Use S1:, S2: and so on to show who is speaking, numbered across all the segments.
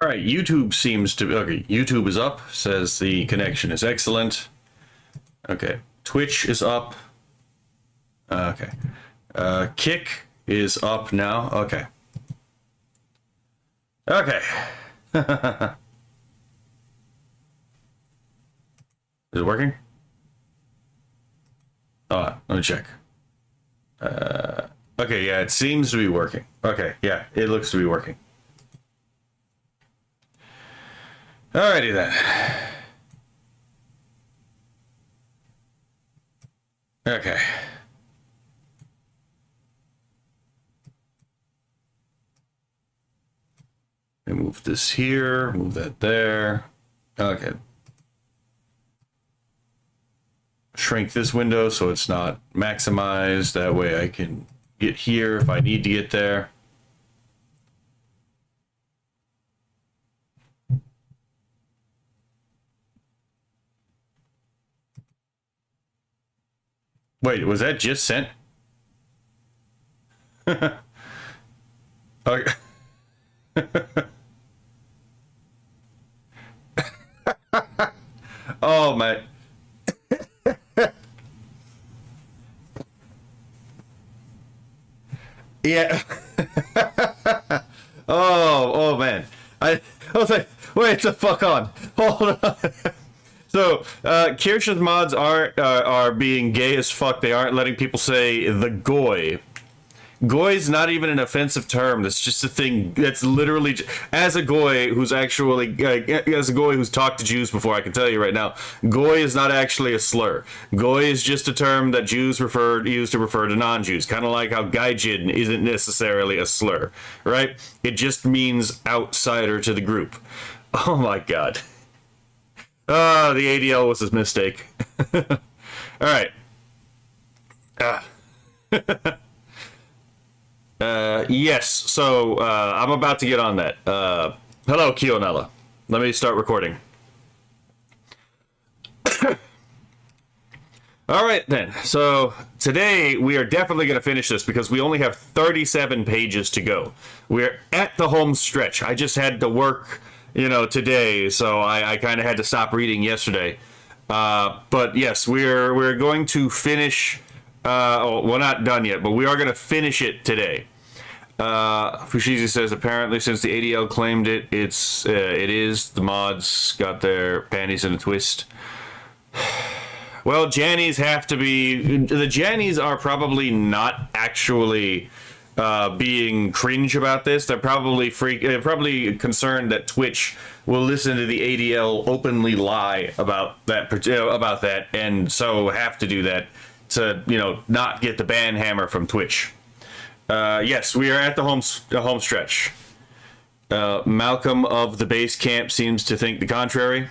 S1: right, YouTube seems to... Okay, YouTube is up, says the connection is excellent. Okay, Twitch is up. Okay. Kick is up now. Okay. Okay. Is it working? Oh, let me check. Okay, yeah, it seems to be working. Okay, yeah, it looks to be working. Alrighty then. Okay. Move this here, move that there. Okay. Shrink this window so it's not maximized. That way I can get here if I need to get there. Wait, was that just sent? Okay. Oh my. Yeah. Oh man. I was like, wait the fuck on. Hold on. So, Kirsch's mods are being gay as fuck. They aren't letting people say the goy. Goy is not even an offensive term. That's just a thing. That's literally, as a goy who's actually, as a goy who's talked to Jews before, I can tell you right now, goy is not actually a slur. Goy is just a term that Jews use to refer to non-Jews. Kind of like how gaijin isn't necessarily a slur, right? It just means outsider to the group. Oh my god. The ADL was his mistake. All right. Yes, so I'm about to get on that. Hello, Kionella. Let me start recording. All right, then. So today we are definitely going to finish this because we only have 37 pages to go. We're at the home stretch. I just had to work, today, so I kind of had to stop reading yesterday. But yes, we're going to finish... we're not done yet, but we are going to finish it today. Fushizi says apparently since the ADL claimed it, it is. The mods got their panties in a twist. Well, Jannies have to be... The Jannies are probably not actually being cringe about this. They're probably probably concerned that Twitch will listen to the ADL openly lie about that, and so have to do that to, not get the ban hammer from Twitch. Yes, we are at the home stretch. Malcolm of the base camp seems to think the contrary.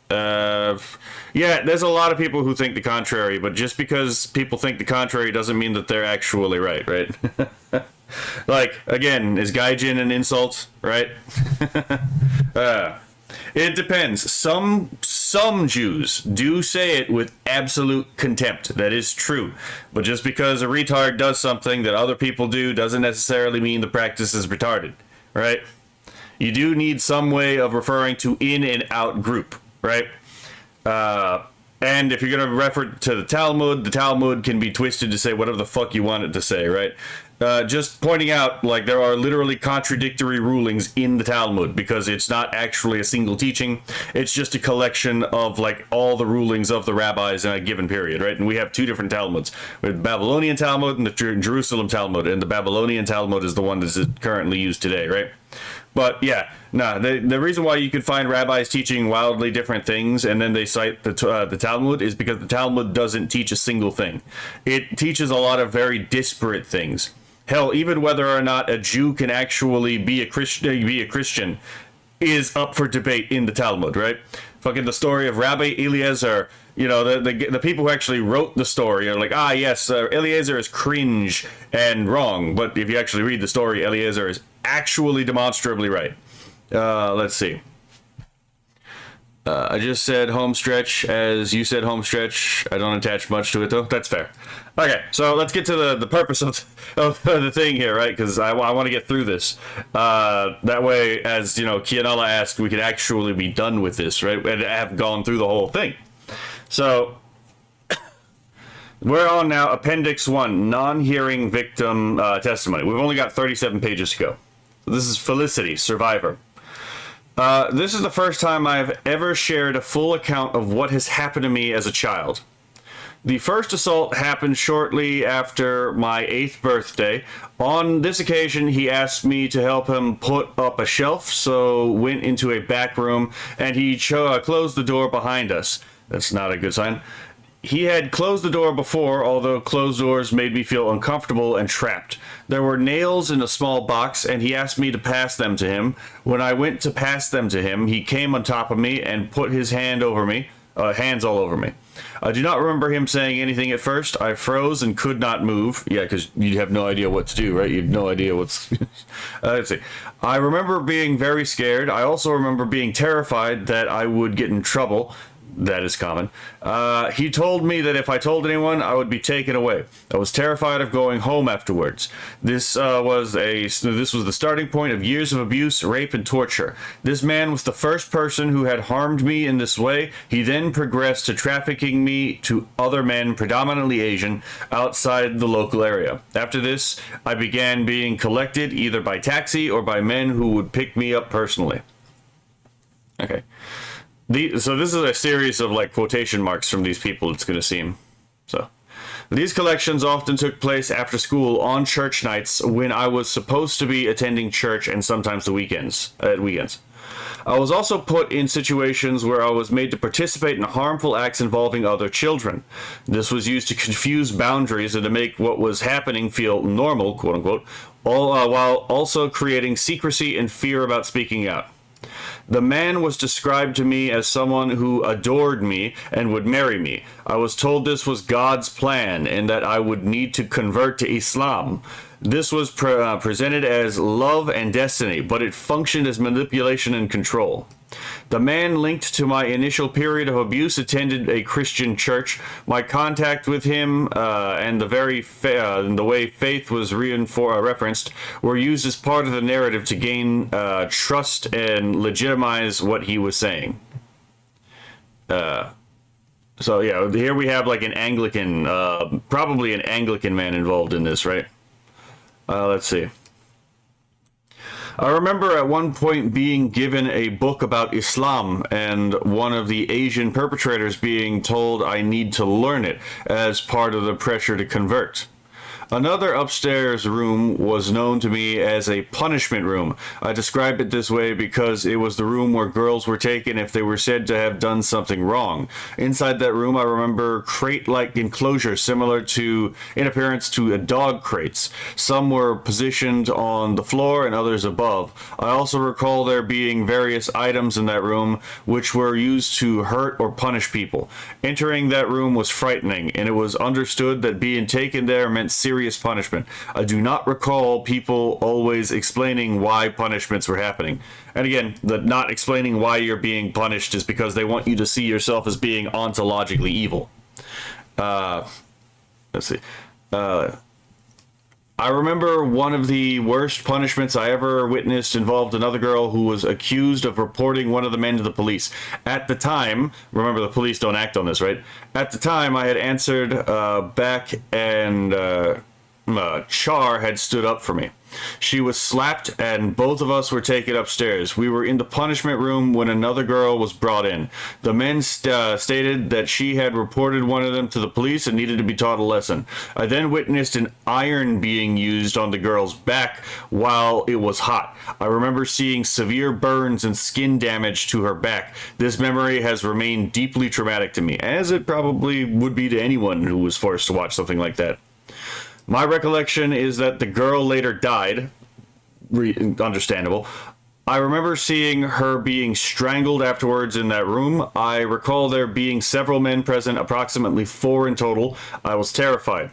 S1: Yeah, there's a lot of people who think the contrary, but just because people think the contrary doesn't mean that they're actually right? Like, again, is gaijin an insult, right? It depends. Some Jews do say it with absolute contempt. That is true. But just because a retard does something that other people do doesn't necessarily mean the practice is retarded, right? You do need some way of referring to in and out group, right? And if you're going to refer to the Talmud can be twisted to say whatever the fuck you want it to say, right? Just pointing out, like, there are literally contradictory rulings in the Talmud because it's not actually a single teaching. It's just a collection of, like, all the rulings of the rabbis in a given period, right? And we have two different Talmuds. We have the Babylonian Talmud and the Jerusalem Talmud, and the Babylonian Talmud is the one that's currently used today, right? But yeah, the reason why you can find rabbis teaching wildly different things and then they cite the Talmud is because the Talmud doesn't teach a single thing. It teaches a lot of very disparate things. Hell, even whether or not a Jew can actually be a Christian is up for debate in the Talmud, right? Fucking the story of Rabbi Eliezer, the people who actually wrote the story are like, yes, Eliezer is cringe and wrong. But if you actually read the story, Eliezer is actually demonstrably right. Let's see. I just said home stretch as you said home stretch. I don't attach much to it, though. That's fair. Okay, so let's get to the purpose of the thing here, right? Because I want to get through this. That way, as, you know, Kianella asked, we could actually be done with this, right? And have gone through the whole thing. So, we're on now Appendix 1, non-hearing victim testimony. We've only got 37 pages to go. So this is Felicity, survivor. This is the first time I've ever shared a full account of what has happened to me as a child. The first assault happened shortly after my 8th birthday. On this occasion, he asked me to help him put up a shelf, so went into a back room, and he closed the door behind us. That's not a good sign. He had closed the door before, although closed doors made me feel uncomfortable and trapped. There were nails in a small box, and he asked me to pass them to him. When I went to pass them to him, he came on top of me and put his hands all over me. I do not remember him saying anything at first. I froze and could not move. Yeah, because you have no idea what to do, right? You have no idea what's... Let's see. I remember being very scared. I also remember being terrified that I would get in trouble. That is common. He told me that if I told anyone, I would be taken away. I was terrified of going home afterwards. This was the starting point of years of abuse, rape, and torture. This man was the first person who had harmed me in this way. He then progressed to trafficking me to other men, predominantly Asian, outside the local area. After this, I began being collected either by taxi or by men who would pick me up personally. Okay. So this is a series of like quotation marks from these people, it's going to seem. So these collections often took place after school on church nights when I was supposed to be attending church, and sometimes at weekends. I was also put in situations where I was made to participate in harmful acts involving other children. This was used to confuse boundaries and to make what was happening feel normal, quote unquote, while also creating secrecy and fear about speaking out. The man was described to me as someone who adored me and would marry me. I was told this was God's plan and that I would need to convert to Islam. This was presented as love and destiny, but it functioned as manipulation and control. The man linked to my initial period of abuse attended a Christian church. My contact with him and the way faith was referenced were used as part of the narrative to gain trust and legitimize what he was saying. So yeah, here we have like an Anglican, probably an Anglican man involved in this, right? Let's see. I remember at one point being given a book about Islam and one of the Asian perpetrators being told I need to learn it as part of the pressure to convert. Another upstairs room was known to me as a punishment room. I described it this way because it was the room where girls were taken if they were said to have done something wrong. Inside that room, I remember crate-like enclosures similar in appearance to dog crates. Some were positioned on the floor and others above. I also recall there being various items in that room which were used to hurt or punish people. Entering that room was frightening, and it was understood that being taken there meant serious punishment. I do not recall people always explaining why punishments were happening. And again, the not explaining why you're being punished is because they want you to see yourself as being ontologically evil. Let's see. I remember one of the worst punishments I ever witnessed involved another girl who was accused of reporting one of the men to the police. At the time, remember the police don't act on this, right? At the time, I had answered back and Char had stood up for me. She was slapped and both of us were taken upstairs. We were in the punishment room when another girl was brought in. The men stated that she had reported one of them to the police and needed to be taught a lesson. I then witnessed an iron being used on the girl's back while it was hot. I remember seeing severe burns and skin damage to her back. This memory has remained deeply traumatic to me, as it probably would be to anyone who was forced to watch something like that. My recollection is that the girl later died. Understandable. I remember seeing her being strangled afterwards in that room. I recall there being several men present, approximately 4 in total. I was terrified.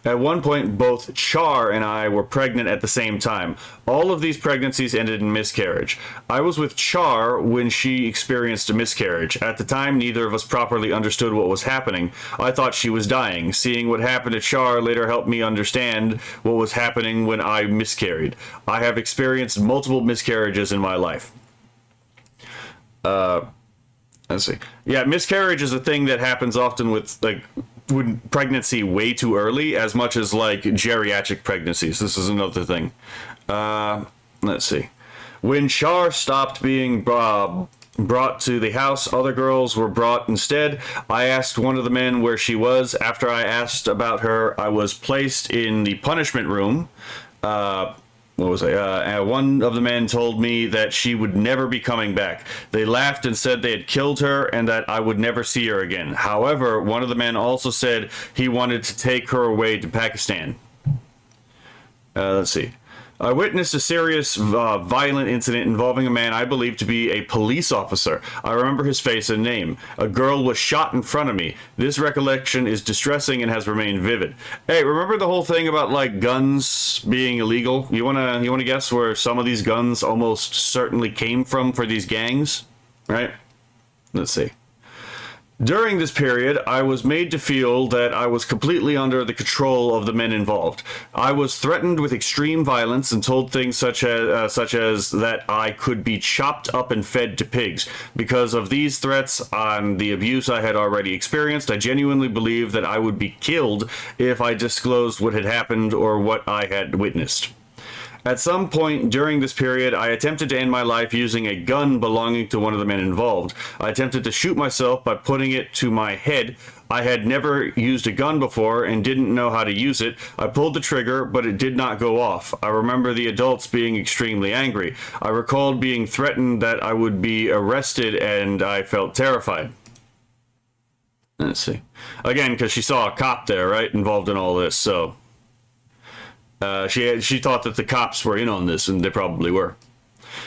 S1: At one point, both Char and I were pregnant at the same time. All of these pregnancies ended in miscarriage. I was with Char when she experienced a miscarriage. At the time, neither of us properly understood what was happening. I thought she was dying. Seeing what happened to Char later helped me understand what was happening when I miscarried. I have experienced multiple miscarriages in my life. Let's see. Yeah, miscarriage is a thing that happens often with, like, when pregnancy way too early, as much as, like, geriatric pregnancies. This is another thing. Let's see. When Char stopped being brought to the house, other girls were brought instead. I asked one of the men where she was. After I asked about her, I was placed in the punishment room. What was I? One of the men told me that she would never be coming back. They laughed and said they had killed her and that I would never see her again. However, one of the men also said he wanted to take her away to Pakistan. Let's see. I witnessed a serious violent incident involving a man I believe to be a police officer. I remember his face and name. A girl was shot in front of me. This recollection is distressing and has remained vivid. Hey, remember the whole thing about, like, guns being illegal? You wanna guess where some of these guns almost certainly came from for these gangs? Right? Let's see. During this period, I was made to feel that I was completely under the control of the men involved. I was threatened with extreme violence and told things such as that I could be chopped up and fed to pigs. Because of these threats and the abuse I had already experienced, I genuinely believed that I would be killed if I disclosed what had happened or what I had witnessed. At some point during this period, I attempted to end my life using a gun belonging to one of the men involved. I attempted to shoot myself by putting it to my head. I had never used a gun before and didn't know how to use it. I pulled the trigger, but it did not go off. I remember the adults being extremely angry. I recalled being threatened that I would be arrested, and I felt terrified. Let's see. Again, because she saw a cop there, right, involved in all this, so... She thought that the cops were in on this, and they probably were.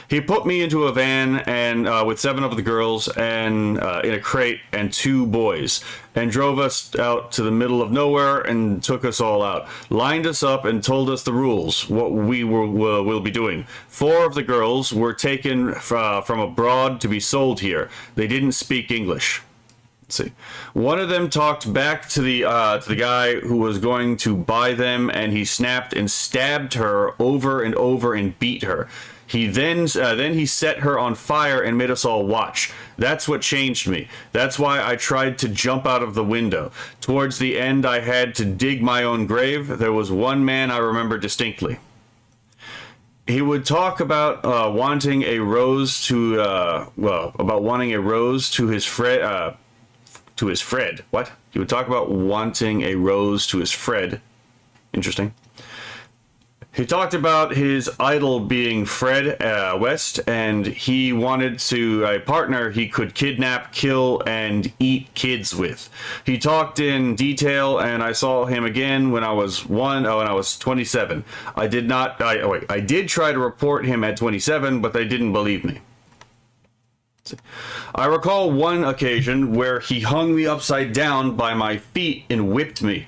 S1: He put me into a van and with 7 of the girls and in a crate and 2 boys, and drove us out to the middle of nowhere and took us all out, lined us up and told us the rules, what we will be doing. 4 of the girls were taken from abroad to be sold here. They didn't speak English. See, one of them talked back to the guy who was going to buy them, and he snapped and stabbed her over and over and beat her. He then he set her on fire and made us all watch. That's what changed me. That's why I tried to jump out of the window. Towards the end, I had to dig my own grave. There was one man I remember distinctly. He would talk about wanting a rose to his friend. To his Fred. What? He would talk about wanting a rose to his Fred. Interesting. He talked about his idol being Fred West, and he wanted a partner he could kidnap, kill, and eat kids with. He talked in detail, and I saw him again when I was 27. I did try to report him at 27, but they didn't believe me. I recall one occasion where he hung me upside down by my feet and whipped me.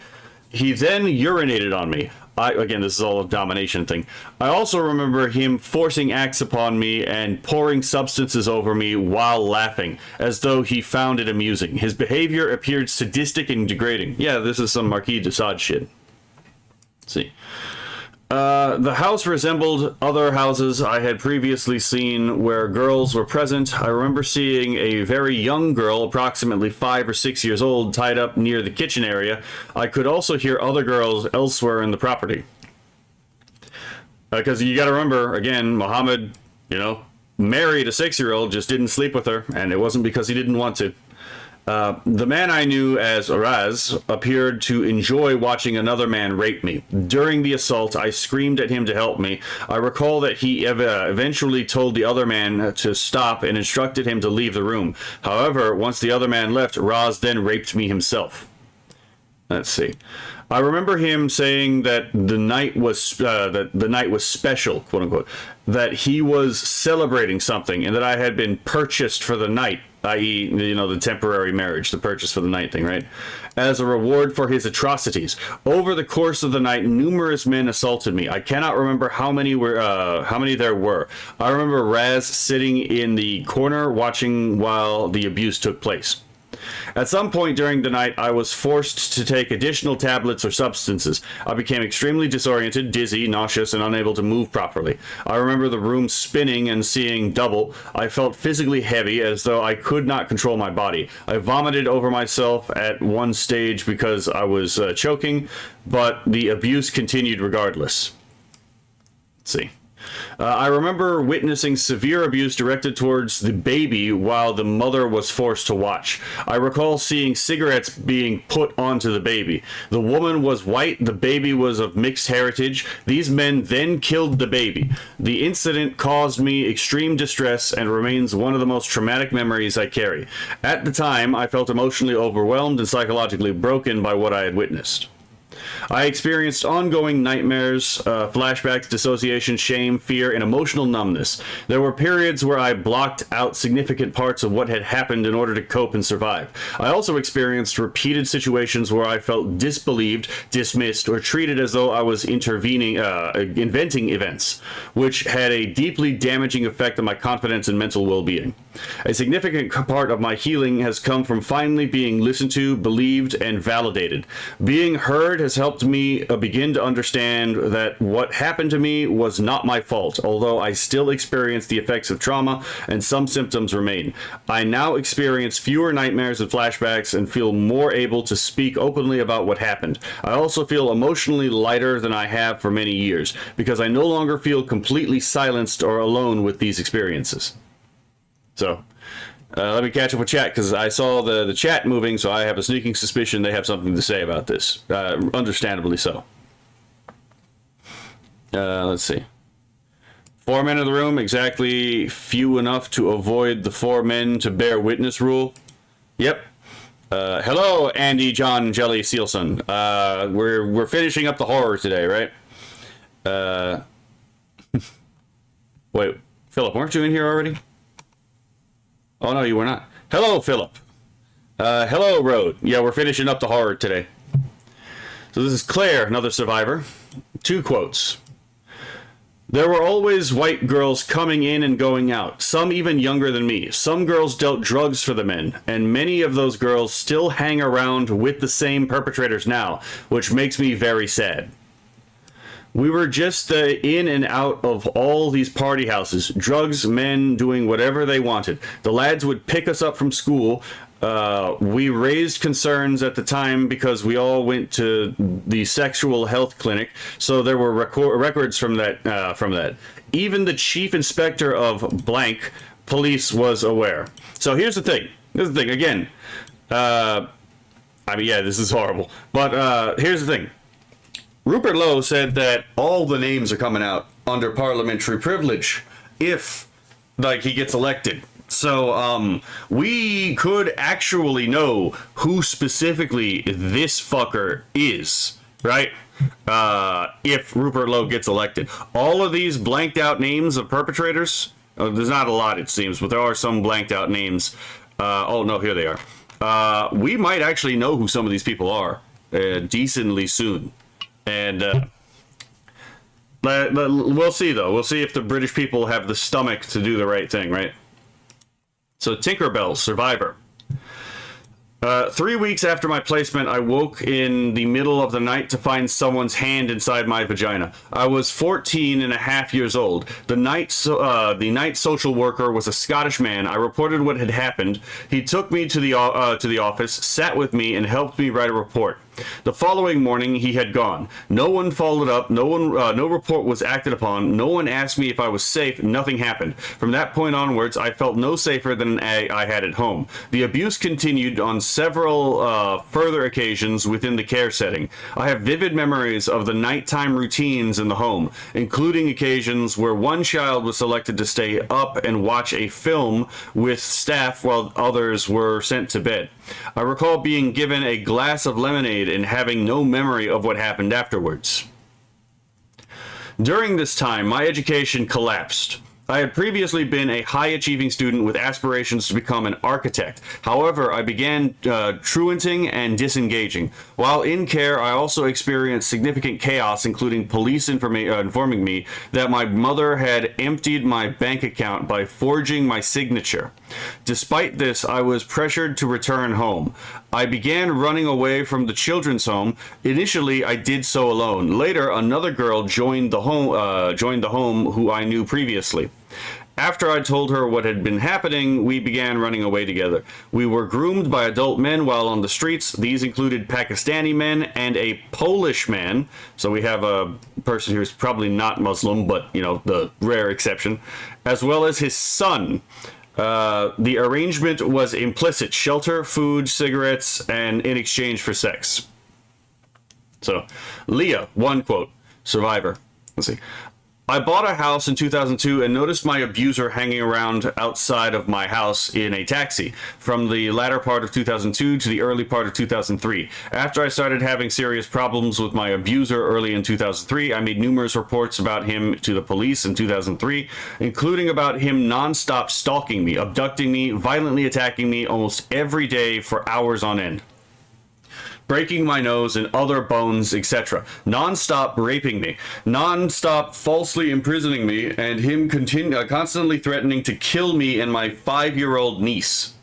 S1: He then urinated on me. Again, this is all a domination thing. I also remember him forcing acts upon me and pouring substances over me while laughing, as though he found it amusing. His behavior appeared sadistic and degrading. Yeah, this is some Marquis de Sade shit. Let's see. The house resembled other houses I had previously seen where girls were present. I remember seeing a very young girl, approximately 5 or 6 years old, tied up near the kitchen area. I could also hear other girls elsewhere in the property. Because you gotta remember, again, Muhammad, married a 6-year-old, just didn't sleep with her, and it wasn't because he didn't want to. The man I knew as Oraz appeared to enjoy watching another man rape me. During the assault, I screamed at him to help me. I recall that he eventually told the other man to stop and instructed him to leave the room. However, once the other man left, Raz then raped me himself. Let's see. I remember him saying that the night was special, quote unquote, that he was celebrating something, and that I had been purchased for the night. i.e., the temporary marriage, the purchase for the night thing, right? As a reward for his atrocities. Over the course of the night, numerous men assaulted me. I cannot remember how many there were. I remember Raz sitting in the corner watching while the abuse took place. At some point during the night, I was forced to take additional tablets or substances. I became extremely disoriented, dizzy, nauseous, and unable to move properly. I remember the room spinning and seeing double. I felt physically heavy, as though I could not control my body. I vomited over myself at one stage because I was choking, but the abuse continued regardless. Let's see. I remember witnessing severe abuse directed towards the baby while the mother was forced to watch. I recall seeing cigarettes being put onto the baby. The woman was white, the baby was of mixed heritage. These men then killed the baby. The incident caused me extreme distress and remains one of the most traumatic memories I carry. At the time, I felt emotionally overwhelmed and psychologically broken by what I had witnessed. I experienced ongoing nightmares, flashbacks, dissociation, shame, fear, and emotional numbness. There were periods where I blocked out significant parts of what had happened in order to cope and survive. I also experienced repeated situations where I felt disbelieved, dismissed, or treated as though I was inventing events, which had a deeply damaging effect on my confidence and mental well-being. A significant part of my healing has come from finally being listened to, believed, and validated. Being heard has helped me begin to understand that what happened to me was not my fault, although I still experience the effects of trauma and some symptoms remain. I now experience fewer nightmares and flashbacks and feel more able to speak openly about what happened. I also feel emotionally lighter than I have for many years, because I no longer feel completely silenced or alone with these experiences. So, let me catch up with chat, because I saw the chat moving, so I have a sneaking suspicion they have something to say about this. Understandably so. Let's see. 4 men in the room, exactly few enough to avoid the 4 men to bear witness rule. Yep. Hello, Andy, John, Jelly, Sealson. We're finishing up the horror today, right? Wait, Philip, weren't you in here already? Oh, no, you were not. Hello, Philip. Hello, Road. Yeah, we're finishing up the horror today. So this is Claire, another survivor. 2 quotes. There were always white girls coming in and going out, some even younger than me. Some girls dealt drugs for the men, and many of those girls still hang around with the same perpetrators now, which makes me very sad. We were just in and out of all these party houses, drugs, men doing whatever they wanted. The lads would pick us up from school. We raised concerns at the time because we all went to the sexual health clinic, so there were records from that. Even the chief inspector of blank police was aware. So here's the thing. Again, I mean, yeah, this is horrible. But here's the thing. Rupert Lowe said that all the names are coming out under parliamentary privilege if, like, he gets elected. So, we could actually know who specifically this fucker is, right? If Rupert Lowe gets elected. All of these blanked out names of perpetrators, there's not a lot, it seems, but there are some blanked out names. Oh, no, here they are. We might actually know who some of these people are decently soon. And we'll see, though. We'll see if the British people have the stomach to do the right thing, right? So, Tinkerbell, survivor. 3 weeks after my placement, I woke in the middle of the night to find someone's hand inside my vagina. I was 14 and a half years old. The night social worker was a Scottish man. I reported what had happened. He took me to the office, sat with me, and helped me write a report. The following morning, he had gone. No one followed up. No report was acted upon. No one asked me if I was safe. Nothing happened. From that point onwards, I felt no safer than I had at home. The abuse continued on several further occasions within the care setting. I have vivid memories of the nighttime routines in the home, including occasions where one child was selected to stay up and watch a film with staff while others were sent to bed. I recall being given a glass of lemonade and having no memory of what happened afterwards. During this time, my education collapsed. I had previously been a high-achieving student with aspirations to become an architect. However, I began truanting and disengaging. While in care, I also experienced significant chaos, including police informing me that my mother had emptied my bank account by forging my signature. Despite this, I was pressured to return home. I began running away from the children's home. Initially, I did so alone. Later, another girl joined the home who I knew previously. After I told her what had been happening, we began running away together. We were groomed by adult men while on the streets. These included Pakistani men and a Polish man. So we have a person who's probably not Muslim, but, you know, the rare exception, as well as his son. The arrangement was implicit: shelter, food, cigarettes, and in exchange for sex. So, Leah, one quote, survivor. Let's see. I bought a house in 2002 and noticed my abuser hanging around outside of my house in a taxi from the latter part of 2002 to the early part of 2003. After I started having serious problems with my abuser early in 2003, I made numerous reports about him to the police in 2003, including about him non-stop stalking me, abducting me, violently attacking me almost every day for hours on end, breaking my nose and other bones, etc., non-stop raping me, non-stop falsely imprisoning me, and him constantly threatening to kill me and my 5-year-old niece.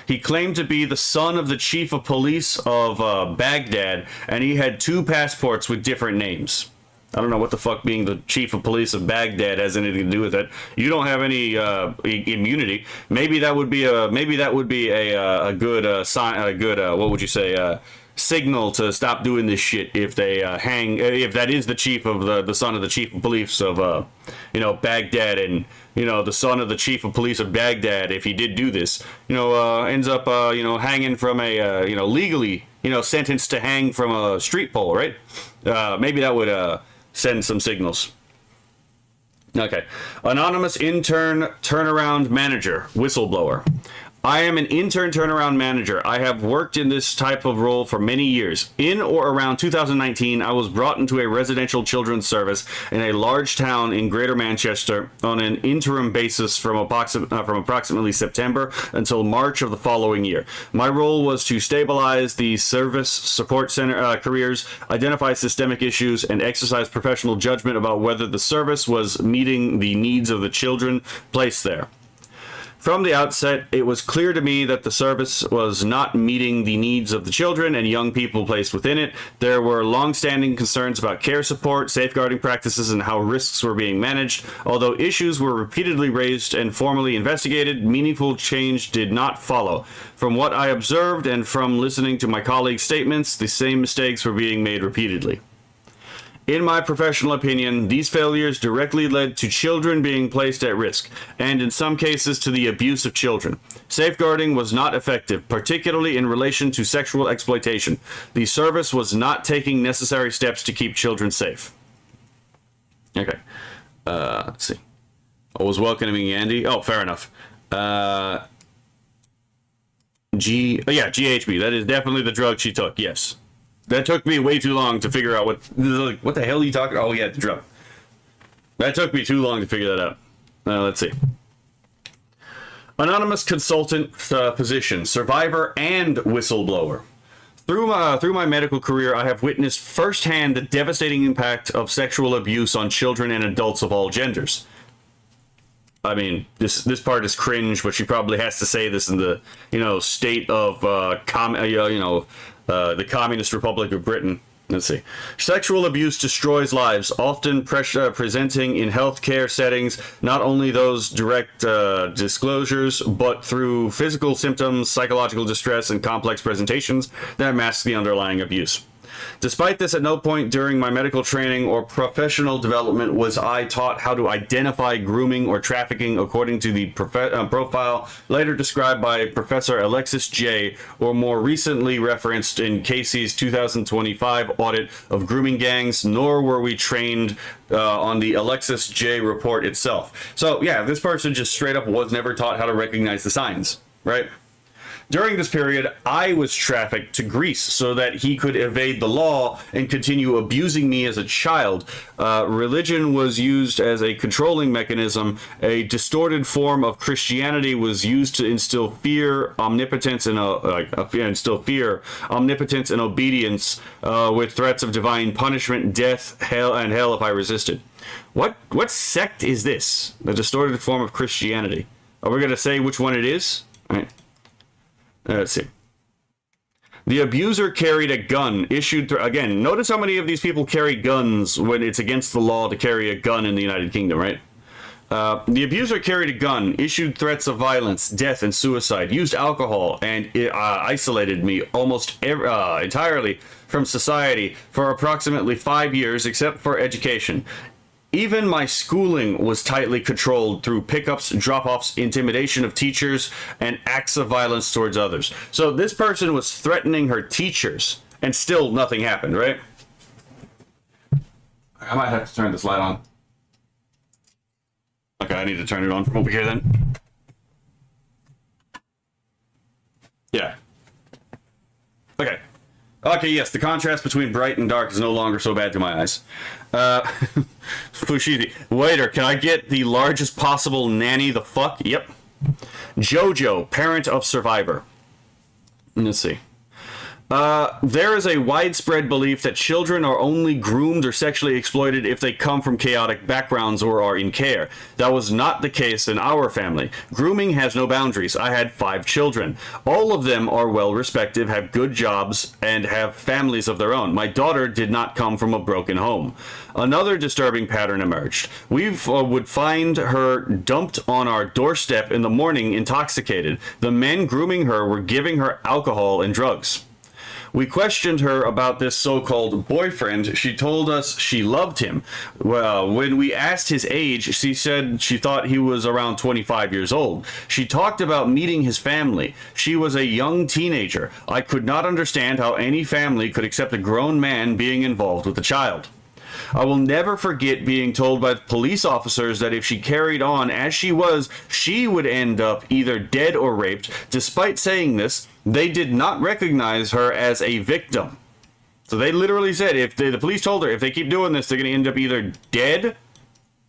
S1: He claimed to be the son of the chief of police of Baghdad, and he had 2 passports with different names. I don't know what the fuck being the chief of police of Baghdad has anything to do with it. You don't have any immunity. Maybe that would be a good sign. A good what would you say? Signal to stop doing this shit if they if that is the chief of the son of the chief of police of Baghdad, and the son of the chief of police of Baghdad, if he did do this, ends up hanging from a legally sentenced to hang from a street pole, right? Maybe that would send some signals. Okay. Anonymous intern turnaround manager, whistleblower. I am an intern turnaround manager. I have worked in this type of role for many years. In or around 2019, I was brought into a residential children's service in a large town in Greater Manchester on an interim basis from approximately September until March of the following year. My role was to stabilize the service support center careers, identify systemic issues, and exercise professional judgment about whether the service was meeting the needs of the children placed there. From the outset, it was clear to me that the service was not meeting the needs of the children and young people placed within it. There were long-standing concerns about care support, safeguarding practices, and how risks were being managed. Although issues were repeatedly raised and formally investigated, meaningful change did not follow. From what I observed and from listening to my colleagues' statements, the same mistakes were being made repeatedly. In my professional opinion, these failures directly led to children being placed at risk, and in some cases to the abuse of children. Safeguarding was not effective, particularly in relation to sexual exploitation. The service was not taking necessary steps to keep children safe. Okay. Let's see. I was welcoming Andy. Oh, fair enough. GHB. That is definitely the drug she took, yes. That took me way too long to figure out what the hell are you talking? Oh, yeah, the drug. That took me too long to figure that out. Let's see. Anonymous consultant position, survivor and whistleblower. Through my medical career, I have witnessed firsthand the devastating impact of sexual abuse on children and adults of all genders. I mean, this part is cringe, but she probably has to say this in the state of the Communist Republic of Britain. Let's see. Sexual abuse destroys lives, often presenting in healthcare settings, not only those direct disclosures, but through physical symptoms, psychological distress, and complex presentations that mask the underlying abuse. Despite this, at no point during my medical training or professional development was I taught how to identify grooming or trafficking according to the profile later described by Professor Alexis J., or more recently referenced in Casey's 2025 audit of grooming gangs, nor were we trained on the Alexis J. report itself. So, yeah, this person just straight up was never taught how to recognize the signs, right? During this period, I was trafficked to Greece so that he could evade the law and continue abusing me as a child. Religion was used as a controlling mechanism. A distorted form of Christianity was used to instill fear, omnipotence, and omnipotence and obedience, with threats of divine punishment, death, hell if I resisted. What sect is this? The distorted form of Christianity. Are we going to say which one it is? All right. Let's see. The abuser carried a gun issued again, notice how many of these people carry guns when it's against the law to carry a gun in the United Kingdom, right? The abuser carried a gun, issued threats of violence, death, and suicide, used alcohol, and isolated me almost entirely from society for approximately 5 years, except for education. Even my schooling was tightly controlled through pickups, drop-offs, intimidation of teachers, and acts of violence towards others. So this person was threatening her teachers, and still nothing happened, right? I might have to turn this light on. Okay, I need to turn it on from over here then. Yeah. Okay. Okay, yes, the contrast between bright and dark is no longer so bad to my eyes. Fushidi. Waiter, can I get the largest possible nanny the fuck? Yep. Jojo, parent of survivor. Let's see. There is a widespread belief that children are only groomed or sexually exploited if they come from chaotic backgrounds or are in care. That was not the case in our family. Grooming has no boundaries. I had 5 children. All of them are well respected, have good jobs, and have families of their own. My daughter did not come from a broken home. Another disturbing pattern emerged. We would find her dumped on our doorstep in the morning, intoxicated. The men grooming her were giving her alcohol and drugs. We questioned her about this so-called boyfriend. She told us she loved him. Well, when we asked his age, she said she thought he was around 25 years old. She talked about meeting his family. She was a young teenager. I could not understand how any family could accept a grown man being involved with a child. I will never forget being told by police officers that if she carried on as she was, she would end up either dead or raped. Despite saying this, they did not recognize her as a victim. So they literally said if the police told her if they keep doing this, they're going to end up either dead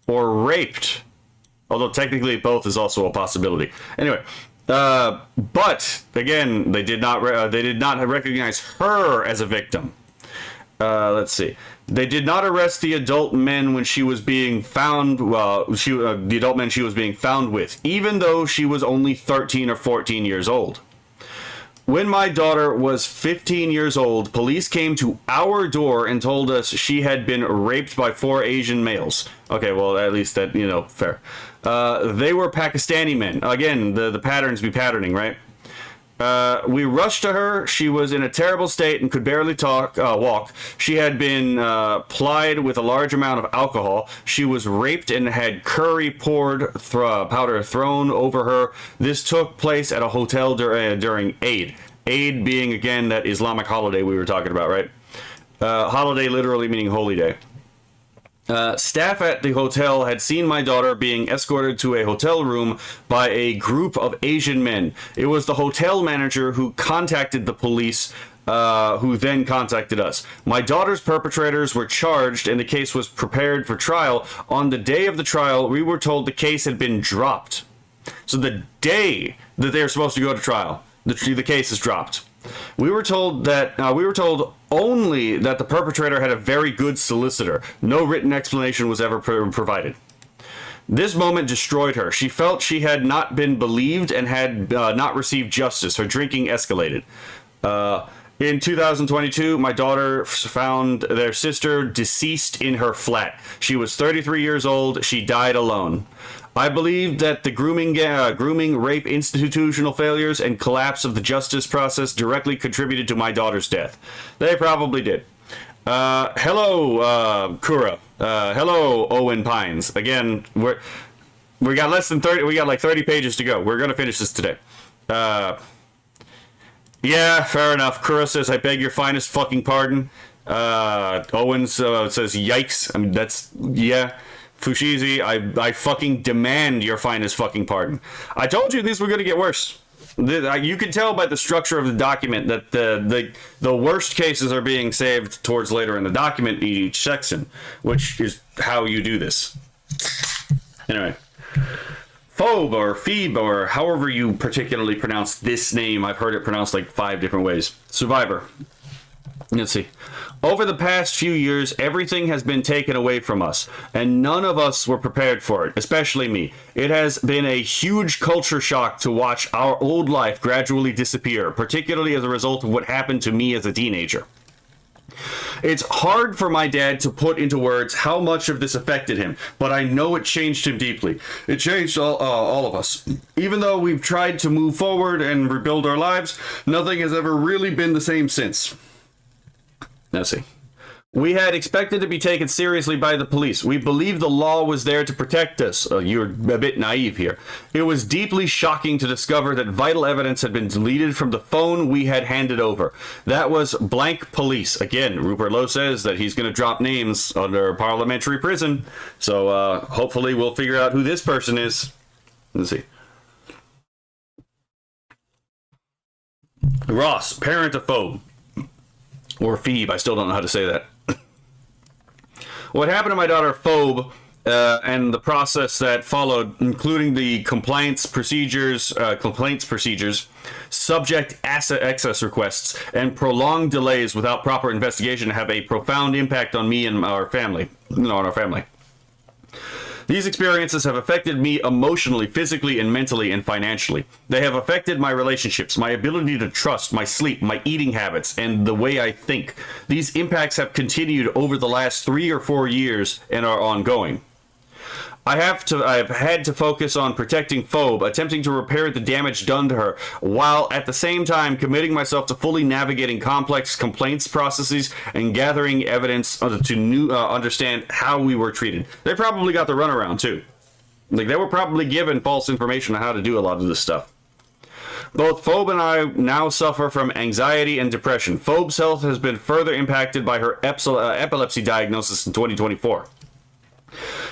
S1: or raped. Although technically both is also a possibility. Anyway, but again, they did not recognize her as a victim. Let's see. They did not arrest the adult men when she was being found. The adult men she was being found with, even though she was only 13 or 14 years old. When my daughter was 15 years old, police came to our door and told us she had been raped by 4 Asian males. Okay, well, at least that, fair. They were Pakistani men. Again, the patterns be patterning, right? We rushed to her. She was in a terrible state and could barely walk. She had been plied with a large amount of alcohol. She was raped and had curry powder thrown over her. This took place at a hotel during Eid. Eid being, again, that Islamic holiday we were talking about, right? Holiday literally meaning holy day. Staff at the hotel had seen my daughter being escorted to a hotel room by a group of Asian men. It was the hotel manager who contacted the police, who then contacted us. My daughter's perpetrators were charged and the case was prepared for trial. On the day of the trial, we were told the case had been dropped. So the day that they were supposed to go to trial, the case is dropped. We were told only that the perpetrator had a very good solicitor. No written explanation was ever provided. This moment destroyed her. She felt she had not been believed and had not received justice. Her drinking escalated. In 2022, my daughter found their sister deceased in her flat. She was 33 years old. She died alone. I believe that the grooming, rape, institutional failures, and collapse of the justice process directly contributed to my daughter's death. They probably did. Hello, Kura. Hello, Owen Pines. Again, we got less than 30. We got like 30 pages to go. We're gonna finish this today. Yeah, fair enough. Kura says, "I beg your finest fucking pardon." Owens says, "Yikes." I mean, yeah. Fushizi, I fucking demand your finest fucking pardon. I told you these were going to get worse. You can tell by the structure of the document that the worst cases are being saved towards later in the document in each section, which is how you do this. Anyway. Phobe or Phoebe or however you particularly pronounce this name. I've heard it pronounced like 5 different ways. Survivor. Let's see. Over the past few years, everything has been taken away from us, and none of us were prepared for it, especially me. It has been a huge culture shock to watch our old life gradually disappear, particularly as a result of what happened to me as a teenager. It's hard for my dad to put into words how much of this affected him, but I know it changed him deeply. It changed all of us. Even though we've tried to move forward and rebuild our lives, nothing has ever really been the same since. Let's see. We had expected to be taken seriously by the police. We believed the law was there to protect us. You're a bit naive here. It was deeply shocking to discover that vital evidence had been deleted from the phone we had handed over. That was blank police. Again, Rupert Lowe says that he's going to drop names under parliamentary prison. So hopefully we'll figure out who this person is. Let's see. Ross, parent of Phobe. Or Phoebe, I still don't know how to say that. What happened to my daughter Phobe and the process that followed, including the complaints procedures, subject asset access requests, and prolonged delays without proper investigation, have a profound impact on me and our family. On our family. These experiences have affected me emotionally, physically, and mentally, and financially. They have affected my relationships, my ability to trust, my sleep, my eating habits, and the way I think. These impacts have continued over the last 3 or 4 years and are ongoing. I've had to focus on protecting Phobe, attempting to repair the damage done to her, while at the same time committing myself to fully navigating complex complaints processes and gathering evidence to understand how we were treated. They probably got the runaround too. Like, they were probably given false information on how to do a lot of this stuff. Both Phobe and I now suffer from anxiety and depression. Phobe's health has been further impacted by her epilepsy diagnosis in 2024.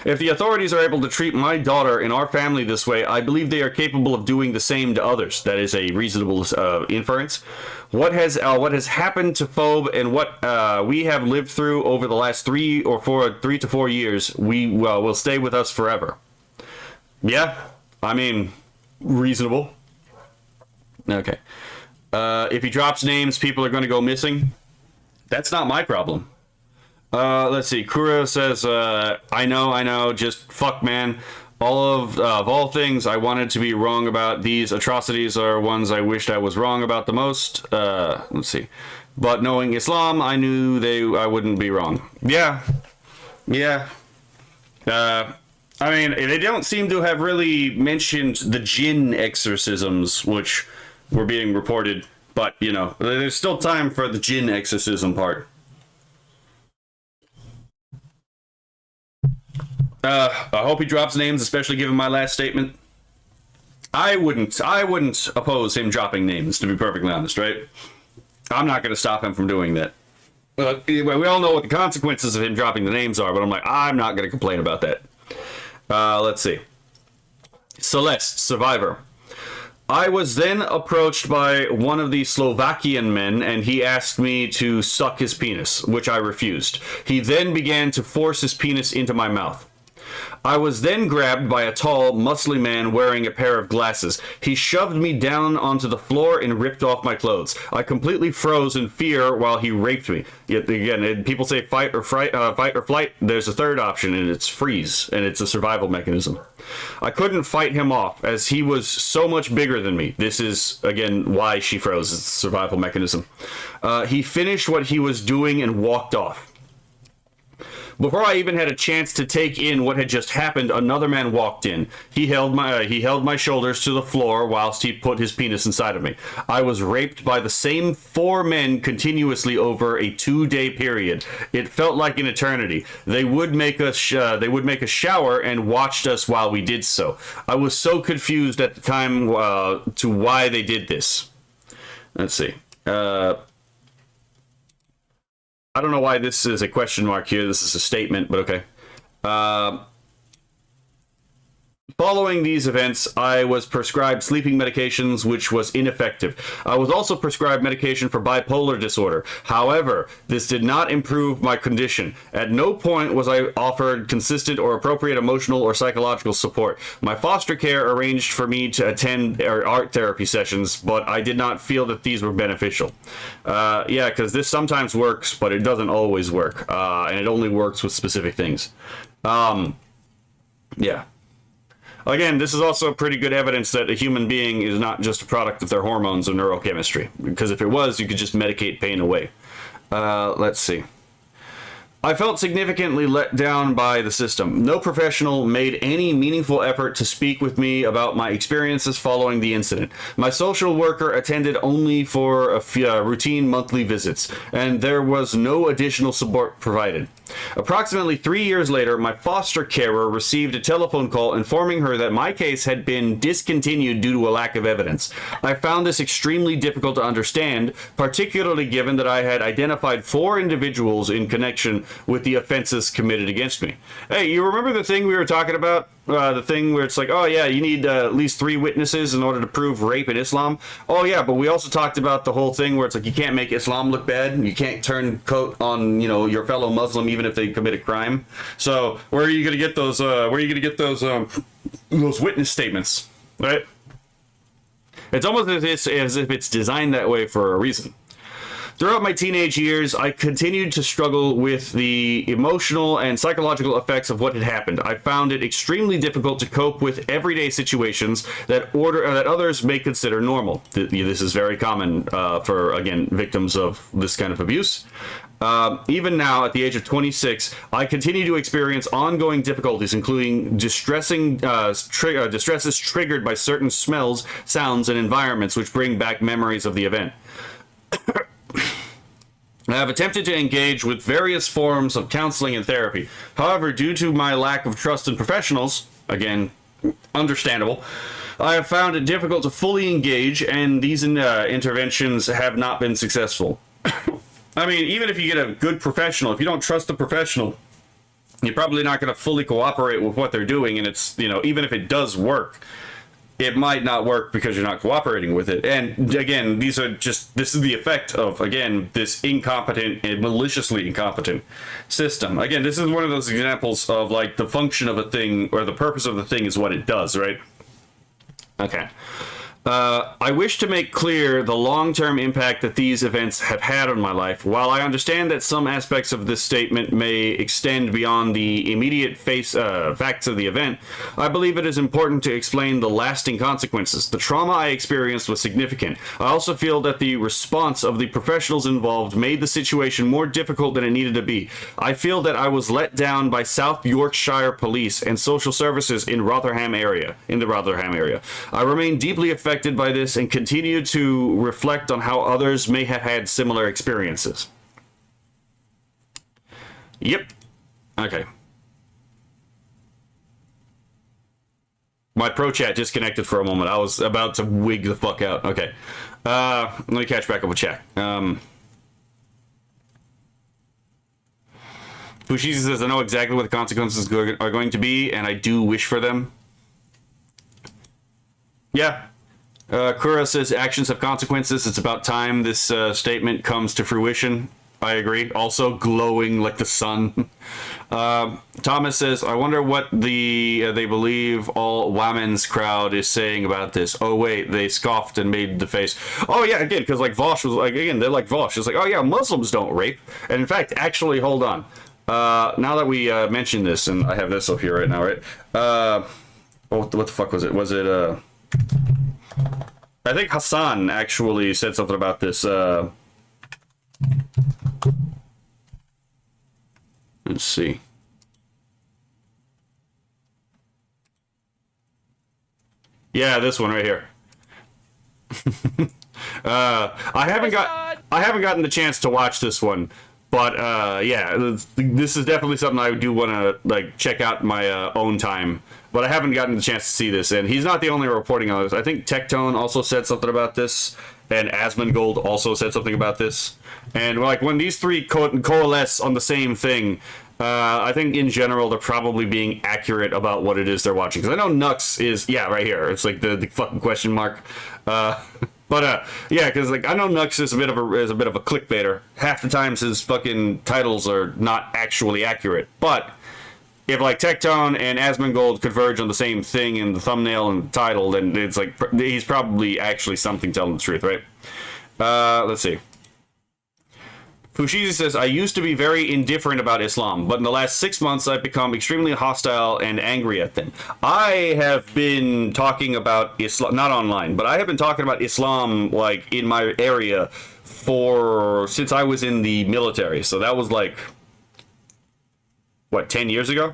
S1: If the authorities are able to treat my daughter and our family this way, I believe they are capable of doing the same to others. That is a reasonable inference. What has happened to Phobe and what we have lived through over the last 3 to 4 years, will stay with us forever. Yeah, I mean, reasonable. Okay. If he drops names, people are going to go missing. That's not my problem. Let's see. Kuro says, I know, just fuck, man. All things I wanted to be wrong about, these atrocities are ones I wished I was wrong about the most. Let's see. But knowing Islam, I knew I wouldn't be wrong. Yeah. I mean, they don't seem to have really mentioned the jinn exorcisms, which were being reported. But, you know, there's still time for the jinn exorcism part. I hope he drops names, especially given my last statement. I wouldn't oppose him dropping names, to be perfectly honest, right? I'm not going to stop him from doing that. We all know what the consequences of him dropping the names are, but I'm not going to complain about that. Let's see. Celeste, Survivor. I was then approached by one of the Slovakian men, and he asked me to suck his penis, which I refused. He then began to force his penis into my mouth. I was then grabbed by a tall, muscly man wearing a pair of glasses. He shoved me down onto the floor and ripped off my clothes. I completely froze in fear while he raped me. Yet again, people say fight or flight. There's a third option, and it's freeze, and it's a survival mechanism. I couldn't fight him off, as he was so much bigger than me. This is, again, why she froze. It's a survival mechanism. He finished what he was doing and walked off. Before I even had a chance to take in what had just happened, another man walked in. He held my shoulders to the floor whilst he put his penis inside of me. I was raped by the same 4 men continuously over a 2-day period. It felt like an eternity. They would make us shower and watched us while we did so. I was so confused at the time to why they did this. Let's see. I don't know why this is a question mark here. This is a statement, but okay. Following these events, I was prescribed sleeping medications, which was ineffective. I was also prescribed medication for bipolar disorder. However, this did not improve my condition. At no point was I offered consistent or appropriate emotional or psychological support. My foster care arranged for me to attend art therapy sessions, but I did not feel that these were beneficial. Yeah, because this sometimes works, but it doesn't always work, and it only works with specific things. Yeah. Again, this is also pretty good evidence that a human being is not just a product of their hormones or neurochemistry. Because if it was, you could just medicate pain away. Let's see. I felt significantly let down by the system. No professional made any meaningful effort to speak with me about my experiences following the incident. My social worker attended only for routine monthly visits, and there was no additional support provided. Approximately 3 years later, my foster carer received a telephone call informing her that my case had been discontinued due to a lack of evidence. I found this extremely difficult to understand, particularly given that I had identified 4 individuals in connection with the offenses committed against me. Hey, you remember the thing we were talking about? The thing where it's like, oh yeah, you need at least 3 witnesses in order to prove rape in Islam. Oh yeah, but we also talked about the whole thing where it's like you can't make Islam look bad. You can't turn coat on, you know, your fellow Muslim even if they commit a crime. So where are you gonna get those? Where are you gonna get those witness statements? Right? It's almost as if it's designed that way for a reason. Throughout my teenage years, I continued to struggle with the emotional and psychological effects of what had happened. I found it extremely difficult to cope with everyday situations that others may consider normal. This is very common for, again, victims of this kind of abuse. Even now, at the age of 26, I continue to experience ongoing difficulties, including distresses triggered by certain smells, sounds, and environments which bring back memories of the event. I have attempted to engage with various forms of counseling and therapy. However, due to my lack of trust in professionals, again, understandable, I have found it difficult to fully engage, and these interventions have not been successful. I mean, even if you get a good professional, if you don't trust the professional, you're probably not going to fully cooperate with what they're doing, and it's, you know, even if it does work, it might not work because you're not cooperating with it. And again, this is the effect of, again, this incompetent and maliciously incompetent system. Again, this is one of those examples of like the function of a thing or the purpose of the thing is what it does, right? Okay. I wish to make clear the long-term impact that these events have had on my life. While I understand that some aspects of this statement may extend beyond the immediate facts of the event, I believe it is important to explain the lasting consequences. The trauma I experienced was significant. I also feel that the response of the professionals involved made the situation more difficult than it needed to be. I feel that I was let down by South Yorkshire Police and social services in the Rotherham area. I remain deeply affected by this and continue to reflect on how others may have had similar experiences. Yep. Okay. My pro chat disconnected for a moment. I was about to wig the fuck out. Okay. Let me catch back up with chat. Fushizi says, I know exactly what the consequences are going to be, and I do wish for them. Yeah. Kura says actions have consequences. It's about time this statement comes to fruition. I agree. Also glowing like the sun. Thomas says, I wonder what they believe all Wamen's crowd is saying about this. Oh wait, they scoffed and made the face. Oh yeah, again, because like Vosh was like, again, they're like Vosh. It's like, oh yeah, Muslims don't rape. And in fact, actually, hold on. Now that we mentioned this, and I have this up here right now, right? What the fuck was it? Was it I think Hassan actually said something about this. Let's see. Yeah, this one right here. I haven't gotten the chance to watch this one, but yeah, this is definitely something I do want to like check out in my own time. But I haven't gotten the chance to see this, and he's not the only reporting on this. I think Tectone also said something about this, and Asmongold also said something about this. And like when these three coalesce on the same thing, I think in general they're probably being accurate about what it is they're watching. Because I know Nux is, yeah, right here. It's like the fucking question mark. Yeah, because like I know Nux is a bit of a clickbaiter. Half the times his fucking titles are not actually accurate. But if like Tectone and Asmongold converge on the same thing in the thumbnail and the title, then it's like he's probably actually something telling the truth, right? Let's see. Fushizi says, I used to be very indifferent about Islam, but in the last 6 months I've become extremely hostile and angry at them. I have been talking about Islam, not online, but I have been talking about Islam, like, in my area since I was in the military. So that was like, what, 10 years ago?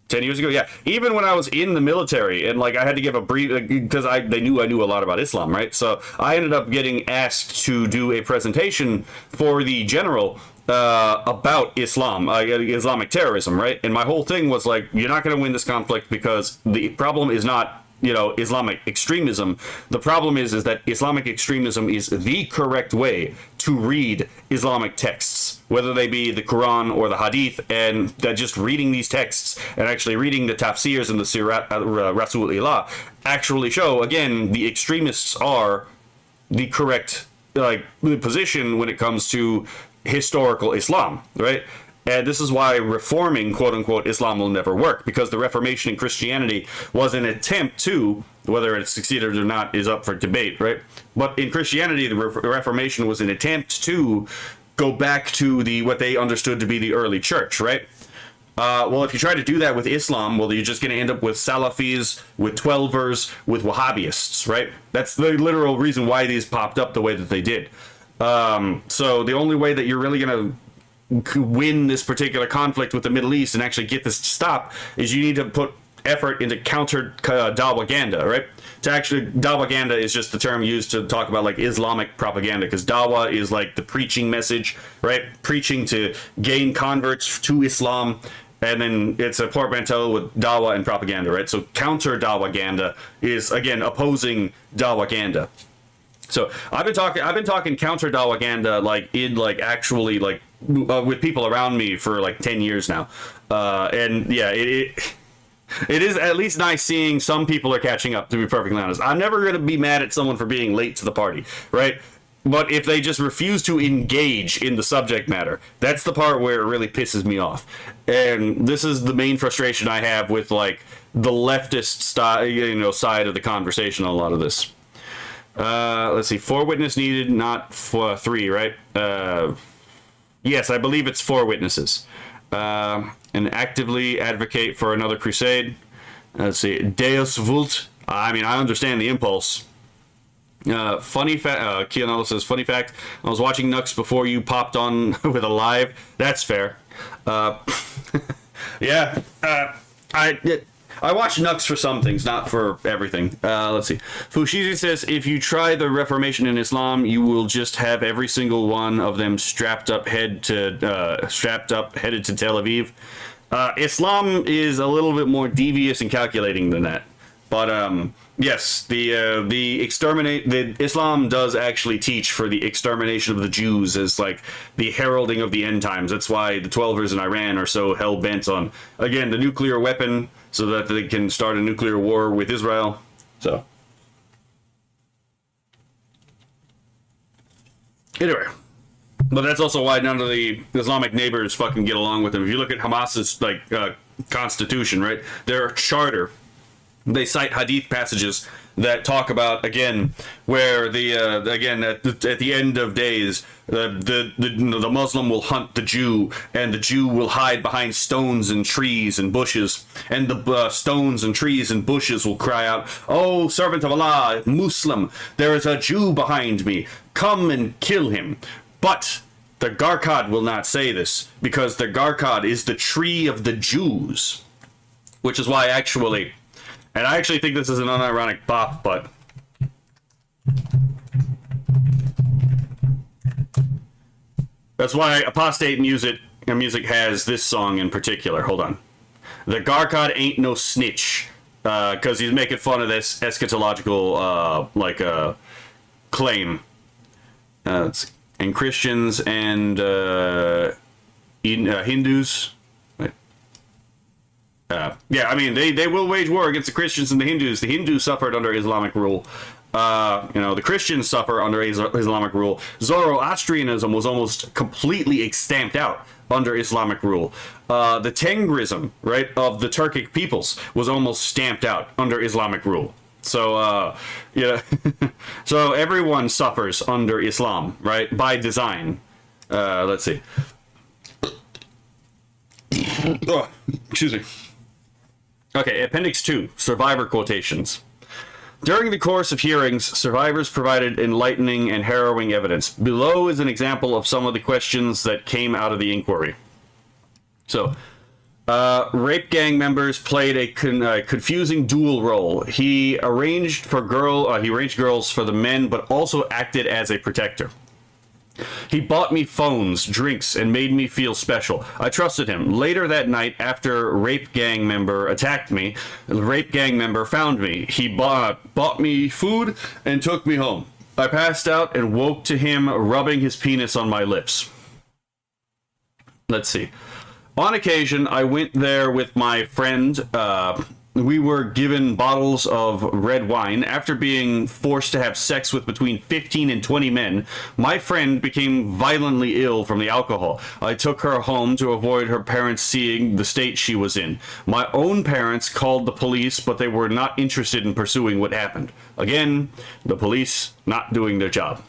S1: 10 years ago, yeah. Even when I was in the military and like I had to give a brief, because they knew I knew a lot about Islam, right? So I ended up getting asked to do a presentation for the general about Islam, Islamic terrorism, right? And my whole thing was like, you're not going to win this conflict because the problem is not, Islamic extremism. The problem is that Islamic extremism is the correct way to read Islamic texts, whether they be the Quran or the Hadith, and that just reading these texts and actually reading the tafsirs and the Sirat Rasulullah actually show, again, the extremists are the correct position when it comes to historical Islam, right? And this is why reforming, quote-unquote, Islam will never work, because the Reformation in Christianity was an attempt to, whether it succeeded or not is up for debate, right? But in Christianity, the Reformation was an attempt to go back to what they understood to be the early church, right? Well, if you try to do that with Islam, well, you're just going to end up with Salafis, with Twelvers, with Wahhabists, right? That's the literal reason why these popped up the way that they did. So the only way that you're really going to win this particular conflict with the Middle East and actually get this to stop is you need to put effort into counter dawaganda, right? Dawaganda is just the term used to talk about like Islamic propaganda, because dawa is like the preaching message, right? Preaching to gain converts to Islam, and then it's a portmanteau with dawa and propaganda, right? So counter dawaganda is again opposing dawaganda. So I've been talking counter dawaganda with people around me for like 10 years now, and yeah, it is at least nice seeing some people are catching up, to be perfectly honest. I'm never going to be mad at someone for being late to the party, right? But if they just refuse to engage in the subject matter, that's the part where it really pisses me off. And this is the main frustration I have with like the leftist side of the conversation on a lot of this. Let's see, 4 witnesses needed, not 3, right? Yes, I believe it's 4 witnesses. And actively advocate for another crusade. Let's see, Deus Vult. I mean, I understand the impulse. Funny fact, Kionello says, funny fact, I was watching Nux before you popped on with a live. That's fair. Yeah, I watch Nux for some things, not for everything. Let's see. Fushizi says, if you try the Reformation in Islam, you will just have every single one of them strapped up, headed to Tel Aviv. Islam is a little bit more devious and calculating than that. But yes, the Islam does actually teach for the extermination of the Jews as like the heralding of the end times. That's why the Twelvers in Iran are so hell bent on, again, the nuclear weapon, so that they can start a nuclear war with Israel. So anyway, but that's also why none of the Islamic neighbors fucking get along with them. If you look at Hamas's constitution, right, their charter, they cite hadith passages that talk about, again, where the at the end of days, the Muslim will hunt the Jew, and the Jew will hide behind stones and trees and bushes, and the stones and trees and bushes will cry out, "Oh, servant of Allah, Muslim, there is a Jew behind me. Come and kill him." But the Garkad will not say this, because the Garkad is the tree of the Jews, which is why actually. And I actually think this is an unironic bop, but that's why apostate music has this song in particular. Hold on. The Garkad ain't no snitch, because he's making fun of this eschatological claim. And Christians and Hindus. Yeah, I mean, they will wage war against the Christians and the Hindus. The Hindus suffered under Islamic rule. The Christians suffer under Islamic rule. Zoroastrianism was almost completely extamped out under Islamic rule. The Tengrism, right, of the Turkic peoples was almost stamped out under Islamic rule. So, so everyone suffers under Islam, right, by design. Let's see. Oh, excuse me. Okay, Appendix 2, Survivor Quotations. During the course of hearings, survivors provided enlightening and harrowing evidence. Below is an example of some of the questions that came out of the inquiry. So, rape gang members played a confusing dual role. He arranged girls for the men, but also acted as a protector. He bought me phones, drinks, and made me feel special. I trusted him. Later that night, after a rape gang member attacked me, the rape gang member found me. He bought me food and took me home. I passed out and woke to him rubbing his penis on my lips. Let's see. On occasion, I went there with my friend. We were given bottles of red wine. After being forced to have sex with between 15 and 20 men, my friend became violently ill from the alcohol. I took her home to avoid her parents seeing the state she was in. My own parents called the police, but they were not interested in pursuing what happened. Again, the police not doing their job.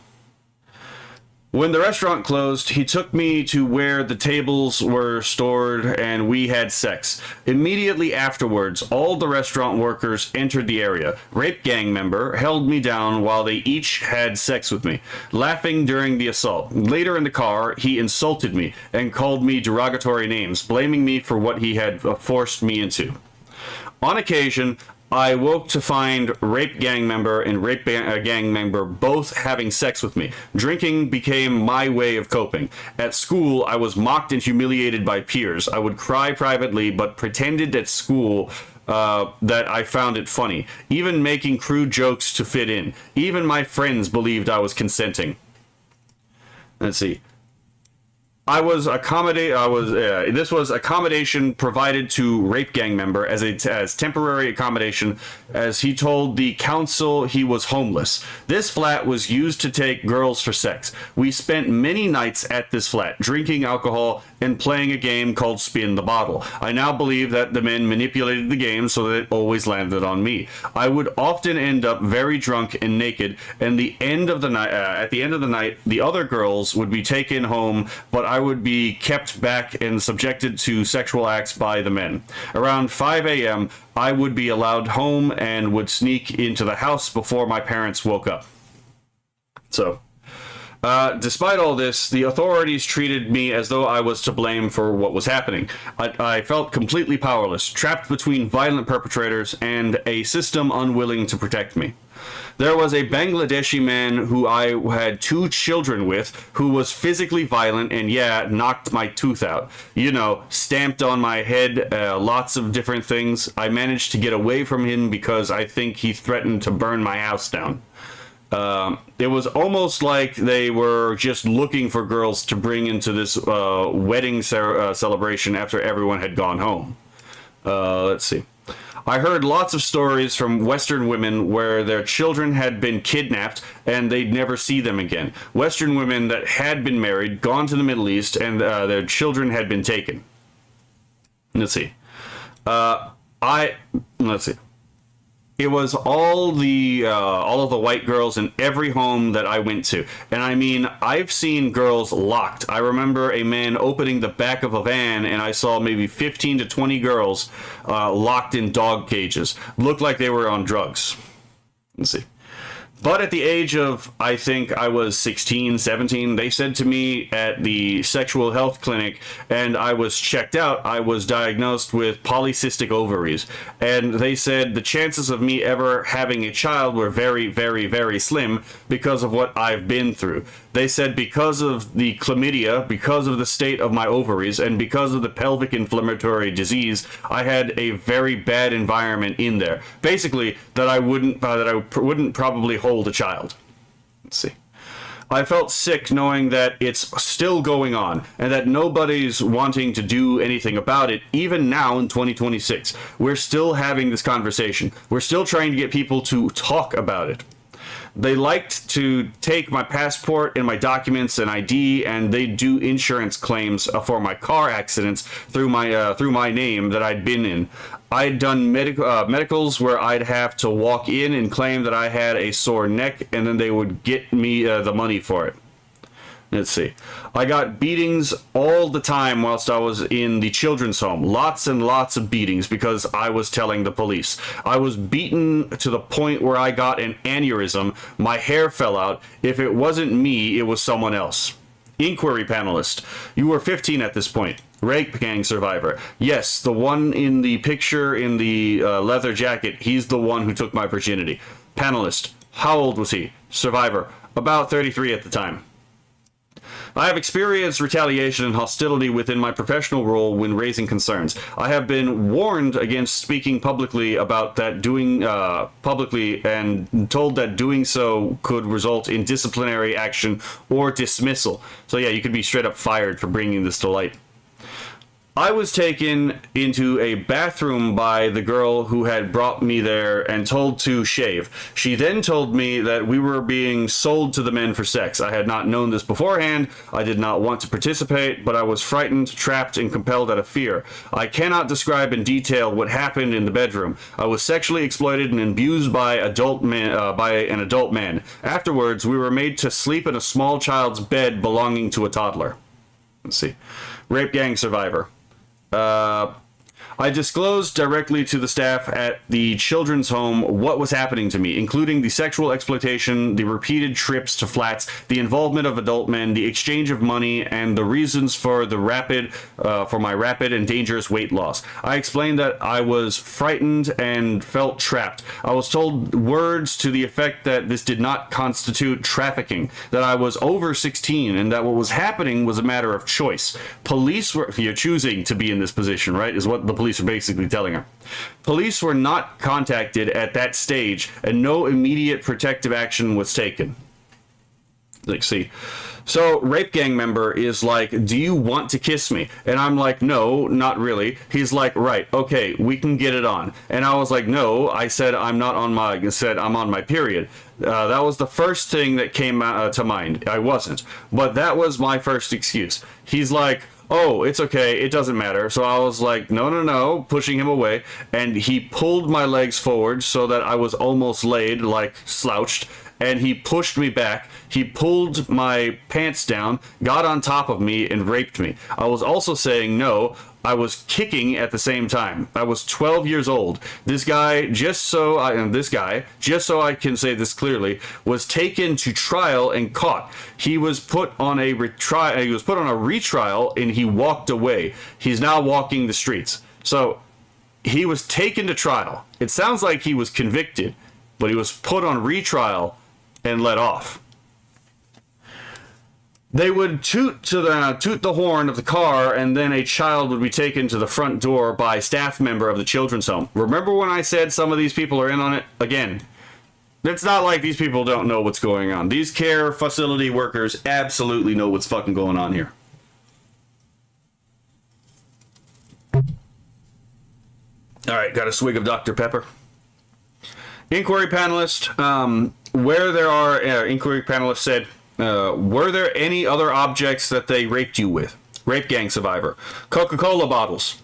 S1: When the restaurant closed, he took me to where the tables were stored and we had sex. Immediately afterwards, all the restaurant workers entered the area. Rape gang member held me down while they each had sex with me, laughing during the assault. Later in the car, he insulted me and called me derogatory names, blaming me for what he had forced me into. On occasion, I woke to find rape gang member and rape gang member both having sex with me. Drinking became my way of coping. At school, I was mocked and humiliated by peers. I would cry privately, but pretended at school that I found it funny, even making crude jokes to fit in. Even my friends believed I was consenting. Let's see. This was accommodation provided to rape gang member as temporary accommodation, as he told the council he was homeless. This flat was used to take girls for sex. We spent many nights at this flat, drinking alcohol and playing a game called Spin the Bottle. I now believe that the men manipulated the game so that it always landed on me. I would often end up very drunk and naked, and at the end of the night, the other girls would be taken home, but I would be kept back and subjected to sexual acts by the men. Around 5 a.m., I would be allowed home and would sneak into the house before my parents woke up. So, despite all this, the authorities treated me as though I was to blame for what was happening. I felt completely powerless, trapped between violent perpetrators and a system unwilling to protect me. There was a Bangladeshi man who I had 2 children with who was physically violent and, knocked my tooth out. Stamped on my head, lots of different things. I managed to get away from him because I think he threatened to burn my house down. It was almost like they were just looking for girls to bring into this wedding celebration after everyone had gone home. Let's see. I heard lots of stories from Western women where their children had been kidnapped and they'd never see them again. Western women that had been married, gone to the Middle East, and their children had been taken. Let's see. Let's see. It was all of the white girls in every home that I went to. And I mean, I've seen girls locked. I remember a man opening the back of a van and I saw maybe 15 to 20 girls locked in dog cages. Looked like they were on drugs. Let's see. But at the age of, I think I was 16, 17, they said to me at the sexual health clinic, and I was checked out, I was diagnosed with polycystic ovaries. And they said the chances of me ever having a child were very, very, very slim because of what I've been through. They said because of the chlamydia, because of the state of my ovaries, and because of the pelvic inflammatory disease, I had a very bad environment in there. Basically, that I wouldn't probably hold a child. Let's see. I felt sick knowing that it's still going on and that nobody's wanting to do anything about it. Even now in 2026, we're still having this conversation. We're still trying to get people to talk about it. They liked to take my passport and my documents and ID, and they do insurance claims for my car accidents through my name that I'd been in. I'd done medicals where I'd have to walk in and claim that I had a sore neck, and then they would get me the money for it. Let's see. I got beatings all the time whilst I was in the children's home. Lots and lots of beatings because I was telling the police. I was beaten to the point where I got an aneurysm. My hair fell out. If it wasn't me, it was someone else. Inquiry panelist. You were 15 at this point. Rape gang survivor. Yes, the one in the picture in the leather jacket, he's the one who took my virginity. Panelist. How old was he? Survivor. About 33 at the time. I have experienced retaliation and hostility within my professional role when raising concerns. I have been warned against speaking publicly about that publicly and told that doing so could result in disciplinary action or dismissal. So yeah, you could be straight up fired for bringing this to light. I was taken into a bathroom by the girl who had brought me there and told to shave. She then told me that we were being sold to the men for sex. I had not known this beforehand. I did not want to participate, but I was frightened, trapped, and compelled out of fear. I cannot describe in detail what happened in the bedroom. I was sexually exploited and abused by an adult man. Afterwards, we were made to sleep in a small child's bed belonging to a toddler. Let's see. Rape gang survivor. I disclosed directly to the staff at the children's home what was happening to me, including the sexual exploitation, the repeated trips to flats, the involvement of adult men, the exchange of money, and the reasons for my rapid and dangerous weight loss. I explained that I was frightened and felt trapped. I was told words to the effect that this did not constitute trafficking, that I was over 16, and that what was happening was a matter of choice. You're choosing to be in this position, right, is what the police are basically telling her. Police were not contacted at that stage, and no immediate protective action was taken. Let's see. So, rape gang member is like, do you want to kiss me? And I'm like, no, not really. He's like, right, okay, we can get it on. And I was like, no, I said I'm on my period. That was the first thing that came to mind. I wasn't. But that was my first excuse. He's like, oh, it's okay, it doesn't matter. So I was like, no, pushing him away. And he pulled my legs forward so that I was almost laid, like slouched. And he pushed me back. He pulled my pants down, got on top of me, and raped me. I was also saying no. I was kicking at the same time. I was 12 years old. This guy, just so I can say this clearly, was taken to trial and caught. He was put on a retrial, and he walked away. He's now walking the streets. So he was taken to trial. It sounds like he was convicted, but he was put on retrial and let off. They would toot the horn of the car, and then a child would be taken to the front door by a staff member of the children's home. Remember when I said some of these people are in on it? Again, it's not like these people don't know what's going on. These care facility workers absolutely know what's fucking going on here. Alright, got a swig of Dr. Pepper. Inquiry panelist, inquiry panelist said, were there any other objects that they raped you with? Rape gang survivor. Coca-Cola bottles.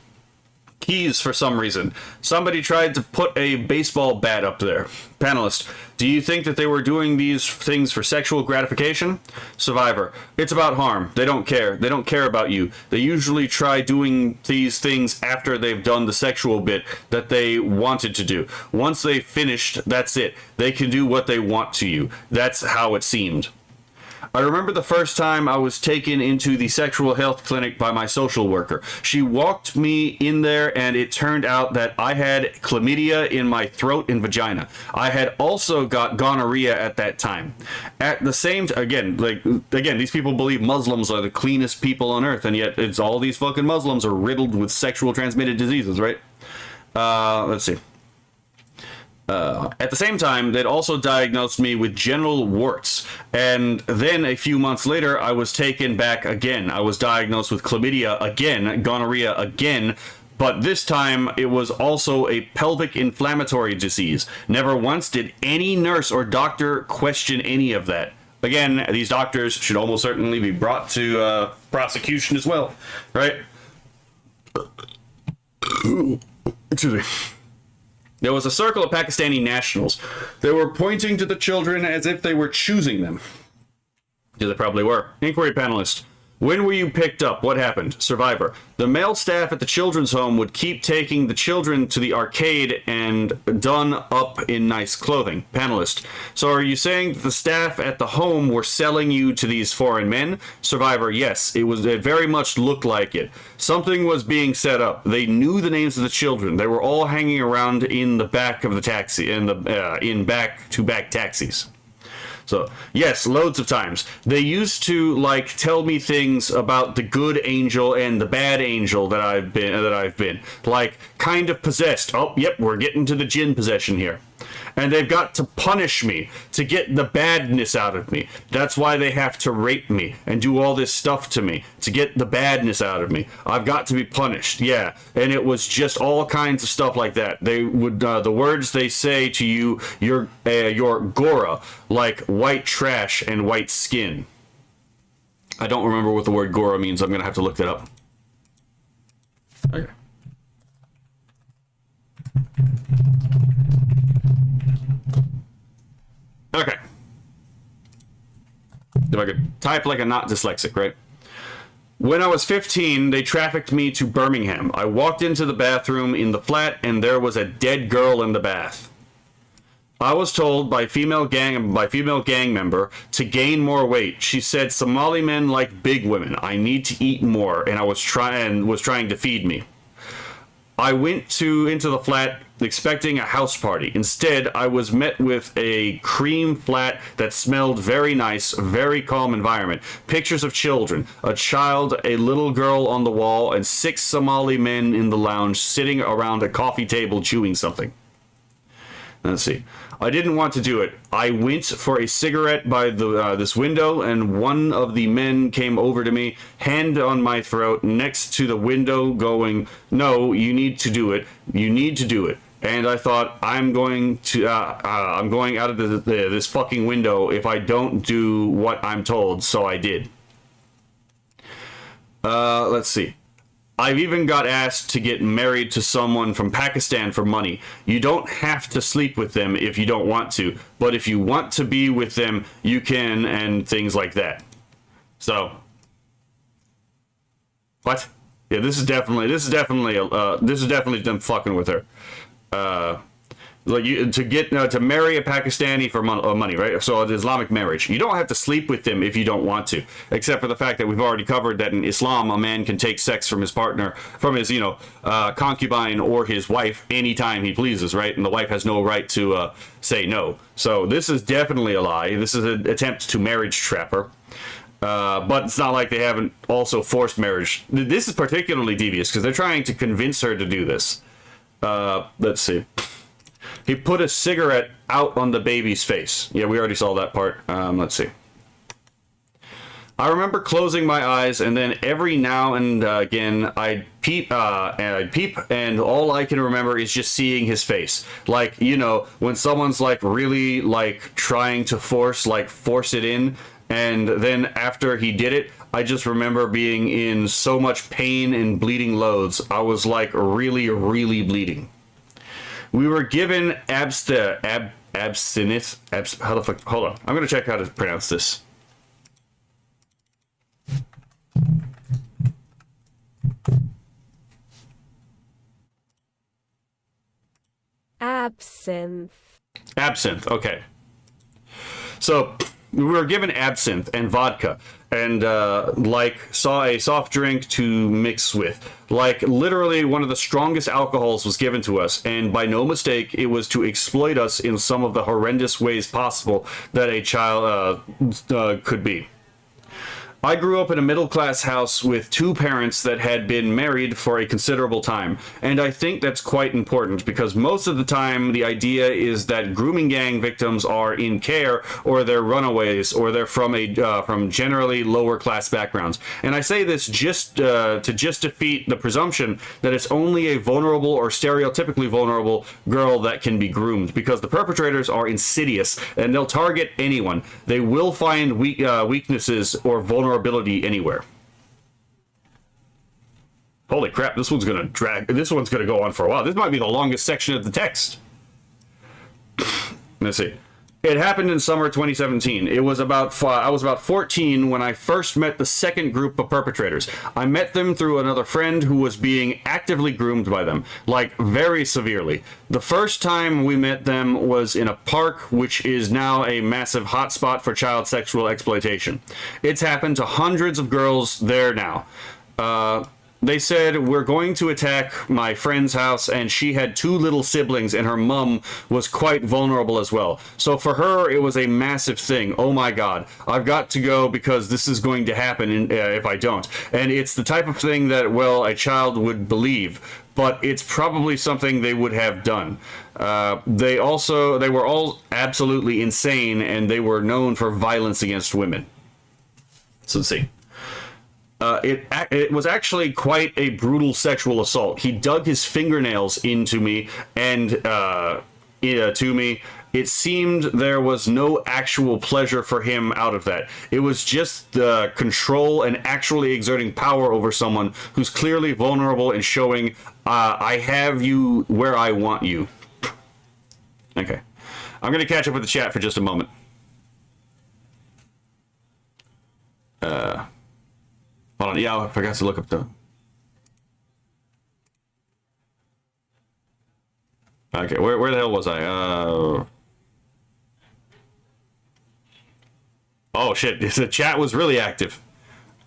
S1: Keys for some reason. Somebody tried to put a baseball bat up there. Panelist. Do you think that they were doing these things for sexual gratification? Survivor. It's about harm. They don't care. They don't care about you. They usually try doing these things after they've done the sexual bit that they wanted to do. Once they've finished, that's it. They can do what they want to you. That's how it seemed. I remember the first time I was taken into the sexual health clinic by my social worker. She walked me in there, and it turned out that I had chlamydia in my throat and vagina. I had also got gonorrhea at that time. At the same again, these people believe Muslims are the cleanest people on earth, and yet it's all these fucking Muslims are riddled with sexual transmitted diseases, right? Let's see. At the same time, they'd also diagnosed me with genital warts, and then a few months later, I was taken back again. I was diagnosed with chlamydia again, gonorrhea again, but this time it was also a pelvic inflammatory disease. Never once did any nurse or doctor question any of that. Again, these doctors should almost certainly be brought to prosecution as well, right? Excuse me. There was a circle of Pakistani nationals. They were pointing to the children as if they were choosing them. Yeah, they probably were. Inquiry panelist. When were you picked up? What happened? Survivor. The male staff at the children's home would keep taking the children to the arcade and done up in nice clothing. Panelist. So are you saying that the staff at the home were selling you to these foreign men? Survivor. Yes, it very much looked like it. Something was being set up. They knew the names of the children. They were all hanging around in the back of the taxi, in back-to-back taxis. So, yes, loads of times. They used to, like, tell me things about the good angel and the bad angel that I've been. Like, kind of possessed. Oh, yep, we're getting to the jinn possession here. And they've got to punish me to get the badness out of me. That's why they have to rape me and do all this stuff to me to get the badness out of me. I've got to be punished, yeah. And it was just all kinds of stuff like that. They would the words they say to you, you're Gora, like white trash and white skin. I don't remember what the word Gora means. I'm gonna have to look that up. Okay. Okay. If I could type like a not dyslexic, right? When I was 15, they trafficked me to Birmingham. I walked into the bathroom in the flat, and there was a dead girl in the bath. I was told by female gang member to gain more weight. She said Somali men like big women. I need to eat more, and I was trying to feed me. I went into the flat expecting a house party. Instead, I was met with a cream flat that smelled very nice, very calm environment. Pictures of children, a child, a little girl on the wall, and 6 Somali men in the lounge sitting around a coffee table chewing something. Let's see. I didn't want to do it. I went for a cigarette by this window, and one of the men came over to me, hand on my throat, next to the window, going, "No, you need to do it. You need to do it." And I thought, I'm going out of this fucking window if I don't do what I'm told. So I did. Let's see. I've even got asked to get married to someone from Pakistan for money. You don't have to sleep with them if you don't want to, but if you want to be with them, you can, and things like that. So, what? Yeah, this is definitely them fucking with her. Like to marry a Pakistani for money, right? So an Islamic marriage. You don't have to sleep with them if you don't want to, except for the fact that we've already covered that in Islam, a man can take sex from his partner, from his concubine or his wife anytime he pleases, right? And the wife has no right to say no. So this is definitely a lie. This is an attempt to marriage trap her. But it's not like they haven't also forced marriage. This is particularly devious because they're trying to convince her to do this. Let's see. He put a cigarette out on the baby's face. Yeah, we already saw that part. Let's see. I remember closing my eyes, and then every now and again, I'd peep, and all I can remember is just seeing his face. Like, you know, when someone's like really like trying to force it in, and then after he did it, I just remember being in so much pain and bleeding loads. I was like really, really bleeding. We were given abstinence. How the fuck? Hold on. I'm gonna check how to pronounce this.
S2: Absinthe.
S1: Absinthe. Okay. So we were given absinthe and vodka, and saw a soft drink to mix with. Like, literally one of the strongest alcohols was given to us, and by no mistake, it was to exploit us in some of the horrendous ways possible that a child could be. I grew up in a middle-class house with two parents that had been married for a considerable time, and I think that's quite important because most of the time the idea is that grooming gang victims are in care, or they're runaways, or they're from generally lower-class backgrounds. And I say this just to defeat the presumption that it's only a vulnerable or stereotypically vulnerable girl that can be groomed, because the perpetrators are insidious and they'll target anyone. They will find weaknesses or vulnerability anywhere. Holy crap, this one's gonna go on for a while. This might be the longest section of the text. Let's see. It happened in summer 2017. I was about 14 when I first met the second group of perpetrators. I met them through another friend who was being actively groomed by them, like very severely. The first time we met them was in a park, which is now a massive hotspot for child sexual exploitation. It's happened to hundreds of girls there now. They said, we're going to attack my friend's house, and she had two little siblings, and her mum was quite vulnerable as well. So for her, it was a massive thing. Oh my god, I've got to go because this is going to happen if I don't. And it's the type of thing that, well, a child would believe, but it's probably something they would have done. They were all absolutely insane, and they were known for violence against women. So let's see. It was actually quite a brutal sexual assault. He dug his fingernails into me and to me. It seemed there was no actual pleasure for him out of that. It was just the control and actually exerting power over someone who's clearly vulnerable and showing, I have you where I want you. Okay. I'm going to catch up with the chat for just a moment. Hold on, yeah, I forgot to look up the... Okay, where the hell was I? Oh shit, the chat was really active.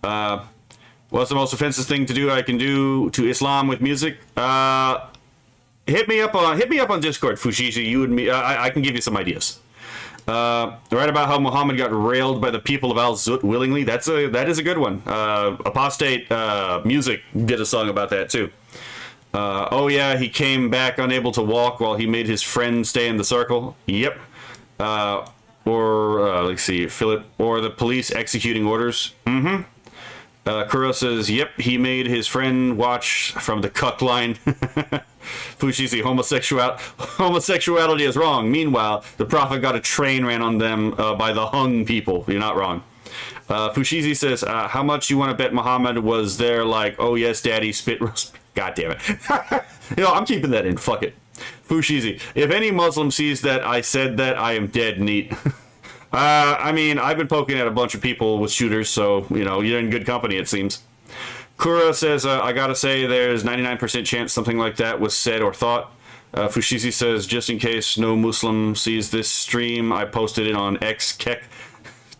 S1: What's the most offensive thing to do I can do to Islam with music? Hit me up on Discord, Fushishi. You and me, I can give you some ideas. Right about how Muhammad got railed by the people of Al-Zut willingly. That is a good one. Apostate Music did a song about that too. Oh yeah, he came back unable to walk while he made his friend stay in the circle. Yep. Let's see, Philip, or the police executing orders. Mm-hmm. Kuro says, yep, he made his friend watch from the cuck line. Fushizi, homosexuality is wrong. Meanwhile, the Prophet got a train ran on them by the Hung people. You're not wrong. Fushizi says, how much you want to bet Muhammad was there like, oh yes, daddy, spit roast. God damn it. I'm keeping that in. Fuck it. Fushizi, if any Muslim sees that I said that, I am dead neat. I mean, I've been poking at a bunch of people with shooters, so, you're in good company, it seems. Kura says, I gotta say, there's 99% chance something like that was said or thought. Fushizi says, just in case no Muslim sees this stream, I posted it on X. Kek.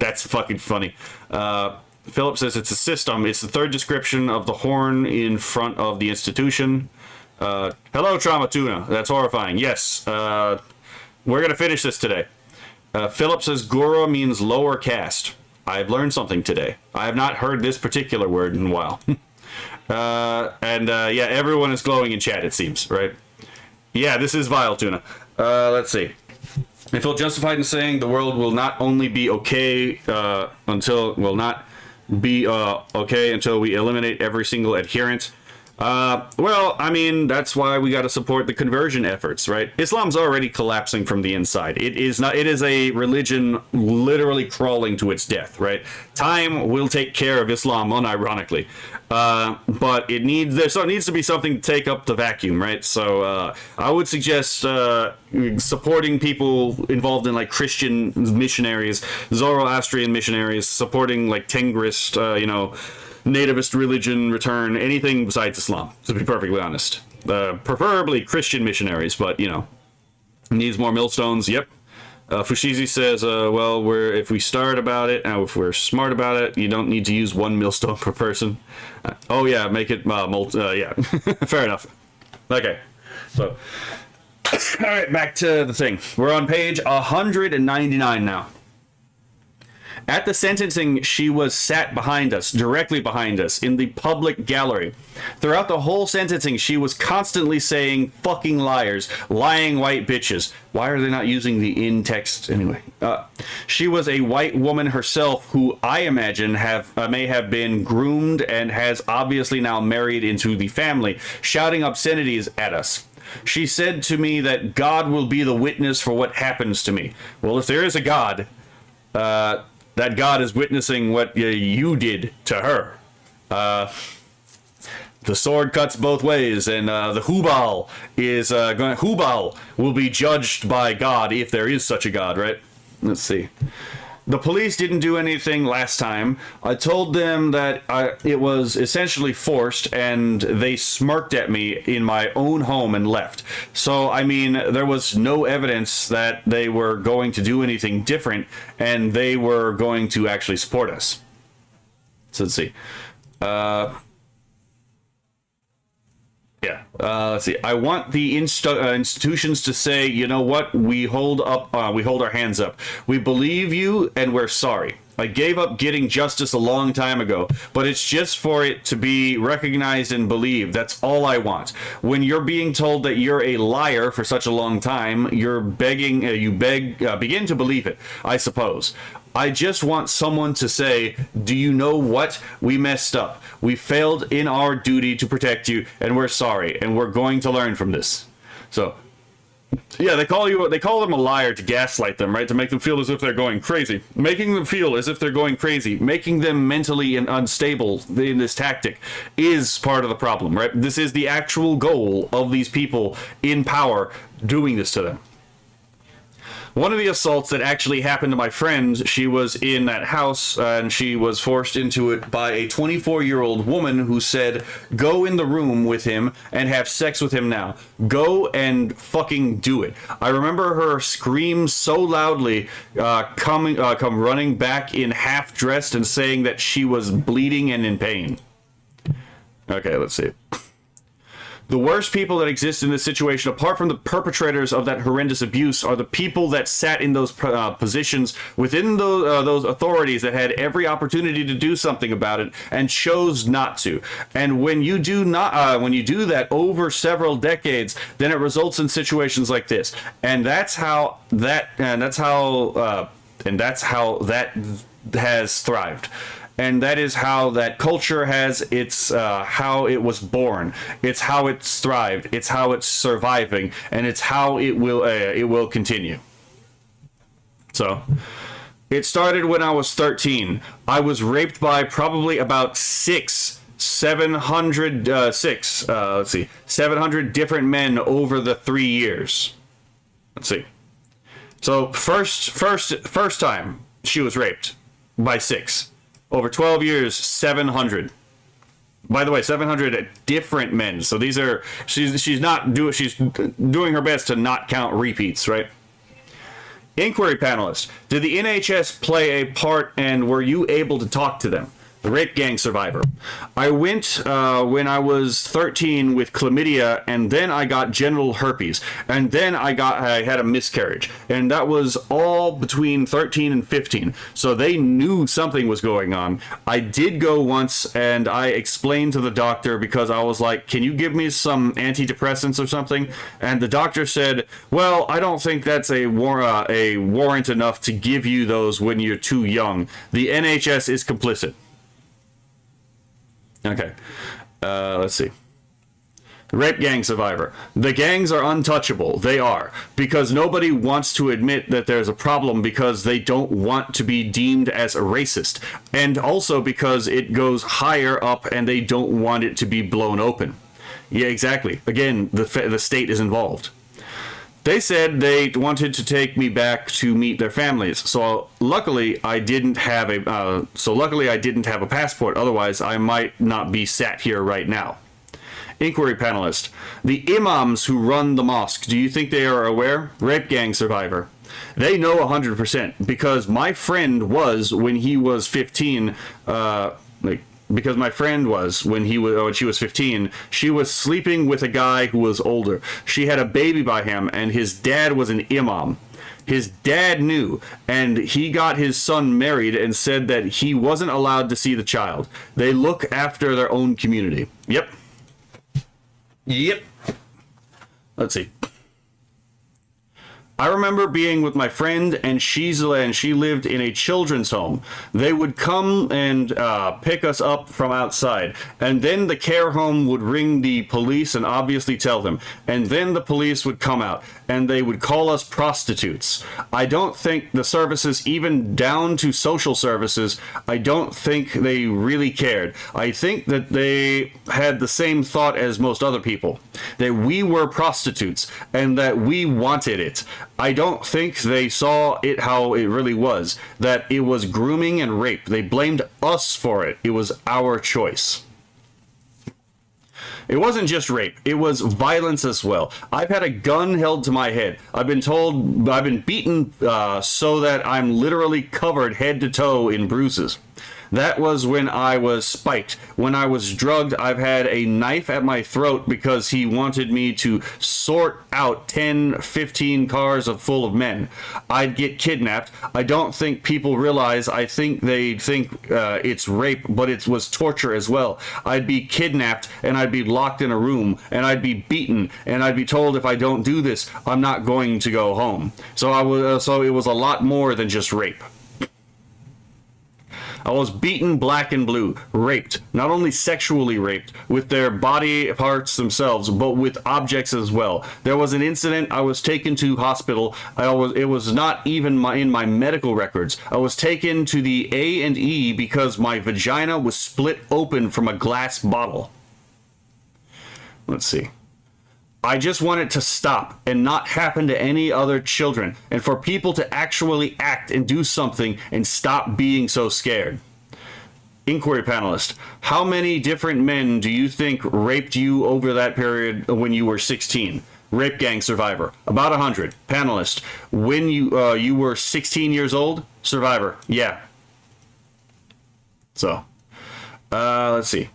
S1: That's fucking funny. Philip says, it's a system. It's the third description of the horn in front of the institution. Hello, Trauma Tuna. That's horrifying. Yes. We're gonna finish this today. Philip says, Gora means lower caste. I've learned something today. I have not heard this particular word in a while. Yeah, everyone is glowing in chat, it seems, right? Yeah, this is vile, Tuna. Let's see. I feel justified in saying the world will not only be okay until we eliminate every single adherent. Well, I mean, that's why we got to support the conversion efforts, right? Islam's already collapsing from the inside. It is a religion literally crawling to its death, right? Time will take care of Islam, unironically. But there needs to be something to take up the vacuum, right? So, I would suggest, supporting people involved in, like, Christian missionaries, Zoroastrian missionaries, supporting, like, Tengrist, nativist religion return, anything besides Islam, to be perfectly honest. Preferably Christian missionaries, but, needs more millstones, yep. Fushizi says, if we start about it, if we're smart about it, you don't need to use one millstone per person. Oh yeah, make it, yeah, fair enough. Okay, so, alright, back to the thing. We're on page 199 now. At the sentencing, she was sat behind us, directly behind us, in the public gallery. Throughout the whole sentencing, she was constantly saying, fucking liars, lying white bitches. Why are they not using the in text anyway? She was a white woman herself who I imagine may have been groomed and has obviously now married into the family, shouting obscenities at us. She said to me that God will be the witness for what happens to me. Well, if there is a God, that God is witnessing what you did to her. The sword cuts both ways, and the Hubal is Hubal will be judged by God if there is such a God, right? Let's see. The police didn't do anything last time. I told them that it was essentially forced, and they smirked at me in my own home and left. So, I mean, there was no evidence that they were going to do anything different, and they were going to actually support us. So, let's see. Let's see. I want the institutions to say, you know what? We hold our hands up. We believe you, and we're sorry. I gave up getting justice a long time ago, but it's just for it to be recognized and believed. That's all I want. When you're being told that you're a liar for such a long time, you're begin to believe it, I suppose. I just want someone to say, do you know what? We messed up. We failed in our duty to protect you, and we're sorry, and we're going to learn from this. So, yeah, they call them a liar to gaslight them, right? To make them feel as if they're going crazy. Making them feel as if they're going crazy, making them mentally unstable in this tactic is part of the problem, right? This is the actual goal of these people in power doing this to them. One of the assaults that actually happened to my friend, she was in that house and she was forced into it by a 24-year-old woman who said, go in the room with him and have sex with him now. Go and fucking do it. I remember her scream so loudly, come running back in half dressed and saying that she was bleeding and in pain. Okay, let's see. The worst people that exist in this situation, apart from the perpetrators of that horrendous abuse, are the people that sat in those positions within those authorities that had every opportunity to do something about it and chose not to. And when you do that over several decades, then it results in situations like this. And that's how that has thrived. And that is how that culture has its, how it was born. It's how it's thrived. It's how it's surviving. And it's how it will continue. So, it started when I was 13. I was raped by probably about 700 different men over the 3 years. Let's see. So, first time she was raped by 6. Over 12 years, 700. By the way, 700 different men. So these are she's doing her best to not count repeats, right? Inquiry panelist: did the NHS play a part, and were you able to talk to them? The rape gang survivor: I went when I was 13 with chlamydia, and then I got genital herpes, and then I had a miscarriage, and that was all between 13 and 15. So they knew something was going on. I did go once, and I explained to the doctor because I was like, "Can you give me some antidepressants or something?" And the doctor said, "Well, I don't think that's a warrant enough to give you those when you're too young. The NHS is complicit." Okay, let's see. Rape gang survivor: the gangs are untouchable. They are, because nobody wants to admit that there's a problem because they don't want to be deemed as a racist, and also because it goes higher up and they don't want it to be blown open. Yeah, exactly. Again, the state is involved. They said they wanted to take me back to meet their families. So luckily I didn't have a passport. Otherwise, I might not be sat here right now. Inquiry panelist: the imams who run the mosque, do you think they are aware? Rape gang survivor: they know 100%, because my friend was when he was 15. Because my friend was when she was 15, she was sleeping with a guy who was older. She had a baby by him, and his dad was an imam. His dad knew, and he got his son married and said that he wasn't allowed to see the child. They look after their own community. Yep. Yep. Let's see. I remember being with my friend, and she lived in a children's home. They would come and pick us up from outside, and then the care home would ring the police and obviously tell them, and then the police would come out, and they would call us prostitutes. I don't think the services, even down to social services, I don't think they really cared. I think that they had the same thought as most other people, that we were prostitutes, and that we wanted it. I don't think they saw it how it really was, that it was grooming and rape. They blamed us for it. It was our choice. It wasn't just rape, it was violence as well. I've had a gun held to my head. I've been beaten so that I'm literally covered head to toe in bruises. That was when I was spiked. When I was drugged, I've had a knife at my throat because he wanted me to sort out 10, 15 cars full of men. I'd get kidnapped. I don't think people realize. I think they think it's rape, but it was torture as well. I'd be kidnapped and I'd be locked in a room and I'd be beaten and I'd be told if I don't do this, I'm not going to go home. So it was a lot more than just rape. I was beaten black and blue, raped, not only sexually raped, with their body parts themselves, but with objects as well. There was an incident, I was taken to hospital, it was not even in my medical records. I was taken to the A&E because my vagina was split open from a glass bottle. Let's see. I just want it to stop and not happen to any other children, and for people to actually act and do something and stop being so scared. Inquiry panelist, how many different men do you think raped you over that period when you were 16? Rape gang survivor, about 100. Panelist, when you were 16 years old? Survivor, yeah. So, let's see.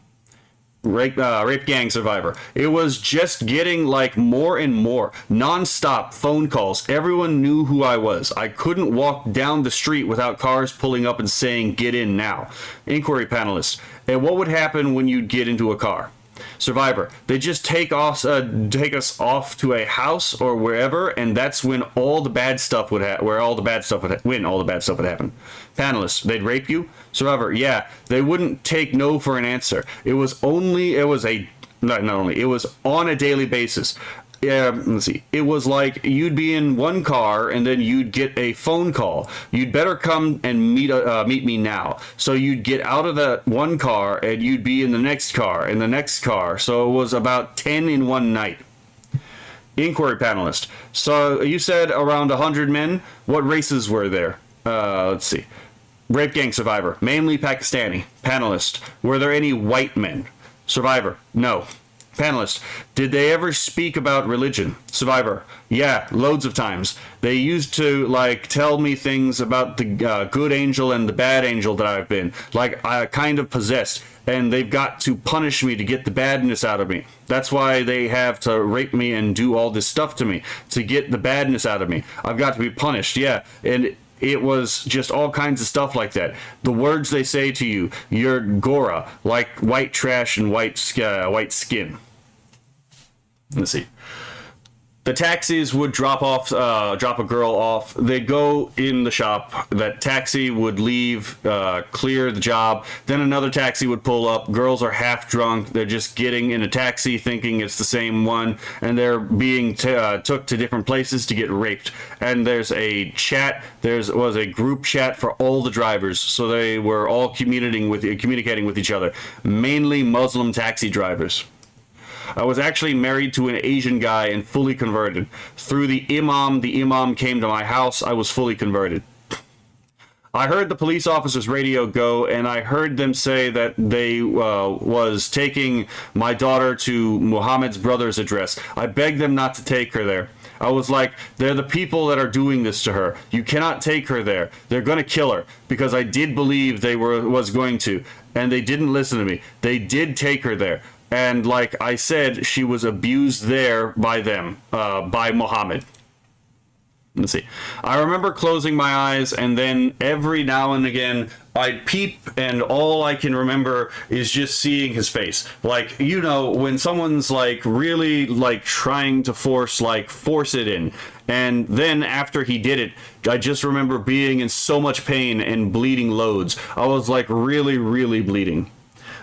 S1: Rape gang survivor. It was just getting like more and more non-stop phone calls. Everyone knew who I was. I couldn't walk down the street without cars pulling up and saying get in now. Inquiry panelist, and what would happen when you'd get into a car? Survivor, they just take us off to a house or wherever, and that's when all the bad stuff would happen. When all the bad stuff would happen. Panelists, they'd rape you. Survivor, yeah, they wouldn't take no for an answer. It was on a daily basis. Let's see. It was like you'd be in one car and then you'd get a phone call. You'd better come and meet me now. So you'd get out of that one car and you'd be in the next car and the next car. So it was about 10 in one night. Inquiry panelist. So you said around 100 men. What races were there? Let's see. Rape gang survivor, mainly Pakistani. Panelist. Were there any white men? Survivor. No. Panelist, did they ever speak about religion? Survivor, yeah, loads of times. They used to, tell me things about the good angel and the bad angel that I've been. I kind of possessed, and they've got to punish me to get the badness out of me. That's why they have to rape me and do all this stuff to me, to get the badness out of me. I've got to be punished, yeah, and it was just all kinds of stuff like that. The words they say to you, you're Gora, like white trash and white skin. Let's see. The taxis would drop a girl off. They'd go in the shop. That taxi would leave, clear the job. Then another taxi would pull up. Girls are half drunk. They're just getting in a taxi thinking it's the same one. And they're being took to different places to get raped. And there's a chat. Was a group chat for all the drivers. So they were all communicating with each other. Mainly Muslim taxi drivers. I was actually married to an Asian guy and fully converted. Through the imam came to my house. I was fully converted. I heard the police officer's radio go, and I heard them say that they was taking my daughter to Muhammad's brother's address. I begged them not to take her there. I was like, they're the people that are doing this to her. You cannot take her there. They're going to kill her, because I did believe they was going to, and they didn't listen to me. They did take her there. And like I said, she was abused there by them, by Muhammad. Let's see. I remember closing my eyes, and then every now and again I'd peep, and all I can remember is just seeing his face. Like, you know, when someone's like really like trying to force it in, and then after he did it, I just remember being in so much pain and bleeding loads. I was like really bleeding.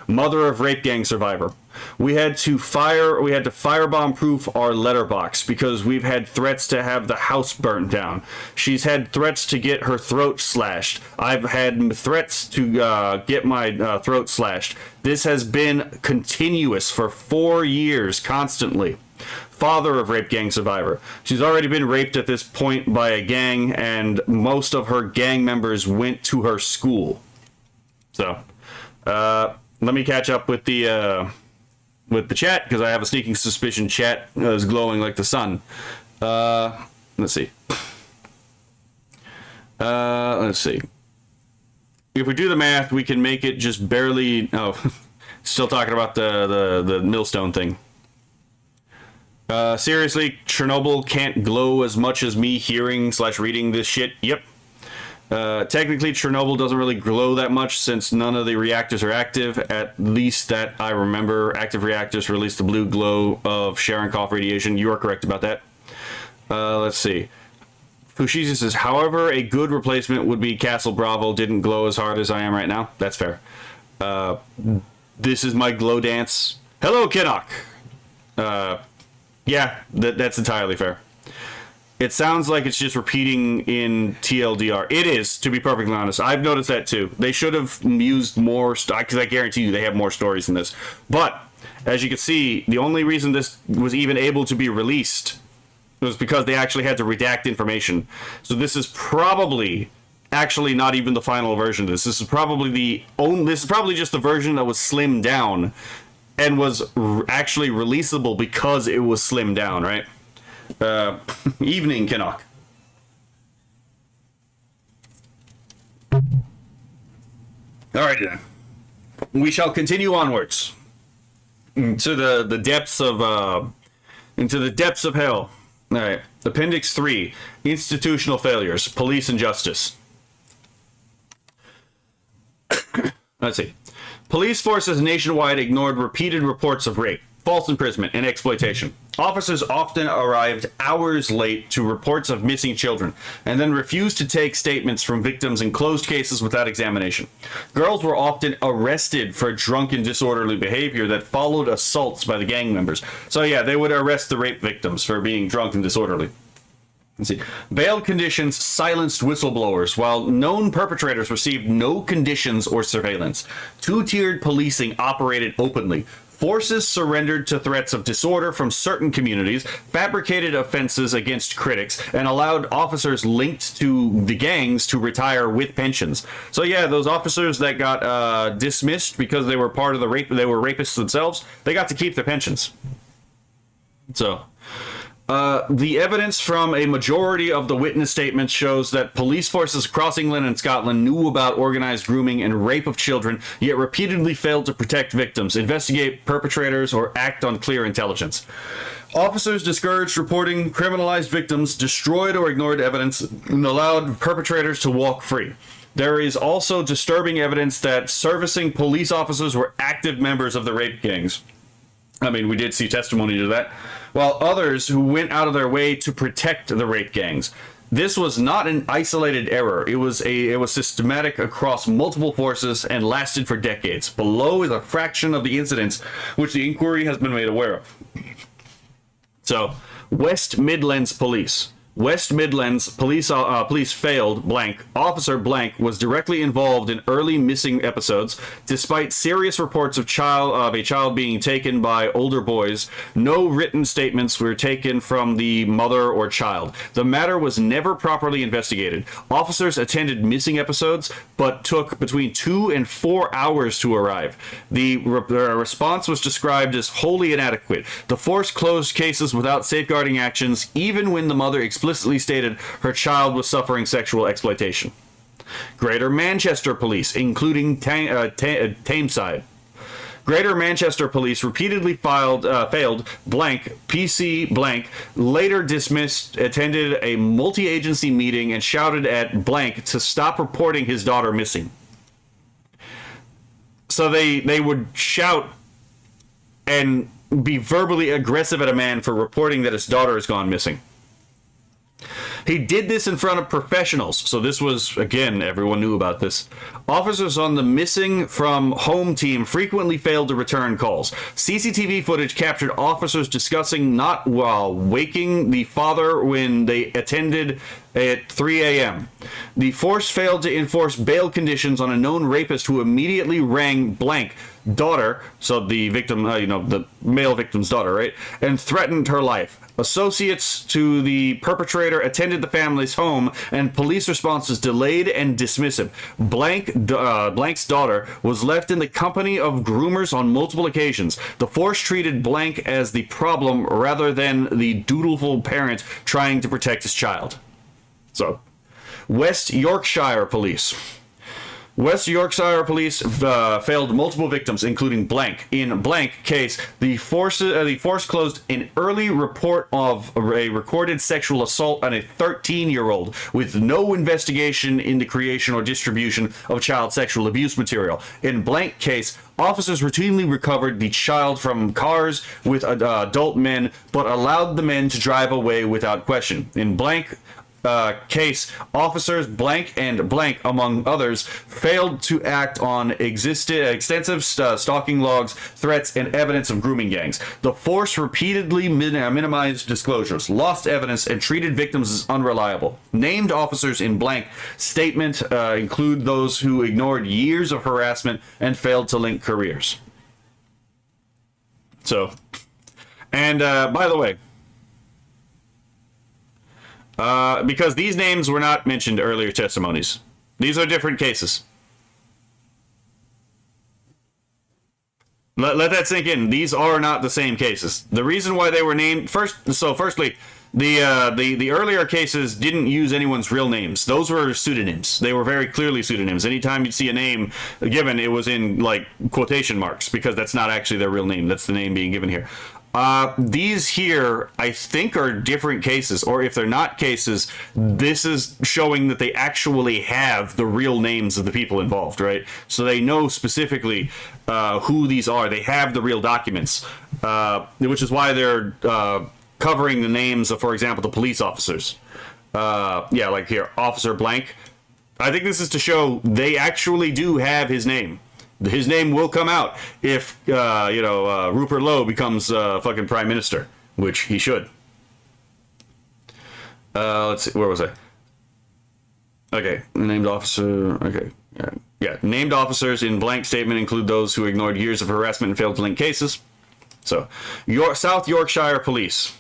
S1: Mother of rape gang survivor. We had to firebomb proof our letterbox because we've had threats to have the house burnt down. She's had threats to get her throat slashed. I've had threats to get my throat slashed. This has been continuous for 4 years, constantly. Father of rape gang survivor. She's already been raped at this point by a gang, and most of her gang members went to her school. So, let me catch up with the chat, because I have a sneaking suspicion chat is glowing like the sun. Let's see. Let's see. If we do the math, we can make it just barely... Oh, still talking about the millstone thing. Seriously, Chernobyl can't glow as much as me hearing/reading this shit. Yep. Technically, Chernobyl doesn't really glow that much since none of the reactors are active. At least that I remember. Active reactors release the blue glow of Cherenkov radiation. You are correct about that. Let's see. Fushiza says, however, a good replacement would be Castle Bravo. Didn't glow as hard as I am right now. That's fair. This is my glow dance. Hello, Kinnock. Yeah, that's entirely fair. It sounds like it's just repeating in TLDR. It is, to be perfectly honest. I've noticed that too. They should have used more, because I guarantee you they have more stories than this. But, as you can see, the only reason this was even able to be released was because they actually had to redact information. So this is probably actually not even the final version of this. This is probably just the version that was slimmed down and was actually releasable because it was slimmed down, right? Evening, Kinnock. Alright then. We shall continue onwards into the depths of hell. Alright. Appendix 3. Institutional failures. Police and justice. Let's see. Police forces nationwide ignored repeated reports of rape, false imprisonment, and exploitation. Officers often arrived hours late to reports of missing children, and then refused to take statements from victims in closed cases without examination. Girls were often arrested for drunken, disorderly behavior that followed assaults by the gang members. So yeah, they would arrest the rape victims for being drunk and disorderly. Let's see. Bail conditions silenced whistleblowers, while known perpetrators received no conditions or surveillance. Two-tiered policing operated openly. Forces surrendered to threats of disorder from certain communities, fabricated offenses against critics, and allowed officers linked to the gangs to retire with pensions. So yeah, those officers that got dismissed because they were part of the rape, they were rapists themselves, they got to keep their pensions. So... the evidence from a majority of the witness statements shows that police forces across England and Scotland knew about organized grooming and rape of children, yet repeatedly failed to protect victims, investigate perpetrators, or act on clear intelligence. Officers discouraged reporting criminalized victims, destroyed or ignored evidence, and allowed perpetrators to walk free. There is also disturbing evidence that servicing police officers were active members of the rape gangs. I mean, we did see testimony to that. While others who went out of their way to protect the rape gangs. This was not an isolated error. It was systematic across multiple forces and lasted for decades. Below is a fraction of the incidents which the inquiry has been made aware of. So, West Midlands Police. West Midlands police failed blank. Officer blank was directly involved in early missing episodes. Despite serious reports of a child being taken by older boys, no written statements were taken from the mother or child. The matter was never properly investigated. Officers attended missing episodes, but took between 2 and 4 hours to arrive. The response was described as wholly inadequate. The force closed cases without safeguarding actions, even when the mother explicitly stated her child was suffering sexual exploitation. Greater Manchester Police, including Tameside. Greater Manchester Police repeatedly failed blank PC blank, later dismissed, attended a multi-agency meeting and shouted at blank to stop reporting his daughter missing. So they would shout and be verbally aggressive at a man for reporting that his daughter has gone missing. He did this in front of professionals. So this was, again, everyone knew about this. Officers on the missing from home team frequently failed to return calls. CCTV footage captured officers discussing not waking the father when they attended at 3 a.m. The force failed to enforce bail conditions on a known rapist who immediately rang blank daughter, so the victim, the male victim's daughter, right, and threatened her life. Associates to the perpetrator attended the family's home, and police response was delayed and dismissive. Blank's daughter was left in the company of groomers on multiple occasions. The force treated Blank as the problem rather than the dutiful parent trying to protect his child. So, West Yorkshire Police. West Yorkshire Police failed multiple victims, including blank. In blank case, the force closed an early report of a recorded sexual assault on a 13-year-old with no investigation into creation or distribution of child sexual abuse material. In blank case, officers routinely recovered the child from cars with adult men, but allowed the men to drive away without question. In blank case, officers blank and blank, among others, failed to act on extensive stalking logs, threats, and evidence of grooming gangs. The force repeatedly minimized disclosures, lost evidence, and treated victims as unreliable. Named officers in blank statement include those who ignored years of harassment and failed to link careers. So, and by the way, because these names were not mentioned earlier testimonies. These are different cases. Let that sink in. These are not the same cases. The reason why they were named firstly, the earlier cases didn't use anyone's real names. Those were pseudonyms. They were very clearly pseudonyms. Anytime you'd see a name given, it was in like quotation marks, because that's not actually their real name. That's the name being given here. These here, I think, are different cases, or if they're not cases, this is showing that they actually have the real names of the people involved, right? So they know specifically who these are. They have the real documents, which is why they're covering the names of, for example, the police officers. Yeah, like here, Officer Blank. I think this is to show they actually do have his name. His name will come out if, Rupert Lowe becomes fucking prime minister, which he should. Let's see, where was I? Okay, named officer, okay. Yeah, named officers in blank statement include those who ignored years of harassment and failed to link cases. So, South Yorkshire Police.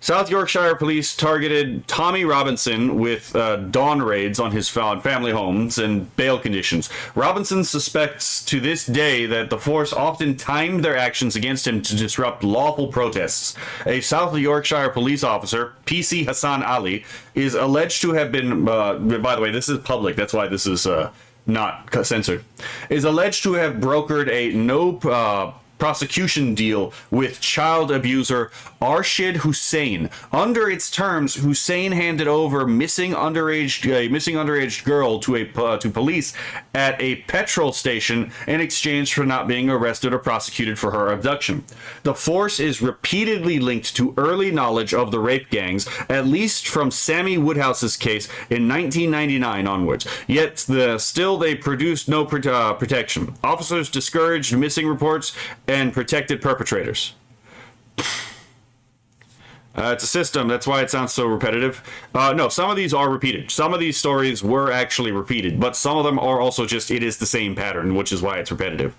S1: South Yorkshire Police targeted Tommy Robinson with dawn raids on his family homes and bail conditions. Robinson suspects to this day that the force often timed their actions against him to disrupt lawful protests. A South Yorkshire police officer, PC Hassan Ali, is alleged to have been, by the way, this is public, that's why this is not censored, is alleged to have brokered a no prosecution deal with child abuser Arshid Hussein. Under its terms, Hussein handed over missing underage girl to police at a petrol station in exchange for not being arrested or prosecuted for her abduction. The force is repeatedly linked to early knowledge of the rape gangs, at least from Sammy Woodhouse's case in 1999 onwards. Yet still they produced no protection. Officers discouraged missing reports and protected perpetrators. It's a system. That's why it sounds so repetitive. No, some of these are repeated. Some of these stories were actually repeated, but some of them are also just, it is the same pattern, which is why it's repetitive.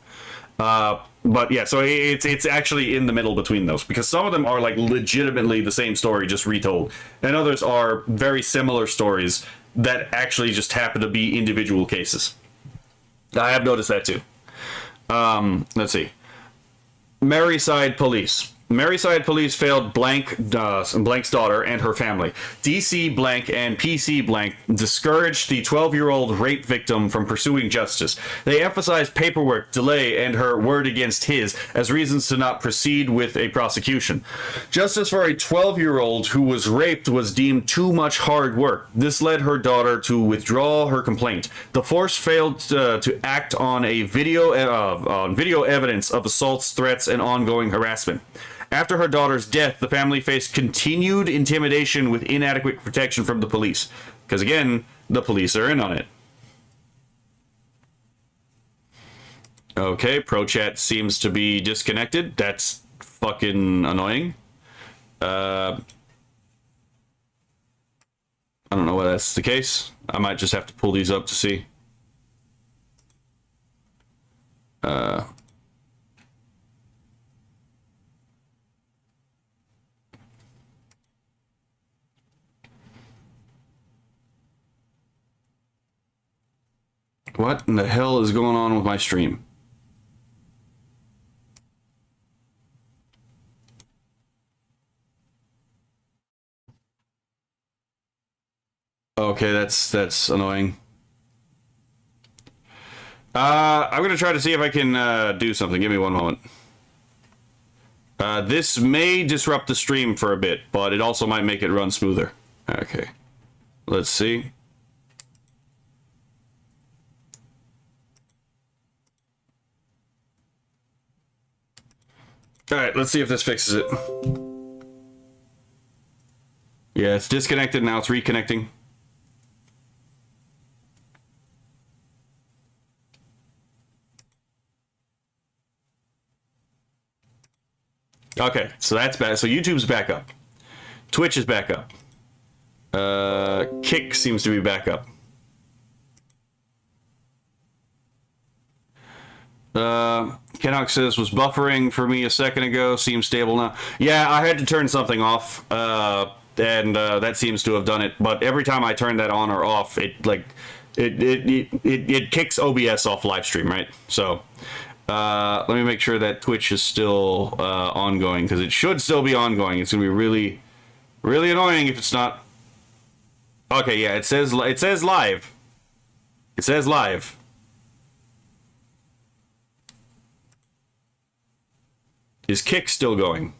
S1: But yeah, so it's actually in the middle between those, because some of them are like legitimately the same story, just retold, and others are very similar stories that actually just happen to be individual cases. I have noticed that too. Let's see. Merseyside Police. Maryside police failed Blank's daughter and her family. DC Blank and PC Blank discouraged the 12-year-old rape victim from pursuing justice. They emphasized paperwork, delay, and her word against his as reasons to not proceed with a prosecution. Justice for a 12-year-old who was raped was deemed too much hard work. This led her daughter to withdraw her complaint. The force failed to act on video evidence of assaults, threats, and ongoing harassment. After her daughter's death, the family faced continued intimidation with inadequate protection from the police. Because again, the police are in on it. Okay, ProChat seems to be disconnected. That's fucking annoying. I don't know why that's the case. I might just have to pull these up to see. What in the hell is going on with my stream? Okay, that's annoying. I'm gonna try to see if I can do something. Give me one moment. This may disrupt the stream for a bit, but it also might make it run smoother. Okay, let's see. Alright, let's see if this fixes it. Yeah, it's disconnected, now it's reconnecting. Okay, so that's back. So YouTube's back up. Twitch is back up. Kick seems to be back up. Kenok says, was buffering for me a second ago, seems stable now. Yeah, I had to turn something off, and that seems to have done it. But every time I turn that on or off, it kicks OBS off live stream, right? So let me make sure that Twitch is still ongoing, because it should still be ongoing. It's gonna be really, really annoying if it's not. Okay, yeah, it says live. It says live. Is Kick still going?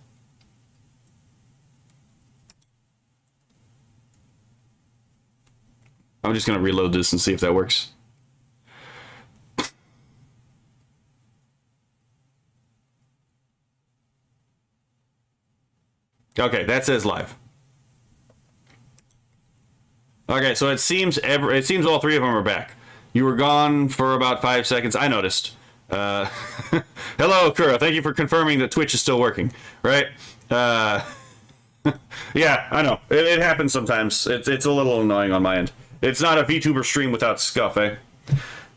S1: I'm just going to reload this and see if that works. Okay, that says live. Okay, so it seems all three of them are back. You were gone for about 5 seconds. I noticed. Hello, Kura. Thank you for confirming that Twitch is still working. Right? Yeah, I know. It happens sometimes. It's a little annoying on my end. It's not a VTuber stream without scuff, eh?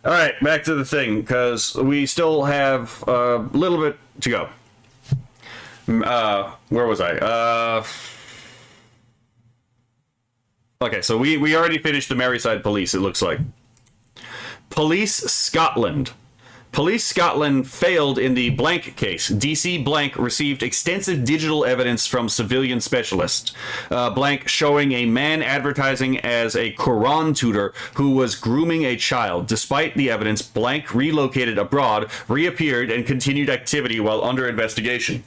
S1: Alright, back to the thing, because we still have a little bit to go. Where was I? Okay, so we already finished the Maryside Police, it looks like. Police Scotland. Police Scotland failed in the Blank case. DC Blank received extensive digital evidence from civilian specialists. Blank showing a man advertising as a Quran tutor who was grooming a child. Despite the evidence, Blank relocated abroad, reappeared, and continued activity while under investigation.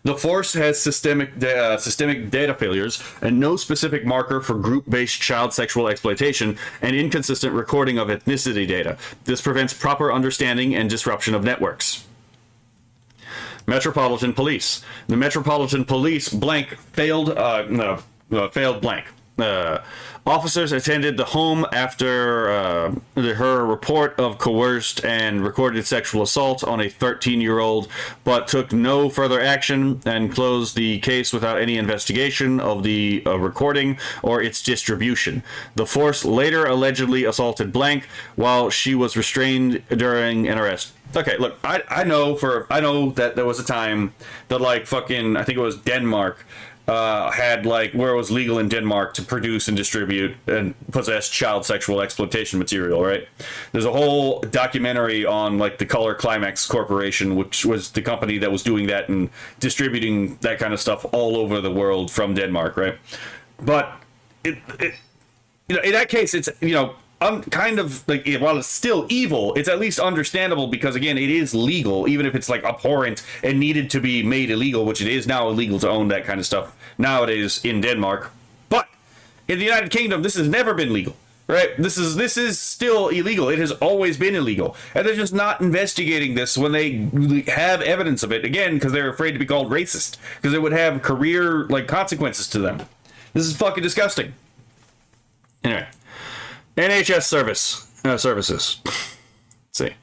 S1: The force has systemic data failures and no specific marker for group-based child sexual exploitation and inconsistent recording of ethnicity data. This prevents proper understanding and disruption of networks. Metropolitan Police. The Metropolitan Police Blank failed Blank. Officers attended the home after her report of coerced and recorded sexual assault on a 13-year-old, but took no further action and closed the case without any investigation of the recording or its distribution. The force later allegedly assaulted Blank while she was restrained during an arrest. Okay, look, I know that there was a time that, like, fucking, I think it was Denmark, had like where it was legal in Denmark to produce and distribute and possess child sexual exploitation material, right? There's a whole documentary on like the Color Climax Corporation, which was the company that was doing that and distributing that kind of stuff all over the world from Denmark, right? But it you know, in that case, it's, you know, I'm kind of like, while it's still evil, it's at least understandable because, again, it is legal, even if it's like abhorrent and needed to be made illegal, which it is now illegal to own that kind of stuff nowadays in Denmark. But in the United Kingdom, this has never been legal, right? This is still illegal. It has always been illegal, and they're just not investigating this when they have evidence of it. Again, because they're afraid to be called racist, because it would have career like consequences to them. This is fucking disgusting. Anyway. NHS services. Let's see.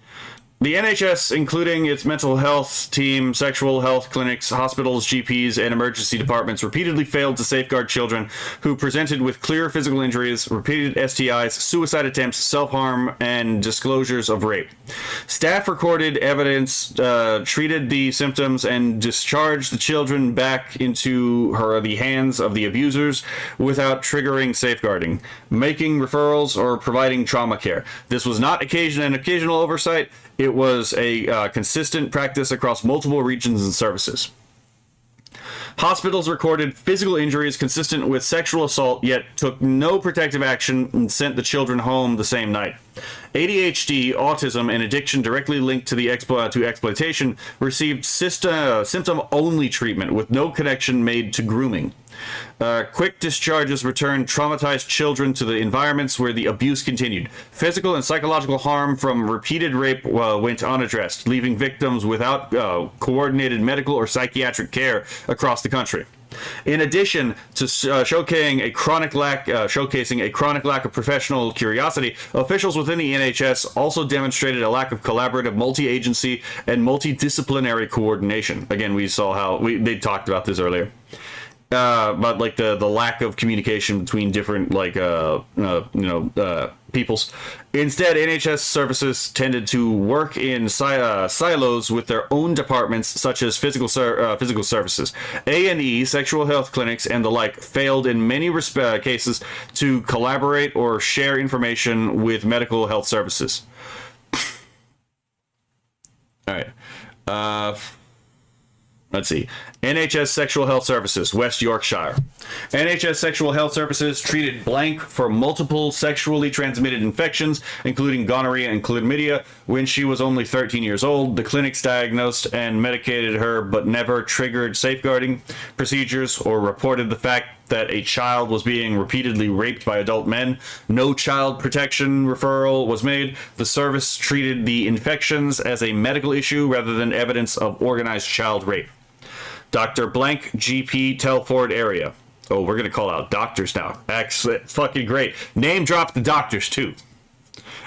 S1: The NHS, including its mental health team, sexual health clinics, hospitals, GPs, and emergency departments, repeatedly failed to safeguard children who presented with clear physical injuries, repeated STIs, suicide attempts, self-harm, and disclosures of rape. Staff recorded evidence, treated the symptoms, and discharged the children back into the hands of the abusers without triggering safeguarding, making referrals, or providing trauma care. This was not an occasional oversight. It was a consistent practice across multiple regions and services. Hospitals recorded physical injuries consistent with sexual assault, yet took no protective action and sent the children home the same night. ADHD, autism, and addiction directly linked to the exploitation received symptom-only treatment with no connection made to grooming. Quick discharges returned traumatized children to the environments where the abuse continued. Physical and psychological harm from repeated rape went unaddressed, leaving victims without coordinated medical or psychiatric care across the country. In addition to showcasing a chronic lack of professional curiosity, officials within the NHS also demonstrated a lack of collaborative multi-agency and multidisciplinary coordination. Again, we saw how they talked about this earlier. But like the lack of communication between different peoples. Instead, NHS services tended to work in silos with their own departments, such as physical services. A&E, sexual health clinics, and the like failed in many cases to collaborate or share information with medical health services. All right. Let's see. NHS Sexual Health Services, West Yorkshire. NHS Sexual Health Services treated blank for multiple sexually transmitted infections, including gonorrhea and chlamydia, when she was only 13 years old. The clinics diagnosed and medicated her, but never triggered safeguarding procedures or reported the fact that a child was being repeatedly raped by adult men. No child protection referral was made. The service treated the infections as a medical issue rather than evidence of organized child rape. Dr. Blank, GP, Telford area. Oh, we're going to call out doctors now. Excellent. Fucking great. Name drop the doctors, too.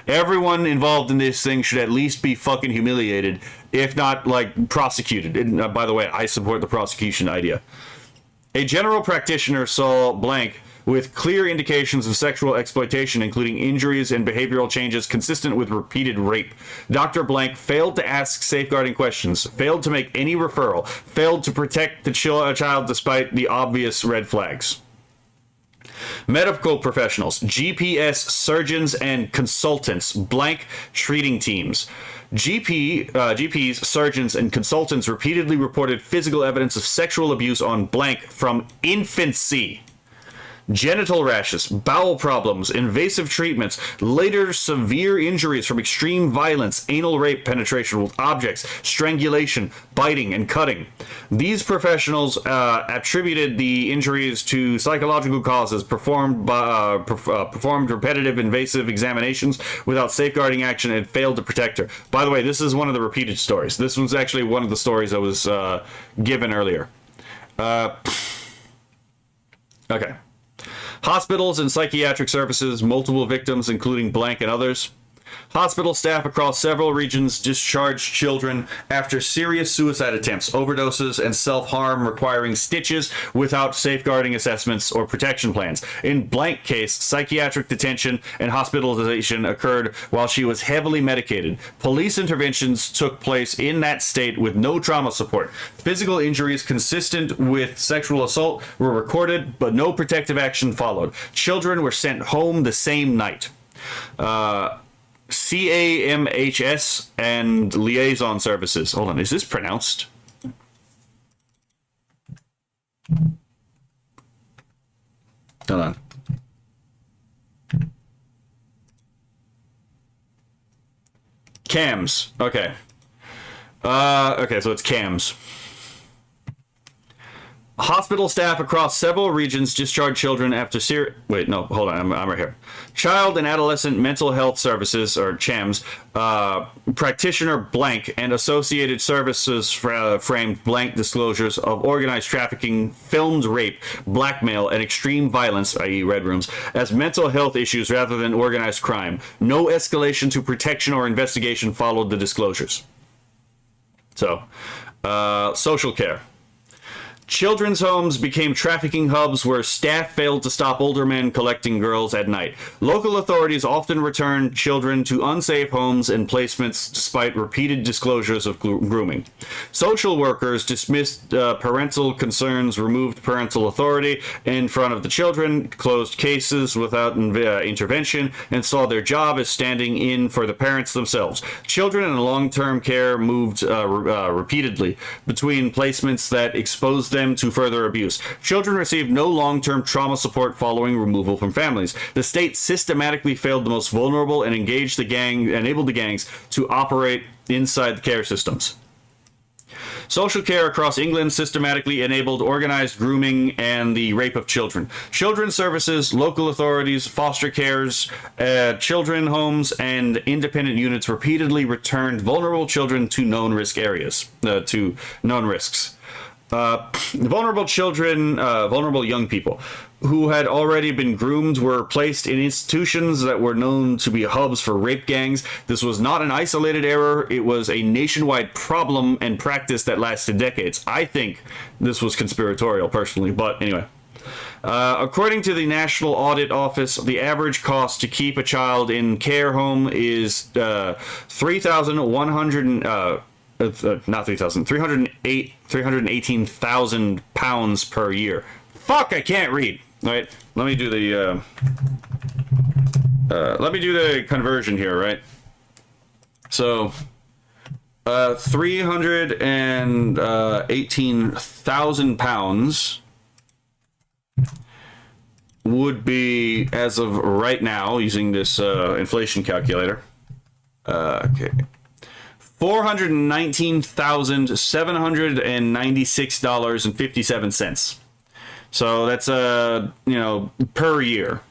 S1: Everyone involved in this thing should at least be fucking humiliated, if not, like, prosecuted. And, by the way, I support the prosecution idea. A general practitioner saw Blank with clear indications of sexual exploitation, including injuries and behavioral changes consistent with repeated rape. Dr. Blank failed to ask safeguarding questions, failed to make any referral, failed to protect the child despite the obvious red flags. Medical professionals, GPS, surgeons, and consultants, Blank treating teams. GPs, surgeons, and consultants repeatedly reported physical evidence of sexual abuse on Blank from infancy. Genital rashes, bowel problems, invasive treatments, later severe injuries from extreme violence, anal rape, penetration with objects, strangulation, biting, and cutting. These professionals attributed the injuries to psychological causes, performed repetitive invasive examinations without safeguarding action, and failed to protect her. By the way, this is one of the repeated stories. This was actually one of the stories I was given earlier. Okay. Hospitals and psychiatric services, multiple victims, including Blank and others. Hospital staff across several regions discharged children after serious suicide attempts, overdoses, and self-harm requiring stitches without safeguarding assessments or protection plans. In blank case, psychiatric detention and hospitalization occurred while she was heavily medicated. Police interventions took place in that state with no trauma support. Physical injuries consistent with sexual assault were recorded, but no protective action followed. Children were sent home the same night. CAMHS and liaison services. Hold on, is this pronounced? Hold on. CAMS. Okay. Okay, so it's CAMS. Hospital staff across several regions discharged children after wait, no, hold on, I'm right here. Child and Adolescent Mental Health Services, or CHAMS, practitioner blank and associated services framed blank disclosures of organized trafficking, filmed rape, blackmail, and extreme violence, i.e. red rooms, as mental health issues rather than organized crime. No escalation to protection or investigation followed the disclosures. So, social care. Children's homes became trafficking hubs where staff failed to stop older men collecting girls at night. Local authorities often returned children to unsafe homes and placements despite repeated disclosures of grooming. Social workers dismissed parental concerns, removed parental authority in front of the children, closed cases without intervention, and saw their job as standing in for the parents themselves. Children in long-term care moved repeatedly between placements that exposed them to further abuse. Children received no long-term trauma support following removal from families. The state systematically failed the most vulnerable and enabled the gangs to operate inside the care systems. Social care across England systematically enabled organized grooming and the rape of children. Children's services, local authorities, foster cares, children homes, and independent units repeatedly returned vulnerable children to known risk areas, to known risks. Vulnerable children, vulnerable young people who had already been groomed were placed in institutions that were known to be hubs for rape gangs. This was not an isolated error. It was a nationwide problem and practice that lasted decades. I think this was conspiratorial, personally, but anyway. According to the National Audit Office, the average cost to keep a child in care home is £318,000 per year. Fuck, I can't read. All right, let me do the conversion here, right? So, 318,000 pounds would be, as of right now, using this inflation calculator. Okay. $419,796.57. So that's per year.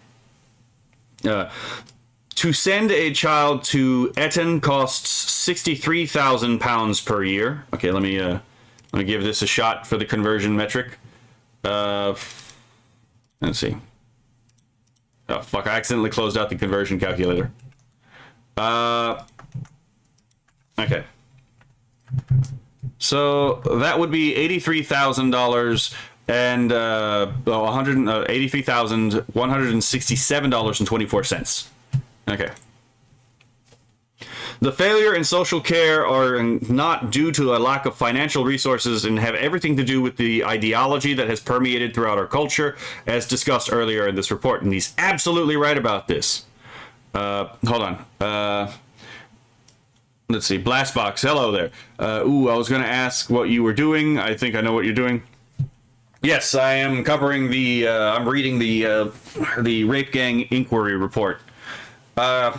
S1: To send a child to Eton costs 63,000 pounds per year. Okay, let me give this a shot for the conversion metric. Let's see. Oh fuck! I accidentally closed out the conversion calculator. Okay. So that would be $83,000 and $83,167.24. Okay. The failure in social care are not due to a lack of financial resources and have everything to do with the ideology that has permeated throughout our culture, as discussed earlier in this report. And he's absolutely right about this. Hold on. Let's see. Blastbox, hello there. I was going to ask what you were doing. I think I know what you're doing. Yes, I am covering the, I'm reading the Rape Gang Inquiry Report. I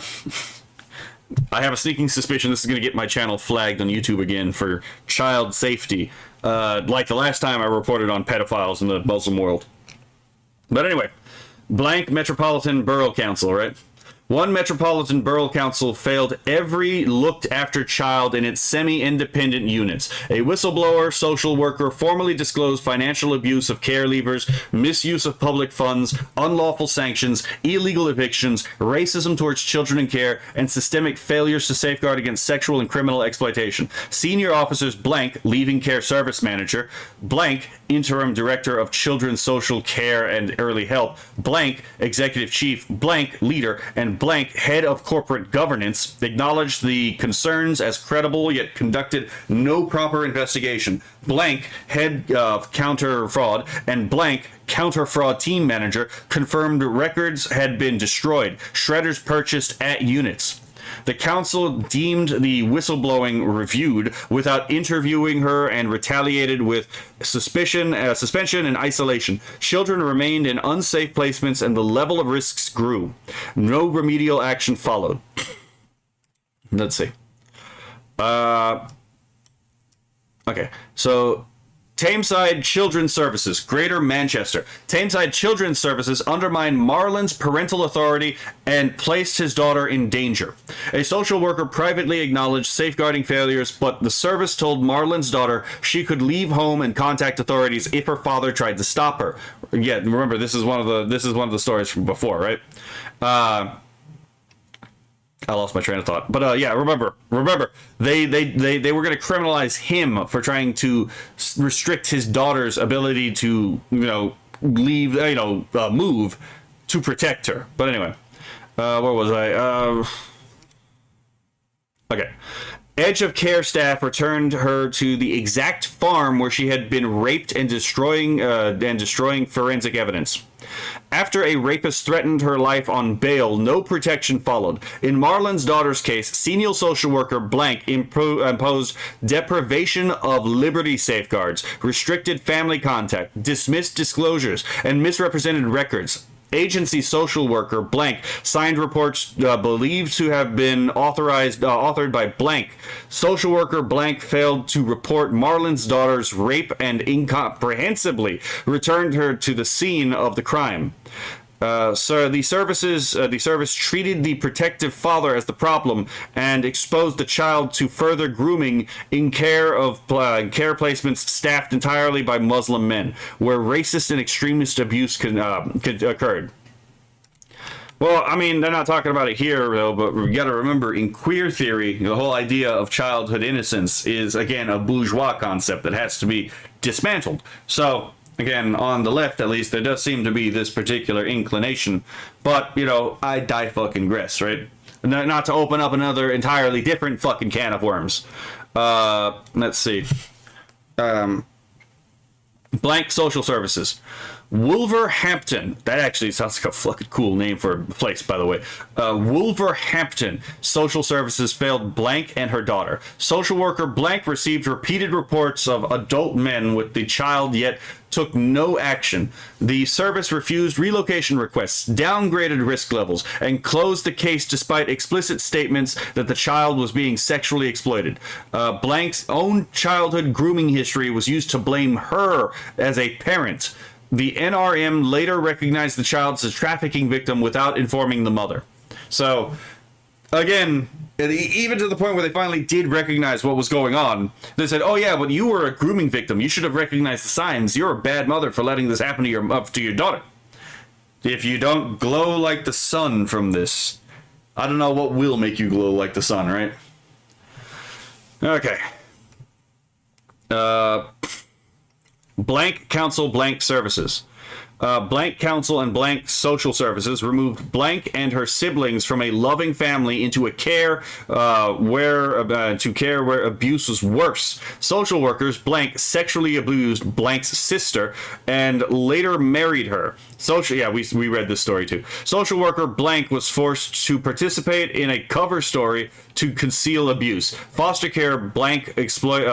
S1: have a sneaking suspicion this is going to get my channel flagged on YouTube again for child safety, like the last time I reported on pedophiles in the Muslim world. But anyway, blank Metropolitan Borough Council, right? One Metropolitan Borough Council failed every looked-after child in its semi-independent units. A whistleblower social worker formally disclosed financial abuse of care leavers, misuse of public funds, unlawful sanctions, illegal evictions, racism towards children in care, and systemic failures to safeguard against sexual and criminal exploitation. Senior officers blank, leaving care service manager, blank, interim director of children's social care and early help, blank, executive chief, blank, leader, and blank, head of corporate governance, acknowledged the concerns as credible yet conducted no proper investigation, blank, head of counter fraud, and blank, counter fraud team manager confirmed records had been destroyed, shredders purchased at units. The council deemed the whistleblowing reviewed without interviewing her and retaliated with suspension and isolation. Children remained in unsafe placements and the level of risks grew. No remedial action followed. Let's see. Okay, so Tameside Children's Services, Greater Manchester. Tameside Children's Services undermined Marlon's parental authority and placed his daughter in danger. A social worker privately acknowledged safeguarding failures, but the service told Marlon's daughter she could leave home and contact authorities if her father tried to stop her. Yeah, remember this is one of the stories from before, right? I lost my train of thought, but yeah, remember, they were going to criminalize him for trying to restrict his daughter's ability to, leave, move to protect her. But anyway, where was I? Okay. Edge of care staff returned her to the exact farm where she had been raped and destroying forensic evidence. After a rapist threatened her life on bail, no protection followed. In Marlon's daughter's case, senior social worker blank imposed deprivation of liberty safeguards, restricted family contact, dismissed disclosures, and misrepresented records. Agency social worker blank signed reports believed to have been authored by blank. Social worker blank failed to report Marlon's daughter's rape and incomprehensibly returned her to the scene of the crime. So the service treated the protective father as the problem and exposed the child to further grooming in care placements staffed entirely by Muslim men, where racist and extremist abuse occurred. Well, I mean, they're not talking about it here, though, but we got to remember, in queer theory, the whole idea of childhood innocence is, again, a bourgeois concept that has to be dismantled. So, again, on the left, at least, there does seem to be this particular inclination. But, I digress, right? Not to open up another entirely different fucking can of worms. Let's see. Blank social services. Wolverhampton. That actually sounds like a fucking cool name for a place, by the way. Wolverhampton social services failed blank and her daughter. Social worker blank received repeated reports of adult men with the child, yet took no action. The service refused relocation requests, downgraded risk levels, and closed the case despite explicit statements that the child was being sexually exploited. Blank's own childhood grooming history was used to blame her as a parent. The NRM later recognized the child as a trafficking victim without informing the mother. So, again, even to the point where they finally did recognize what was going on, they said, oh yeah, but you were a grooming victim. You should have recognized the signs. You're a bad mother for letting this happen to your daughter. If you don't glow like the sun from this, I don't know what will make you glow like the sun, right? Okay. Blank council blank services. Blank council and blank social services removed blank and her siblings from a loving family into a care where abuse was worse. Social workers blank sexually abused blank's sister and later married her. We read this story too. Social worker blank was forced to participate in a cover story to conceal abuse. Foster carer blank exploited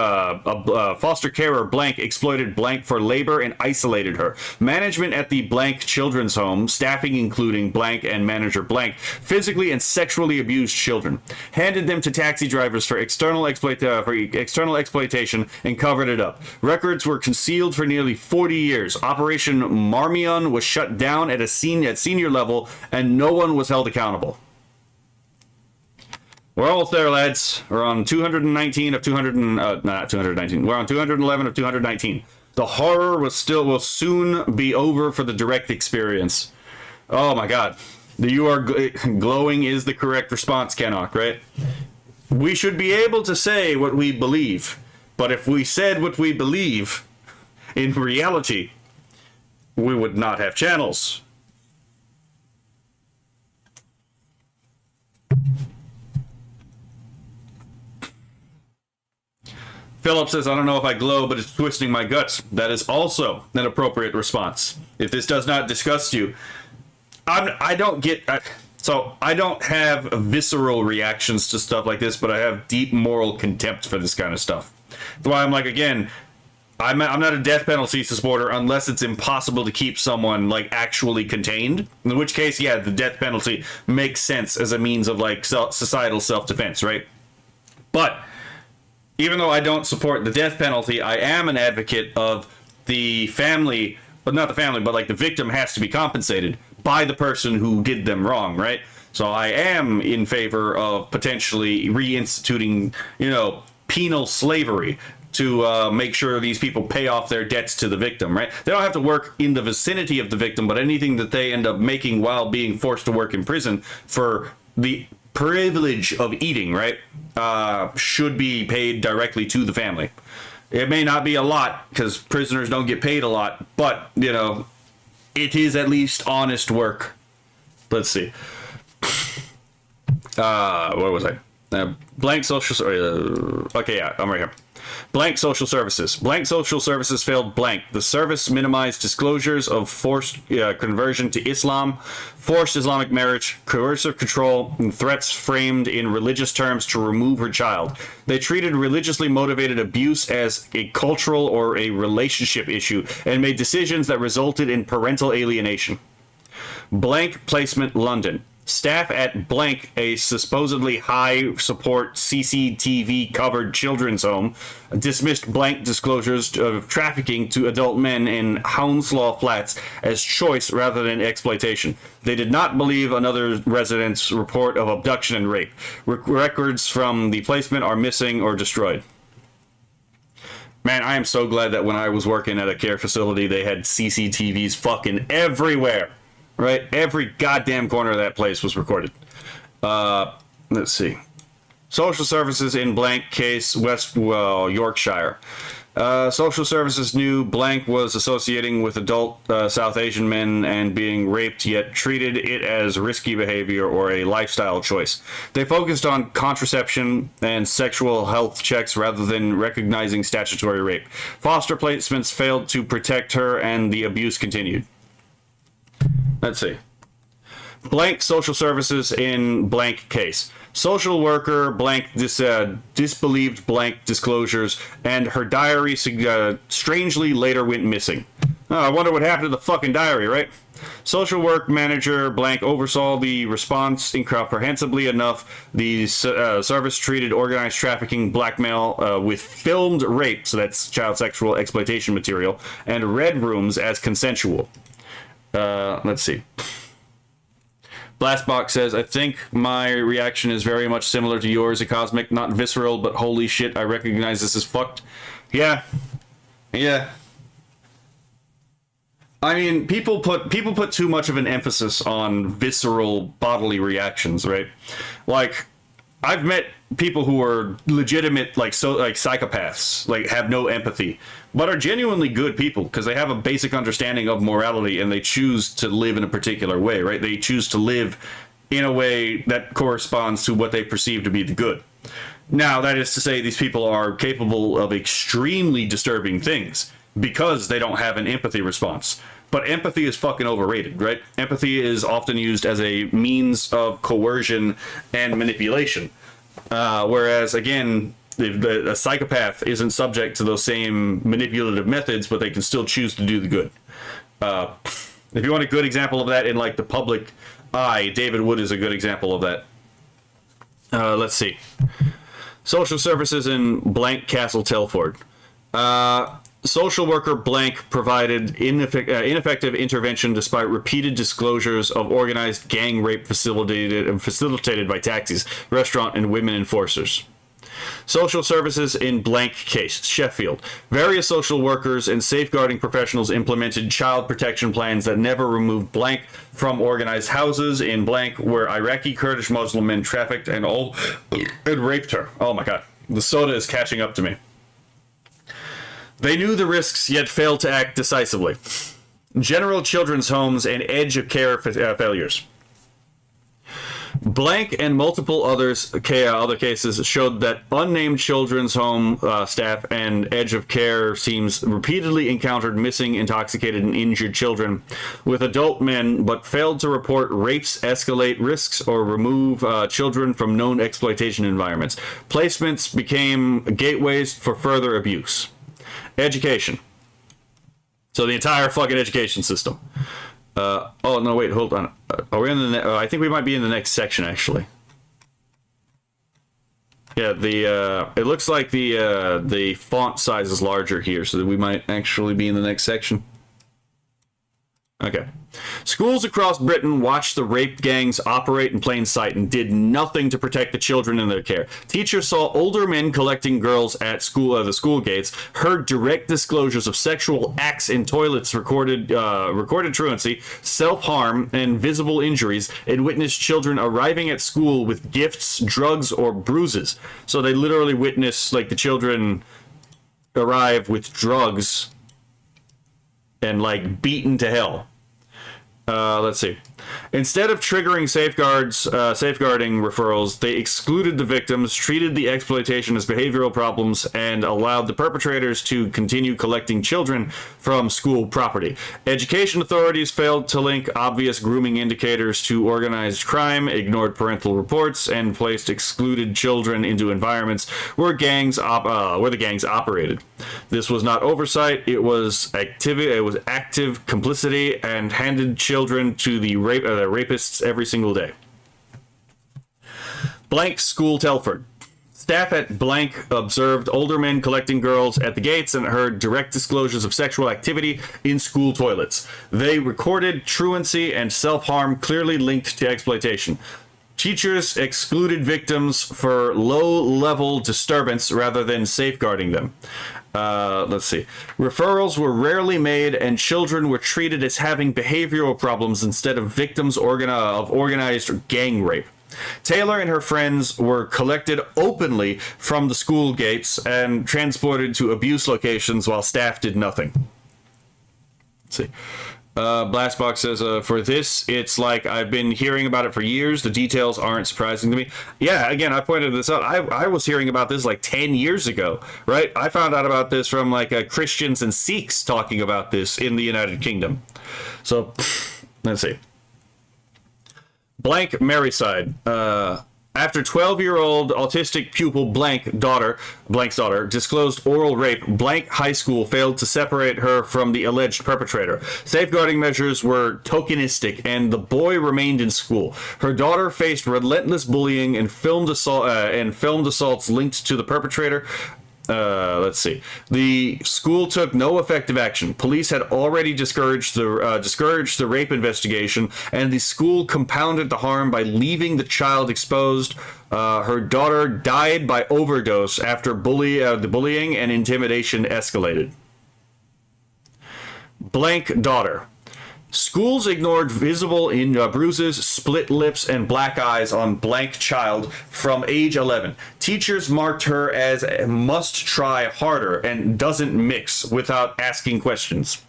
S1: blank for labor and isolated her. Management at the blank children's home, staffing including blank and manager blank, physically and sexually abused children. Handed them to taxi drivers for external exploitation and covered it up. Records were concealed for nearly 40 years. Operation Marmion was shut down at senior level and no one was held accountable. We're almost there, lads. We're on 219 of 200 and, not 219. We're on 211 of 219. The horror will soon be over for the direct experience. Oh my god. You are glowing is the correct response, Kenok, right? We should be able to say what we believe. But if we said what we believe, in reality, we would not have channels. Philip says, I don't know if I glow, but it's twisting my guts. That is also an appropriate response. If this does not disgust you, I don't have visceral reactions to stuff like this, but I have deep moral contempt for this kind of stuff. That's why I'm like, again, I'm not a death penalty supporter unless it's impossible to keep someone, like, actually contained. In which case, yeah, the death penalty makes sense as a means of, like, societal self-defense, right? But even though I don't support the death penalty, I am an advocate of the family, but not the family, but like the victim has to be compensated by the person who did them wrong, right? So I am in favor of potentially reinstituting, penal slavery to make sure these people pay off their debts to the victim, right? They don't have to work in the vicinity of the victim, but anything that they end up making while being forced to work in prison for the privilege of eating, right, should be paid directly to the family. It may not be a lot, because prisoners don't get paid a lot, but, it is at least honest work. Let's see. Where was I? Blank social... okay, yeah, I'm right here. Blank social services. Blank social services failed blank. The service minimized disclosures of forced conversion to Islam, forced Islamic marriage, coercive control, and threats framed in religious terms to remove her child. They treated religiously motivated abuse as a cultural or a relationship issue and made decisions that resulted in parental alienation. Blank placement London. Staff at blank, a supposedly high support CCTV covered children's home, dismissed blank disclosures of trafficking to adult men in Hounslow flats as choice rather than exploitation. They did not believe another resident's report of abduction and rape. Records from the placement are missing or destroyed. Man, I am so glad that when I was working at a care facility, they had CCTVs fucking everywhere. Right? Every goddamn corner of that place was recorded. Let's see. Social services in blank case, Yorkshire. Social services knew blank was associating with adult South Asian men and being raped, yet treated it as risky behavior or a lifestyle choice. They focused on contraception and sexual health checks rather than recognizing statutory rape. Foster placements failed to protect her and the abuse continued. Let's see. Blank social services in blank case. Social worker blank disbelieved blank disclosures, and her diary strangely later went missing. Oh, I wonder what happened to the fucking diary, right? Social work manager blank oversaw the response incomprehensibly enough. The service treated organized trafficking, blackmail with filmed rape, so that's child sexual exploitation material, and red rooms as consensual. Let's see. Blastbox says, I think my reaction is very much similar to yours, Acosmic. Not visceral, but holy shit, I recognize this as fucked. Yeah. I mean, people put too much of an emphasis on visceral bodily reactions, right? Like, I've met people who are legitimate, like psychopaths, like have no empathy, but are genuinely good people because they have a basic understanding of morality and they choose to live in a particular way, right? They choose to live in a way that corresponds to what they perceive to be the good. Now, that is to say, these people are capable of extremely disturbing things because they don't have an empathy response. But empathy is fucking overrated, right? Empathy is often used as a means of coercion and manipulation. Whereas, again, a psychopath isn't subject to those same manipulative methods, but they can still choose to do the good. If you want a good example of that in, like, the public eye, David Wood is a good example of that. Let's see. Social services in blank Castle Telford. Social worker blank provided ineffective intervention despite repeated disclosures of organized gang rape facilitated by taxis, restaurant, and women enforcers. Social services in blank case, Sheffield. Various social workers and safeguarding professionals implemented child protection plans that never removed blank from organized houses in blank where Iraqi Kurdish Muslim men trafficked and raped her. Oh my god. The soda is catching up to me. They knew the risks, yet failed to act decisively. General Children's Homes and Edge of Care failures. Blank and multiple other cases showed that unnamed children's home staff and Edge of Care teams repeatedly encountered missing, intoxicated, and injured children with adult men, but failed to report rapes, escalate risks, or remove children from known exploitation environments. Placements became gateways for further abuse. Education. So the entire fucking education system. Oh no, wait, hold on. Are we in the? I think we might be in the next section actually. Yeah, it looks like the font size is larger here, so that we might actually be in the next section. Okay. Schools across Britain watched the rape gangs operate in plain sight and did nothing to protect the children in their care. Teachers saw older men collecting girls at the school gates, heard direct disclosures of sexual acts in toilets, recorded truancy, self-harm, and visible injuries, and witnessed children arriving at school with gifts, drugs, or bruises. So they literally witnessed like the children arrive with drugs and like beaten to hell. Let's see. Instead of triggering safeguarding referrals, they excluded the victims, treated the exploitation as behavioral problems, and allowed the perpetrators to continue collecting children from school property. Education authorities failed to link obvious grooming indicators to organized crime, ignored parental reports, and placed excluded children into environments where the gangs operated. This was not oversight; it was activity. It was active complicity, and handed children to the rapists every single day. Blank School Telford. Staff at blank observed older men collecting girls at the gates and heard direct disclosures of sexual activity in school toilets. They recorded truancy and self-harm clearly linked to exploitation. Teachers excluded victims for low-level disturbance rather than safeguarding them. Let's see. Referrals were rarely made, and children were treated as having behavioral problems instead of victims of organized gang rape. Taylor and her friends were collected openly from the school gates and transported to abuse locations while staff did nothing. Let's see. Blastbox says, for this, it's like I've been hearing about it for years. The details aren't surprising to me. Yeah, again, I pointed this out. I was hearing about this like 10 years ago, right? I found out about this from like Christians and Sikhs talking about this in the United Kingdom. So, let's see. Blank Maryside. After 12-year-old autistic pupil Blank's daughter, disclosed oral rape, Blank High School failed to separate her from the alleged perpetrator. Safeguarding measures were tokenistic, and the boy remained in school. Her daughter faced relentless bullying and filmed assaults linked to the perpetrator. Let's see. The school took no effective action. Police had already discouraged the rape investigation, and the school compounded the harm by leaving the child exposed. Her daughter died by overdose after the bullying and intimidation escalated. Blank daughter. Schools ignored visible bruises, split lips, and black eyes on blank child from age 11. Teachers marked her as must try harder and doesn't mix without asking questions.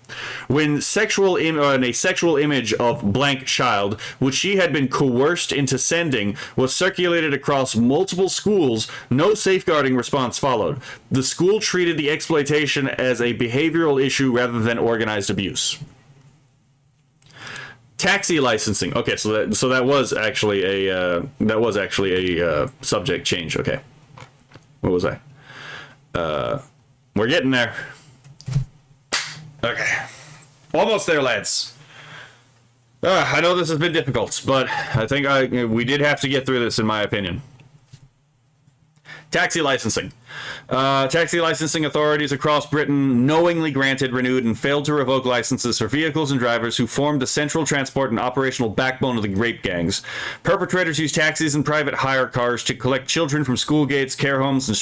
S1: When a sexual image of blank child, which she had been coerced into sending, was circulated across multiple schools, no safeguarding response followed. The school treated the exploitation as a behavioral issue rather than organized abuse. Taxi licensing. Okay, so that was actually a subject change. Okay, what was I? We're getting there. Okay, almost there, lads. I know this has been difficult, but I think we did have to get through this, in my opinion. Taxi licensing. Taxi licensing authorities across Britain knowingly granted, renewed, and failed to revoke licenses for vehicles and drivers who formed the central transport and operational backbone of the rape gangs. Perpetrators used taxis and private hire cars to collect children from school gates, care homes, and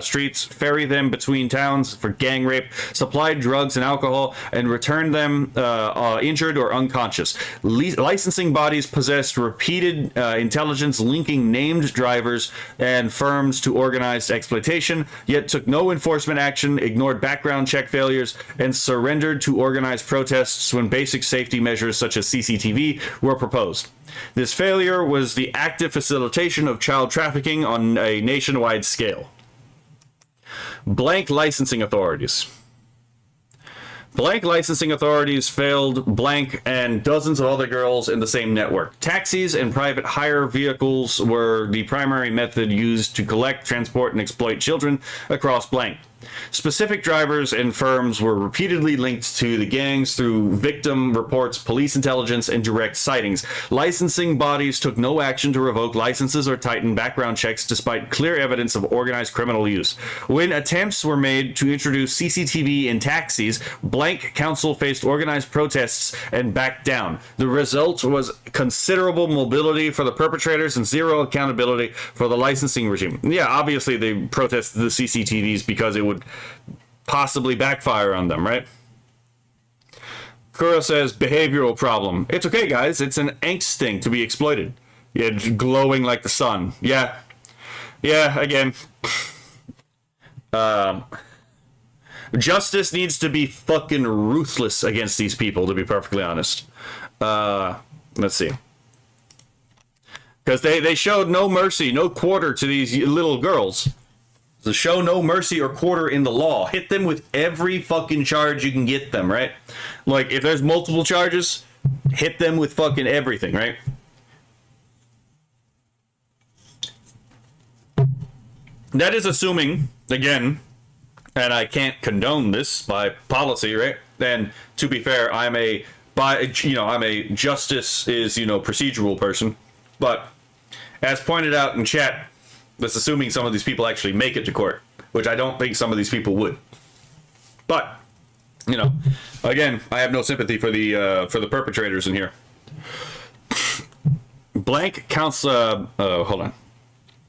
S1: streets, ferry them between towns for gang rape, supplied drugs and alcohol, and returned them injured or unconscious. Licensing bodies possessed repeated intelligence linking named drivers and firms to organized exploitation, yet took no enforcement action, ignored background check failures, and surrendered to organized protests when basic safety measures such as CCTV were proposed. This failure was the active facilitation of child trafficking on a nationwide scale. Blank licensing authorities. Blank licensing authorities failed Blank and dozens of other girls in the same network. Taxis and private hire vehicles were the primary method used to collect, transport, and exploit children across Blank. Specific drivers and firms were repeatedly linked to the gangs through victim reports, police intelligence, and direct sightings. Licensing bodies took no action to revoke licenses or tighten background checks despite clear evidence of organized criminal use. When attempts were made to introduce CCTV in taxis, Blank Council faced organized protests and backed down. The result was considerable mobility for the perpetrators and zero accountability for the licensing regime. Yeah, obviously they protested the CCTVs because it would possibly backfire on them, right? Kuro says, behavioral problem. It's okay, guys. It's an angst thing to be exploited. Yeah, glowing like the sun. Yeah. Yeah, again. Justice needs to be fucking ruthless against these people, to be perfectly honest. Let's see. Because they showed no mercy, no quarter to these little girls. So show no mercy or quarter in the law. Hit them with every fucking charge you can get them, right? Like, if there's multiple charges, hit them with fucking everything, right? That is assuming, again, and I can't condone this by policy, right? And to be fair, I'm a justice is, procedural person. But as pointed out in chat, that's assuming some of these people actually make it to court, which I don't think some of these people would. But, again, I have no sympathy for the perpetrators in here. Blank counts. Hold on.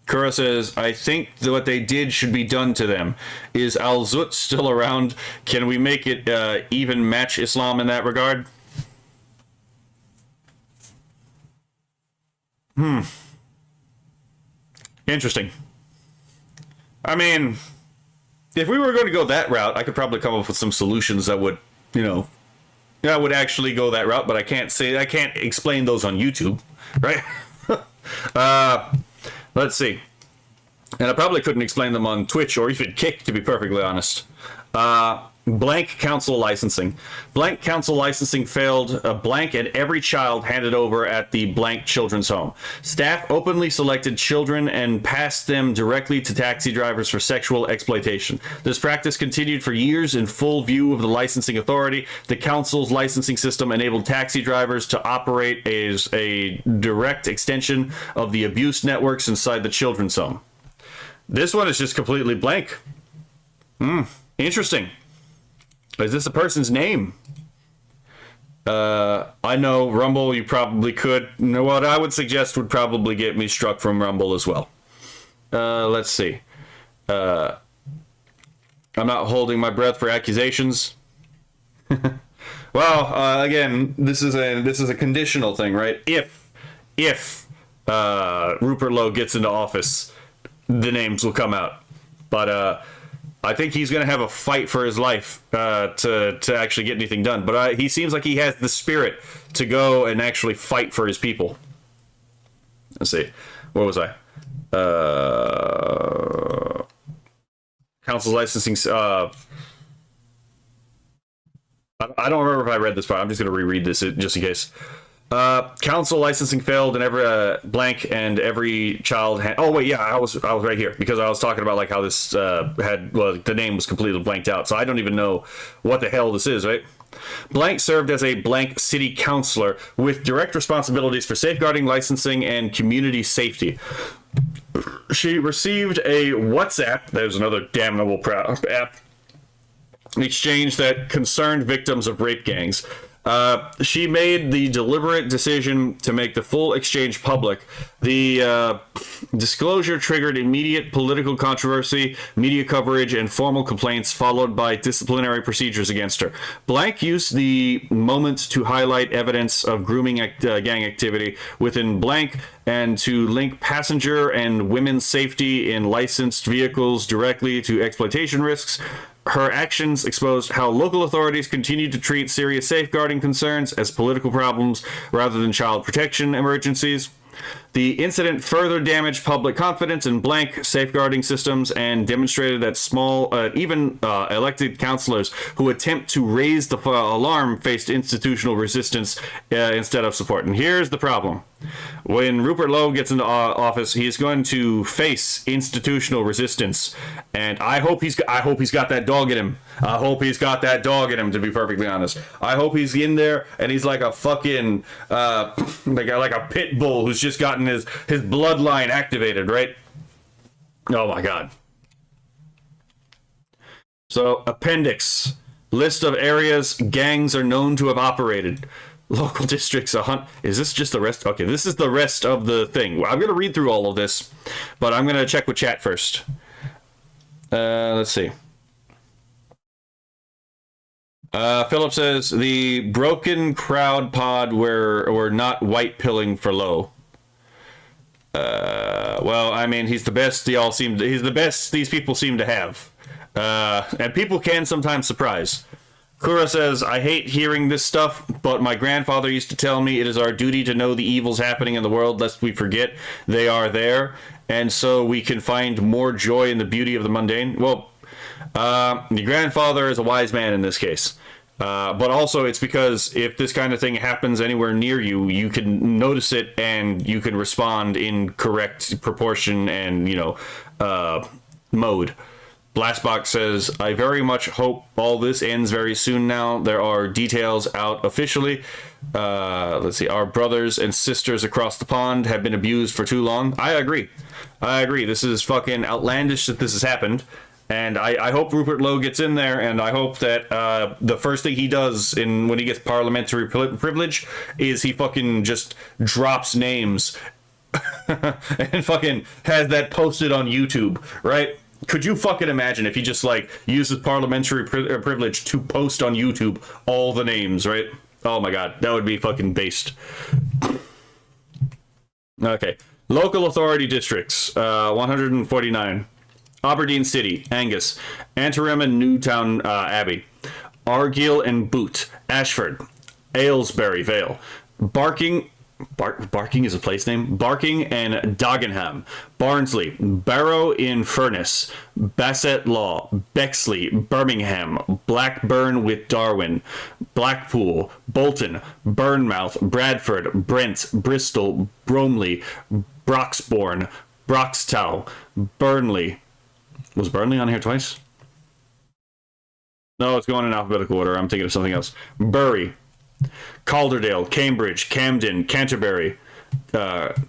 S1: Kura says, I think that what they did should be done to them. Is Al Zut still around? Can we make it even match Islam in that regard? Interesting. I mean, if we were going to go that route, I could probably come up with some solutions that would, I would actually go that route, but I can't explain those on YouTube, right? Let's see. And I probably couldn't explain them on Twitch or even Kick, to be perfectly honest. Blank council licensing. Blank council licensing failed Blank and every child handed over at the Blank children's home. Staff openly selected children and passed them directly to taxi drivers for sexual exploitation. This practice continued for years in full view of the licensing authority. The council's licensing system enabled taxi drivers to operate as a direct extension of the abuse networks inside the children's home. This one is just completely blank. Interesting. Is this a person's name? I know Rumble, you probably could. What I would suggest would probably get me struck from Rumble as well. Let's see. I'm not holding my breath for accusations. Well, again, this is a conditional thing, right? If Rupert Lowe gets into office, the names will come out. But I think he's going to have a fight for his life to actually get anything done. But he seems like he has the spirit to go and actually fight for his people. Let's see. Where was I? Council licensing. I don't remember if I read this part. I'm just going to reread this just in case. Council licensing failed and every blank and every child oh wait, yeah, I was right here because I was talking about like how this the name was completely blanked out, so I don't even know what the hell this is, right? Blank served as a blank city councilor with direct responsibilities for safeguarding licensing and community safety. She received a WhatsApp, there's another damnable app, exchange that concerned victims of rape gangs. She made the deliberate decision to make the full exchange public. The disclosure triggered immediate political controversy, media coverage, and formal complaints, followed by disciplinary procedures against her. Blank used the moment to highlight evidence of grooming gang activity within Blank and to link passenger and women's safety in licensed vehicles directly to exploitation risks. Her actions exposed how local authorities continue to treat serious safeguarding concerns as political problems rather than child protection emergencies. The incident further damaged public confidence in Blank safeguarding systems and demonstrated that even elected councillors who attempt to raise the alarm faced institutional resistance instead of support. And here's the problem. When Rupert Lowe gets into office, he's going to face institutional resistance, and I hope he's got that dog in him. I hope he's got that dog in him, to be perfectly honest. I hope he's in there and he's like a fucking like a pit bull who's just gotten his bloodline activated, right? Oh my god. So, appendix. List of areas gangs are known to have operated. Local districts, is this just the rest? Okay, this is the rest of the thing. I'm going to read through all of this, but I'm going to check with chat first. Let's see. Philip says, the broken crowd pod were not white pilling for Lowe. Well, I mean, he's the best he's the best these people seem to have. And people can sometimes surprise. Kura says, I hate hearing this stuff, but my grandfather used to tell me it is our duty to know the evils happening in the world lest we forget they are there, and so we can find more joy in the beauty of the mundane. Well, your grandfather is a wise man in this case. But also it's because if this kind of thing happens anywhere near you, you can notice it and you can respond in correct proportion and, mode. Blastbox says, I very much hope all this ends very soon now. There are details out officially. Let's see. Our brothers and sisters across the pond have been abused for too long. I agree. This is fucking outlandish that this has happened. And I hope Rupert Lowe gets in there, and I hope that the first thing he does when he gets parliamentary privilege is he fucking just drops names and fucking has that posted on YouTube, right? Could you fucking imagine if he just, uses parliamentary privilege to post on YouTube all the names, right? Oh my god, that would be fucking based. Okay. Local authority districts, 149. Aberdeen City, Angus. Antrim and Newtown Abbey. Argyll and Boot. Ashford. Aylesbury Vale. Barking is a place name. Barking and Dagenham. Barnsley. Barrow in Furness. Basset Law. Bexley. Birmingham. Blackburn with Darwin. Blackpool. Bolton. Bournemouth. Bradford. Brent. Bristol. Bromley. Broxbourne. Broxtow. Burnley. Was Burnley on here twice? No, it's going in alphabetical order. I'm thinking of something else. Bury. Calderdale, Cambridge, Camden, Canterbury,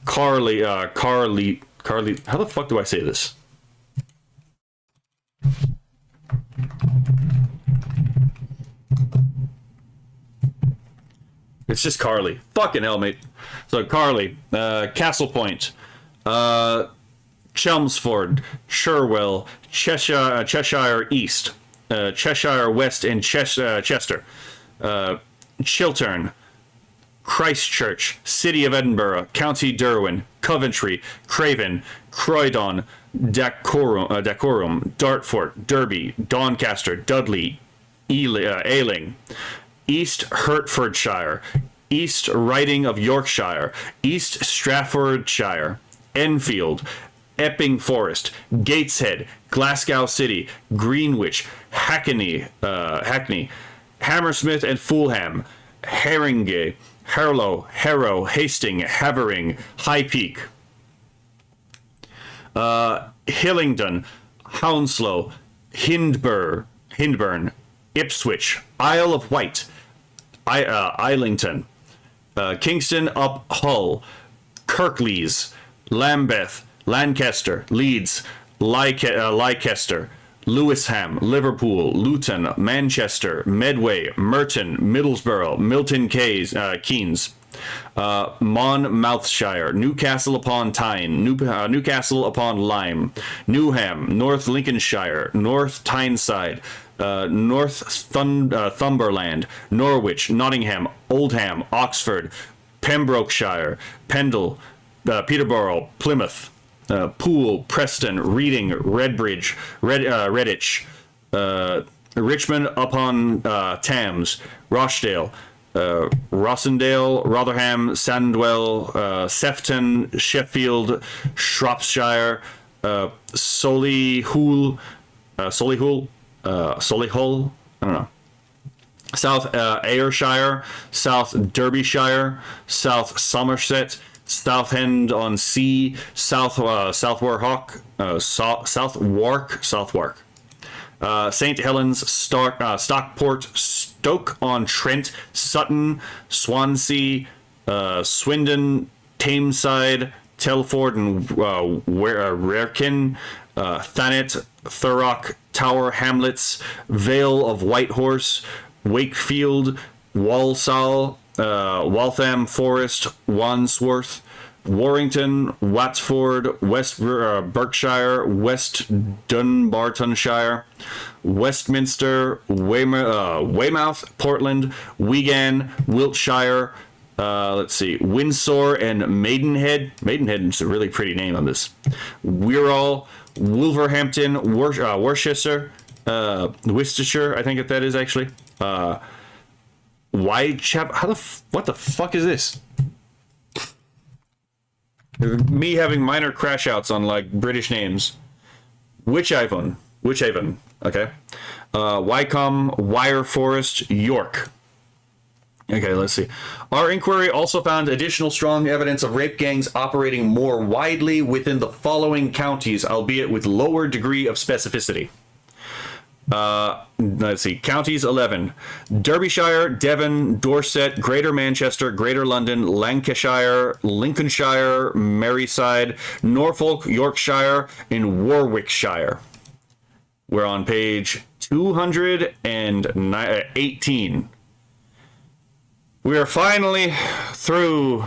S1: Carly. How the fuck do I say this? It's just Carly. Fucking hell, mate. So Carly, Castle Point, Chelmsford, Sherwell, Cheshire East, Cheshire West, and Chester. Chiltern, Christchurch, City of Edinburgh, County Derwent, Coventry, Craven, Croydon, Dacorum, Dartford, Derby, Doncaster, Dudley, Ailing, East Hertfordshire, East Riding of Yorkshire, East Staffordshire, Enfield, Epping Forest, Gateshead, Glasgow City, Greenwich, Hackney, Hammersmith and Fulham, Haringey, Harlow, Harrow, Hastings, Havering, High Peak, Hillingdon, Hounslow, Hindburn, Ipswich, Isle of Wight, Islington, Kingston up Hull, Kirklees, Lambeth, Lancaster, Leeds, Leicester, Lewisham, Liverpool, Luton, Manchester, Medway, Merton, Middlesbrough, Milton Keynes, Monmouthshire, Newcastle upon Tyne, Newcastle upon Lyme, Newham, North Lincolnshire, North Tyneside, Northumberland, Norwich, Nottingham, Oldham, Oxford, Pembrokeshire, Pendle, Peterborough, Plymouth, Poole, Preston, Reading, Redbridge, Redditch, Richmond upon Thames, Rochdale, Rossendale, Rotherham, Sandwell, Sefton, Sheffield, Shropshire, Solihull, Solihull, I don't know. South Ayrshire, South Derbyshire, South Somerset, Southend on Sea, Southwark, St. Helens, Stockport, Stoke-on-Trent, Sutton, Swansea, Swindon, Tameside, Telford and Wrekin, Thanet, Thurrock, Tower Hamlets, Vale of Whitehorse, Wakefield, Walsall, Waltham Forest, Wandsworth, Warrington, Watford, West Berkshire, West Dunbartonshire, Westminster, Weymouth, Portland, Wigan, Wiltshire, let's see, Windsor and Maidenhead. Maidenhead is a really pretty name on this. Wirral, Wolverhampton, Worcester, Worcestershire, I think that is actually. Whitechapel. What the fuck is this? Me having minor crash outs on like British names. Wychavon. Okay. Wycombe, Wire Forest, York. Okay, let's see. Our inquiry also found additional strong evidence of rape gangs operating more widely within the following counties, albeit with lower degree of specificity. Let's see. Counties 11. Derbyshire, Devon, Dorset, Greater Manchester, Greater London, Lancashire, Lincolnshire, Merseyside, Norfolk, Yorkshire, and Warwickshire. We're on page 218. We are finally through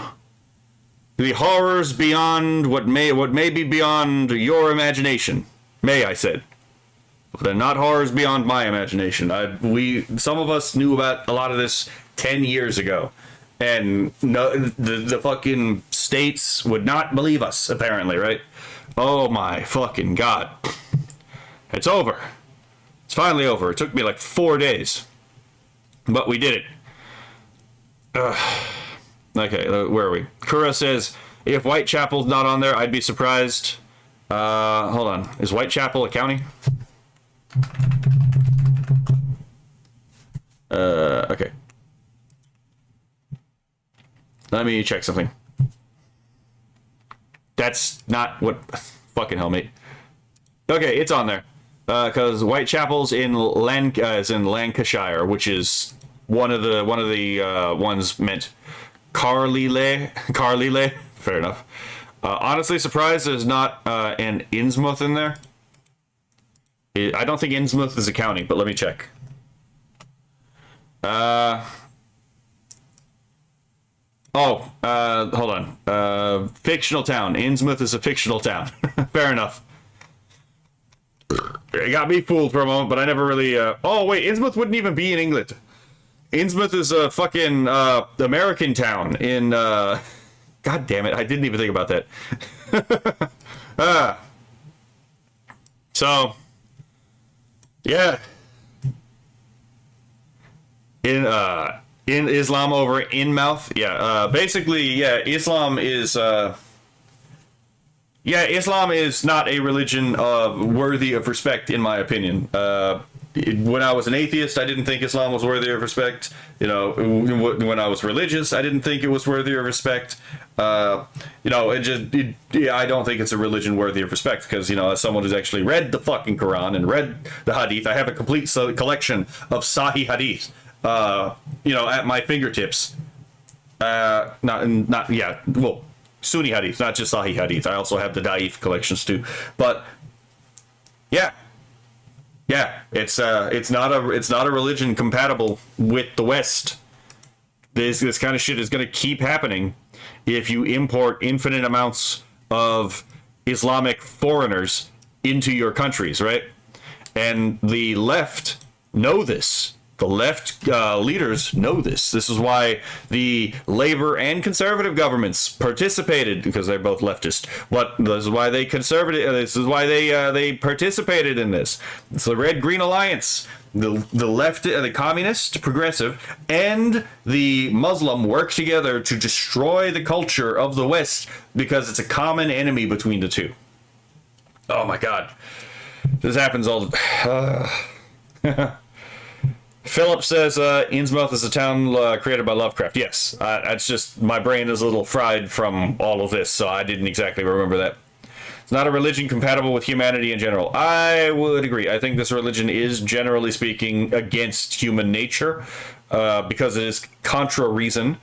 S1: the horrors beyond what may be beyond your imagination. May, I said. But they're not horrors beyond my imagination. Some of us knew about a lot of this 10 years ago. And no, the fucking states would not believe us, apparently, right? Oh my fucking god. It's over. It's finally over. It took me like 4 days. But we did it. Okay, where are we? Kura says, if Whitechapel's not on there, I'd be surprised. Hold on. Is Whitechapel a county? Okay. Let me check something. That's not what... Fucking hell, mate. Okay, it's on there. Because Whitechapel's in is in Lancashire, which is one of the ones meant. Carlisle. Fair enough. Honestly, surprised there's not an Innsmouth in there. I don't think Innsmouth is a county, but let me check. Hold on. Fictional town. Innsmouth is a fictional town. Fair enough. It got me fooled for a moment, but I never really... Oh, wait, Innsmouth wouldn't even be in England. Innsmouth is a fucking American town in... God damn it, I didn't even think about that. So... Yeah. In Islam over Inmouth, yeah. Basically, yeah, Islam is not a religion worthy of respect, in my opinion. When I was an atheist, I didn't think Islam was worthy of respect. You know, when I was religious, I didn't think it was worthy of respect. I don't think it's a religion worthy of respect because, you know, as someone who's actually read the fucking Quran and read the Hadith, I have a complete collection of Sahih Hadith, at my fingertips. Sunni hadith, not just Sahih hadith. I also have the Da'if collections too. But yeah, it's not a religion compatible with the West. This kind of shit is going to keep happening if you import infinite amounts of Islamic foreigners into your countries, right? And the left know this. The left leaders know this. This is why the Labor and conservative governments participated, because they're both leftist. But this is why they they participated in this. It's the Red-Green Alliance. The left, the communist, progressive, and the Muslim work together to destroy the culture of the West because it's a common enemy between the two. Oh my God, this happens all the. Philip says Innsmouth is a town created by Lovecraft. Yes, it's just my brain is a little fried from all of this, so I didn't exactly remember that. It's not a religion compatible with humanity in general. I would agree. I think this religion is, generally speaking, against human nature because it is contra reason,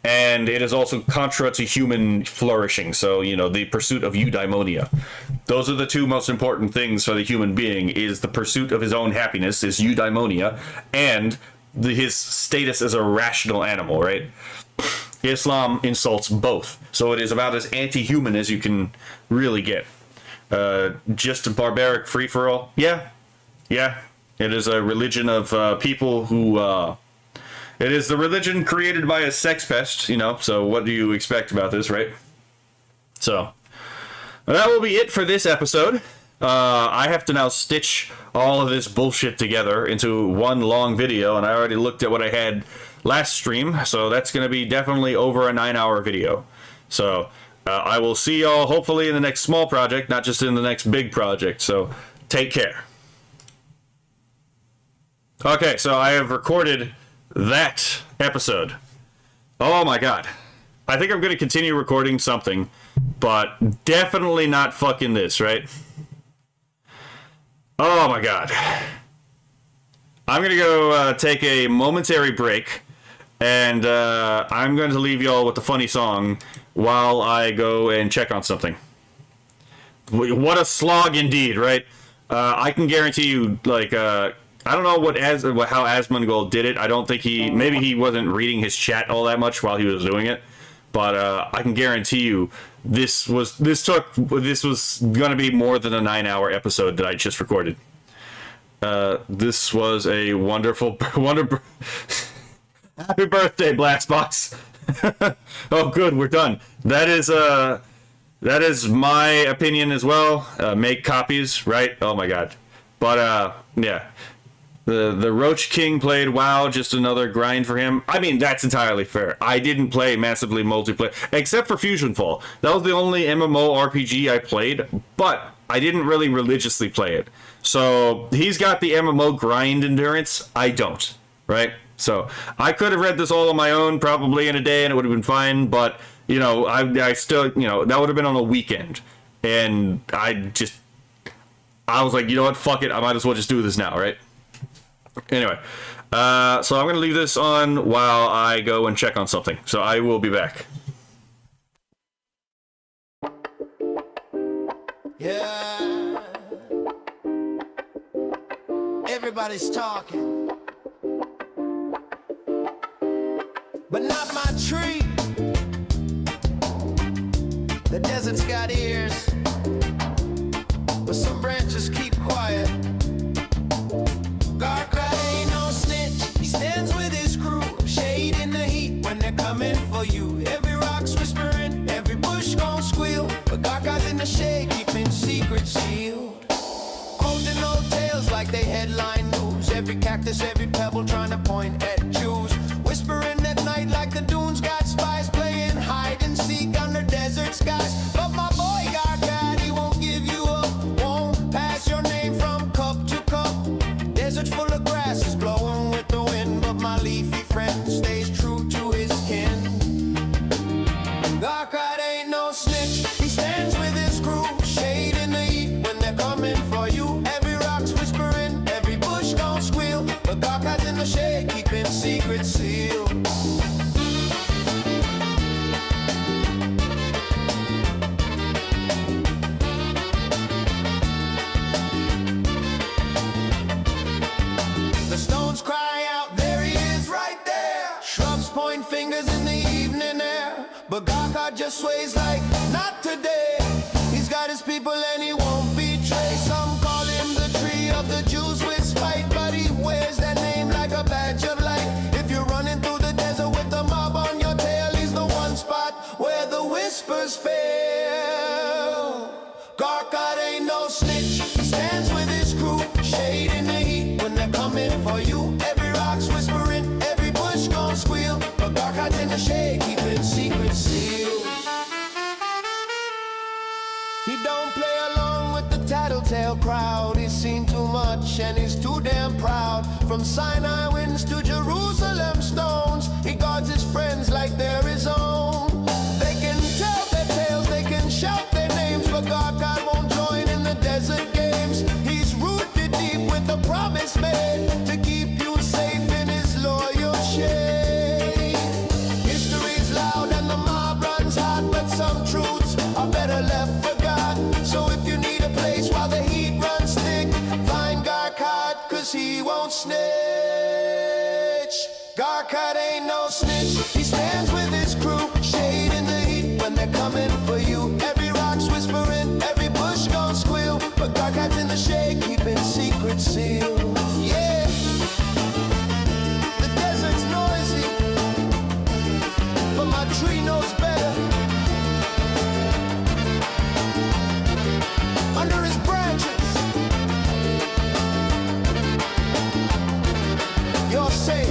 S1: and it is also contra to human flourishing. So, you know, the pursuit of eudaimonia. Those are the two most important things for the human being, is the pursuit of his own happiness, is eudaimonia, and his status as a rational animal, right? Islam insults both. So it is about as anti-human as you can really get. Just a barbaric free-for-all? Yeah. It is a religion of people who... it is the religion created by a sex pest, you know, so what do you expect about this, right? So, that will be it for this episode. I have to now stitch all of this bullshit together into one long video, and I already looked at what I had last stream, so that's going to be definitely over a 9-hour video. So, I will see y'all hopefully in the next small project, not just in the next big project, so take care. Okay, so I have recorded that episode. Oh my God. I think I'm going to continue recording something, but definitely not fucking this, right? Oh my God. I'm going to go take a momentary break, and I'm going to leave y'all with the funny song while I go and check on something. What a slog indeed, right? I can guarantee you, like, I don't know how Asmongold did it. I don't think maybe he wasn't reading his chat all that much while he was doing it. But I can guarantee you this was going to be more than a 9-hour episode that I just recorded. This was a wonderful happy birthday, Blacksbox. Oh, good, we're done. That is my opinion as well. Make copies, right? Oh my God. But yeah. The Roach King played WoW, just another grind for him. I mean, that's entirely fair. I didn't play massively multiplayer, except for Fusion Fall. That was the only MMORPG I played, but I didn't really religiously play it. So he's got the MMO grind endurance. I don't, right? So I could have read this all on my own, probably in a day, and it would have been fine. But, you know, I still, you know, that would have been on a weekend. And I was like, you know what, fuck it. I might as well just do this now, right? Anyway, so I'm going to leave this on while I go and check on something. So I will be back.
S2: Yeah. Everybody's talking, but not my tree. The desert's got ears, but some branches keep quiet. Garcrot ain't no snitch, he stands with his crew, shade in the heat when they're coming for you. Every rock's whispering, every bush gon' squeal, but Garcrot's in the shade, keeping secrets sealed. Quoting old tales like they headline news, every cactus, every pebble trying to point at Jews. Whispering at night like the dunes got spies, playing hide and seek under desert skies. But my boy Garcrot, he won't give you up, won't pass your name from cup to cup. Desert full of grasses blowing with the wind, but my leafy friend stays true to his kin. Garcrot ain't no snitch, he stands with his crew, shade in the heat when they're coming for you. Every rock's whispering, every bush gon' squeal, but Garcrot's in the shade, keeping secrets sealed. point fingers in the evening air. But Gaka just sways like, not today. He's got his people and he won't betray. Some call him the tree of the Jews with spite, but he wears that name like a badge of light. If you're running through the desert with the mob on your tail, he's the one spot where the whispers fail. Garkot ain't no snitch, he stands with his crew, shade in the heat when they're coming for you. Every rock's whispering, every bush gon' squeal, but Garkot's in the shade, keeping secrets sealed. He don't play along with the tattletale crowd. He's seen too much and he's too damn proud. From Sinai winds to Jerusalem stones, he guards his friends like they're his own. They can tell their tales, they can shout their names, but God won't join in the desert games. He's rooted deep with the promise made to keep you safe in his loyal shade. History's loud and the mob runs hot, but some truths are better left forgot. So if you need a place while the heat runs thick, find Garkot, cause he won't snitch. Garkot ain't no snitch, he stands with his crew, shade in the heat when they're coming for you. Every rock's whispering, every bush gon' squeal, but Garkot's in the shade, keeping secrets sealed. Yeah, the desert's noisy, but my tree knows better. Under his branches, you're safe.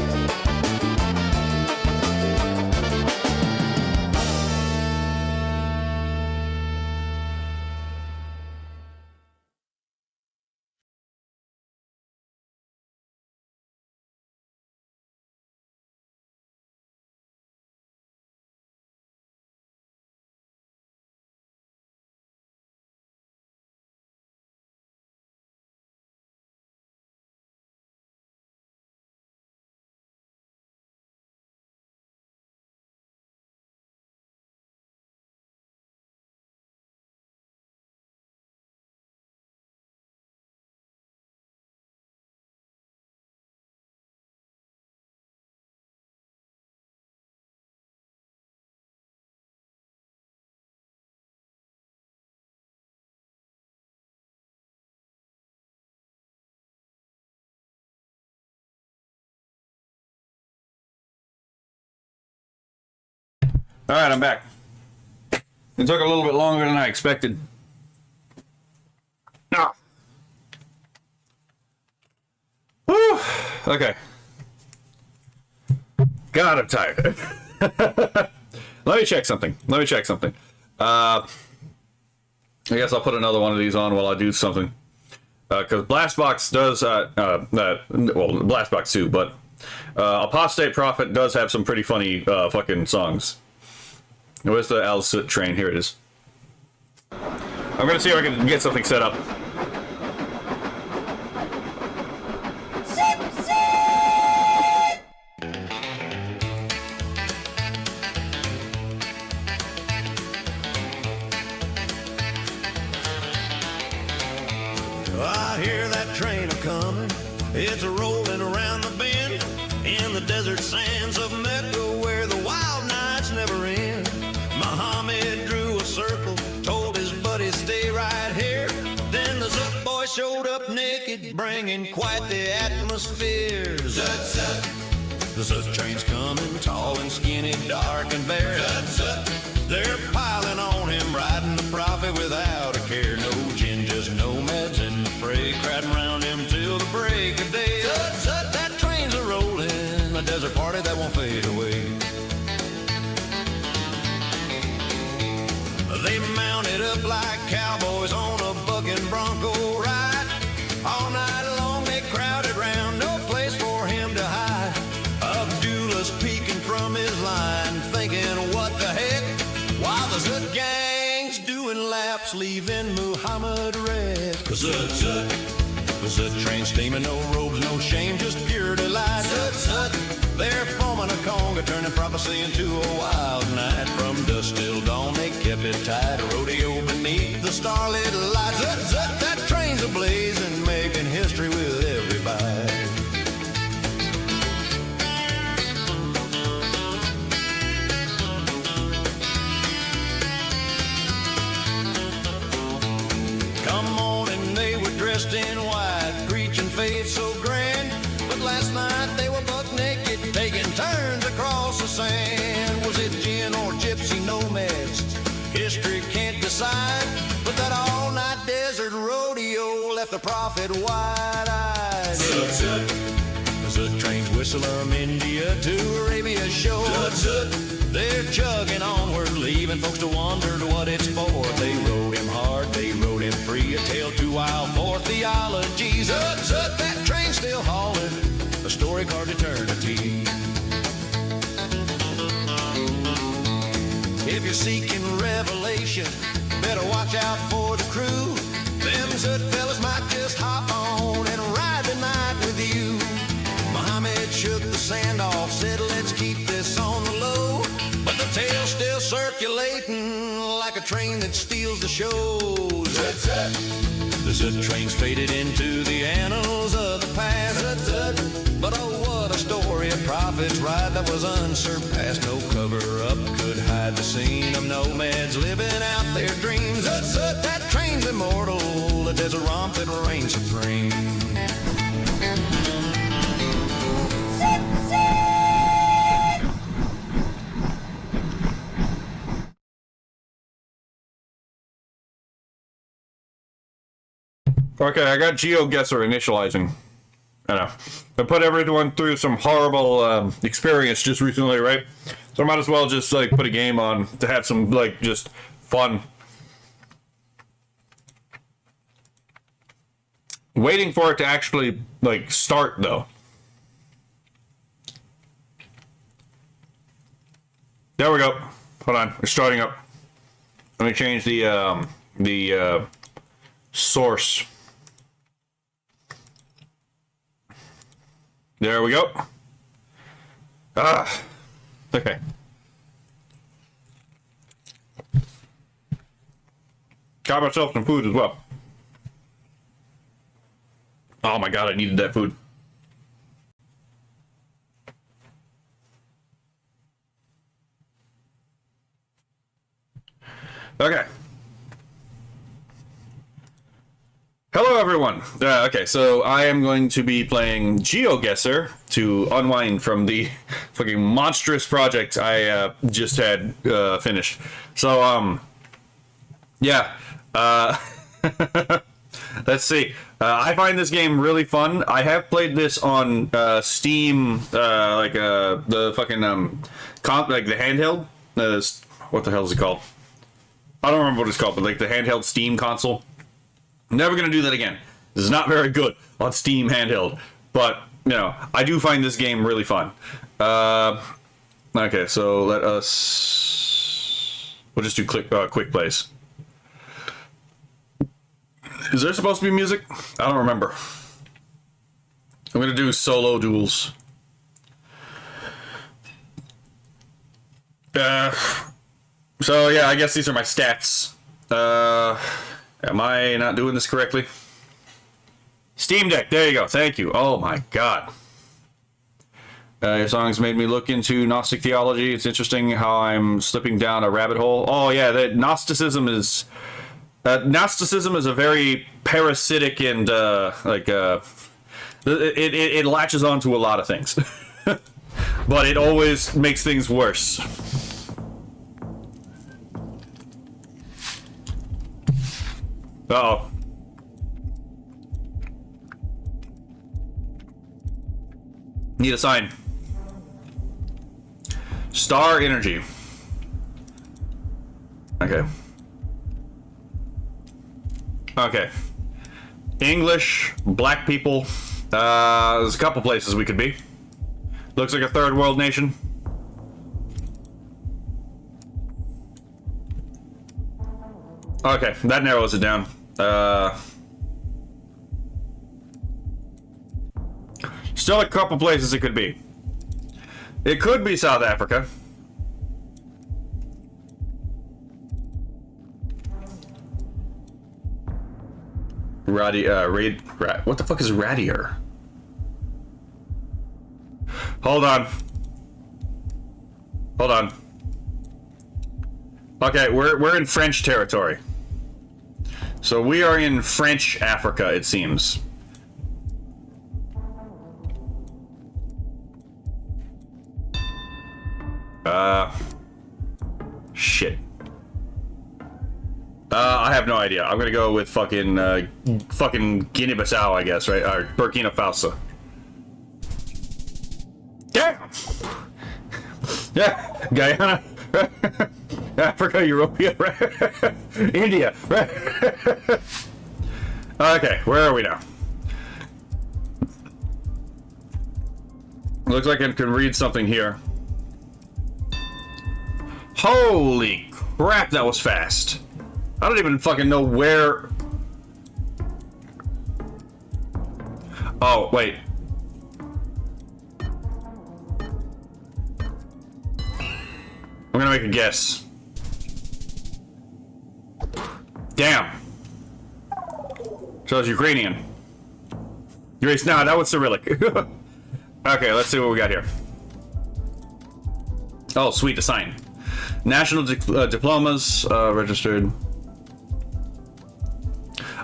S1: All right, I'm back. It took a little bit longer than I expected. Ah. Whew. Okay. God, I'm tired. Let me check something. I guess I'll put another one of these on while I do something. Because Blastbox does, Blastbox too, but Apostate Prophet does have some pretty funny fucking songs. Where's the Al Soot train? Here it is. I'm gonna see if I can get something set up.
S3: I hear that train a-comin', it's a-rollin' around the bend, in the desert sands of Mecca where the wild nights never end. Muhammad drew a circle, told his buddy stay right here. Then the Zut boy showed up naked, bringing quite the atmosphere. Zut, zut. The Zut train's coming, tall and skinny, dark and bare. Zut, zut. They're piling on him, riding the prophet without a care. No gin, just nomads in the fray, crowding around him till the break of day. Zut, zut, that train's a-rollin', a desert party that won't fade away. They mounted up like cowboys on a bucking bronco ride. All night long they crowded round, no place for him to hide. Abdullah's peeking from his line, thinking what the heck, while the Zut gang's doing laps, leaving Muhammad red. Zut, zut, the Zut train steaming, no robes, no shame, just pure delight. Zut, zut. They're forming a conga, turning prophecy into a wild night. From dusk till dawn, they kept it tight. A rodeo beneath the starlit lights. Zut, zut, that train's a-blazing, making history with everybody. land? Was it gin or gypsy nomads? History can't decide, but that all-night desert rodeo left the prophet wide-eyed. The trains whistle from India to Arabia's shore. They're chugging onward, leaving folks to wonder what it's for. They rode him hard, they rode him free, a tale too wild for theology. That train's still hauling, a story carved eternity. If you're seeking revelation, better watch out for the crew. Them Zut fellas might just hop on and ride the night with you. Muhammad shook the sand off, said let's keep this on the low. But the tale's still circulating like a train that steals the shows. The Zut train's faded into the annals of the past. But oh, what a story, a prophet's ride that was unsurpassed. No cover-up could hide the scene of nomads living out their dreams. That train's immortal, the desert romp that reigns supreme.
S1: Okay, I got GeoGuessr initializing. I know. I put everyone through some horrible experience just recently, right? So I might as well just like put a game on to have some like just fun. Waiting for it to actually like start though. There we go. Hold on, it's starting up. Let me change the source. There we go. Okay. Got myself some food as well. Oh my god, I needed that food. Okay. Hello everyone. Okay, so I am going to be playing GeoGuessr to unwind from the fucking monstrous project I just had finished. So yeah. Let's see. I find this game really fun. I have played this on Steam, like the fucking like the handheld. What the hell is it called? I don't remember what it's called, but like the handheld Steam console. Never gonna do that again. This is not very good on Steam handheld, but you know I do find this game really fun. Okay, so let us. We'll just do quick plays. Is there supposed to be music? I don't remember. I'm gonna do solo duels. So yeah, I guess these are my stats. Am I not doing this correctly? Steam Deck, there you go. Thank you. Oh my god. Your songs made me look into Gnostic theology. It's interesting how I'm slipping down a rabbit hole. Oh yeah, that Gnosticism is a very parasitic and it latches onto a lot of things, but it always makes things worse. Uh-oh. Need a sign. Star energy. Okay. Okay. English, black people. There's a couple places we could be. Looks like a third world nation. Okay, that narrows it down. Still a couple places it could be. It could be South Africa. What the fuck is radier? Hold on. Hold on. Okay, we're in French territory. So we are in French Africa, it seems. Shit. I have no idea. I'm gonna go with fucking Guinea-Bissau, I guess, right? Or Burkina Faso. Damn! Yeah, Guyana, Africa, Europea, right? India, right? Okay, where are we now? Looks like I can read something here. Holy crap, that was fast. I don't even fucking know where... Oh, wait. I'm gonna make a guess. Damn. So it's Ukrainian. Grace, nah, that was Cyrillic. Okay, let's see what we got here. Oh, sweet, to sign. National diplomas, registered.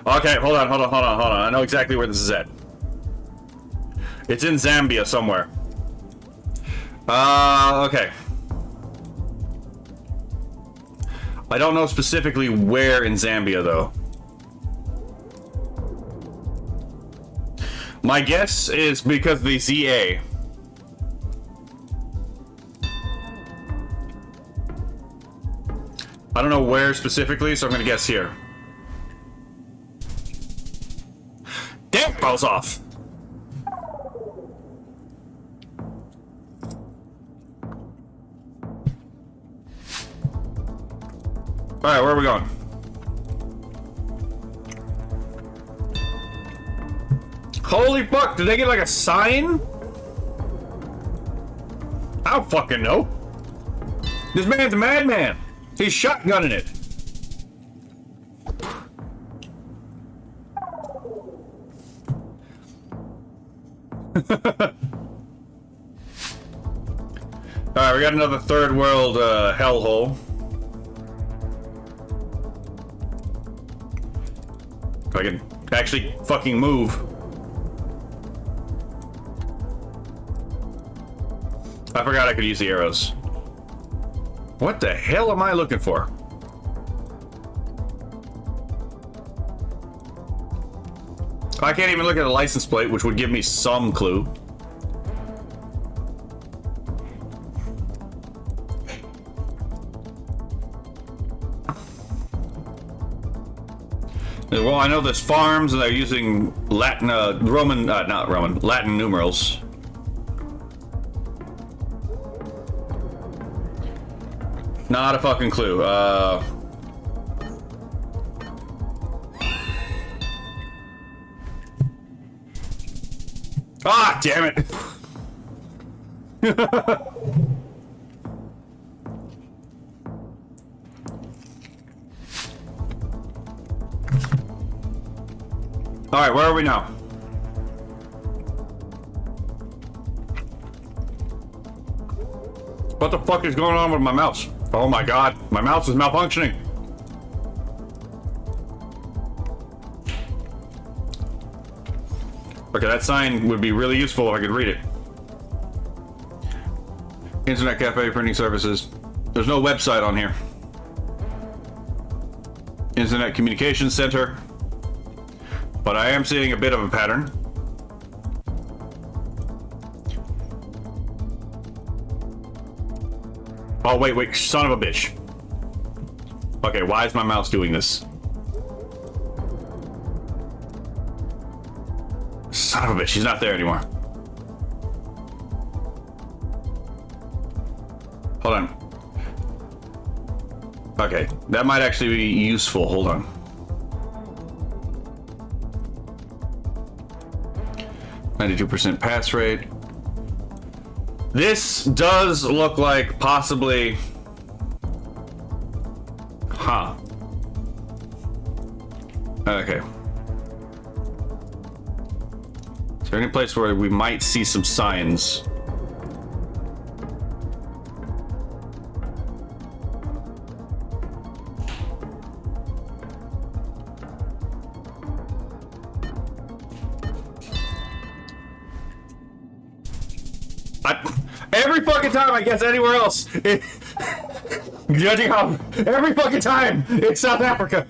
S1: Okay, hold on. I know exactly where this is at. It's in Zambia somewhere. Okay. I don't know specifically where in Zambia, though. My guess is because of the ZA. I don't know where specifically, so I'm gonna guess here. Damn, falls off. Alright, where are we going? Holy fuck, did they get like a sign? I don't fucking know. This man's a madman. He's shotgunning it. Alright, we got another third world hellhole. If I can actually fucking move. I forgot I could use the arrows. What the hell am I looking for? I can't even look at a license plate, which would give me some clue. Well, I know there's farms and they're using Latin, not Roman, Latin numerals. Not a fucking clue. Ah, damn it. All right, where are we now? What the fuck is going on with my mouse? Oh my god, my mouse is malfunctioning. Okay, that sign would be really useful if I could read it. Internet cafe, printing services. There's no website on here. Internet communications center. But I am seeing a bit of a pattern. Oh, wait, son of a bitch. Okay, why is my mouse doing this? Son of a bitch, she's not there anymore. Hold on. Okay, that might actually be useful. Hold on. %pass rate. This does look like possibly... Huh. Okay. Is there any place where we might see some signs? Every Every fucking time I guess anywhere else, judging how every fucking time it's South Africa.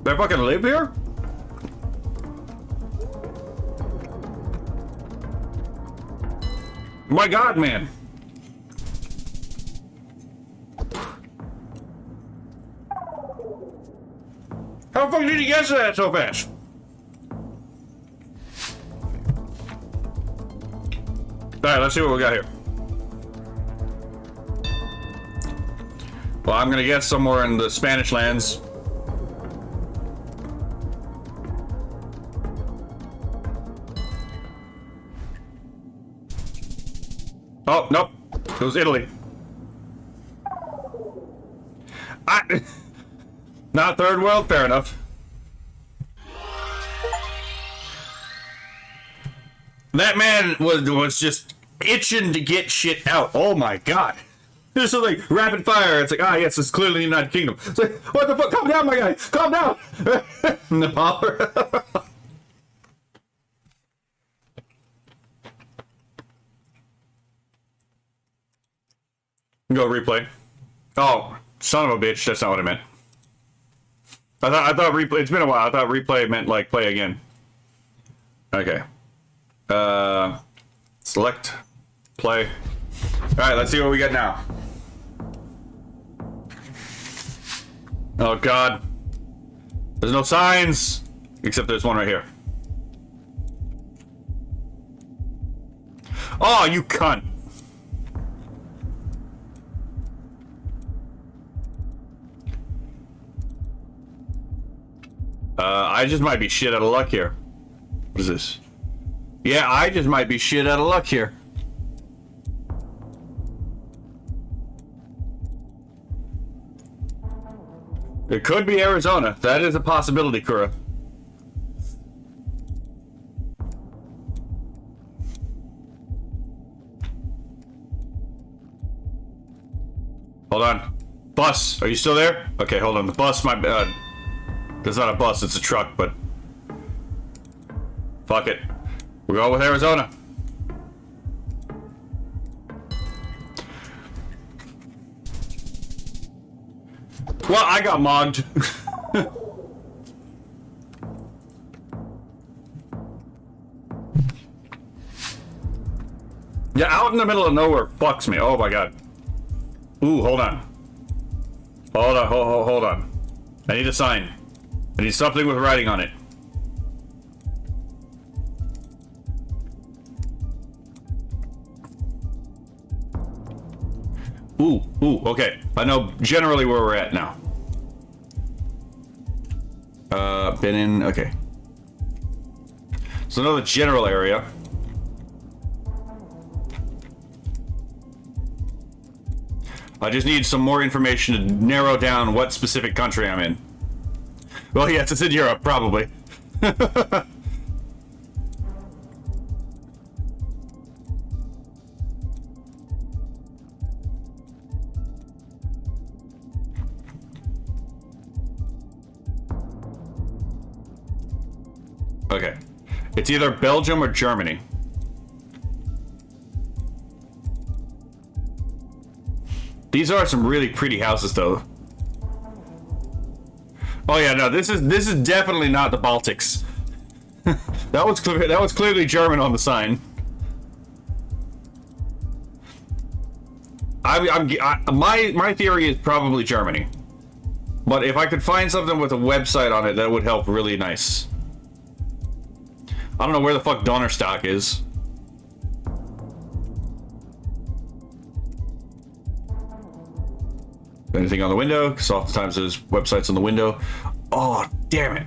S1: They fucking live here? My God, man. How the fuck did you get to that so fast? Alright, let's see what we got here. Well, I'm gonna guess somewhere in the Spanish lands. Oh, nope. It was Italy. Not third world, fair enough. That man was just itching to get shit out. Oh my God. This is like rapid fire. It's like, ah, yes, it's clearly the United Kingdom. It's like, what the fuck? Calm down, my guy. Calm down. Nepal. Go replay. Oh, son of a bitch. That's not what I meant. I thought replay. It's been a while. I thought replay meant like play again. Okay. Select. Play. Alright, let's see what we get now. Oh God. There's no signs. Except there's one right here. Oh, you cunt. I just might be shit out of luck here. What is this? Yeah, I just might be shit out of luck here. It could be Arizona. That is a possibility, Kura. Hold on. Bus, are you still there? Okay, hold on. The bus might be... It's not a bus, it's a truck, but... Fuck it. We're going with Arizona. Well, I got mogged. Yeah, out in the middle of nowhere fucks me. Oh my God. Ooh, hold on. Hold on, hold on. I need a sign. I need something with writing on it. Ooh, okay. I know generally where we're at now. Been in, okay. So another general area. I just need some more information to narrow down what specific country I'm in. Well, yes, it's in Europe, probably. Okay. It's either Belgium or Germany. These are some really pretty houses, though. Oh yeah, no, this is definitely not the Baltics. that was clearly German on the sign. My theory is probably Germany, but if I could find something with a website on it, that would help really nice. I don't know where the fuck Donnerstock is. Anything on the window? Because oftentimes there's websites on the window. Oh, damn it.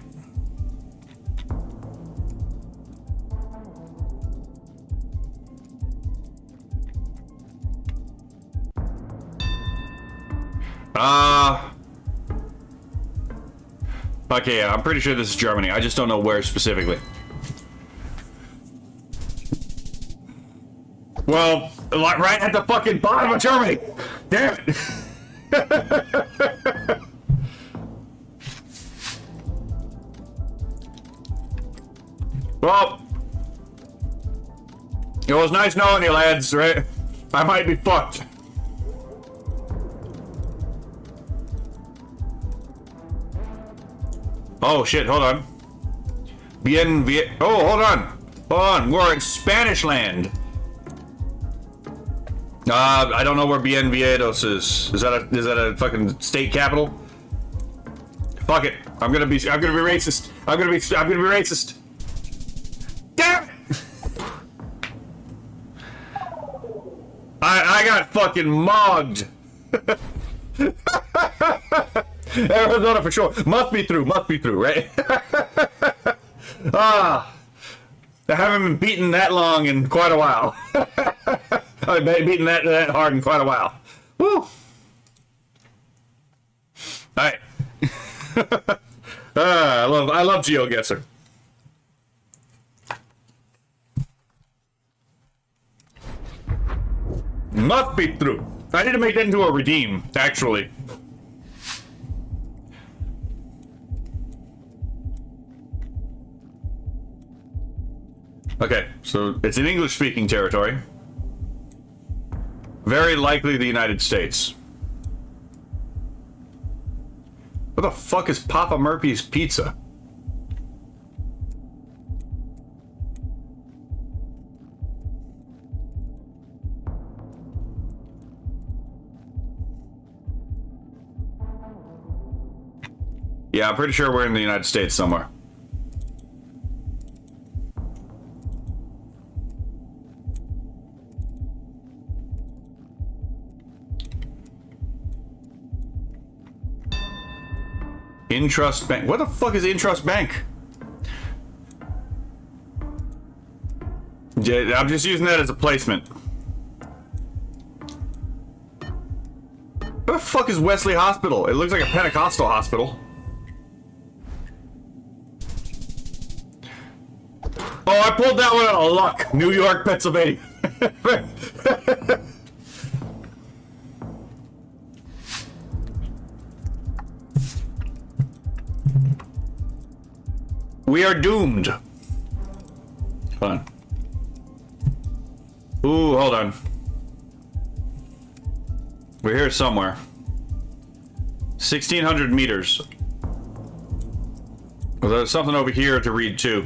S1: Okay, yeah, I'm pretty sure this is Germany. I just don't know where specifically. Well, right at the fucking bottom of Germany. Damn it. Well, it was nice knowing you, lads, right? I might be fucked. Oh shit, hold on. Oh, hold on. Hold on, we're in Spanish land. I don't know where Bienvenidos is. Is that a fucking state capital? Fuck it. I'm gonna be racist. I'm gonna be racist. Damn it! I got fucking mogged. Arizona for sure. Must be through, right? I haven't been beaten that long in quite a while. I've been beaten that hard in quite a while. Woo! Alright. I love GeoGuessr. Must be through. I need to make that into a redeem, actually. Okay, so it's in English-speaking territory. Very likely the United States. What the fuck is Papa Murphy's Pizza? Yeah, I'm pretty sure we're in the United States somewhere. Intrust Bank. What the fuck is Intrust Bank? Yeah, I'm just using that as a placement. What the fuck is Wesley Hospital? It looks like a Pentecostal hospital. Oh, I pulled that one out of luck. New York, Pennsylvania. We are doomed. Hold on. Ooh, hold on. We're here somewhere. 1,600 meters. Well, there's something over here to read too.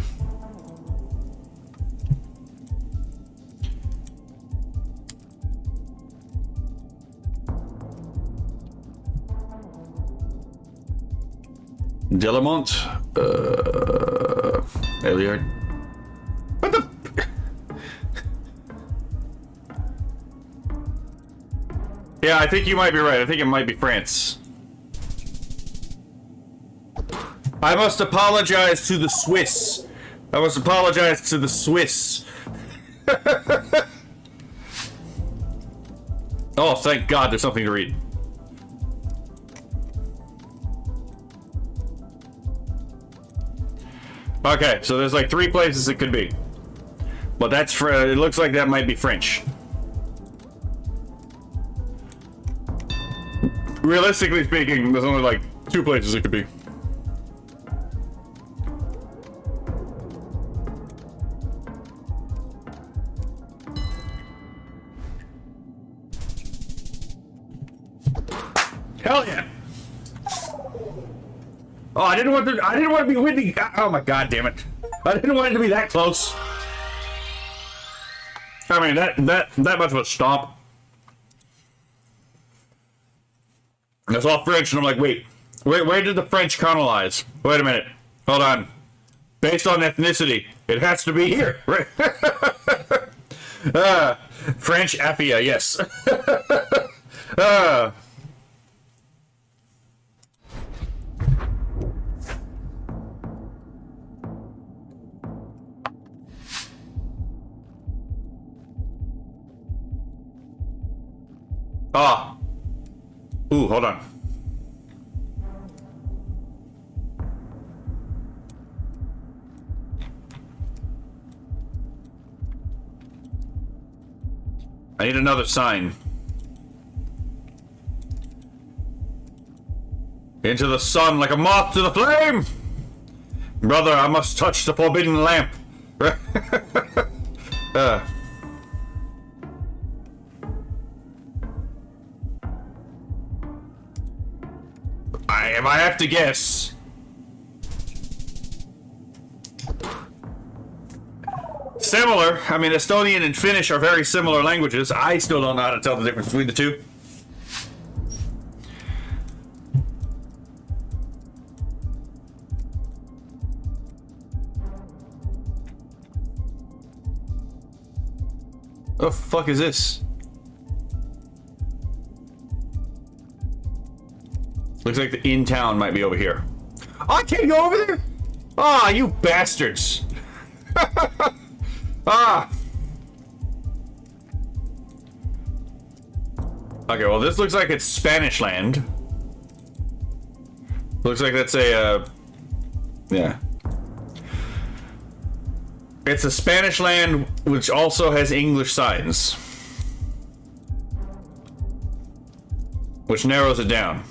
S1: Delamont, Eliard. What the? Yeah, I think you might be right. I think it might be France. I must apologize to the Swiss. I must apologize to the Swiss. Oh, thank God there's something to read. Okay, so there's like 3 places it could be. But that's for, it looks like that might be French. Realistically speaking, there's only like 2 places it could be. Hell yeah! Oh, I didn't want to be windy. Oh my God, damn it! I didn't want it to be that close. I mean, that much of a stomp. That's all French, and I'm like, wait, where did the French colonize? Wait a minute, hold on. Based on ethnicity, it has to be here, right? French Appia, yes. Ah. Ooh, hold on. I need another sign. Into the sun like a moth to the flame! Brother, I must touch the forbidden lamp. If I have to guess, similar. I mean, Estonian and Finnish are very similar languages. I still don't know how to tell the difference between the two. What the fuck is this? Looks like the in town might be over here. Oh, I can't go over there? Ah, oh, you bastards. Ah. Okay, well, this looks like it's Spanish land. Looks like that's a, yeah. It's a Spanish land which also has English signs, which narrows it down.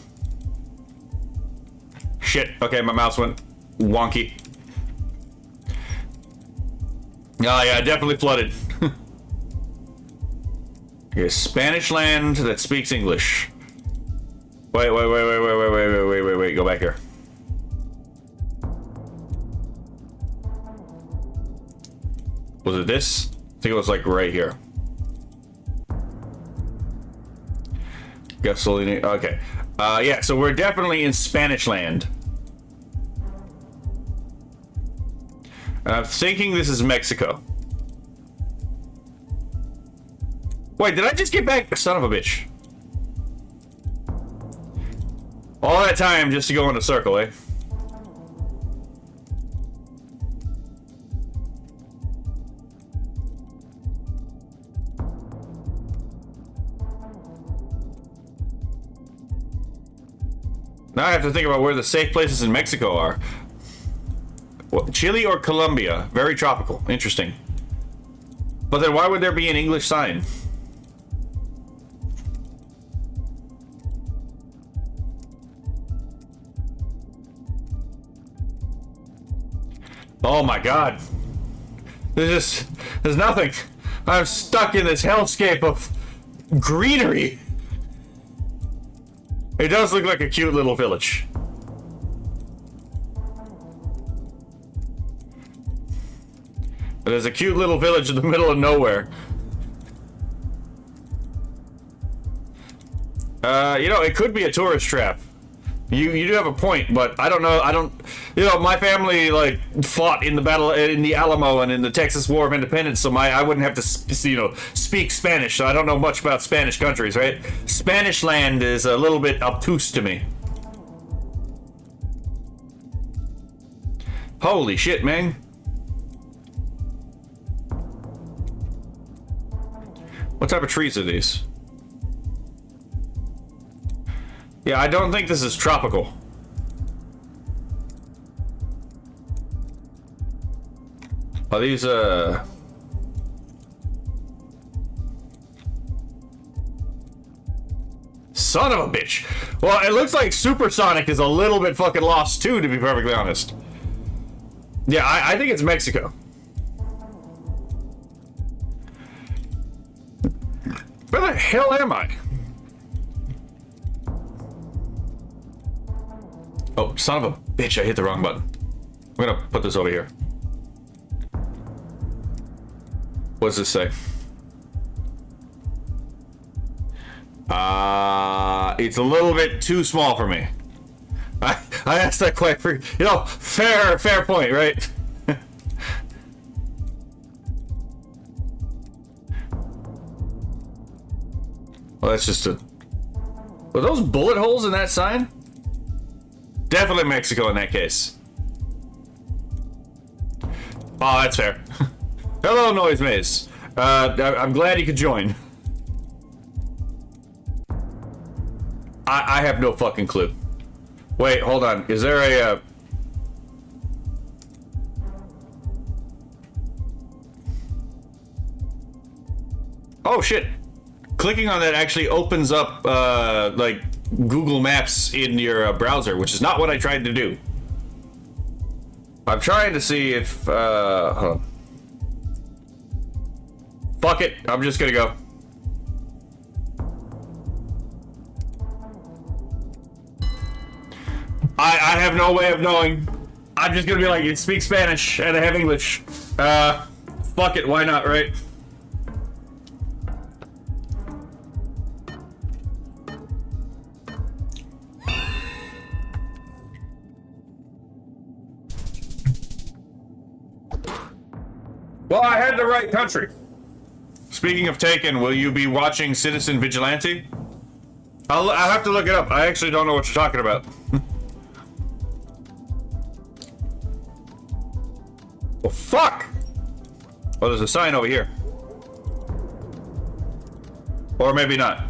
S1: Shit. Okay, my mouse went wonky. Oh yeah, definitely flooded. Okay, Spanish land that speaks English. Wait, go back here. Was it this? I think it was like right here. Gasoline. Okay. Yeah, so we're definitely in Spanish land. And I'm thinking this is Mexico. Wait, did I just get back? Son of a bitch. All that time just to go in a circle, eh? Now I have to think about where the safe places in Mexico are. What, Chile or Colombia? Very tropical. Interesting. But then why would there be an English sign? Oh my god. There's nothing. I'm stuck in this hellscape of greenery. It does look like a cute little village. There's a cute little village in the middle of nowhere. You know, it could be a tourist trap. You do have a point, but I don't know. You know, my family like fought in the battle in the Alamo and in the Texas War of Independence, so I wouldn't have to speak Spanish. So I don't know much about Spanish countries, right? Spanish land is a little bit obtuse to me. Holy shit, man! What type of trees are these? Yeah, I don't think this is tropical. Are these, Son of a bitch! Well, it looks like Supersonic is a little bit fucking lost too, to be perfectly honest. Yeah, I think it's Mexico. Where the hell am I? Oh, son of a bitch, I hit the wrong button. I'm gonna put this over here. What does this say? It's a little bit too small for me. I asked that quite for, you know, fair point, right? Well, that's just a... Were those bullet holes in that sign? Definitely Mexico in that case. Oh, that's fair. Hello, Noise Maze. I'm glad you could join. I have no fucking clue. Wait, hold on. Is there a... Oh, shit. Clicking on that actually opens up, like, Google Maps in your browser, which is not what I tried to do. I'm trying to see if, hold on. Fuck it. I'm just gonna go. I have no way of knowing. I'm just gonna be like, you speak Spanish and I have English. Fuck it, why not, right? Well, I had the right country. Speaking of Taken, will you be watching Citizen Vigilante? I'll have to look it up. I actually don't know what you're talking about. Oh, fuck! Oh, there's a sign over here. Or maybe not.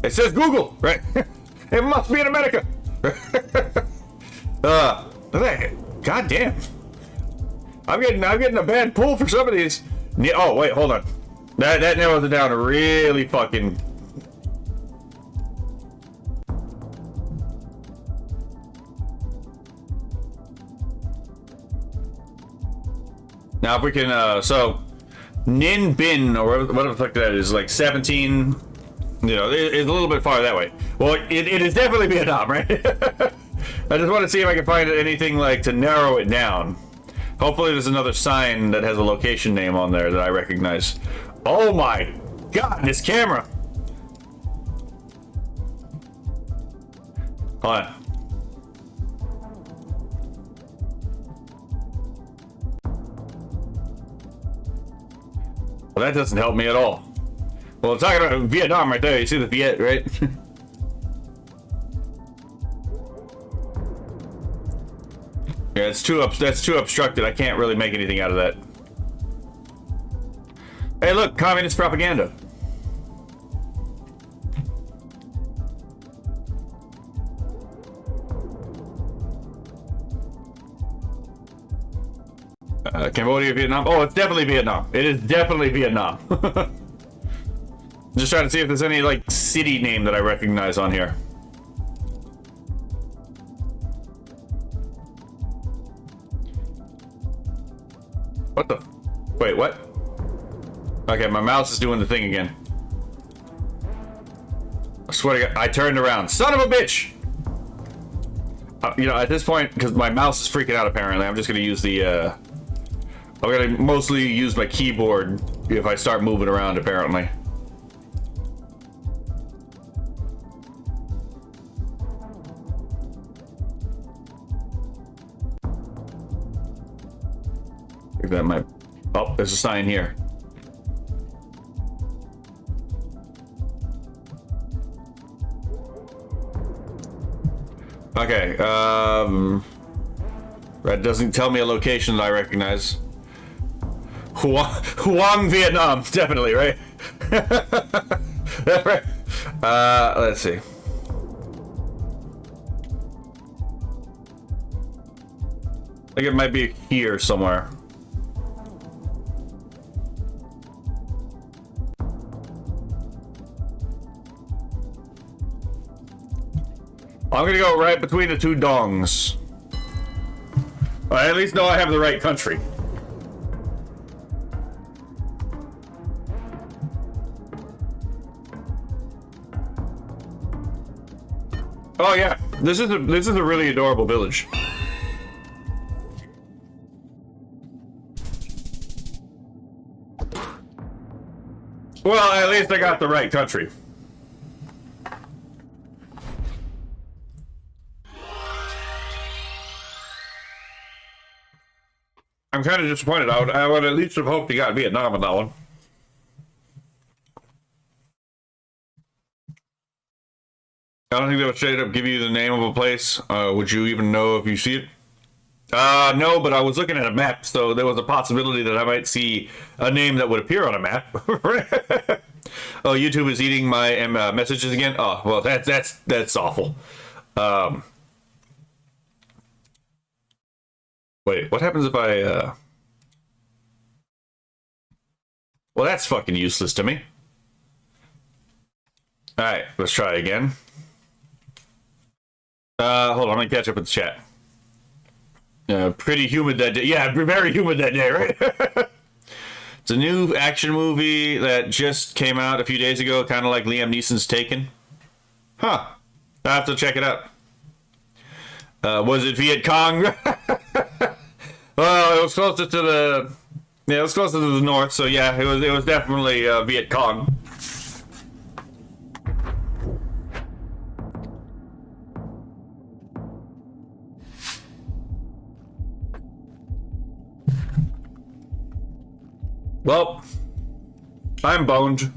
S1: It says Google, right? It must be in America. God damn. I'm getting a bad pull for some of these. Oh, wait, hold on. That narrows it down to really fucking... Now, if we can, so, Nin Bin, or whatever the fuck that is, like 17, you know, it's a little bit far that way. Well, it is definitely Vietnam, right? I just want to see if I can find anything, like, to narrow it down. Hopefully there's another sign that has a location name on there that I recognize. Oh my god, this camera! Hold on. Well, that doesn't help me at all. Well, I'm talking about Vietnam right there. You see the Viet, right? Yeah, it's that's too obstructed. I can't really make anything out of that. Hey, look, communist propaganda. Cambodia, Vietnam. Oh, it's definitely Vietnam. It is definitely Vietnam. Just trying to see if there's any, like, city name that I recognize on here. What the? Wait, what? Okay, my mouse is doing the thing again. I swear to God, I turned around. Son of a bitch! You know, at this point, because my mouse is freaking out apparently, I'm just gonna use the, I'm gonna mostly use my keyboard if I start moving around, apparently. I think that might... Oh, there's a sign here. Okay, that doesn't tell me a location that I recognize. Huang, Vietnam, definitely, right? Right. Let's see. I think it might be here somewhere. I'm gonna go right between the two dongs. I at least know I have the right country. Oh yeah, this is a really adorable village. Well, at least I got the right country. I'm kind of disappointed. I would at least have hoped he got Vietnam on that one. I don't think they would straight up give you the name of a place. Would you even know if you see it? No, but I was looking at a map, so there was a possibility that I might see a name that would appear on a map. Oh, YouTube is eating my messages again? Oh, well, that's awful. Wait, what happens if I, Well, that's fucking useless to me. Alright, let's try again. Hold on, let me catch up with the chat. Pretty humid that day. Yeah, very humid that day, right? It's a new action movie that just came out a few days ago, kind of like Liam Neeson's Taken. Huh. I have to check it out. Was it Viet Cong? Well, it was closer to the... Yeah, it was closer to the north, so yeah, it was definitely Viet Cong. Well, I'm boned.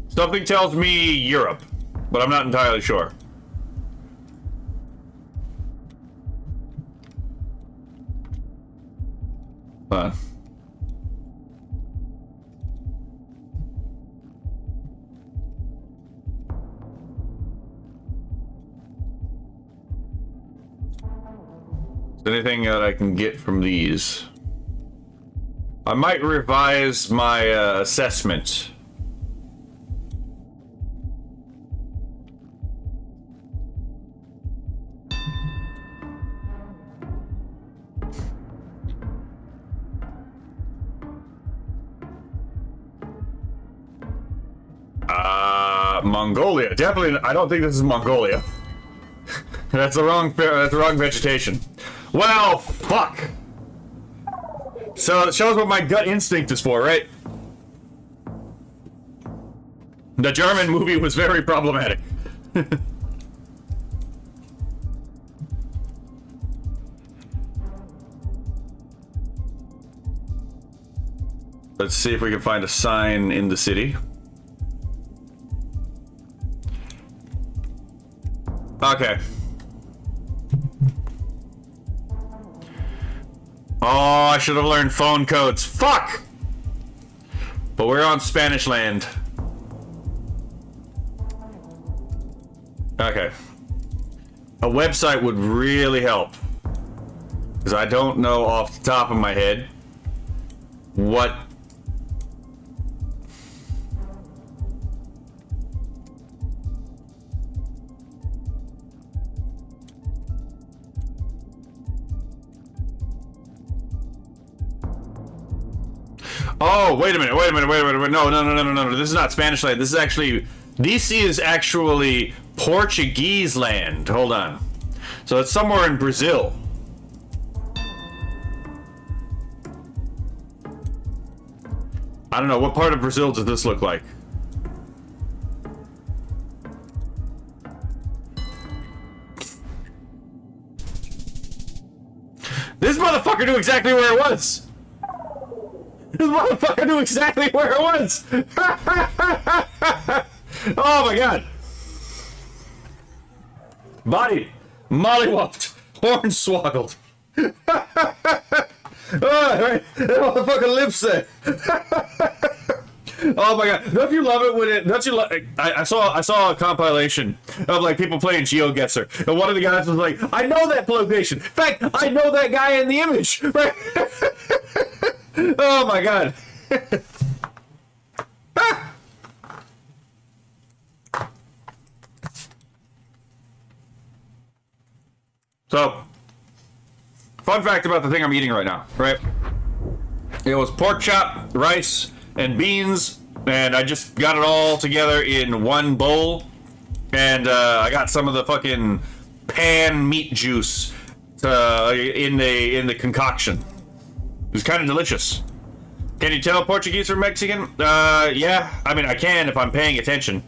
S1: Something tells me Europe, but I'm not entirely sure. Is there anything that I can get from these? I might revise my assessment. Mongolia. Definitely, I don't think this is Mongolia. That's the wrong vegetation. Well, fuck. So it shows what my gut instinct is for, right? The German movie was very problematic. Let's see if we can find a sign in the city. Okay. Oh, I should have learned phone codes. Fuck! But we're on Spanish land. Okay. A website would really help. Because I don't know off the top of my head what... Oh, wait a minute. No. This is not Spanish land. This is actually... DC is actually Portuguese land. Hold on. So it's somewhere in Brazil. I don't know. What part of Brazil does this look like? This motherfucker knew exactly where it was. This motherfucker knew exactly where it was! Oh my god! Body! Mollywopped! Hornswoggled! Oh, right. That motherfucker lives there! Oh my god! Don't you love it when it... Don't you love... I saw a compilation of like people playing GeoGuessr, and one of the guys was like, I know that location! In fact, I know that guy in the image! Right? Oh my god. Ah! So, fun fact about the thing I'm eating right now, right? It was pork chop, rice, and beans, and I just got it all together in one bowl, and I got some of the fucking pan meat juice in the concoction. It was kind of delicious. Can you tell Portuguese from Mexican? Yeah. I mean, I can if I'm paying attention.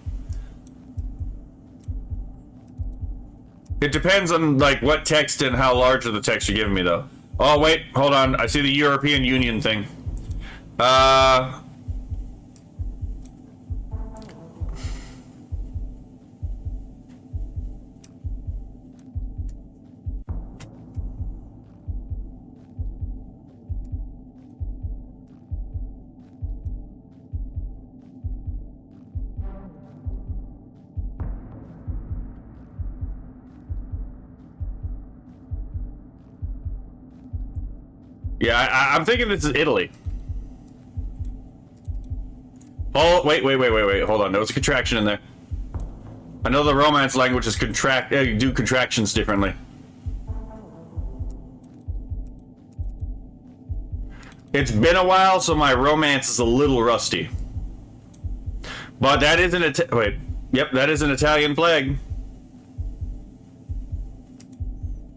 S1: It depends on, like, what text and how large of the text you're giving me, though. Oh, wait. Hold on. I see the European Union thing. Yeah, I'm thinking this is Italy. Oh, wait. Hold on. There was a contraction in there. I know the Romance languages do contractions differently. It's been a while, so my romance is a little rusty. But that is an wait. Yep, that is an Italian flag.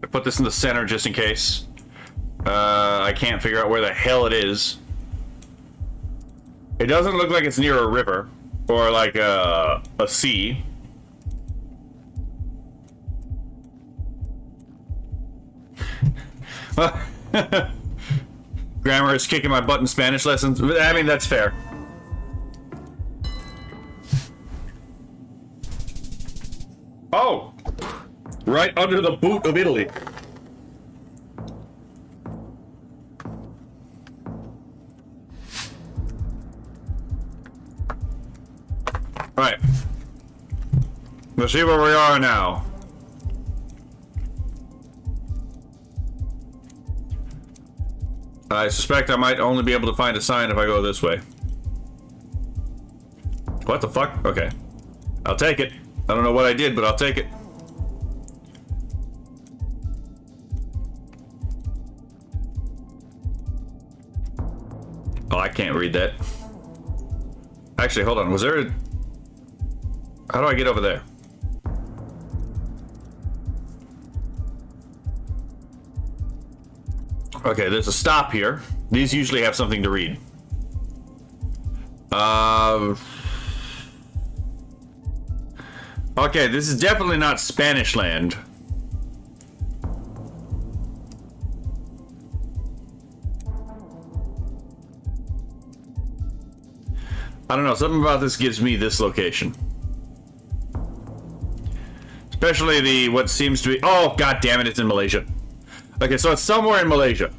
S1: I put this in the center just in case. I can't figure out where the hell it is. It doesn't look like it's near a river or like a sea. Grammar is kicking my butt in Spanish lessons. I mean, that's fair. Oh! Right under the boot of Italy. Right. Let's see where we are now. I suspect I might only be able to find a sign if I go this way. What the fuck? Okay. I'll take it. I don't know what I did, but I'll take it. Oh, I can't read that. Actually, hold on. Was there a... How do I get over there? Okay, there's a stop here. These usually have something to read. Okay, this is definitely not Spanish land. I don't know, something about this gives me this location. Especially the, what seems to be... Oh, god damn it, it's in Malaysia. Okay, so it's somewhere in Malaysia.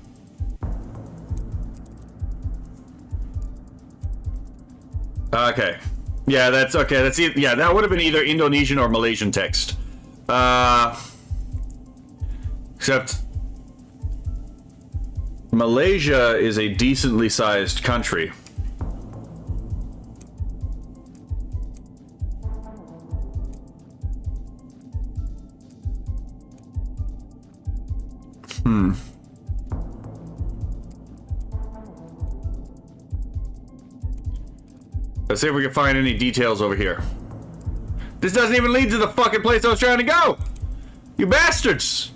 S1: Okay. Yeah, that's okay. That's yeah, that would have been either Indonesian or Malaysian text. Except Malaysia is a decently sized country. Let's see if we can find any details over here. This doesn't even lead to the fucking place I was trying to go! You bastards!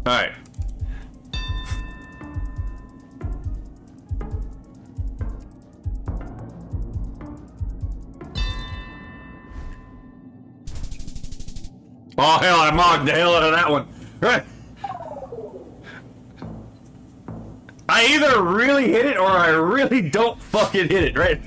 S1: Alright. Oh hell, I mogged the hell out of that one. Right. I either really hit it or I really don't fucking hit it, right?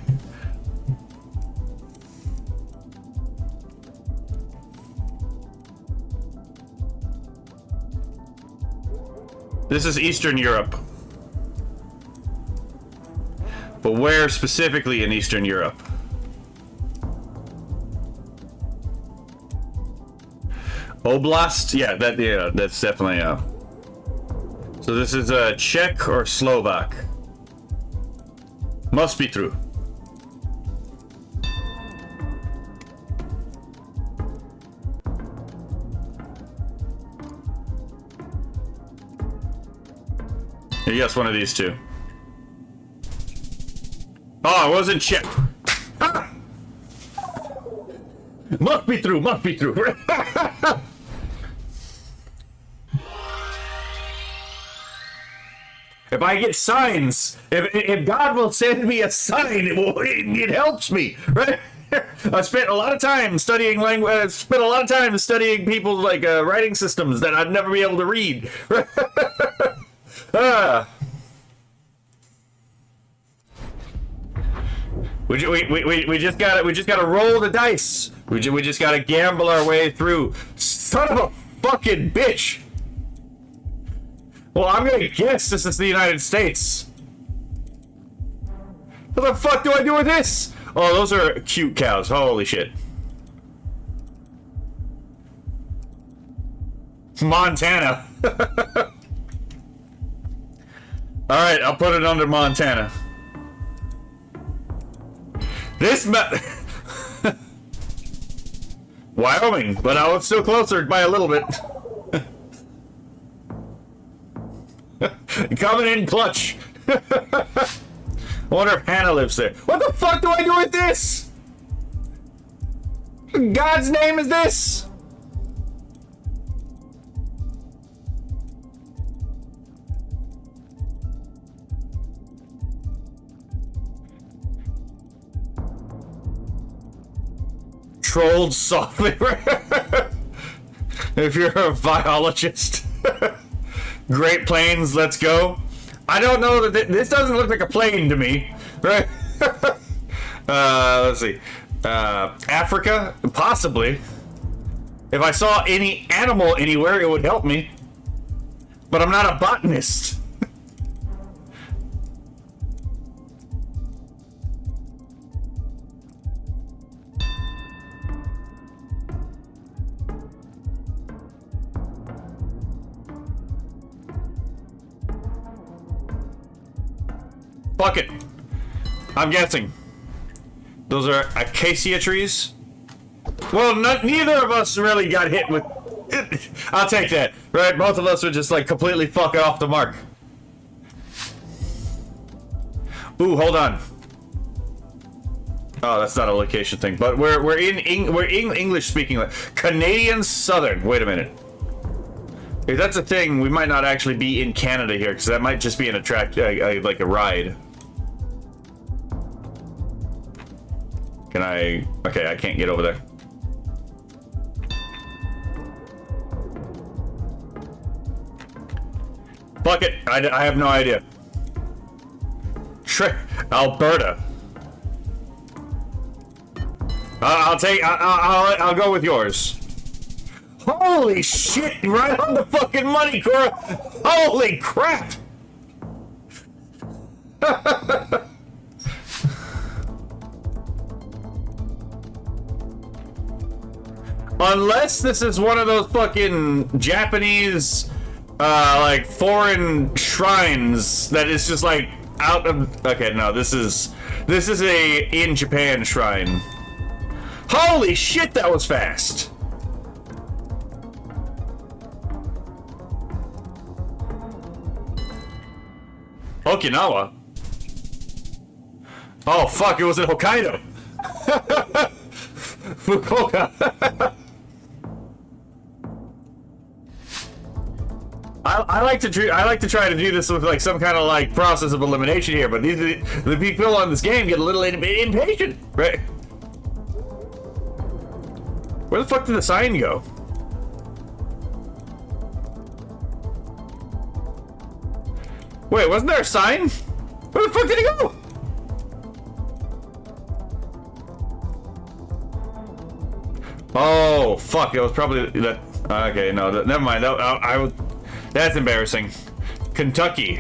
S1: This is Eastern Europe. But where specifically in Eastern Europe? Oblast? Yeah, that's definitely So this is Czech or Slovak. Must be true. Yes, one of these two. Oh, it wasn't Czech. Ah! Must be true, must be true. If I get signs, if God will send me a sign, it helps me, right? I spent a lot of time studying language. I spent a lot of time studying people's writing systems that I'd never be able to read. We just gotta roll the dice. We just gotta gamble our way through. Son of a fucking bitch. Well, I'm gonna guess this is the United States. What the fuck do I do with this? Oh, those are cute cows. Holy shit. Montana. Alright, I'll put it under Montana. This Wyoming, but I was still closer by a little bit. Coming in clutch. I wonder if Hannah lives there. What the fuck do I do with this? God's name is this? Trolled softly. If you're a biologist. Great Plains, let's go. I don't know that this doesn't look like a plane to me, right? Let's see. Africa, possibly. If I saw any animal anywhere, it would help me. But I'm not a botanist. Fuck it. I'm guessing. Those are acacia trees? Well, neither of us really got hit with... I'll take that. Right? Both of us would just, like, completely fuck it off the mark. Ooh, hold on. Oh, that's not a location thing. But we're in English speaking. Canadian Southern. Wait a minute. If that's a thing, we might not actually be in Canada here, because that might just be an like a ride. Can I... Okay, I can't get over there. Fuck it. I have no idea. Alberta. I'll go with yours. Holy shit! Right on the fucking money, Cora. Holy crap! Unless this is one of those fucking Japanese, like, foreign shrines that is just, like, out of... Okay, no, this is a in Japan shrine. Holy shit, that was fast! Okinawa? Oh, fuck, it was in Hokkaido! Fukuoka! I like to try to do this with like some kind of like process of elimination here, but the people on this game get a little impatient, right? Where the fuck did the sign go? Wait, wasn't there a sign? Where the fuck did it go? Oh fuck! It was probably that. Okay, no, never mind. I was. That's embarrassing. Kentucky.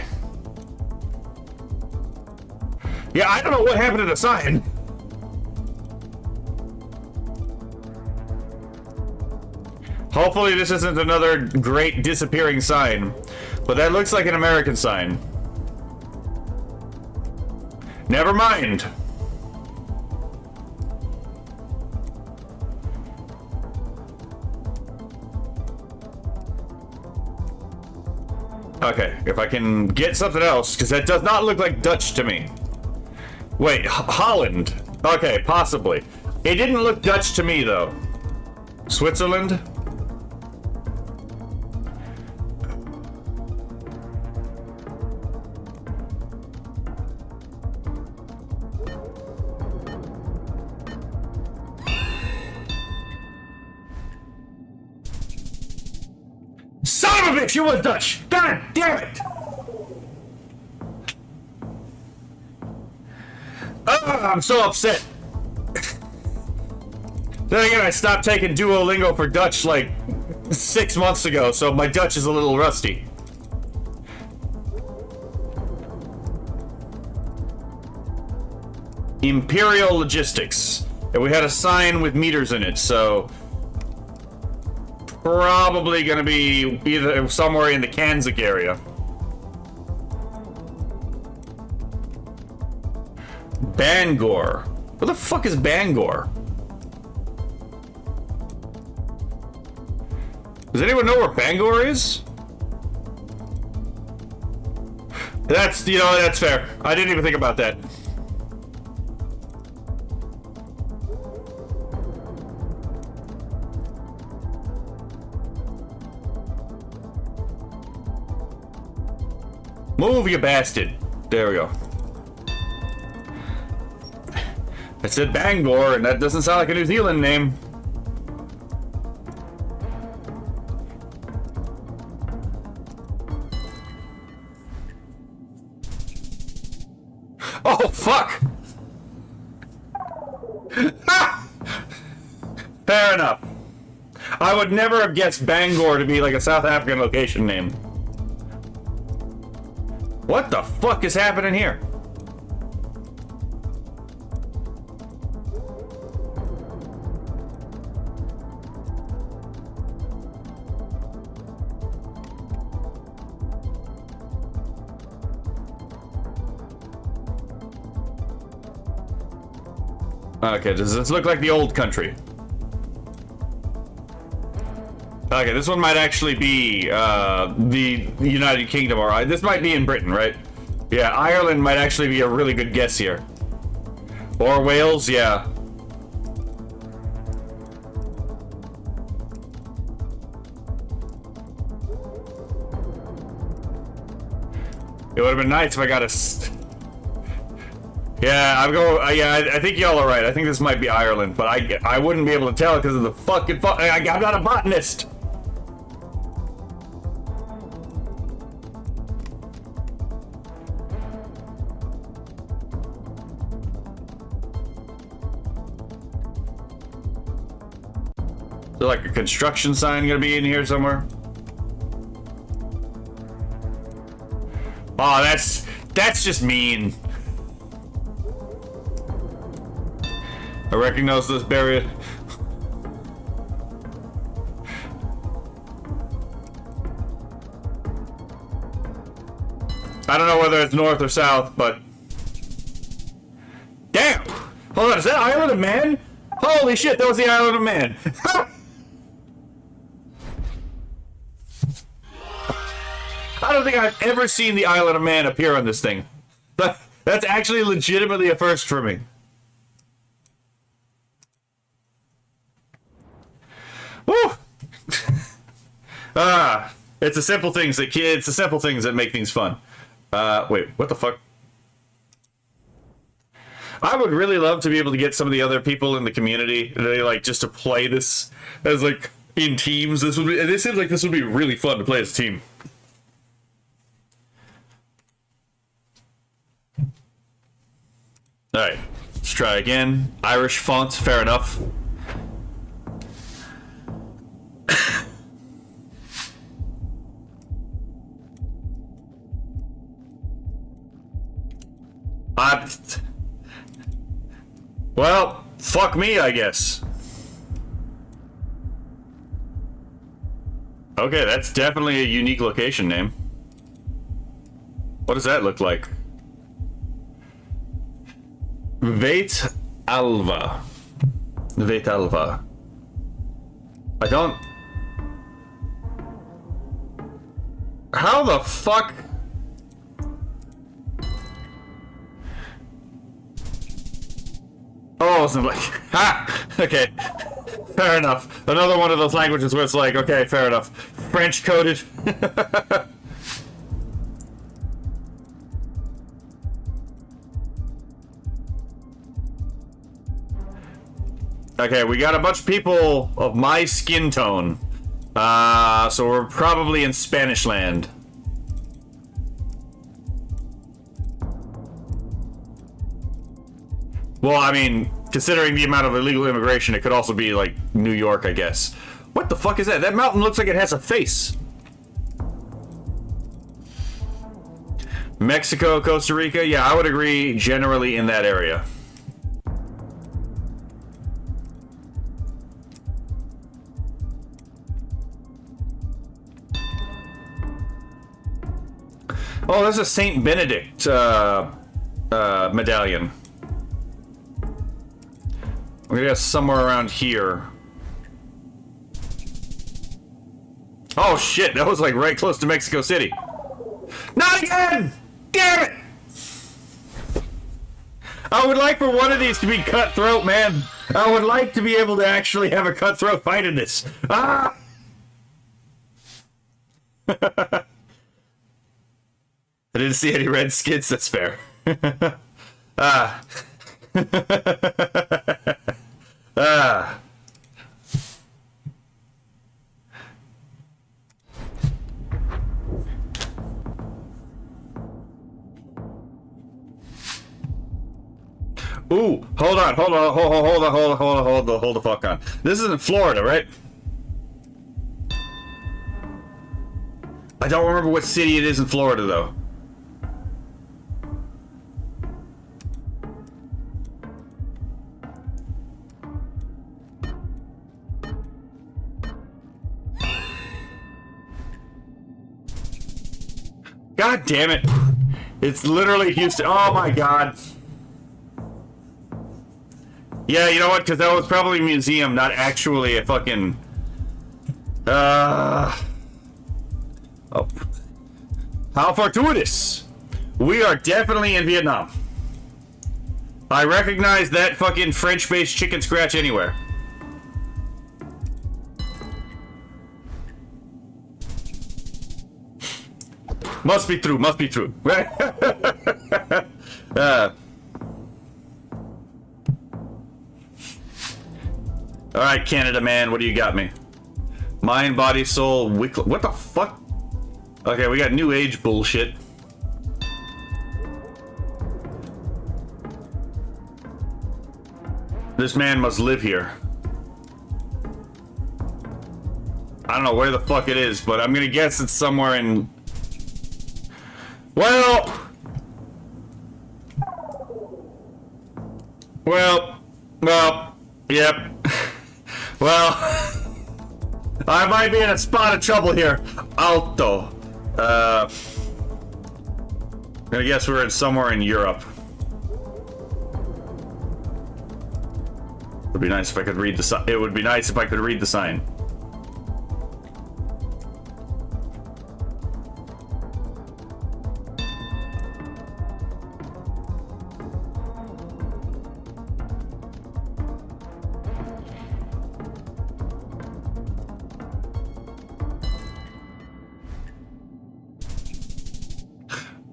S1: Yeah, I don't know what happened to the sign. Hopefully this isn't another great disappearing sign. But that looks like an American sign. Never mind. Okay, if I can get something else, because that does not look like Dutch to me. Wait, Holland. Okay, possibly. It didn't look Dutch to me, though. Switzerland? Son of a bitch, you was Dutch! God damn it! Oh, I'm so upset. Then again, I stopped taking Duolingo for Dutch like 6 months ago, so my Dutch is a little rusty. Imperial Logistics. And we had a sign with meters in it, so... Probably gonna be either somewhere in the Kanzik area. Bangor. What the fuck is Bangor? Does anyone know where Bangor is? That's, you know, that's fair. I didn't even think about that. Move, you bastard. There we go. I said Bangor, and that doesn't sound like a New Zealand name. Oh, fuck! Fair enough. I would never have guessed Bangor to be like a South African location name. What the fuck is happening here? Okay, does this look like the old country? Okay, this one might actually be the United Kingdom, or this might be in Britain, right? Yeah, Ireland might actually be a really good guess here. Or Wales, yeah. It would have been nice if I got a... Yeah, I think y'all are right. I think this might be Ireland, but I wouldn't be able to tell because of the fucking... I'm not a botanist! Is there like a construction sign gonna be in here somewhere? Oh, that's just mean. I recognize this barrier. I don't know whether it's north or south, but... Damn! Hold on, is that Island of Man? Holy shit, that was the Island of Man. I don't think I've ever seen the Island of Man appear on this thing. That's actually legitimately a first for me. Woo! It's the simple things that make things fun. Wait, what the fuck? I would really love to be able to get some of the other people in the community, they like just to play this as like in teams. This seems like this would be really fun to play as a team. All right, let's try again. Irish font, fair enough. Well, fuck me, I guess. Okay, that's definitely a unique location name. What does that look like? Veit Alva. Veit Alva. I don't... How the fuck... Oh, it's like... Ha! Okay. Fair enough. Another one of those languages where it's like, okay, fair enough. French coded. Okay, we got a bunch of people of my skin tone. So we're probably in Spanish land. Well, I mean, considering the amount of illegal immigration, it could also be, like, New York, I guess. What the fuck is that? That mountain looks like it has a face. Mexico, Costa Rica? Yeah, I would agree generally in that area. Oh, there's a Saint Benedict medallion. We're gonna go somewhere around here. Oh shit, that was like right close to Mexico City. Not again! Damn it! I would like for one of these to be cutthroat, man. I would like to be able to actually have a cutthroat fight in this. Ah! I didn't see any red skids, that's fair. Ah. Ah. Ooh, hold on, hold the fuck on. This is in Florida, right? I don't remember what city it is in Florida, though. God damn it. It's literally Houston. Oh my god. Yeah, you know what? Because that was probably a museum, not actually a fucking... Oh. How fortuitous! We are definitely in Vietnam. I recognize that fucking French-based chicken scratch anywhere. Must be true, must be true. Alright, Canada man, what do you got me? Mind, body, soul, what the fuck? Okay, we got new age bullshit. This man must live here. I don't know where the fuck it is, but I'm gonna guess it's somewhere in... Well, yep. Well, I might be in a spot of trouble here. Alto. I'm gonna guess we're in somewhere in Europe. It would be nice if I could read the sign. It would be nice if I could read the sign.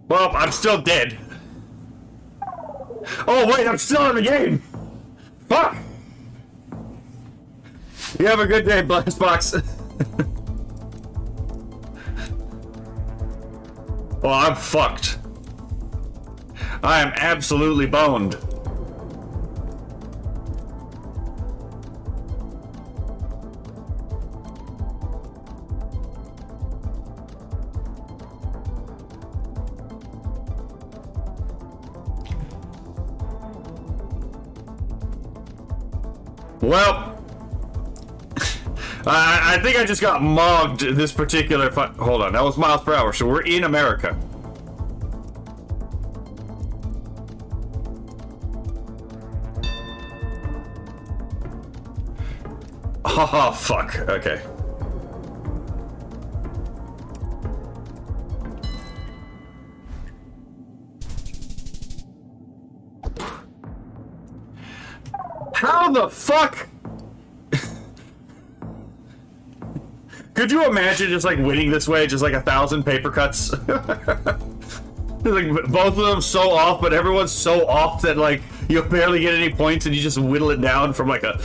S1: Well, I'm still dead. Oh, wait, I'm still in the game. Fuck. You have a good day, Blastbox. Oh, I'm fucked. I am absolutely boned. Well, I think I just got mogged this particular hold on, that was miles per hour, so we're in America. Oh, fuck. Okay. How the fuck? Could you imagine just like winning this way, just like 1,000 paper cuts? Like both of them so off, but everyone's so off that like you'll barely get any points, and you just whittle it down from like a.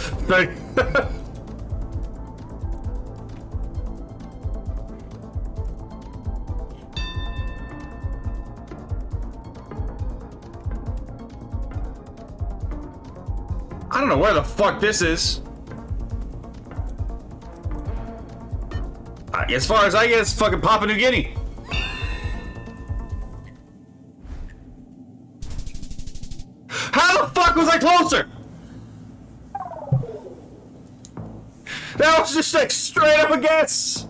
S1: I don't know where the fuck this is. As far as I get, it's fucking Papua New Guinea. How the fuck was I closer? That was just like straight up a guess.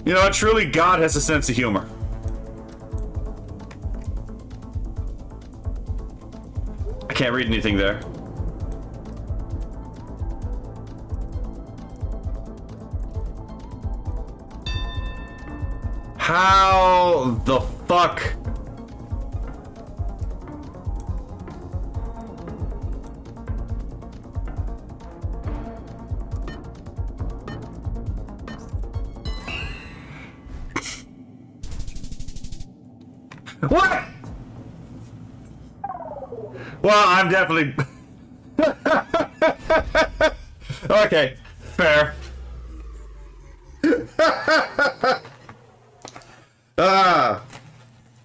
S1: You know, truly God has a sense of humor. I can't read anything there. How the fuck? What? Well, I'm definitely... Okay, fair.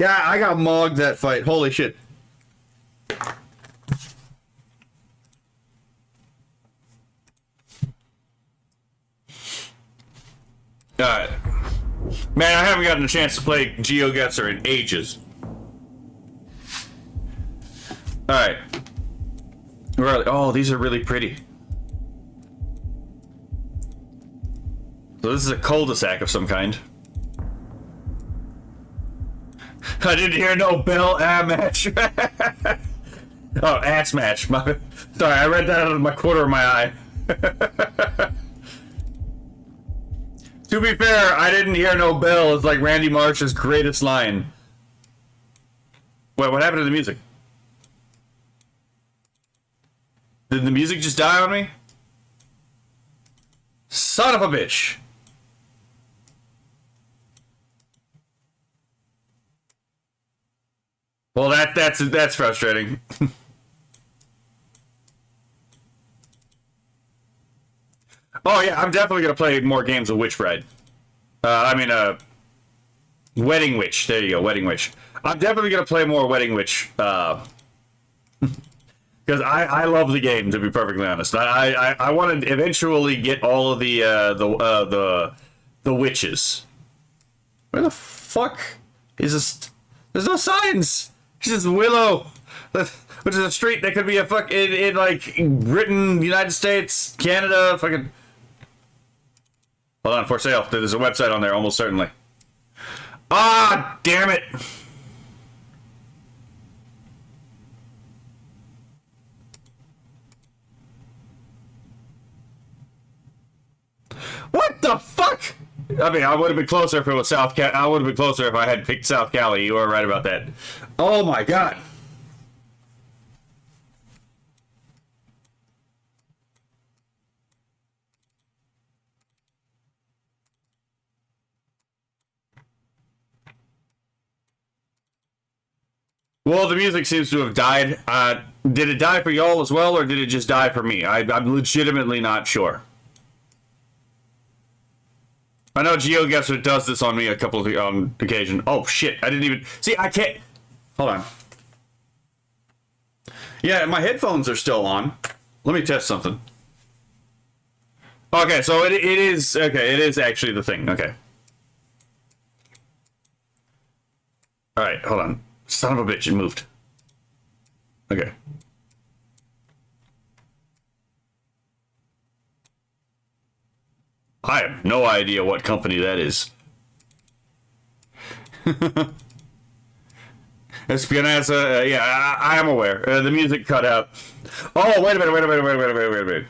S1: Yeah, I got mogged that fight. Holy shit. Alright. Man, I haven't gotten a chance to play GeoGuessr in ages. Alright. Oh, these are really pretty. So this is a cul-de-sac of some kind. I didn't hear no bell match. Oh, ass match. Sorry, I read that out of my corner of my eye. To be fair, I didn't hear no bell. It's like Randy Marsh's greatest line. Wait, what happened to the music? Did the music just die on me? Son of a bitch. Well, that's frustrating. Oh yeah, I'm definitely gonna play more games of Witch Bride. Wedding Witch. There you go, Wedding Witch. I'm definitely gonna play more Wedding Witch. Because I love the game, to be perfectly honest. I want to eventually get all of the witches. Where the fuck is this? There's no signs. It's just Willow, which is a street that could be a fuck in like Britain, United States, Canada, fucking. Hold on, for sale. There's a website on there, almost certainly. Ah, damn it. What the fuck? I mean, I would have been closer if it was South Cali. I would have been closer if I had picked South Cali. You were right about that. Oh my god. Well, the music seems to have died. Did it die for y'all as well, or did it just die for me? I'm legitimately not sure. I know GeoGuessr does this on me a couple of on occasion. Oh shit! I didn't even see. I can't. Hold on. Yeah, my headphones are still on. Let me test something. Okay, so it is okay. It is actually the thing. Okay. All right, hold on. Son of a bitch! It moved. Okay. I have no idea what company that is. Espionage, yeah, I am aware. The music cut out. Oh, wait a minute.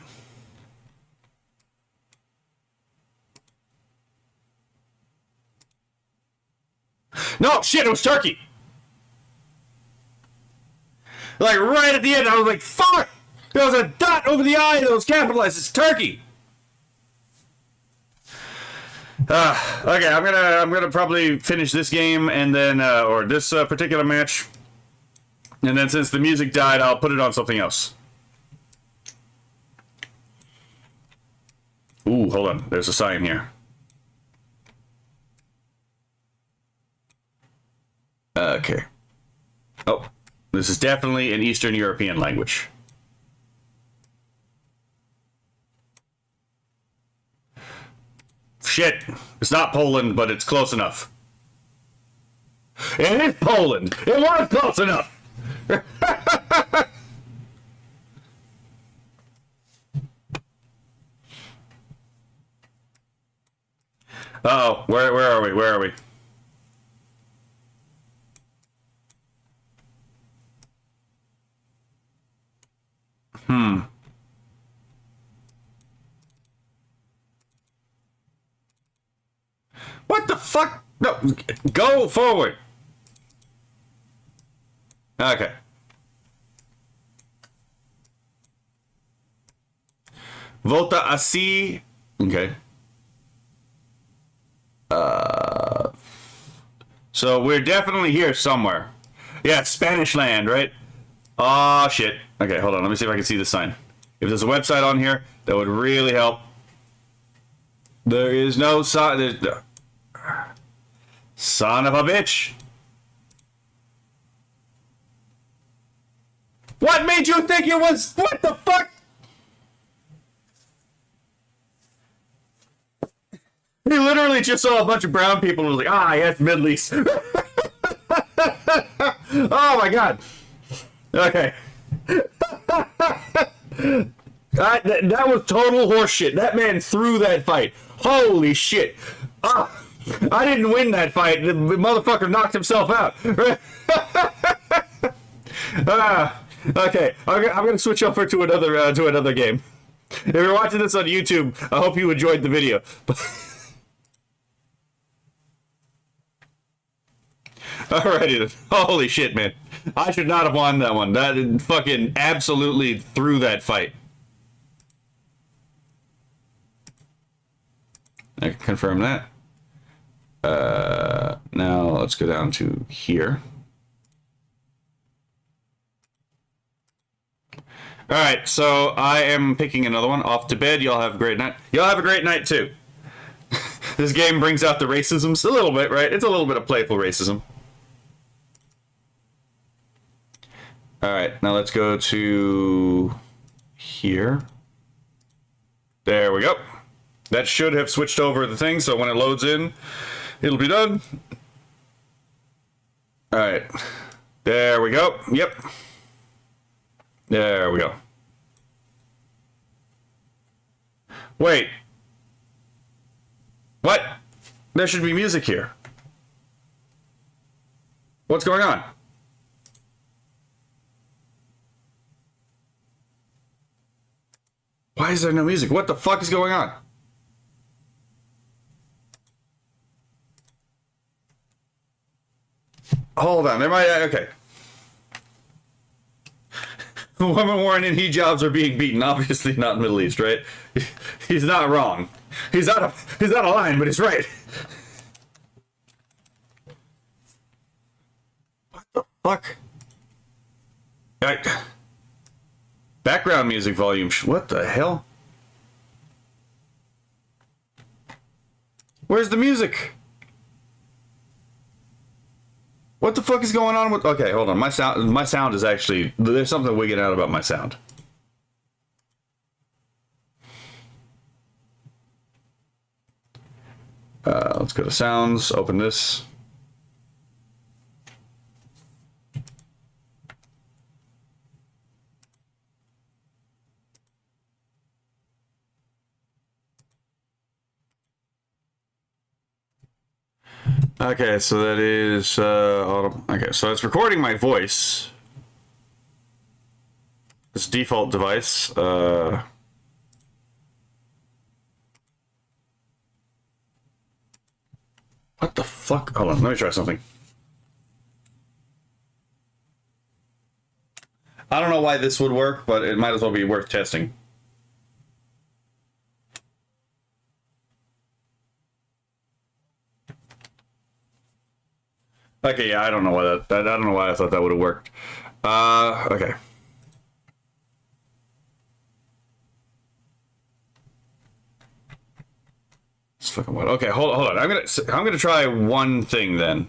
S1: No, shit, it was Turkey. Like, right at the end, I was like, fuck! There was a dot over the I that was capitalized. It's Turkey. Okay, I'm gonna probably finish this game and then or this particular match, and then since the music died, I'll put it on something else. Ooh, hold on. There's a sign here. Okay. Oh, this is definitely an Eastern European language. Shit, it's not Poland, but it's close enough. It is Poland. It was close enough. Uh-oh, where are we? Where are we? What the fuck? No, go forward. Okay. Volta así. Okay. So we're definitely here somewhere. Yeah, it's Spanish land, right? Oh, shit. Okay, hold on. Let me see if I can see the sign. If there's a website on here, that would really help. There is no sign. Son of a bitch. What made you think it was? What the fuck? He literally just saw a bunch of brown people and was like, ah, yes, Middle East. Oh my god. Okay. That was total horseshit. That man threw that fight. Holy shit. Ah, I didn't win that fight. The motherfucker knocked himself out. Okay, I'm gonna switch over to another game. If you're watching this on YouTube, I hope you enjoyed the video. Alrighty then. Holy shit, man. I should not have won that one. That fucking absolutely threw that fight. I can confirm that. Now let's go down to here. Alright, so I am picking another one. Off to bed. Y'all have a great night. Y'all have a great night too. This game brings out the racism a little bit, right? It's a little bit of playful racism. Alright, now let's go to here. There we go. That should have switched over the thing, so when it loads in, it'll be done. Alright. There we go. Yep. There we go. Wait. What? There should be music here. What's going on? Why is there no music? What the fuck is going on? Hold on, there might... Okay. Women wearing in hijabs are being beaten. Obviously not Middle East, right? He's not wrong. He's not a line, but he's right. What the fuck? Background music volume. What the hell? Where's the music? What the fuck is going on with... Okay, hold on. My sound is actually... There's something wigging out about my sound. Let's go to sounds. Open this. Okay, so that is okay, so it's recording my voice. This default device. What the fuck? Hold on, let me try something. I don't know why this would work, but it might as well be worth testing. Okay, yeah, I don't know why I don't know why I thought that would have worked. Okay. It's fucking what? Okay, hold on. I'm gonna try one thing then.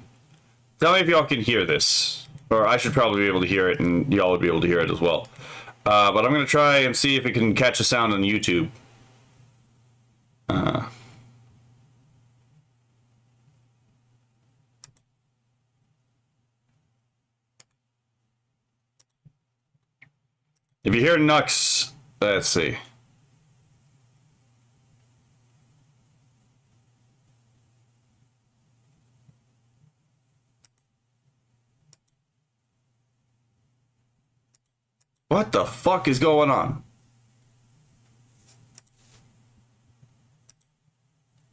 S1: Tell me if y'all can hear this, or I should probably be able to hear it, and y'all would be able to hear it as well. But I'm gonna try and see if it can catch a sound on YouTube. If you hear Nux, let's see. What the fuck is going on?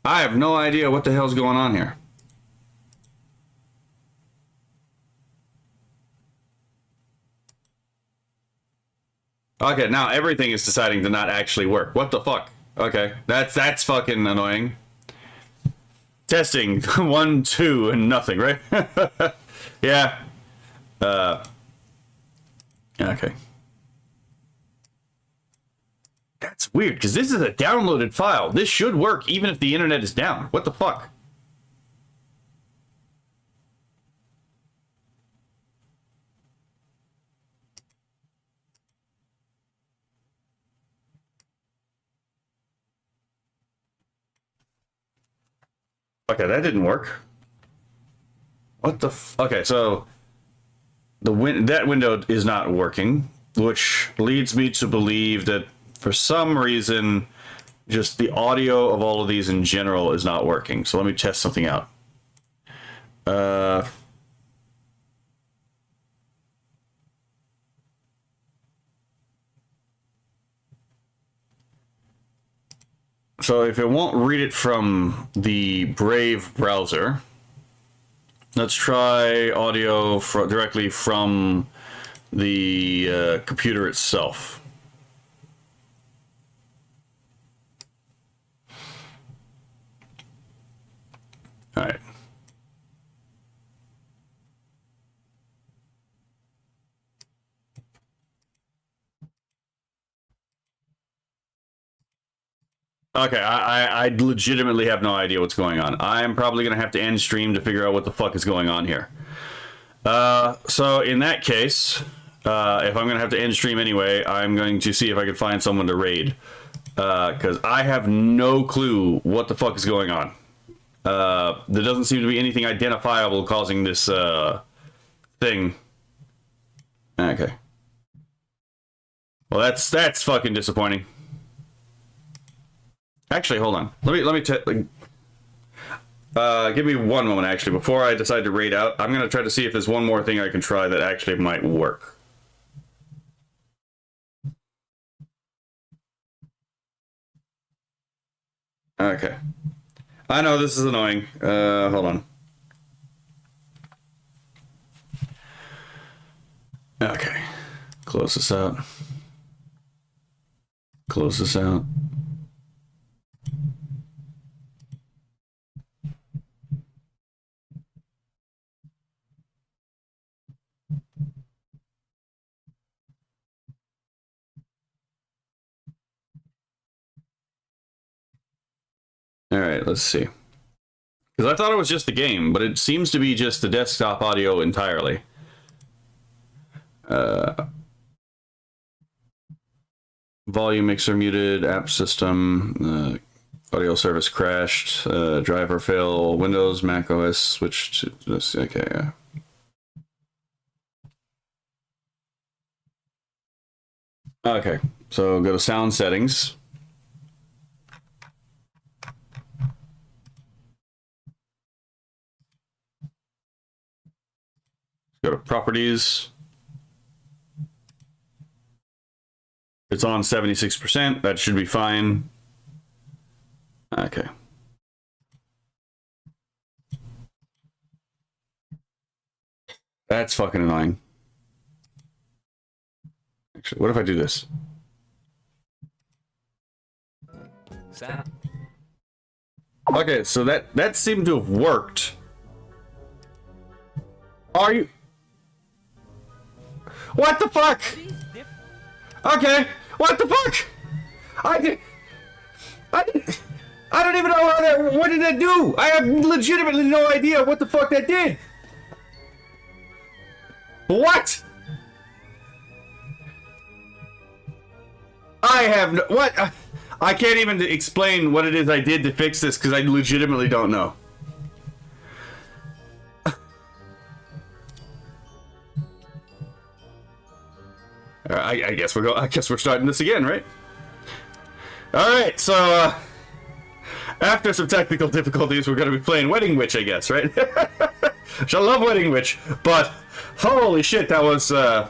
S1: I have no idea what the hell's going on here. Okay, now everything is deciding to not actually work. What the fuck? Okay, that's fucking annoying. Testing 1, 2, and nothing, right? Yeah. Okay. That's weird, because this is a downloaded file. This should work even if the internet is down. What the fuck? Okay, that didn't work. What the okay, so that window is not working, which leads me to believe that for some reason just the audio of all of these in general is not working. So let me test something out. So if it won't read it from the Brave browser, let's try audio directly from the computer itself. All right. Okay, I legitimately have no idea what's going on. I'm probably going to have to end stream to figure out what the fuck is going on here. So in that case, if I'm going to have to end stream anyway, I'm going to see if I can find someone to raid. Because I have no clue what the fuck is going on. There doesn't seem to be anything identifiable causing this thing. Okay. Well, that's fucking disappointing. Actually, hold on. Let me give me one moment, actually, before I decide to raid out. I'm going to try to see if there's one more thing I can try that actually might work. Okay. I know this is annoying. Hold on. Okay. Close this out. Close this out. All right, let's see. Because I thought it was just the game, but it seems to be just the desktop audio entirely. Volume mixer muted, app system, audio service crashed, driver fail, Windows, Mac OS switched to this. Okay, yeah. Okay, so go to sound settings. Go to properties. It's on 76%. That should be fine. Okay. That's fucking annoying. Actually, what if I do this? Okay, so that seemed to have worked. Are you... What the fuck? Okay, what the fuck? I don't even know how that... What did that do? I have legitimately no idea what the fuck that did. What? I have no... What? I can't even explain what it is I did to fix this because I legitimately don't know. I guess we'll go. I guess we're starting this again, right? All right. So after some technical difficulties, we're going to be playing Wedding Witch, I guess, right? I love Wedding Witch, but holy shit, that was. I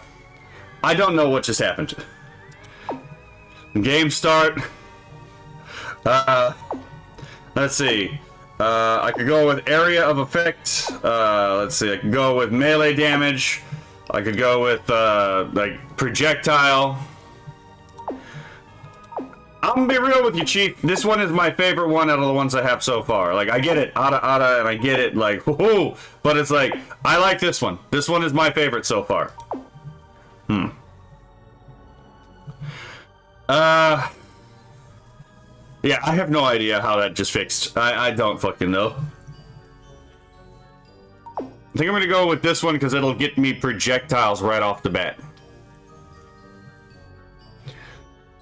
S1: don't know what just happened. Game start. Let's see. I could go with area of effect. Let's see. I could go with melee damage. I could go with like projectile. I'm gonna be real with you, Chief. This one is my favorite one out of the ones I have so far. Like, I get it, Ada, and I get it, like, whoo, but it's like, I like this one. This one is my favorite so far. Yeah, I have no idea how that just fixed. I don't fucking know. I think I'm gonna go with this one because it'll get me projectiles right off the bat.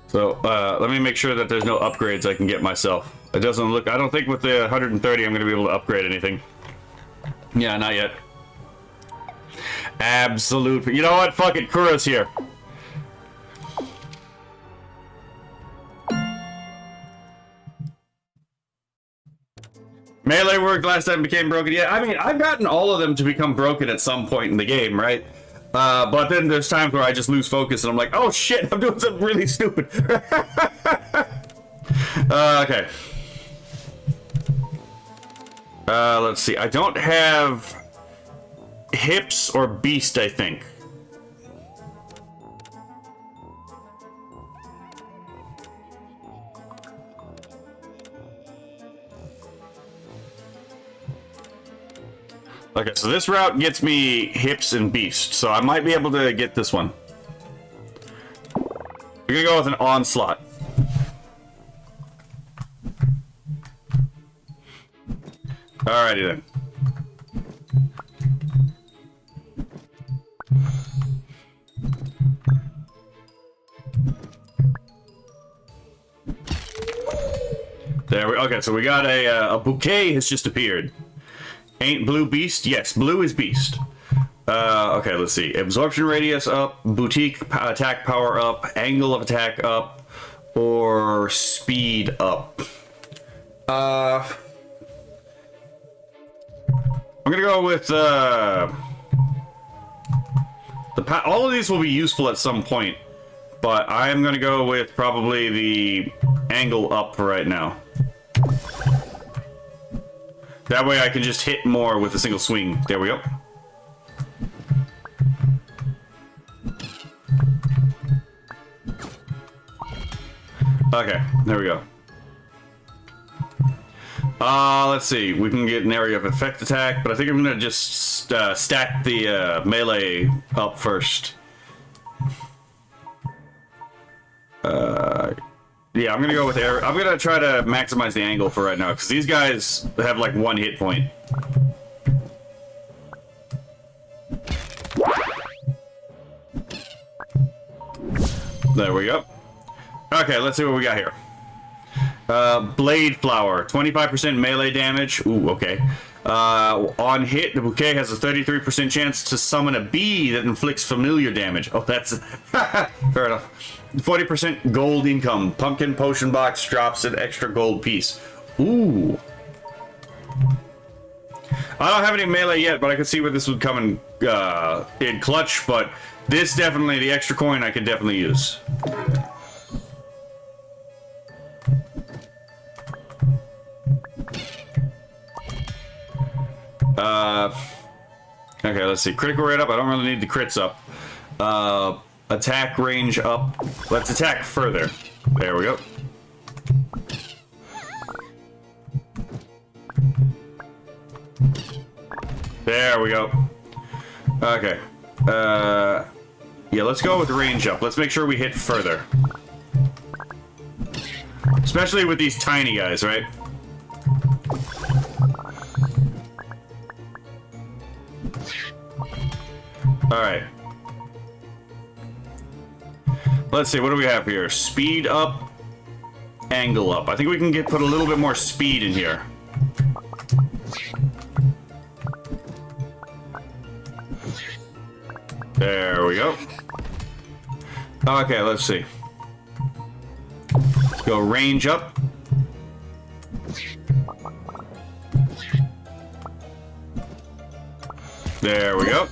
S1: So, let me make sure that there's no upgrades I can get myself. It doesn't look... I don't think with the 130 I'm gonna be able to upgrade anything. Yeah, not yet. Absolute... You know what? Fuck it, Kura's here. Melee worked last time, became broken. Yeah, I mean, I've gotten all of them to become broken at some point in the game, right? But then there's times where I just lose focus and I'm like, oh shit, I'm doing something really stupid. Okay. Let's see. I don't have hips or beast, I think. Okay, so this route gets me hips and beast, so I might be able to get this one. We're gonna go with an onslaught. Alrighty then. There we okay, so we got a bouquet has just appeared. Ain't blue beast? Yes, blue is beast. Okay, let's see. Absorption radius up, boutique attack power up, angle of attack up, or speed up. I'm gonna go with all of these will be useful at some point, but I am gonna go with probably the angle up for right now. That way I can just hit more with a single swing. There we go. Okay, there we go. Let's see. We can get an area of effect attack, but I think I'm gonna just stack the melee up first. Yeah, I'm gonna go with air. I'm gonna try to maximize the angle for right now, because these guys have like 1 hit point. There we go. Okay, let's see what we got here. Blade Flower, 25% melee damage. Ooh, okay. On hit, the bouquet has a 33% chance to summon a bee that inflicts familiar damage. Oh, that's... Fair enough. 40% gold income. Pumpkin potion box drops an extra gold piece. Ooh. I don't have any melee yet, but I can see where this would come in clutch, but this definitely, the extra coin I could definitely use. Okay, let's see. Critical rate up. I don't really need the crits up. Attack range up. Let's attack further. There we go. There we go. Okay. Yeah, let's go with range up. Let's make sure we hit further. Especially with these tiny guys, right? Alright. Let's see, what do we have here? Speed up, angle up. I think we can put a little bit more speed in here. There we go. Okay, let's see. Let's go range up. There we go.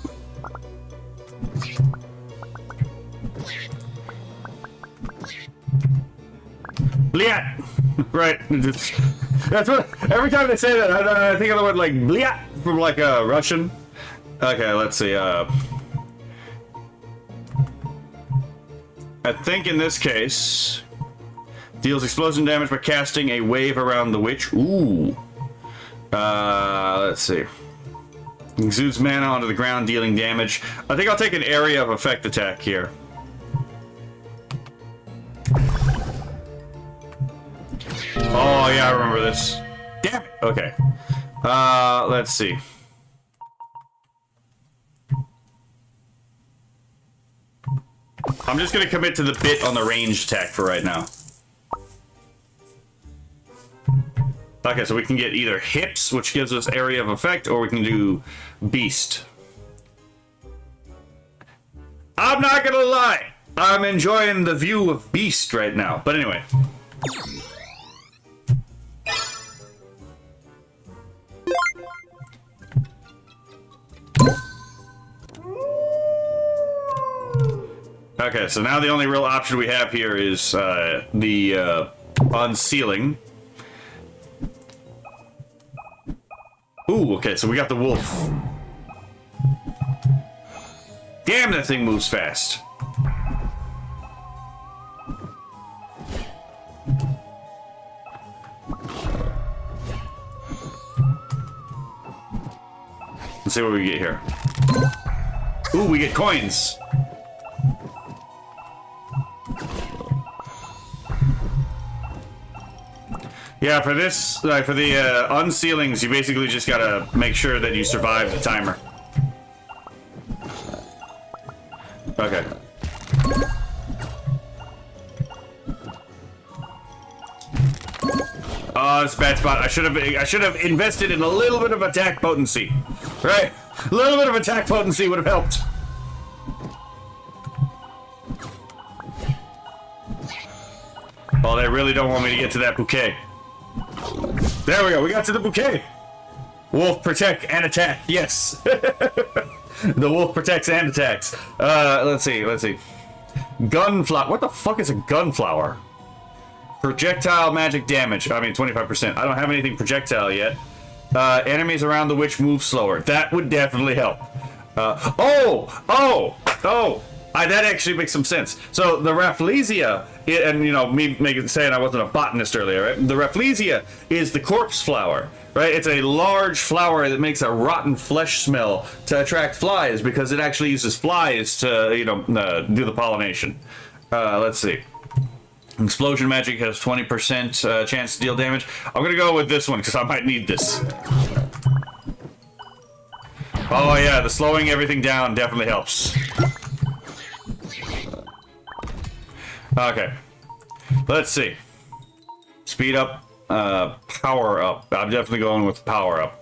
S1: Bliat! Right. That's what, every time they say that, I think of the word like bliat from like a Russian. Okay, let's see. I think in this case, Deals explosion damage by casting a wave around the witch. Ooh. Let's see. Exudes mana onto the ground, dealing damage. I think I'll take an area of effect attack here. Oh, yeah, I remember this. Damn it. Okay. Let's see. I'm just going to commit to the bit on the ranged attack for right now. Okay, so we can get either hips, which gives us area of effect, or we can do beast. I'm not gonna lie, I'm enjoying the view of beast right now. But anyway. Okay, so now the only real option we have here is the unsealing. Ooh, okay, so we got the wolf. Damn, that thing moves fast. Let's see what we get here. Ooh, we get coins. Yeah, for this, for the unsealings, you basically just gotta make sure that you survive the timer. Okay. Oh, it's a bad spot. I should have invested in a little bit of attack potency. Right? A little bit of attack potency would have helped. Oh, they really don't want me to get to that bouquet. There we go. We got to the bouquet. Wolf protect and attack. Yes. The wolf protects and attacks. Let's see. Gunflower. What the fuck is a gunflower? Projectile magic damage. I mean, 25%. I don't have anything projectile yet. Enemies around the witch move slower. That would definitely help. That actually makes some sense. So the Rafflesia, and you know, me saying I wasn't a botanist earlier, right? The Rafflesia is the corpse flower, right? It's a large flower that makes a rotten flesh smell to attract flies because it actually uses flies to, you know, do the pollination. Let's see. Explosion magic has 20% chance to deal damage. I'm gonna go with this one because I might need this. Oh yeah, the slowing everything down definitely helps. Okay, let's see. Speed up, power up. I'm definitely going with power up.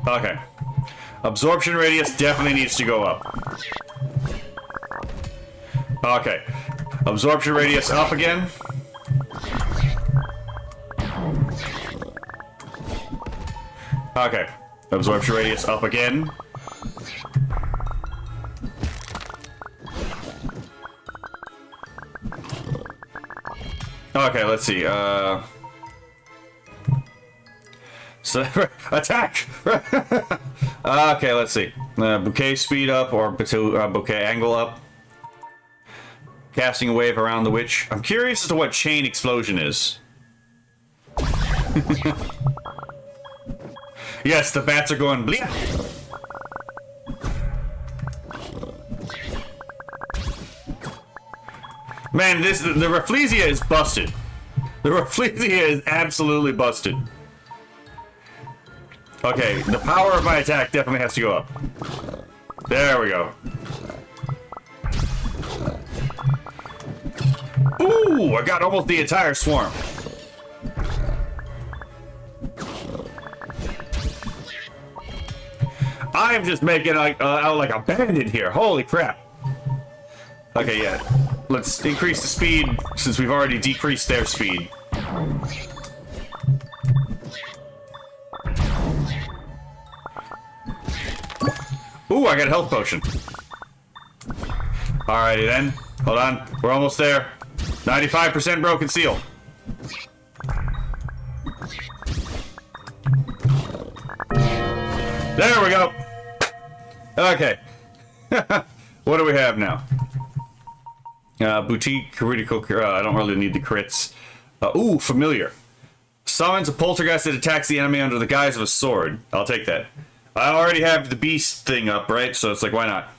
S1: Okay. Absorption radius definitely needs to go up. Okay. Absorption radius up again. Okay. Absorption radius up again. Okay, let's see. So, attack! Okay, let's see. Bouquet speed up or bouquet angle up. Casting a wave around the witch. I'm curious as to what chain explosion is. Yes, the bats are going bleep. Man, the Rafflesia is busted. The Rafflesia is absolutely busted. Okay, the power of my attack definitely has to go up. There we go. Ooh, I got almost the entire swarm. I am just making out like a bandit here. Holy crap. Okay, yeah. Let's increase the speed since we've already decreased their speed. Ooh, I got a health potion. Alrighty then. Hold on. We're almost there. 95% broken seal. There we go. Okay. What do we have now? Boutique, critical. I don't really need the crits. Ooh, familiar. Summons a poltergeist that attacks the enemy under the guise of a sword. I'll take that. I already have the beast thing up, right? So it's like, why not?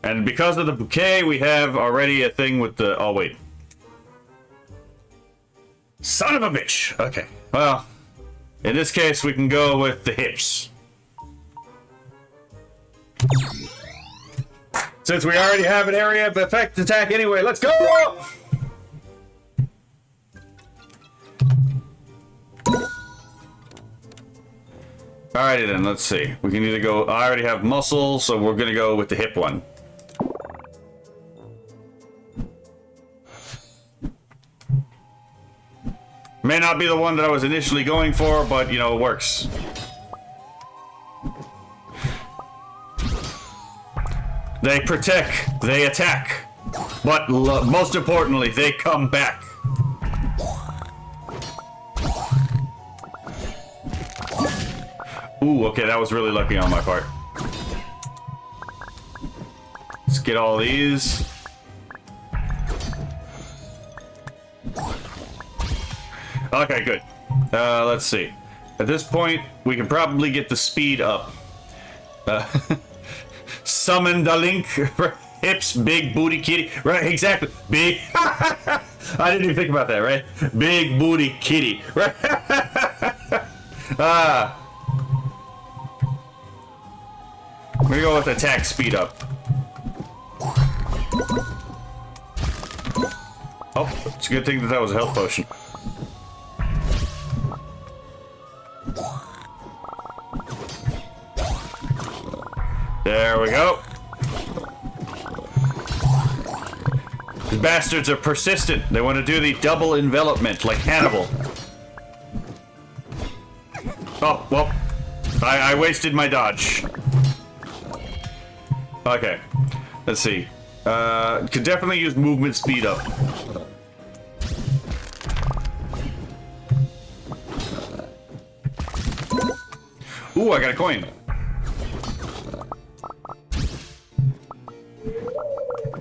S1: And because of the bouquet, we have already a thing with the... Oh, wait. Son of a bitch! Okay, well, in this case, we can go with the hips. Since we already have an area of effect attack anyway, let's go! Alrighty then, let's see. We can either go... I already have muscle, so we're gonna go with the hip one. May not be the one that I was initially going for, but, you know, it works. They protect, they attack, but most importantly, they come back. Ooh, okay, that was really lucky on my part. Let's get all these. Okay, good. Let's see. At this point, we can probably get the speed up. Summon the link. Hips, big booty kitty. Right, exactly. Big. I didn't even think about that, right? Big booty kitty. Right? I'm gonna go with attack speed up. Oh, it's a good thing that was a health potion. There we go. These bastards are persistent. They want to do the double envelopment like Hannibal. Oh, well. I wasted my dodge. Okay. Let's see. Could definitely use movement speed up. Ooh, I got a coin.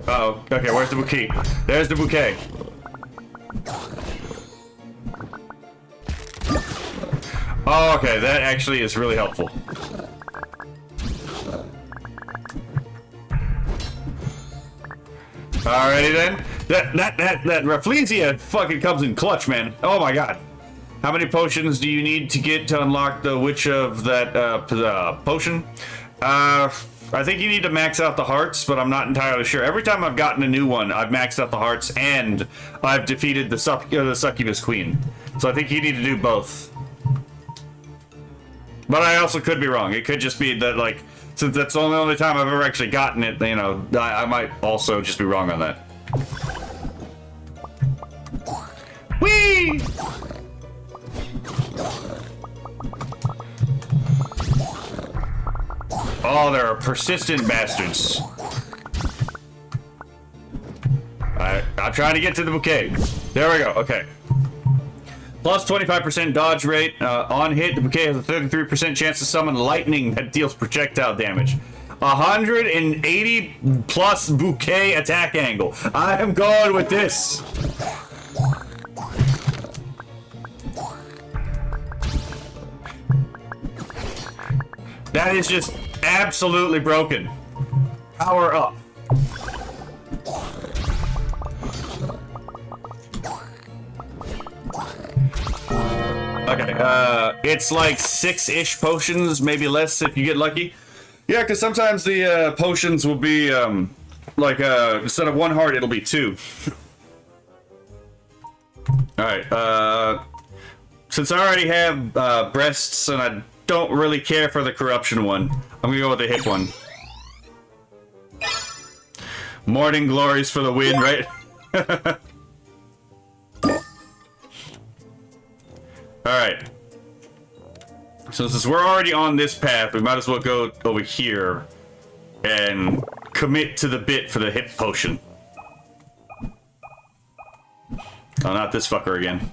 S1: Uh-oh. Okay, where's the bouquet? There's the bouquet. Oh, okay, that actually is really helpful. Alrighty then. That Rafflesia fucking comes in clutch, man. Oh my god. How many potions do you need to get to unlock the Witch of that potion? I think you need to max out the hearts, but I'm not entirely sure. Every time I've gotten a new one, I've maxed out the hearts and I've defeated the Succubus Queen. So I think you need to do both. But I also could be wrong. It could just be that, like, since that's the only time I've ever actually gotten it, you know, I might also just be wrong on that. Whee! Oh, there are persistent bastards. I'm trying to get to the bouquet. There we go, okay. Plus 25% dodge rate. On hit, the bouquet has a 33% chance to summon lightning that deals projectile damage. 180 plus bouquet attack angle. I am going with this. That is just absolutely broken. Power up. Okay, it's like 6-ish potions, maybe less if you get lucky. Yeah, because sometimes the potions will be, like, instead of 1 heart, it'll be 2. Alright, since I already have breasts and I don't really care for the corruption one, I'm gonna go with the hip one. Morning glories for the win, right? Alright. So since we're already on this path, we might as well go over here and commit to the bit for the hip potion. Oh, not this fucker again.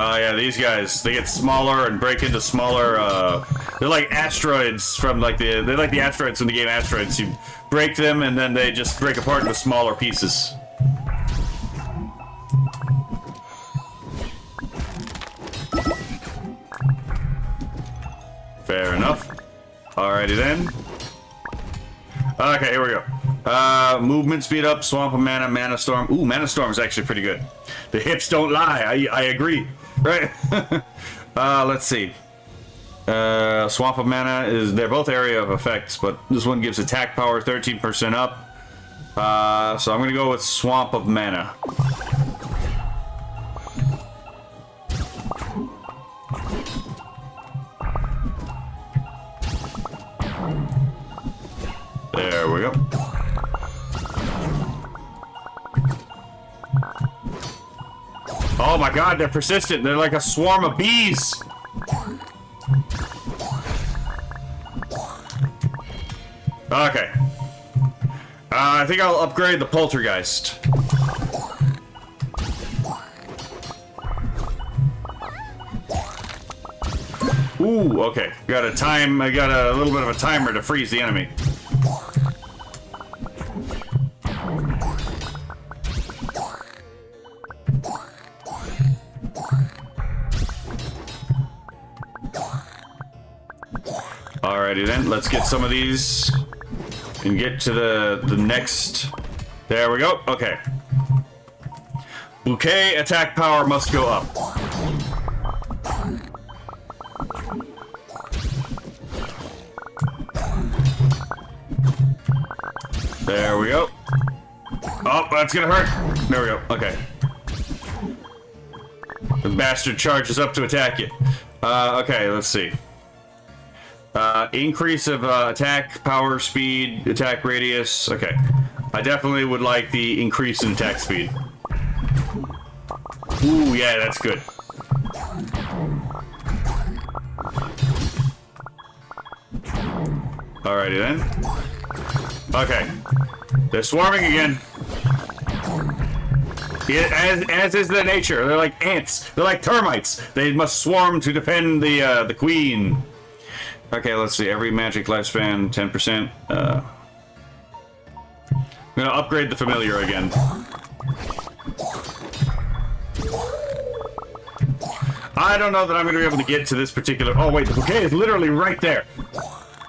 S1: Yeah, these guys, they get smaller and break into smaller, they're like asteroids from like they're like the asteroids from the game Asteroids. You break them and then they just break apart into smaller pieces. Fair enough. Alrighty then. Okay, here we go. Movement speed up, swamp of mana, mana storm. Ooh, mana storm is actually pretty good. The hips don't lie. I agree. Right. Let's see. Swamp of mana is, they're both area of effects, but this one gives attack power 13% up. So I'm gonna go with swamp of mana. There we go. Oh my god, they're persistent. They're like a swarm of bees. Okay. I think I'll upgrade the poltergeist. Ooh, okay. Got a time. I got a little bit of a timer to freeze the enemy. Alrighty then, let's get some of these and get to the next. There we go. Okay. Bouquet attack power must go up. There we go. Oh, that's gonna hurt. There we go. Okay. The bastard charges up to attack you. Okay, let's see. Increase of attack power, speed, attack radius. Okay. I definitely would like the increase in attack speed. Ooh, yeah, that's good. Alrighty then. Okay. They're swarming again. Yeah, as is their nature. They're like ants. They're like termites. They must swarm to defend the queen. Okay, let's see. Every magic lifespan, 10%. I'm gonna upgrade the familiar again. I don't know that I'm gonna be able to get to this particular. Oh wait, the bouquet is literally right there.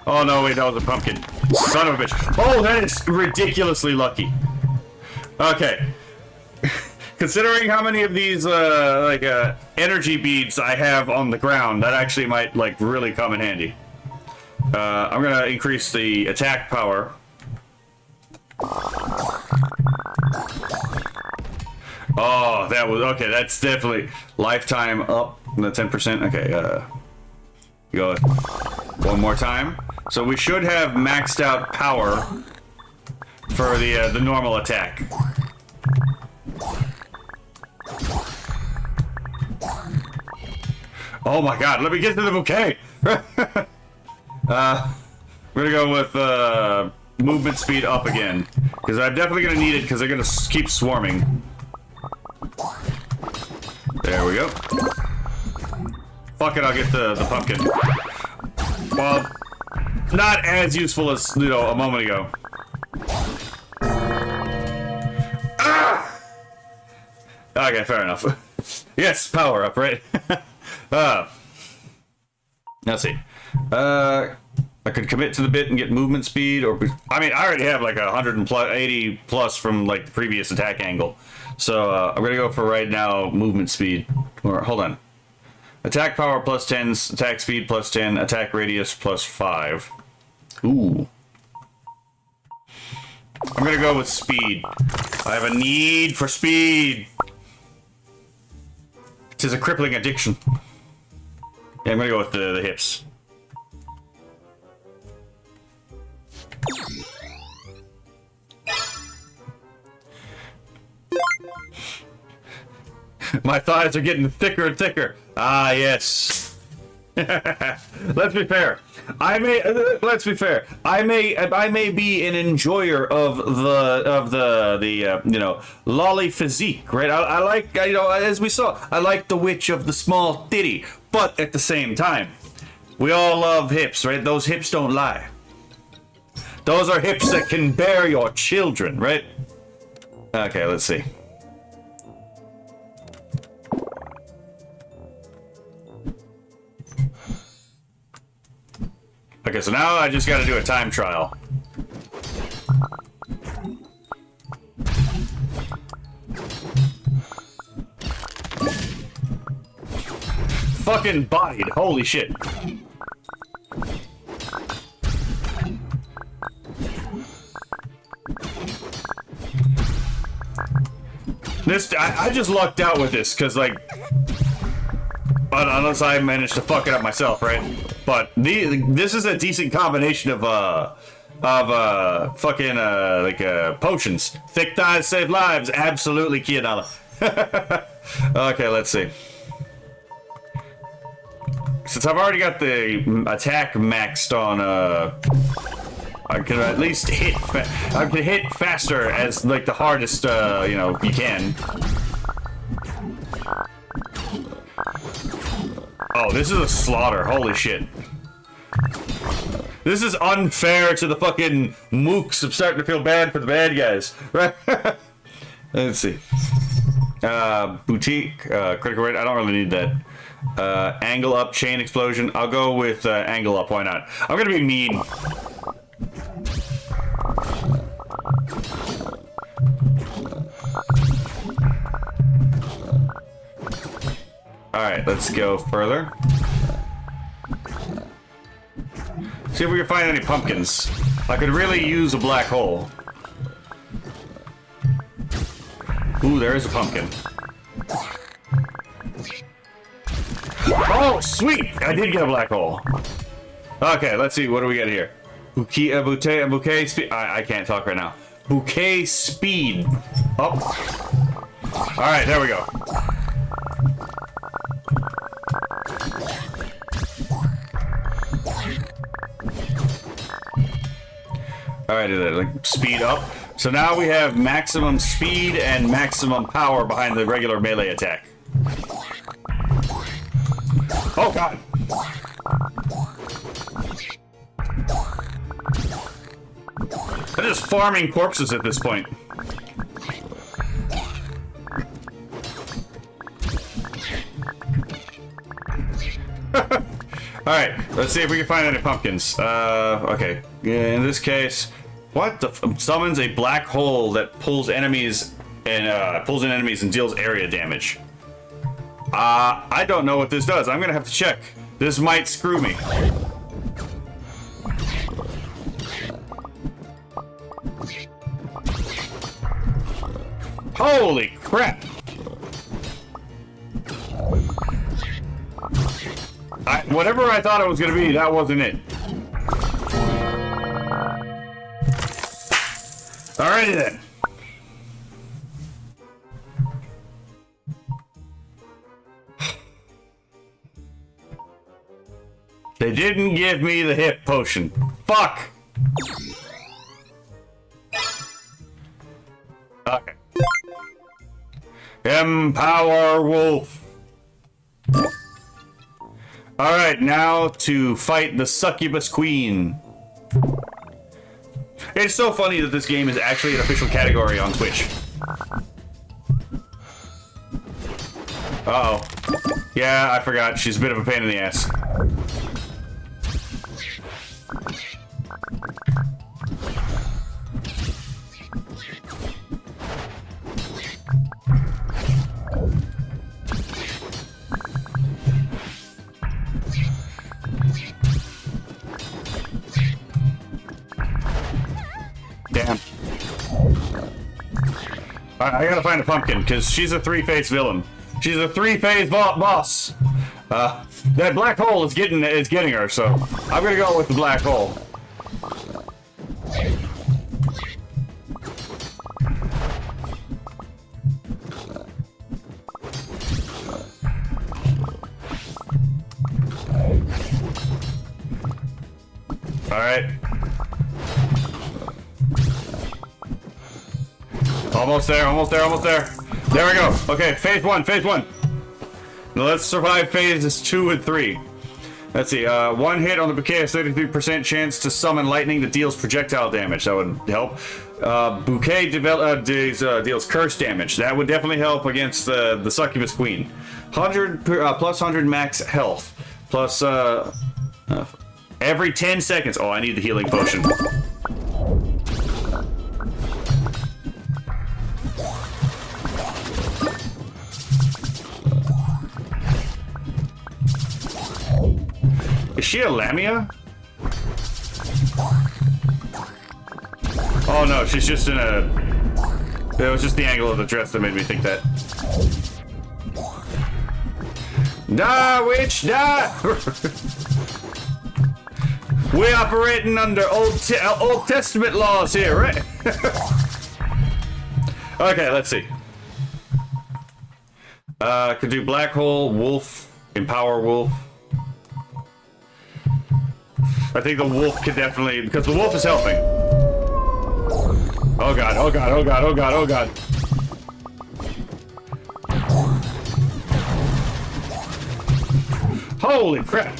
S1: Oh no, wait, that was a pumpkin. Son of a bitch. Oh, that is ridiculously lucky. Okay. Considering how many of these energy beads I have on the ground, that actually might like really come in handy. I'm gonna increase the attack power. Oh, that was okay. That's definitely lifetime up. The 10%. Okay. Go one more time. So we should have maxed out power for the normal attack. Oh my god, let me get to the bouquet! I'm gonna go with movement speed up again. Because I'm definitely gonna need it because they're gonna keep swarming. There we go. Fuck it, I'll get the pumpkin. Well, not as useful as, you know, a moment ago. Ah! Okay, fair enough. Yes, power up, right? Let's see. I could commit to the bit and get movement speed, or I mean, I already have like 180 plus from like the previous attack angle, so I'm gonna go for right now movement speed. Or hold on, attack power plus 10, attack speed plus 10, attack radius plus 5. Ooh. I'm gonna go with speed. I have a need for speed. It is a crippling addiction. Yeah, I'm gonna go with the hips. My thighs are getting thicker and thicker. Ah, yes. Let's be fair. let's be fair. I may be an enjoyer of the you know, lolly physique, right? I like, you know, as we saw, I like the witch of the small titty, but at the same time, we all love hips, right? Those hips don't lie. Those are hips that can bear your children, right? Okay, let's see. Okay, so now I just gotta do a time trial. Fucking bodied, holy shit. This, I just lucked out with this, because, like, unless I managed to fuck it up myself, right? But this is a decent combination of fucking, potions. Thick thighs save lives, absolutely, Kianala. Okay, let's see. Since I've already got the attack maxed on, I can at least hit. I can hit faster as like the hardest, you know, you can. Oh, this is a slaughter! Holy shit! This is unfair to the fucking mooks. I'm starting to feel bad for the bad guys, right? Let's see. Boutique, critical rate. I don't really need that. Angle up, chain explosion. I'll go with angle up. Why not? I'm gonna be mean. Alright, let's go further. See if we can find any pumpkins. I could really use a black hole. Ooh, there is a pumpkin. Oh, sweet! I did get a black hole. Okay, let's see. What do we get here? Bouquet speed. I can't talk right now. Bouquet speed. Oh. Alright, there we go. Alright, like speed up. So now we have maximum speed and maximum power behind the regular melee attack. Oh god! I'm just farming corpses at this point. Alright, let's see if we can find any pumpkins. Okay. In this case, what the summons a black hole that pulls enemies and pulls in enemies and deals area damage. I don't know what this does. I'm gonna have to check. This might screw me. Holy crap! Whatever I thought it was gonna be, that wasn't it. Alrighty then. They didn't give me the hip potion. Fuck! Okay. Empower Wolf. Alright, now to fight the Succubus Queen. It's so funny that this game is actually an official category on Twitch. Uh-oh. Yeah, I forgot. She's a bit of a pain in the ass. Damn. I gotta find a pumpkin, because she's a three-phase villain. She's a three-phase boss. That black hole is getting her, so I'm gonna go with the black hole. Almost there, almost there, almost there. There we go. Okay, phase one, phase one. Now let's survive phases 2 and 3. Let's see, one hit on the bouquet has 33% chance to summon lightning that deals projectile damage. That would help. Bouquet deals curse damage. That would definitely help against the Succubus Queen. 100 plus 100 max health. Plus every 10 seconds. Oh, I need the healing potion. Is she a Lamia? Oh no, she's just in a... It was just the angle of the dress that made me think that. Die, witch, die! We're operating under Old Testament laws here, right? Okay, let's see. Could do Black Hole, Wolf, Empower Wolf. I think the wolf could definitely, because the wolf is helping. Oh god, oh god, oh god, oh god, oh god. Holy crap.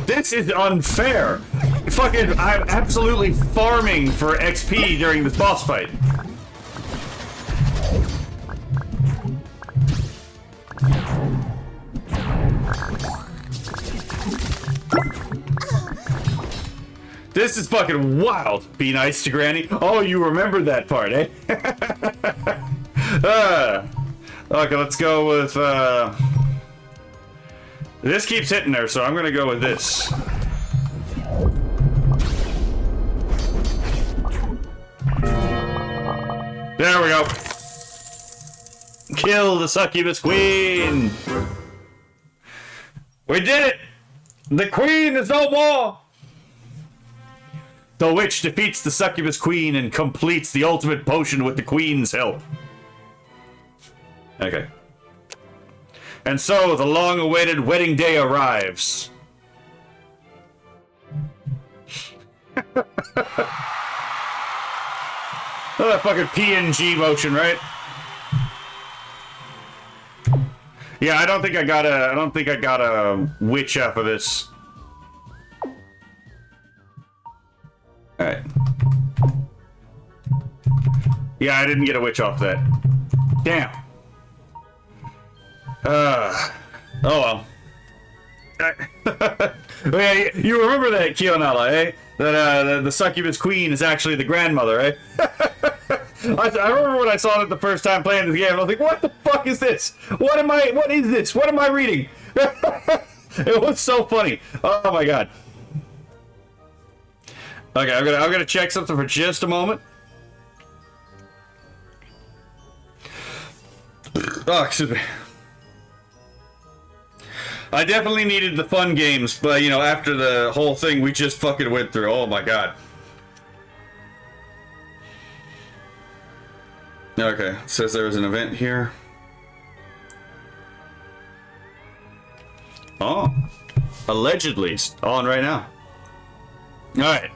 S1: This is unfair. Fucking, I'm absolutely farming for XP during this boss fight. This is fucking wild. Be nice to Granny. Oh, you remembered that part, eh? Okay, let's go with, this keeps hitting her, so I'm gonna go with this. There we go. Kill the Succubus Queen! We did it! The Queen is no more! The witch defeats the Succubus Queen and completes the ultimate potion with the Queen's help. Okay. And so, the long-awaited wedding day arrives. Oh, that fucking PNG motion, right? Yeah, I don't think I got a witch off of this. Alright. Yeah, I didn't get a witch off that. Damn. Oh well. Yeah, you remember that, Kionala, eh? That the Succubus Queen is actually the grandmother, eh? I remember when I saw it the first time playing this game, I was like, what the fuck is this? What is this? What am I reading? It was so funny. Oh my god. Okay, I'm gonna check something for just a moment. Oh, excuse me. I definitely needed the fun games, but you know, after the whole thing we just fucking went through. Oh my god. Okay, it says there's an event here. Oh, allegedly on right now. All right.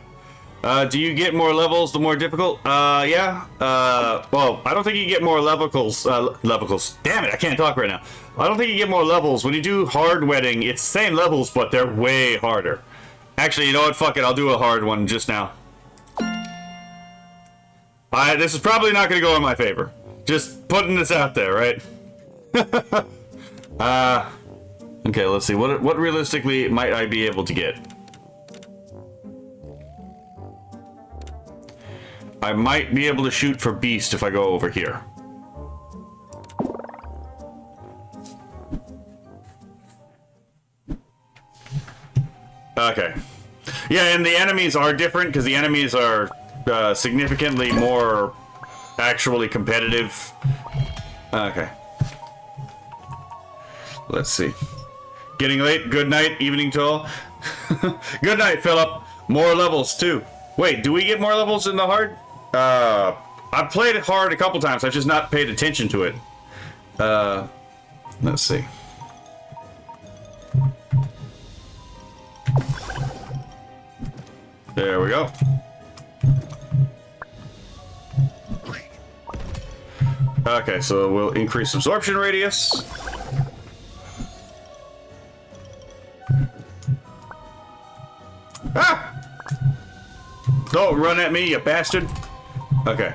S1: Do you get more levels the more difficult? Yeah. Well, I don't think you get more levels. Damn it, I can't talk right now. I don't think you get more levels. When you do hard wedding, it's the same levels, but they're way harder. Actually, you know what? Fuck it, I'll do a hard one just now. This is probably not going to go in my favor. Just putting this out there, right? Okay, let's see. What realistically might I be able to get? I might be able to shoot for Beast if I go over here. Okay. Yeah, and the enemies are different because the enemies are significantly more actually competitive. Okay. Let's see. Getting late. Good night, evening to all. Good night, Philip. More levels too. Wait, do we get more levels in the hard? I've played it hard a couple times. I've just not paid attention to it. Let's see. There we go. Okay, so we'll increase absorption radius. Ah! Don't run at me, you bastard. Okay.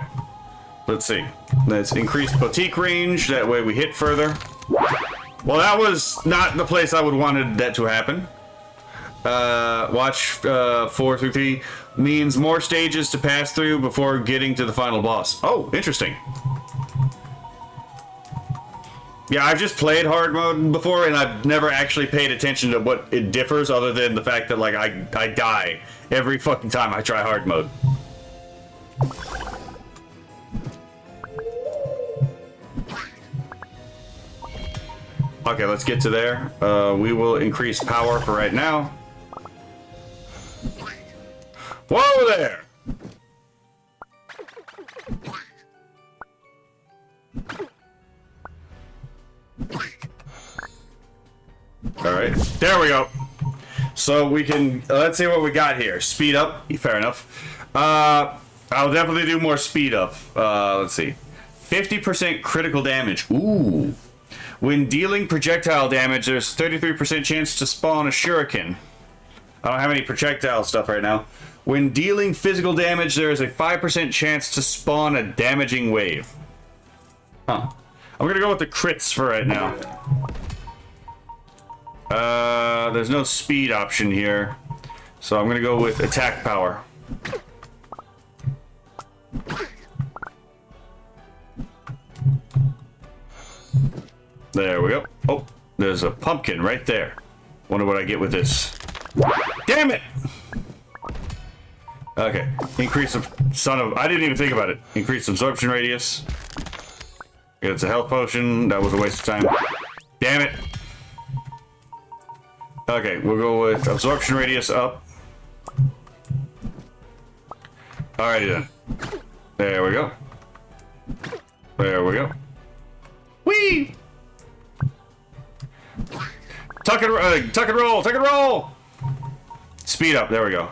S1: Let's see. Let's increase boutique range. That way we hit further. Well, that was not the place I would wanted that to happen. Watch 4 through 3 means more stages to pass through before getting to the final boss. Oh, interesting. Yeah, I've just played hard mode before, and I've never actually paid attention to what it differs, other than the fact that, like, I die every fucking time I try hard mode. Okay, let's get to there. We will increase power for right now. Whoa there! Alright, there we go. So we can, let's see what we got here. Speed up, fair enough. I'll definitely do more speed up. Let's see. 50% critical damage. Ooh. When dealing projectile damage, there's 33% chance to spawn a shuriken. I don't have any projectile stuff right now. When dealing physical damage, there is a 5% chance to spawn a damaging wave. Huh. I'm gonna go with the crits for right now. There's no speed option here, so I'm gonna go with attack power. There we go. Oh, there's a pumpkin right there. Wonder what I get with this. Damn it! Okay, increase the son of... I didn't even think about it. Increase absorption radius. It's a health potion. That was a waste of time. Damn it. Okay, we'll go with absorption radius up. Alrighty then. There we go. There we go. Whee! Tuck and roll, tuck and roll! Speed up, there we go.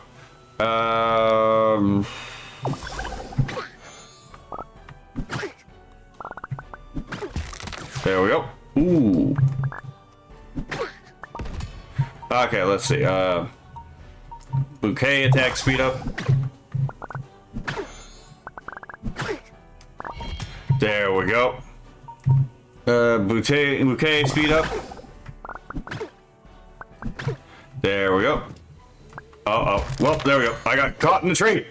S1: There we go. Ooh. Okay, let's see. Bouquet attack speed up. There we go. Bouquet speed up. There we go. Uh-oh. Well, there we go. I got caught in the tree.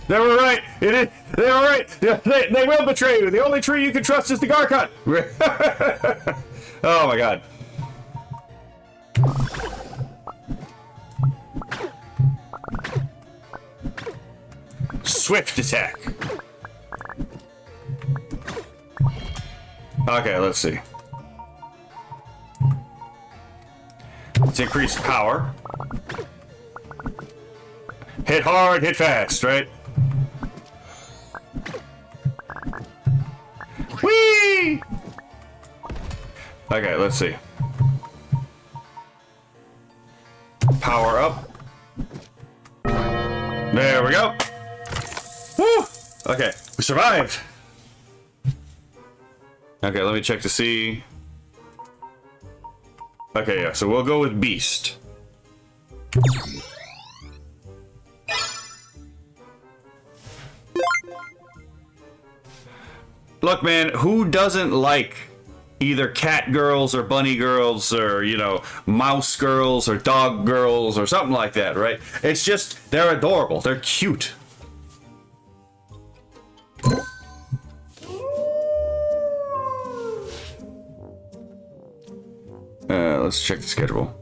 S1: They were right. It is. They were right. They will betray you. The only tree you can trust is the Garkut. Oh my god. Swift attack. Okay, let's see. Let's increase power. Hit hard, hit fast, right? Whee! Okay, let's see. Power up. There we go. Woo! Okay, we survived. Okay, let me check to see. Okay, yeah, so we'll go with Beast. Look, man, who doesn't like either cat girls or bunny girls or, you know, mouse girls or dog girls or something like that, right? It's just, they're adorable. They're cute. Let's check the schedule.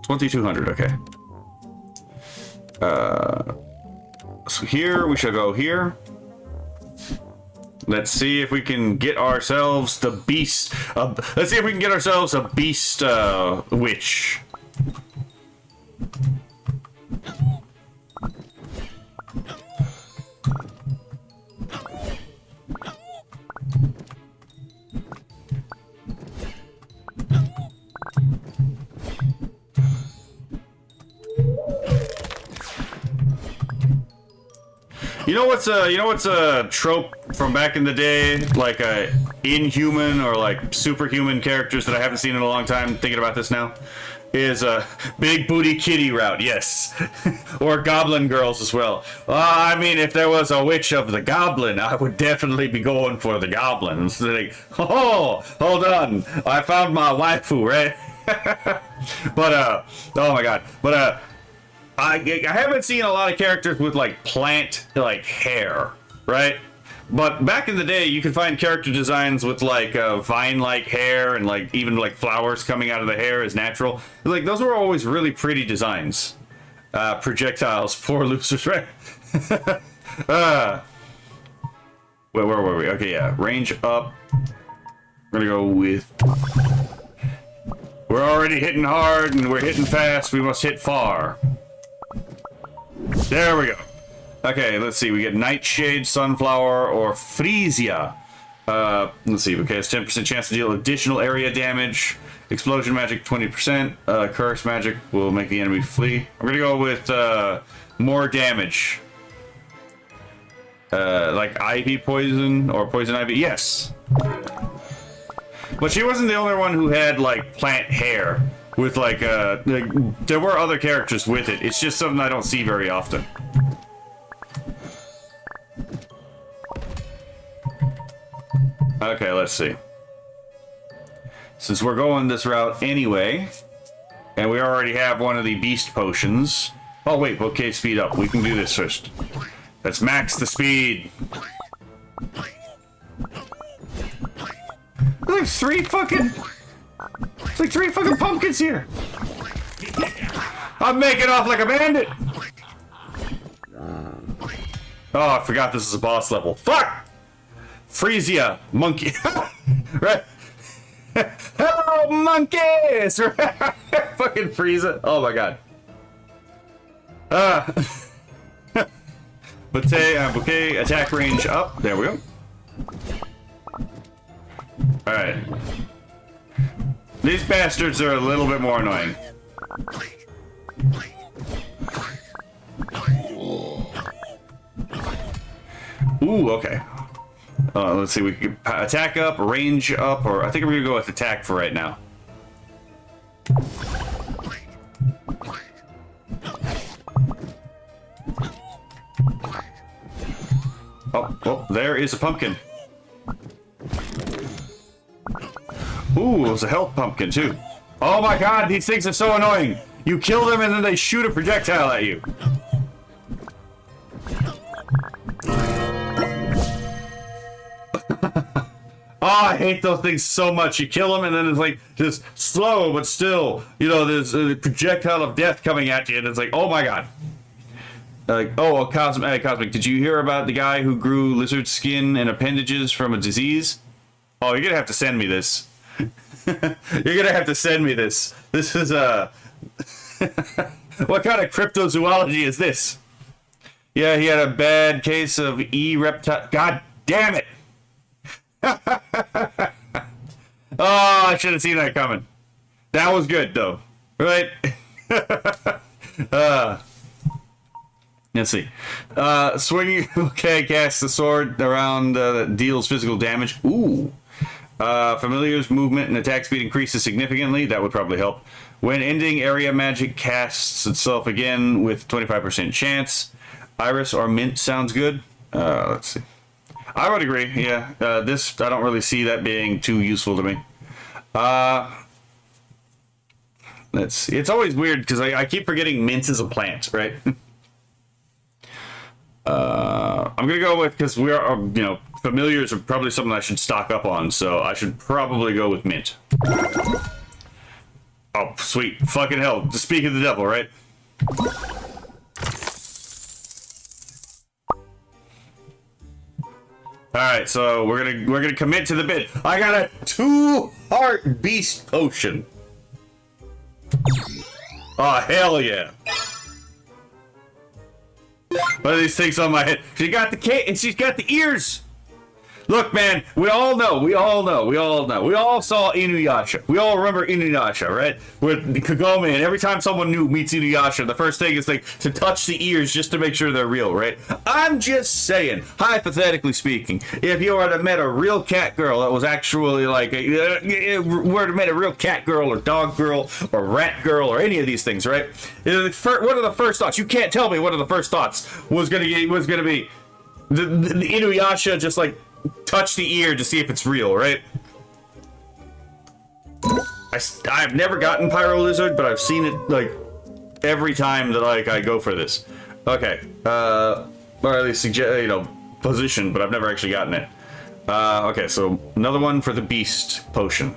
S1: 2200, okay. So here, we shall go here. Let's see if we can get ourselves the beast. Let's see if we can get ourselves a beast witch. You know what's a trope from back in the day, like a inhuman or like superhuman characters that I haven't seen in a long time. Thinking about this now, is a big booty kitty route. Yes, or goblin girls as well. I mean, if there was a witch of the goblin, I would definitely be going for the goblins. Like, oh, hold on, I found my waifu, right? But oh my god, but I haven't seen a lot of characters with like plant like hair, right? But back in the day, you could find character designs with like vine-like hair and like even like flowers coming out of the hair as natural. Like those were always really pretty designs. Projectiles, poor losers, right? Where were we? Okay, yeah, range up. We're gonna go with. We're already hitting hard and we're hitting fast. We must hit far. There we go. Okay, let's see. We get Nightshade, Sunflower, or Freesia. Let's see. Okay, it's 10% chance to deal additional area damage. Explosion magic, 20%. Curse magic will make the enemy flee. I'm gonna go with more damage. Like Ivy Poison or Poison Ivy. Yes. But she wasn't the only one who had like plant hair. With like, there were other characters with it. It's just something I don't see very often. Okay, let's see. Since we're going this route anyway, and we already have one of the beast potions. Oh wait, okay, speed up. We can do this first. Let's max the speed. Like three fucking pumpkins here. I'm making off like a bandit. Oh, I forgot this is a boss level. Fuck! Freesia, monkey. Right? Hello, monkeys! Fucking Frieza. Oh my god. Bouquet, attack range up. There we go. Alright. These bastards are a little bit more annoying. Ooh, okay. Let's see, we can attack up, range up, or I think I'm gonna go with attack for right now. Oh, there is a pumpkin. Ooh, it was a health pumpkin too. Oh my god, these things are so annoying. You kill them and then they shoot a projectile at you. Oh, I hate those things so much. You kill them and then it's like just slow, but still, you know, there's a projectile of death coming at you and it's like, oh my god. Like, oh, Cosmic, did you hear about the guy who grew lizard skin and appendages from a disease? Oh, you're gonna have to send me this. You're gonna have to send me this. This is what kind of cryptozoology is this? Yeah, he had a bad case of reptile. God damn it! Oh, I should have seen that coming. That was good though, right? Let's see. Swinging. Okay, cast the sword around that deals physical damage. Ooh. Familiar's movement and attack speed increases significantly. That would probably help. When ending area magic casts itself again with 25% chance. Iris or mint sounds good. Let's see. I would agree. Yeah. This, I don't really see that being too useful to me. Let's see. It's always weird because I keep forgetting mint is a plant, right? I'm gonna go with, because we are, you know, familiars are probably something I should stock up on, so I should probably go with mint. Oh, sweet. Fucking hell. Speak of the devil, right? Alright, so we're gonna commit to the bid. I got a 2-heart beast potion. Oh, hell yeah. What are these things on my head? She got the cape and she's got the ears. Look, man, we all saw Inuyasha. We all remember Inuyasha, right? With Kagome, and every time someone new meets Inuyasha, the first thing is like to touch the ears just to make sure they're real, right? I'm just saying, hypothetically speaking, if you were to met a real cat girl that was actually like, were to met a real cat girl or dog girl or rat girl or any of these things, right? What are the first thoughts? You can't tell me what are the first thoughts was gonna be the Inuyasha just like touch the ear to see if it's real, right? I've never gotten Pyro Lizard, but I've seen it like every time that like I go for this. Okay, or at least suggest, position, but I've never actually gotten it. Okay, so another one for the Beast Potion.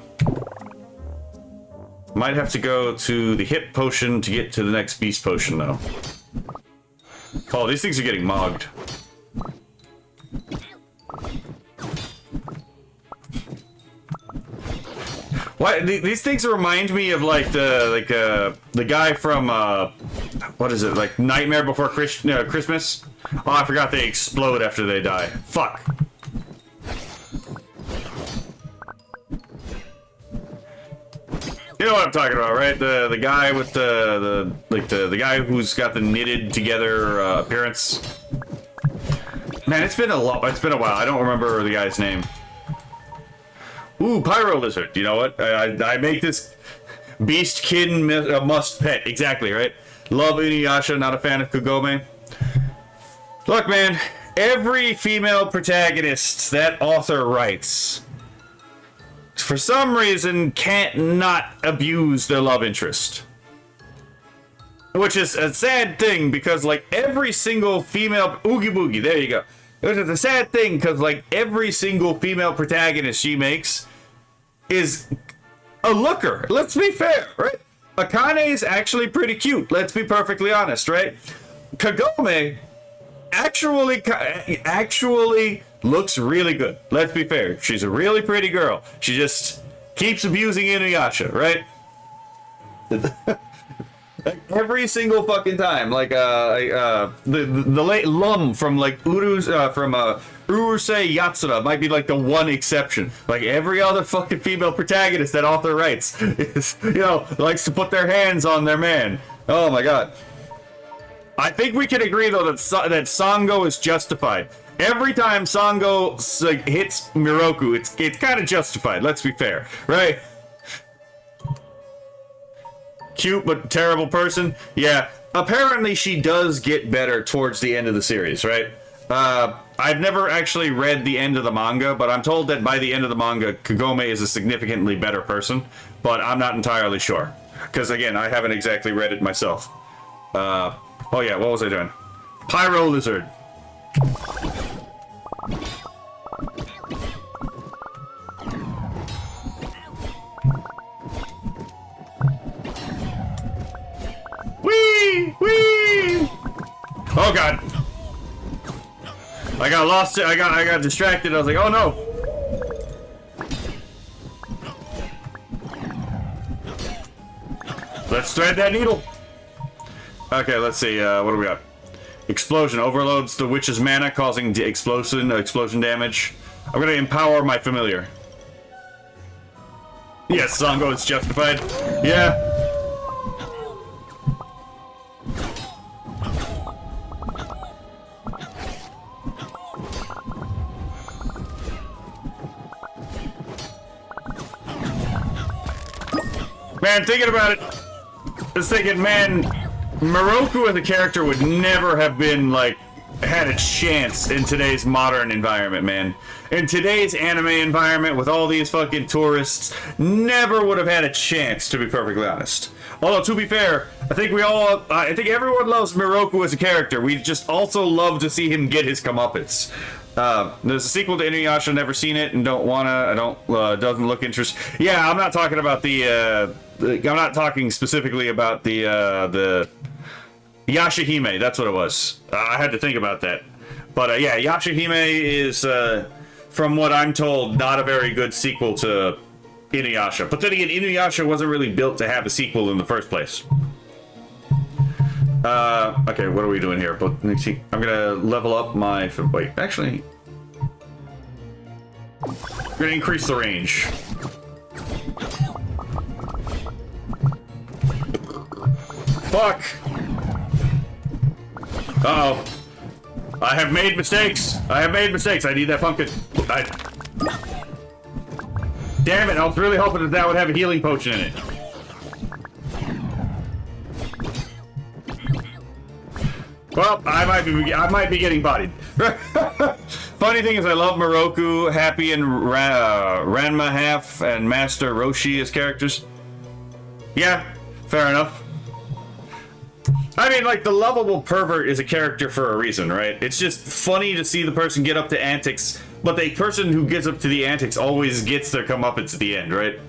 S1: Might have to go to the Hip Potion to get to the next Beast Potion, though. Oh, these things are getting mogged. What? These things remind me of like the guy from what is it, like Nightmare Before Christmas? Oh, I forgot they explode after they die. Fuck. You know what I'm talking about, right? The guy with the guy who's got the knitted together appearance. Man, it's been a while. I don't remember the guy's name. Ooh, Pyro Lizard. You know what? I make this Beastkin a must pet. Exactly, right? Love Inuyasha, not a fan of Kagome. Look, man, every female protagonist that author writes, for some reason, can't not abuse their love interest. Which is a sad thing, because, like, every single female... Oogie Boogie, there you go. Which is a sad thing, because, like, every single female protagonist she makes is a looker. Let's be fair, right? Akane is actually pretty cute. Let's be perfectly honest, right? Kagome actually looks really good. Let's be fair. She's a really pretty girl. She just keeps abusing Inuyasha, right? Every single fucking time, like the late Lum from like Urusei Yatsura might be like the one exception. Like every other fucking female protagonist that author writes is, likes to put their hands on their man. Oh my god. I think we can agree though that Sango is justified. Every time Sango like, hits Miroku, it's kind of justified. Let's be fair, right? Cute but terrible person. Yeah. Apparently she does get better towards the end of the series, right? I've never actually read the end of the manga, but I'm told that by the end of the manga, Kagome is a significantly better person, but I'm not entirely sure. Because, again, I haven't exactly read it myself. Oh yeah, what was I doing? Pyro Lizard. Whee! Whee! Oh god. I got lost. I got distracted. I was like, oh no. Let's thread that needle. Okay, let's see. What do we got? Explosion overloads the witch's mana, causing explosion damage. I'm gonna empower my familiar. Yes, Sango is justified. Yeah. Man, thinking about it, I was thinking, man, Miroku as a character would never have been, like, had a chance in today's modern environment, man. In today's anime environment with all these fucking tourists, never would have had a chance, to be perfectly honest. Although, to be fair, I think everyone loves Miroku as a character. We just also love to see him get his comeuppance. There's a sequel to Inuyasha, never seen it, and doesn't look interesting. Yeah, I'm not talking about I'm not talking specifically about the Yashahime, that's what it was. I had to think about that. But yeah, Yashahime is, from what I'm told, not a very good sequel to Inuyasha. But then again, Inuyasha wasn't really built to have a sequel in the first place. Okay, what are we doing here? But I'm gonna level up my... Wait, actually... gonna increase the range. Fuck! Uh-oh. I have made mistakes! I have made mistakes! I need that pumpkin. Damn it, I was really hoping that that would have a healing potion in it. Well, I might be getting bodied. Funny thing is, I love Moroku, Happy, and Ranma Half, and Master Roshi as characters. Yeah, fair enough. I mean, like, the lovable pervert is a character for a reason, right? It's just funny to see the person get up to antics, but the person who gets up to the antics always gets their comeuppance at the end, right?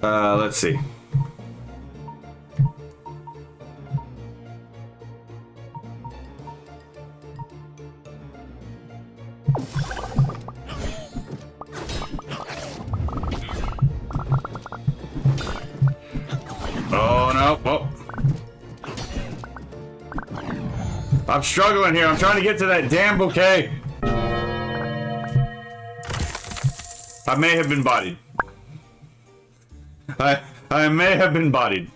S1: Let's see. Oh, no. Oh. I'm struggling here. I'm trying to get to that damn bouquet. I may have been bodied. I may have been bodied.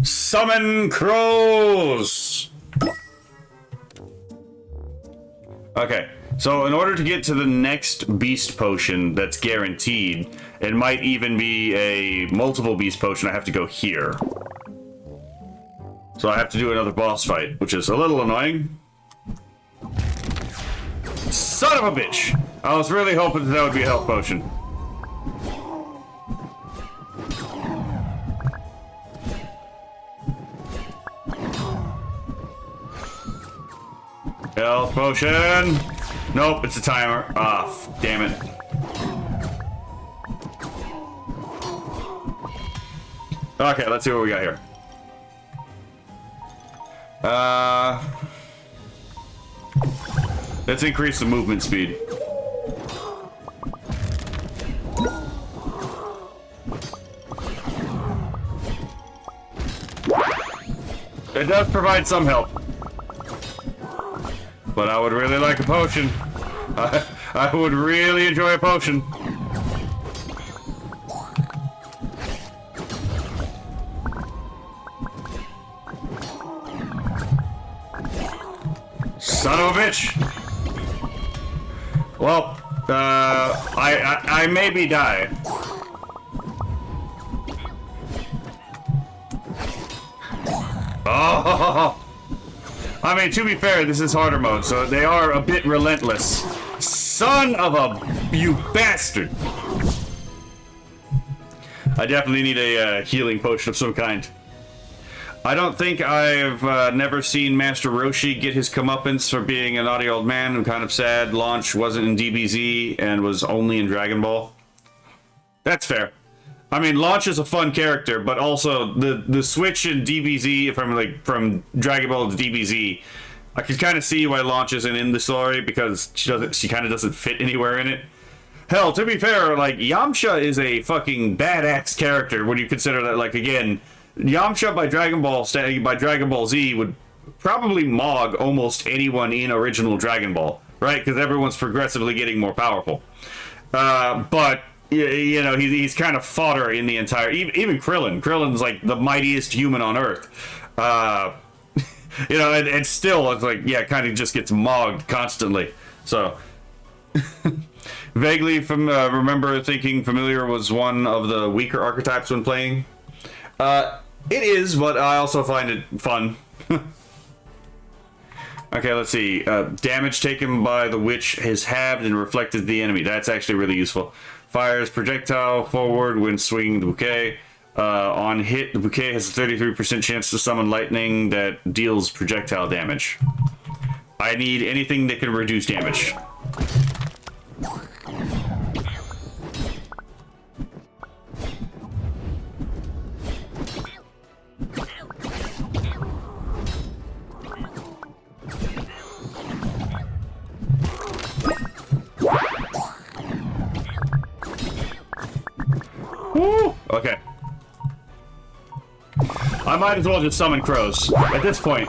S1: Summon crows! Okay, so in order to get to the next beast potion that's guaranteed, it might even be a multiple beast potion, I have to go here. So I have to do another boss fight, which is a little annoying. Son of a bitch! I was really hoping that would be a health potion. Health potion! Nope, it's a timer. Ah, damn it. Okay, let's see what we got here. Let's increase the movement speed. It does provide some help. But I would really like a potion. I would really enjoy a potion. Son of a bitch! Well, I maybe die. Oh! I mean, to be fair, this is harder mode, so they are a bit relentless. Son of a... you bastard! I definitely need a healing potion of some kind. I don't think I've never seen Master Roshi get his comeuppance for being a naughty old man. I'm kind of sad Launch wasn't in DBZ and was only in Dragon Ball. That's fair. I mean, Launch is a fun character, but also the switch in DBZ from Dragon Ball to DBZ, I could kind of see why Launch isn't in the story because she kind of doesn't fit anywhere in it. Hell, to be fair, like Yamcha is a fucking badass character when you consider that, like, again, Yamcha by Dragon Ball Z would probably mog almost anyone in original Dragon Ball, right? Because everyone's progressively getting more powerful. But you know, he's kind of fodder in the entire. Even Krillin. Krillin's like the mightiest human on Earth. You know, and still it's like, yeah, kind of just gets mogged constantly. So vaguely remember thinking familiar was one of the weaker archetypes when playing. It is, but I also find it fun. Okay, let's see. Damage taken by the witch is halved and reflected to the enemy. That's actually really useful. Fires projectile forward when swinging the bouquet. On hit, the bouquet has a 33% chance to summon lightning that deals projectile damage. I need anything that can reduce damage. Woo! Okay. I'm might as well just summon crows at this point.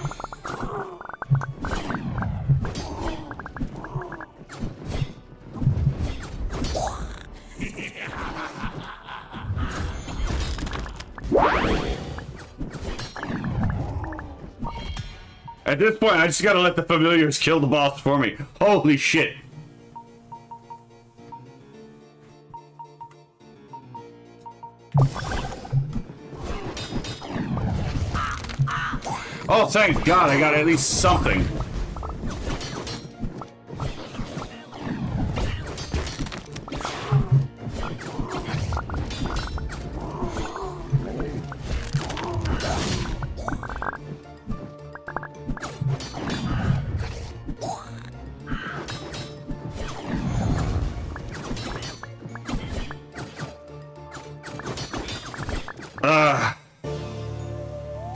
S1: At this point, I just gotta let the familiars kill the boss for me. Holy shit. Oh, thank God, I got at least something.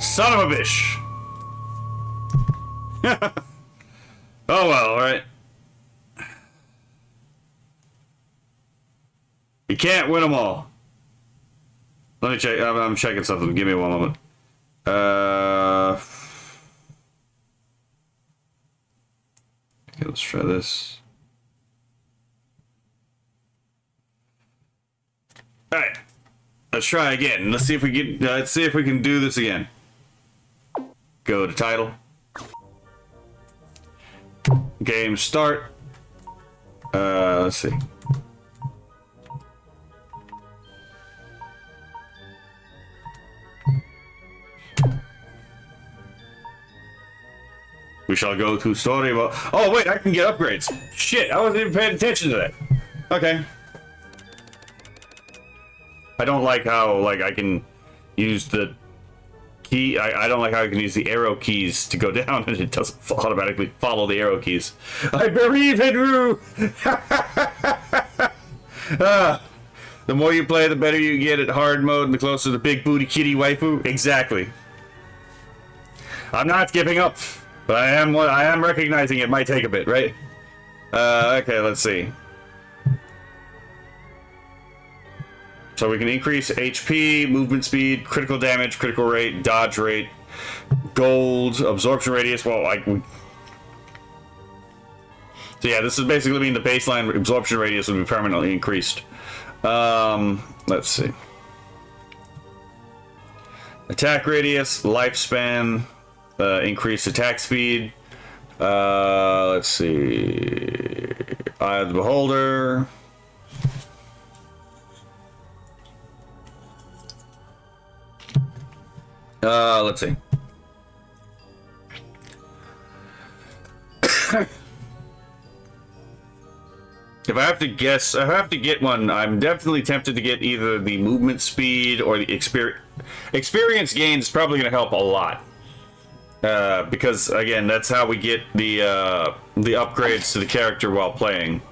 S1: Son of a bitch. Oh well, alright. You can't win them all. Let me check. I'm checking something. Give me one moment. Okay, let's try this. Alright. Let's try again. Let's see if we can do this again. Go to title. Game start. Let's see. We shall go to story mode. Oh wait, I can get upgrades. Shit, I wasn't even paying attention to that. Okay. I don't like how I can use the key. I don't like how I can use the arrow keys to go down and it doesn't automatically follow the arrow keys. I believe in you. The more you play, the better you get at hard mode, and the closer to the big booty kitty waifu. Exactly. I'm not giving up, but I am recognizing it might take a bit, right? Okay, let's see. So we can increase HP, movement speed, critical damage, critical rate, dodge rate, gold, absorption radius. Well, so yeah, this is basically mean the baseline absorption radius would be permanently increased. Let's see. Attack radius, lifespan, increased attack speed. Let's see. Eye of the Beholder. Let's see. If I have to guess, I have to get one. I'm definitely tempted to get either the movement speed or the experience gain is probably going to help a lot. Because again, that's how we get the upgrades to the character while playing.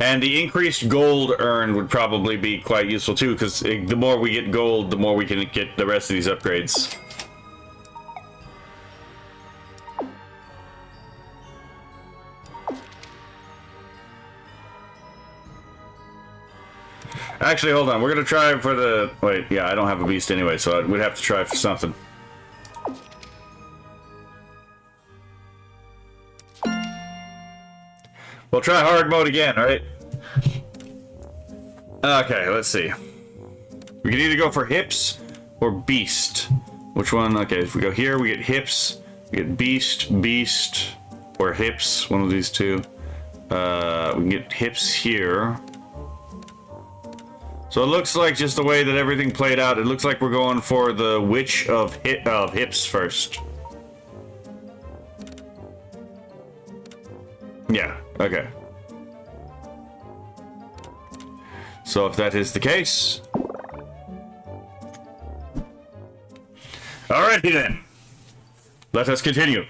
S1: And the increased gold earned would probably be quite useful too, because the more we get gold, the more we can get the rest of these upgrades. Actually, hold on. We're gonna try for the... Wait, yeah, I don't have a beast anyway, so we'd have to try for something. We'll try hard mode again, right? Okay, let's see. We can either go for hips or beast. Which one? Okay, if we go here, we get hips. We get beast, or hips. One of these two. We can get hips here. So it looks like just the way that everything played out, it looks like we're going for the Witch of Hips first. Yeah, okay. So if that is the case... Alrighty then. Let us continue.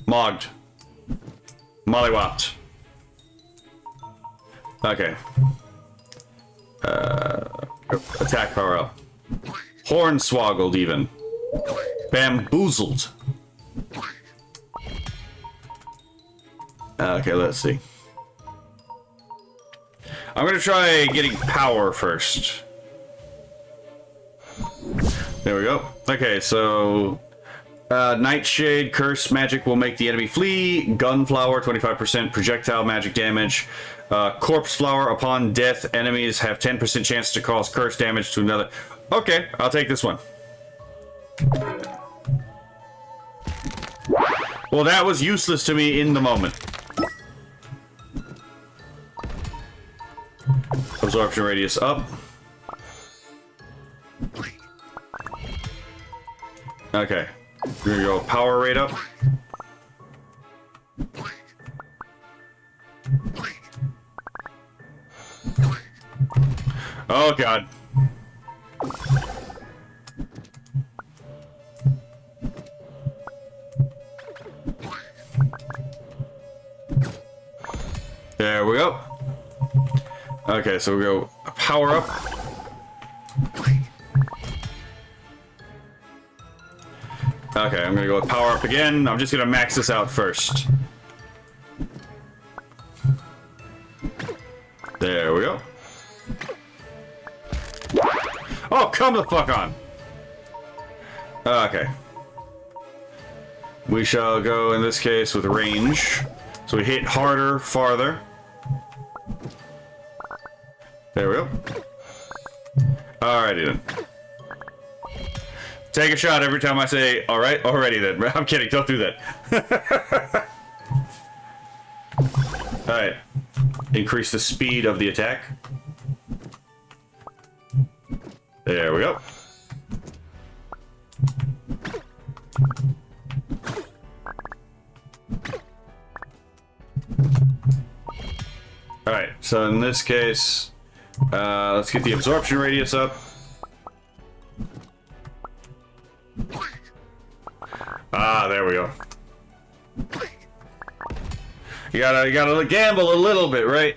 S1: Mogged. Mollywopped. Okay. Attack Haro. Hornswoggled even. Bamboozled. Okay, let's see. I'm gonna try getting power first. There we go. Okay, so Nightshade, Curse Magic will make the enemy flee. Gunflower, 25% projectile magic damage. Corpse Flower, upon death, enemies have 10% chance to cause curse damage to another. Okay, I'll take this one. Well, that was useless to me in the moment. Absorption radius up. Okay. We're gonna go power rate up. Oh god. There we go. Okay, so we go power up. Okay, I'm gonna go with power up again. I'm just gonna max this out first. There we go. Oh, come the fuck on. Okay. We shall go, in this case, with range. So we hit harder, farther. There we go. Alrighty then. Take a shot every time I say, alright, already then. I'm kidding, don't do that. Alright. Increase the speed of the attack. There we go. Alright, so in this case, let's get the absorption radius up. Ah, there we go. You gotta gamble a little bit, right?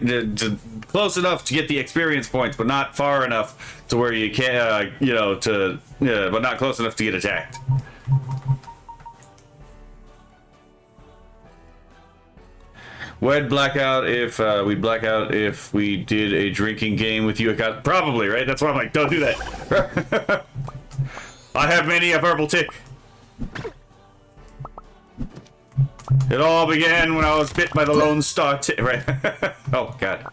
S1: Close enough to get the experience points, but not far enough to where you can't, but not close enough to get attacked. Would blackout if we'd black out if we did a drinking game with you. Probably, right? That's why I'm like, don't do that. I have many a purple tick. It all began when I was bit by the Lone Star tick, right? Oh, God.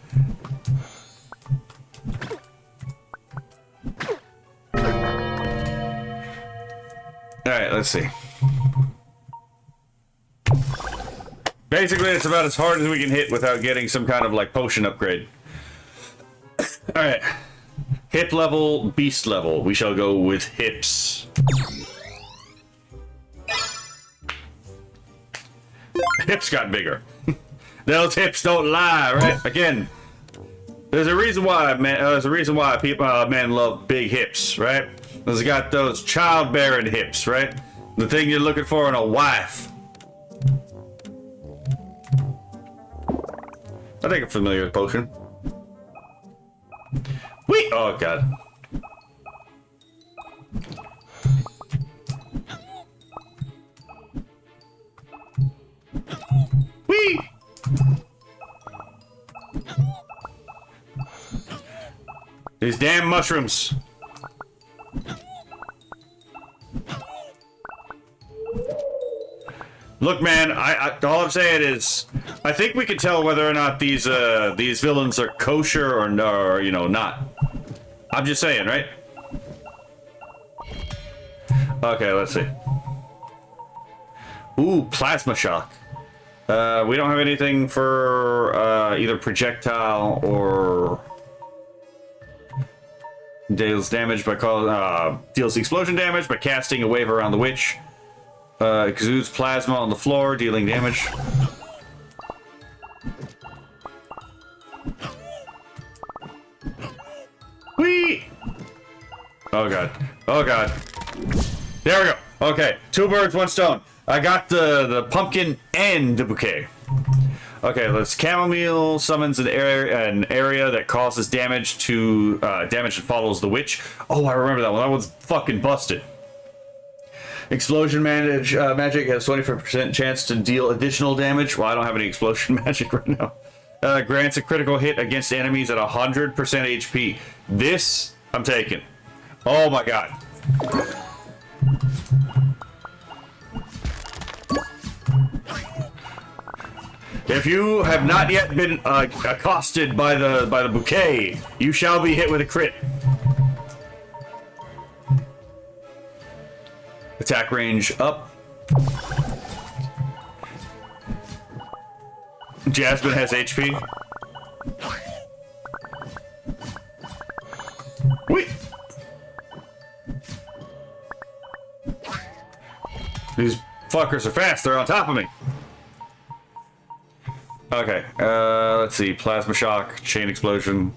S1: Alright, let's see. Basically, it's about as hard as we can hit without getting some kind of, like, potion upgrade. Alright. Hip level, beast level. We shall go with hips. Hips got bigger. Those hips don't lie, right? Again, there's a reason why men love big hips, right? It's got those childbearing hips, right? The thing you're looking for in a wife. I think I'm familiar with potion. Whee! Oh god. Whee! These damn mushrooms. Look, man, all I'm saying is, I think we can tell whether or not these villains are kosher or not. I'm just saying, right? Okay, let's see. Ooh, plasma shock. We don't have anything for either projectile or deals damage by deals explosion damage by casting a wave around the witch. Exudes plasma on the floor, dealing damage. Whee! Oh god. Oh god. There we go. Okay, 2 birds, 1 stone. I got the pumpkin and the bouquet. Okay, let's chamomile summons an area that causes damage to damage that follows the witch. Oh, I remember that one. That one's fucking busted. Explosion magic has 25% chance to deal additional damage. Well, I don't have any explosion magic right now. grants a critical hit against enemies at 100% HP. This, I'm taking. Oh my god. If you have not yet been accosted by the bouquet, you shall be hit with a crit. Attack range up. Jasmine has HP. Wait. These fuckers are fast. They're on top of me. Okay. Let's see. Plasma shock, chain explosion.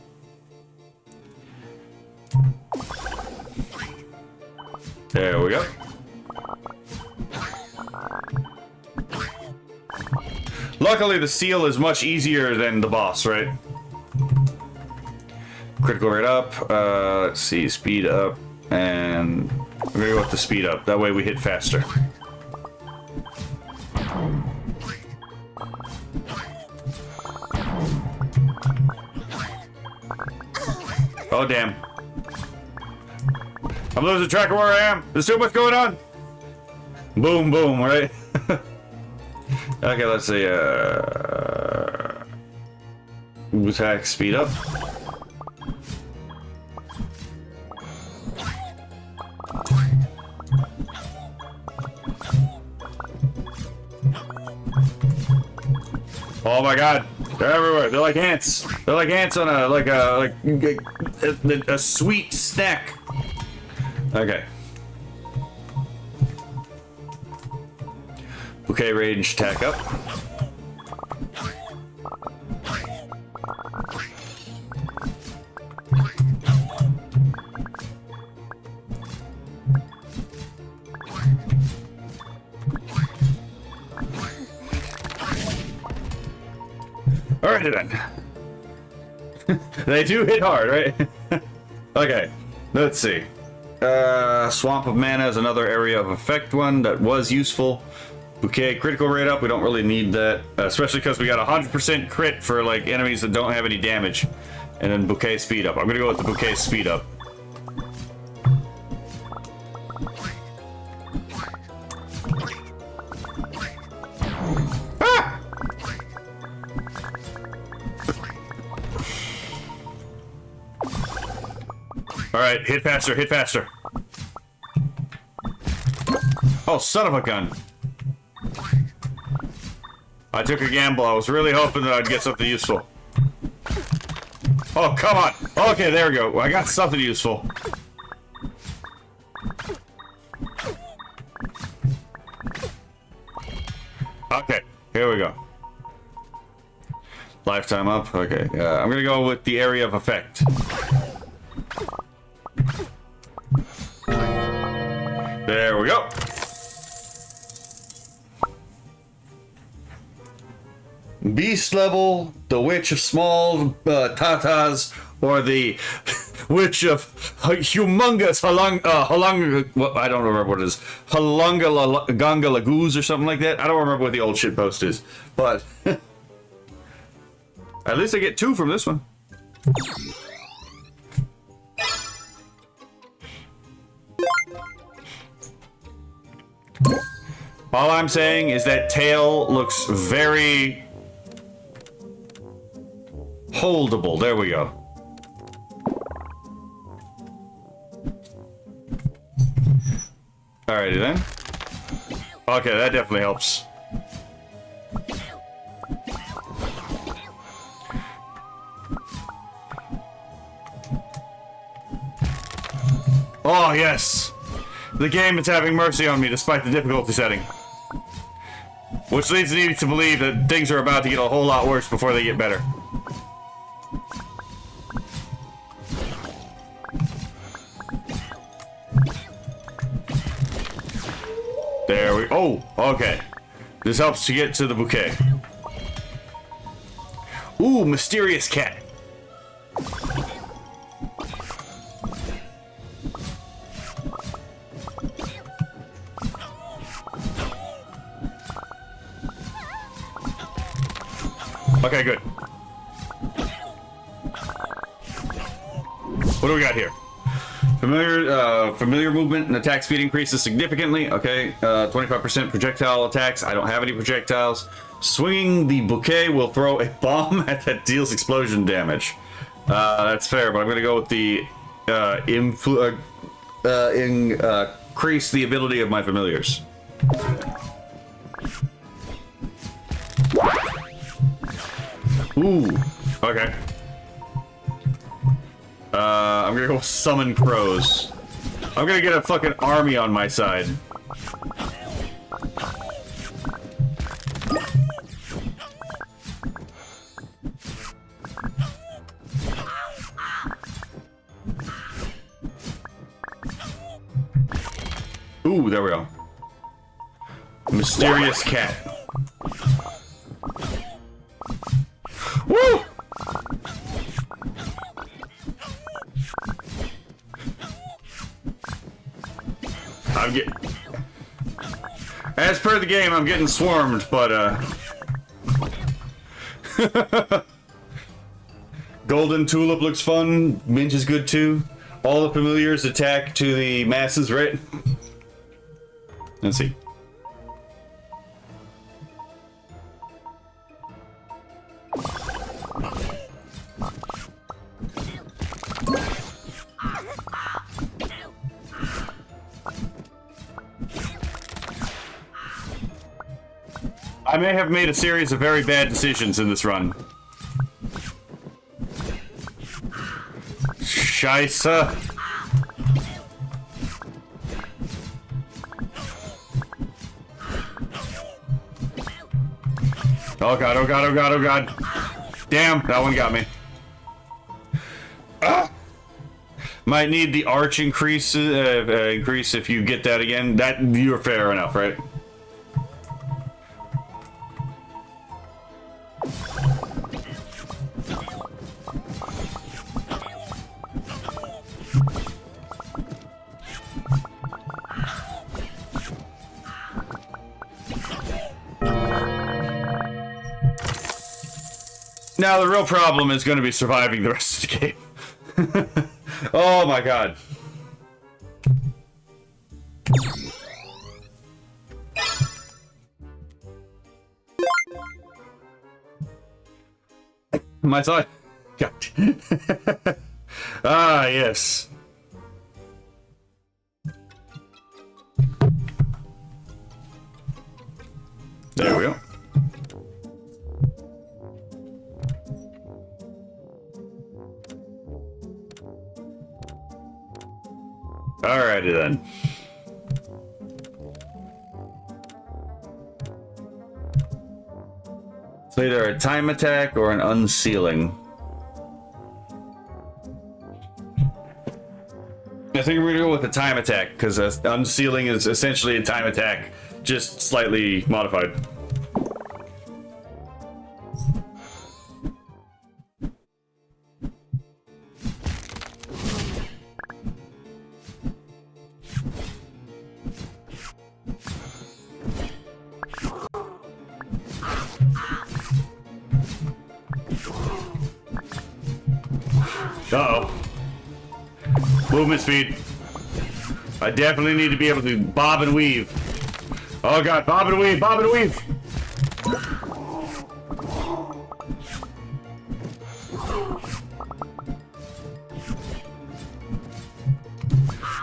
S1: There we go. Luckily, the seal is much easier than the boss, right? Critical rate up. Let's see, speed up, and we're gonna go with the speed up. That way we hit faster. Oh damn! I'm losing track of where I am. There's too much going on. Boom, boom, right? Okay, let's see. Attack speed up. Oh my god, they're everywhere. They're like ants. They're like ants on a sweet snack. Okay. Bouquet range attack up. Alright then. They do hit hard, right? Okay, let's see. Swamp of Mana is another area of effect one that was useful. Bouquet critical rate up, we don't really need that, especially because we got 100% crit for like enemies that don't have any damage. And then Bouquet speed up. I'm gonna go with the Bouquet speed up. Ah! Alright, hit faster, hit faster. Oh, son of a gun. I took a gamble. I was really hoping that I'd get something useful. Oh, come on. Okay, there we go. I got something useful. Okay, here we go. Lifetime up. Okay, I'm gonna go with the area of effect. There we go. Beast level, the Witch of Small Tatas, or the Witch of Humongous what, I don't remember what it is. Ganga Lagoos or something like that. I don't remember what the old shit post is. But at least I get 2 from this one. All I'm saying is that tail looks very holdable. There we go. Alrighty then. Okay, that definitely helps. Oh, yes! The game is having mercy on me despite the difficulty setting. Which leads me to believe that things are about to get a whole lot worse before they get better. There we... Oh, okay. This helps to get to the bouquet. Ooh, mysterious cat. Okay, good. What do we got here? Familiar movement and attack speed increases significantly. Okay, 25% projectile attacks. I don't have any projectiles. Swinging the bouquet will throw a bomb that deals explosion damage. That's fair, but I'm gonna go with the increase the ability of my familiars. Ooh, okay. I'm gonna go summon crows. I'm gonna get a fucking army on my side. Ooh, there we go. Mysterious cat. Woo! I'm getting... As per the game, I'm getting swarmed, but, Golden Tulip looks fun. Minge is good, too. All the familiars attack to the masses, right? Let's see. I may have made a series of very bad decisions in this run. Scheisse. Oh god, oh god, oh god, oh god. Damn, that one got me. Might need the arch increase if you get that again. That, you're fair enough, right? Now the real problem is going to be surviving the rest of the game. Oh my god. My thought. God. Ah, yes. There we go. Alrighty then. It's either a time attack or an unsealing. I think we're gonna go with the time attack because unsealing is essentially a time attack, just slightly modified. Uh-oh. Movement speed. I definitely need to be able to bob and weave. Oh god, bob and weave, bob and weave!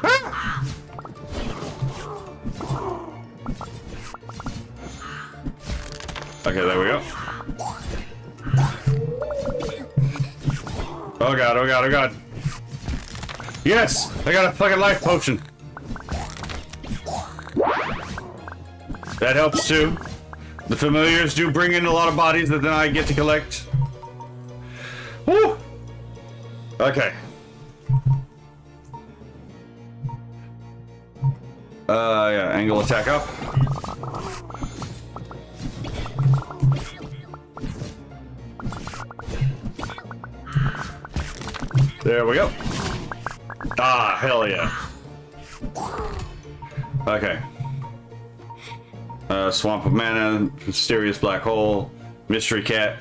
S1: Ah! Okay, there we go. Oh god, oh god, oh god. Yes! I got a fucking life potion. That helps too. The familiars do bring in a lot of bodies that then I get to collect. Woo! Okay. Yeah, angle attack up. There we go. Ah, hell yeah. Okay. Swamp of Mana, Mysterious Black Hole, Mystery Cat.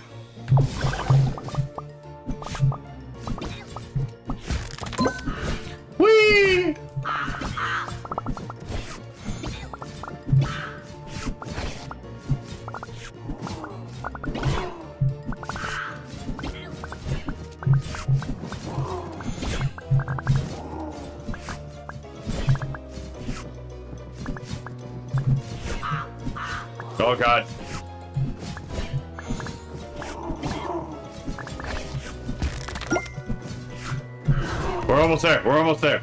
S1: Oh god. We're almost there. We're almost there.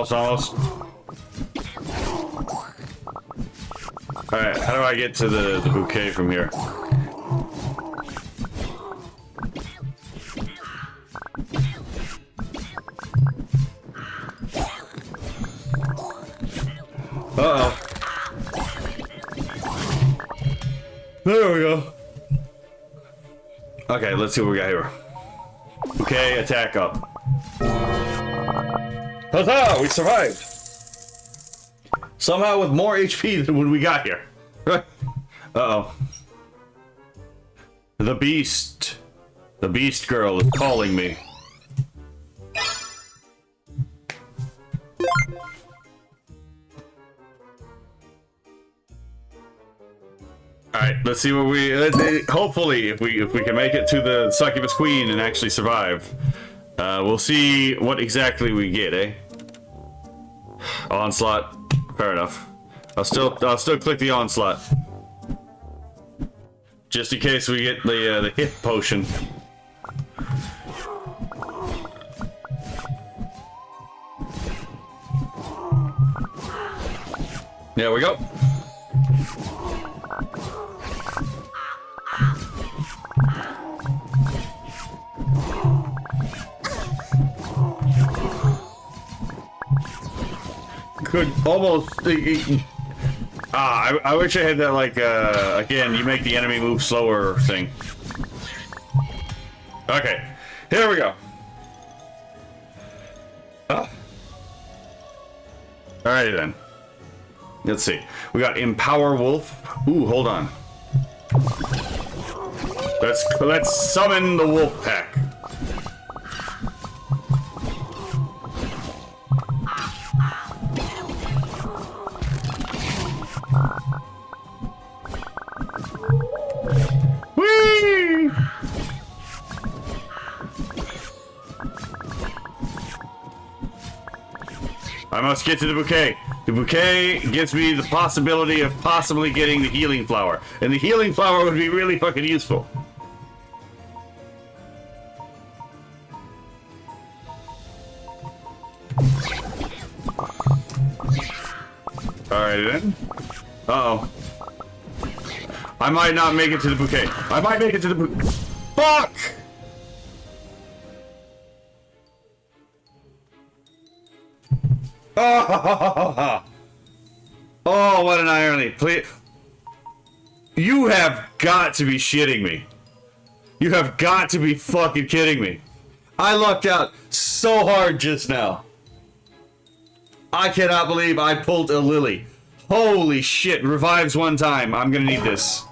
S1: Almost. Alright, how do I get to the bouquet from here? Uh-oh. There we go. Okay, let's see what we got here. Okay, attack up. Huzzah! We survived! Somehow with more HP than when we got here. Uh-oh. The beast. The beast girl is calling me. Alright, let's see what we... hopefully, if we can make it to the Succubus Queen and actually survive, we'll see what exactly we get, eh? Onslaught. Fair enough. I'll still click the onslaught. Just in case we get the hit potion. There we go. Could almost... I wish I had that, like, again, you make the enemy move slower thing. Okay, here we go. Alrighty then. Let's see. We got Empower Wolf. Ooh, hold on. Let's summon the wolf pack. Whee! I must get to the bouquet. The bouquet gives me the possibility of possibly getting the healing flower. And the healing flower would be really fucking useful. Alright then. Uh-oh. I might not make it to the bouquet. I might make it to the bouquet. Fuck! Oh, oh, what an irony. Please. You have got to be shitting me. You have got to be fucking kidding me. I lucked out so hard just now. I cannot believe I pulled a lily. Holy shit, revives one time. I'm gonna need this.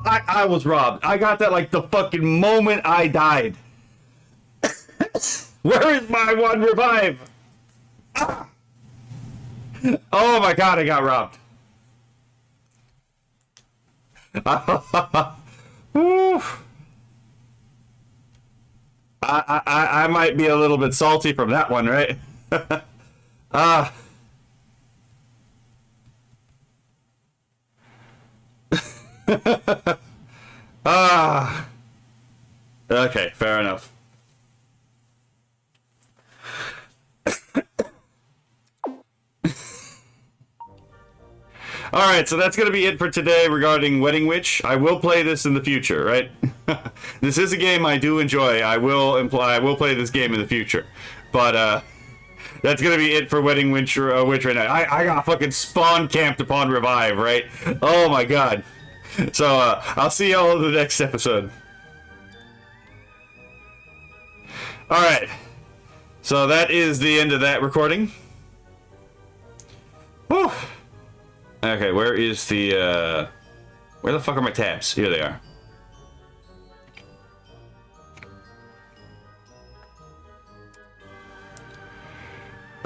S1: I was robbed. I got that like the fucking moment I died. Where is my one revive? Ah. Oh my god, I got robbed. I might be a little bit salty from that one, right? Ah. Ah. Okay, fair enough. Alright, so that's going to be it for today regarding Wedding Witch. I will play this in the future, right? This is a game I do enjoy. I will play this game in the future. But, that's going to be it for Wedding Witch right now. I got fucking spawn camped upon revive, right? Oh my god. So, I'll see y'all in the next episode. Alright. So that is the end of that recording. Whew. Okay, where is the, where the fuck are my tabs? Here they are.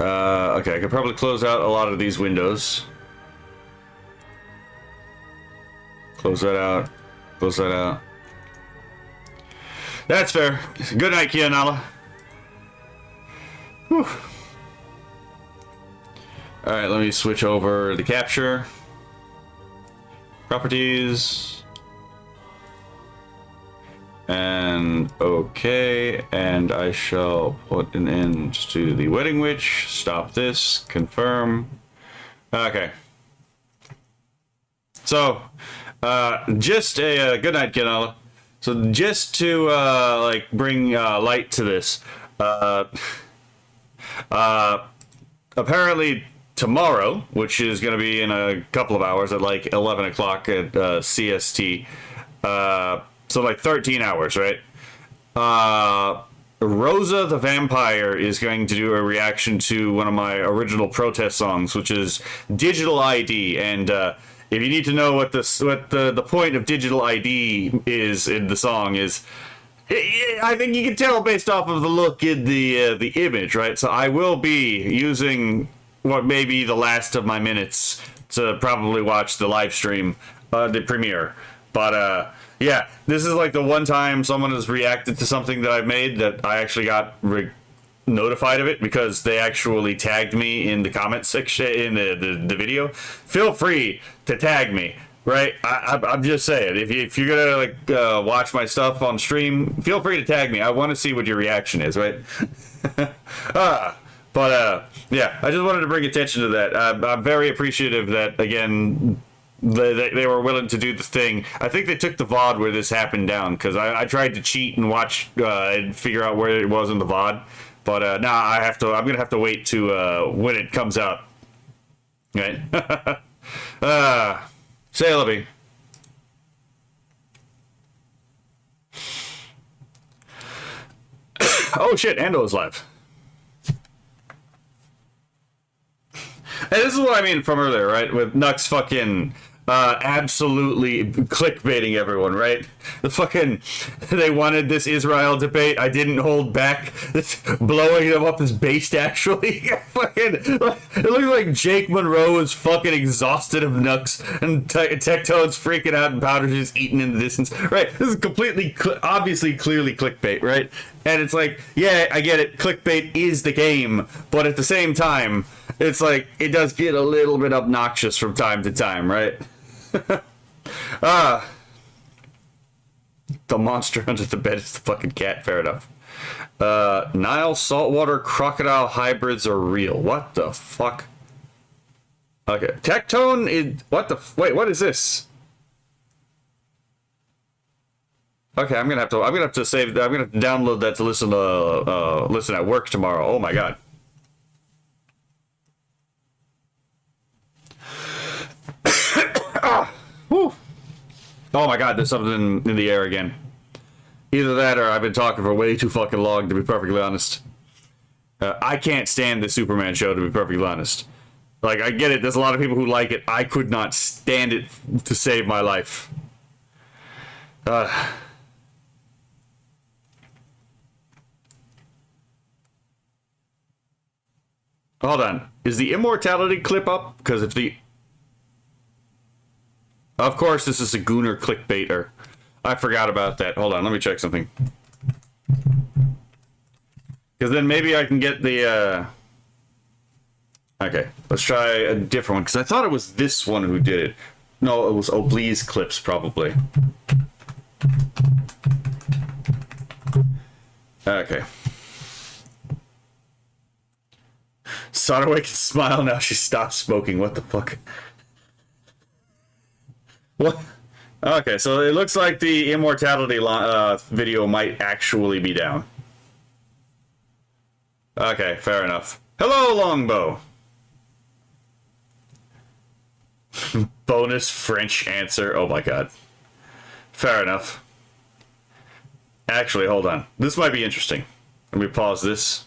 S1: Okay, I could probably close out a lot of these windows. Close that out. Close that out. That's fair. Good night, Kianala. Whew. Alright, let me switch over the capture. Properties. And okay, and I shall put an end to the wedding witch. Stop this. Confirm. Okay. So, just a good night, Kianala. So just to like bring light to this, apparently tomorrow, which is going to be in a couple of hours at like 11 o'clock at CST, so like 13 hours, right? Rosa the Vampire is going to do a reaction to one of my original protest songs, which is Digital ID, and if you need to know what the point of Digital ID is in the song is, I think you can tell based off of the look in the image, right? So I will be using what may be the last of my minutes to probably watch the live stream, the premiere. But yeah, this is like the one time someone has reacted to something that I've made that I actually got notified of it because they actually tagged me in the comment section in the video. Feel free to tag me, right? I'm just saying, if you're gonna like watch my stuff on stream, feel free to tag me. I want to see what your reaction is, right? Yeah, I just wanted to bring attention to that. I'm very appreciative that, again, they were willing to do the thing. I think they took the VOD where this happened down, because I tried to cheat and watch and figure out where it was in the VOD. But now I'm gonna have to wait to when it comes out. Right? Saleby. Oh shit, Ando is live. And this is what I mean from earlier, right? With Nux fucking absolutely clickbaiting everyone, right? They wanted this Israel debate. I didn't hold back. Blowing them up is based, actually. It looks like Jake Monroe is fucking exhausted of Nux, and Tectone's freaking out, and Powder's just eating in the distance. Right? This is completely, obviously, clearly clickbait, right? And it's like, yeah, I get it. Clickbait is the game, but at the same time, it's like, it does get a little bit obnoxious from time to time, right? The monster under the bed is the fucking cat. Fair enough. Nile saltwater crocodile hybrids are real. What the fuck? Okay. Tectone is... What the... Wait, what is this? Okay, I'm gonna have to save... I'm gonna have to download that to listen at work tomorrow. Oh my god. Whew. Oh my god, there's something in the air again. Either that or I've been talking for way too fucking long, to be perfectly honest. I can't stand the Superman show, to be perfectly honest. Like, I get it, there's a lot of people who like it. I could not stand it to save my life. Hold on. Is the immortality clip up? Because if the... Of course, this is a Gooner clickbaiter. I forgot about that. Hold on, let me check something. Because then maybe I can get the, Okay, let's try a different one, because I thought it was this one who did it. No, it was Oblee's clips, probably. Okay. Sonaway can smile now she stopped smoking. What the fuck? What? Okay, so it looks like the immortality video might actually be down. Okay, fair enough. Hello, Longbow. Bonus French answer. Oh my god. Fair enough. Actually, hold on. This might be interesting. Let me pause this.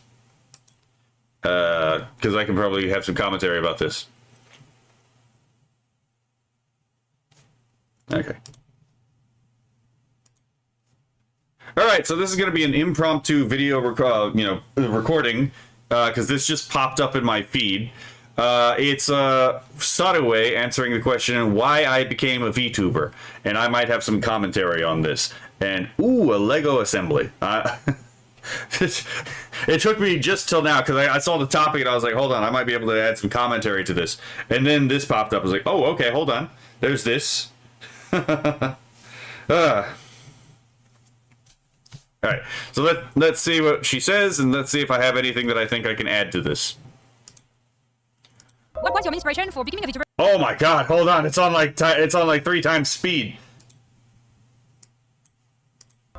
S1: Because I can probably have some commentary about this. Okay. All right, so this is going to be an impromptu video, recording because this just popped up in my feed. It's Sutaway answering the question why I became a VTuber, and I might have some commentary on this. And ooh, a Lego assembly. It took me just till now because I saw the topic and I was like, hold on, I might be able to add some commentary to this. And then this popped up. I was like, oh, okay, hold on. There's this. All right, so let's see what she says, and let's see if I have anything that I think I can add to this.
S4: What was your inspiration for becoming a VTuber?
S1: Oh my God! Hold on, it's on like 3 times speed.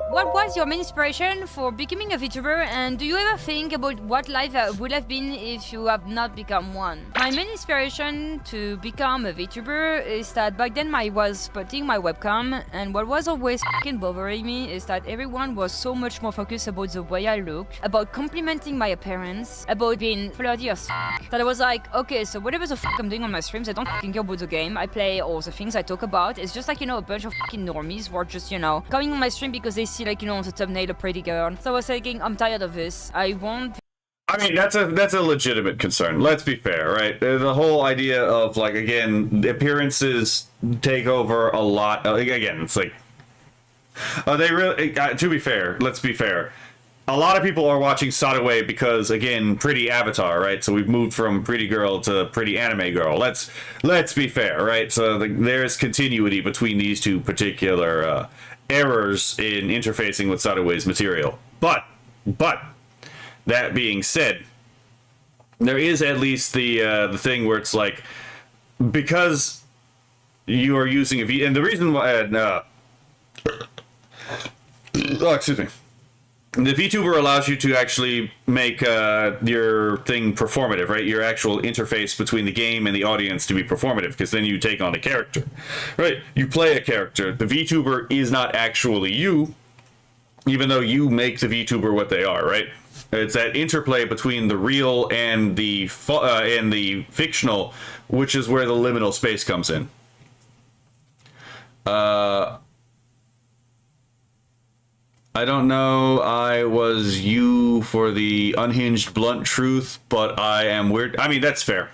S4: What was your main inspiration for becoming a VTuber, and do you ever think about what life would have been if you have not become one? My main inspiration to become a VTuber is that back then I was putting my webcam, and what was always fucking bothering me is that everyone was so much more focused about the way I look, about complimenting my appearance, about being flirty as fuck, that I was like, okay, so whatever the fuck I'm doing on my streams, I don't fucking care about the game I play or the things I talk about. It's just like, you know, a bunch of fucking normies who are just, you know, coming on my stream because they see, like, you know, on the thumbnail a pretty girl. So I was thinking, I'm tired of this. I want...
S1: I mean, that's a legitimate concern. Let's be fair, right? The whole idea of, like, again, the appearances take over a lot. Again, it's like, they really, to be fair, let's be fair. A lot of people are watching Sotaway because, again, pretty avatar, right? So we've moved from pretty girl to pretty anime girl. Let's be fair, right? So there's continuity between these two particular errors in interfacing with Sotaway's material. But that being said, there is at least the thing where it's like, because you are using a V, and the reason why, oh, excuse me. The VTuber allows you to actually make your thing performative, right? Your actual interface between the game and the audience to be performative, because then you take on a character, right? You play a character. The VTuber is not actually you, even though you make the VTuber what they are, right? It's that interplay between the real and the fictional, which is where the liminal space comes in. I don't know, I was you for the unhinged blunt truth, but I am weird. I mean, that's fair.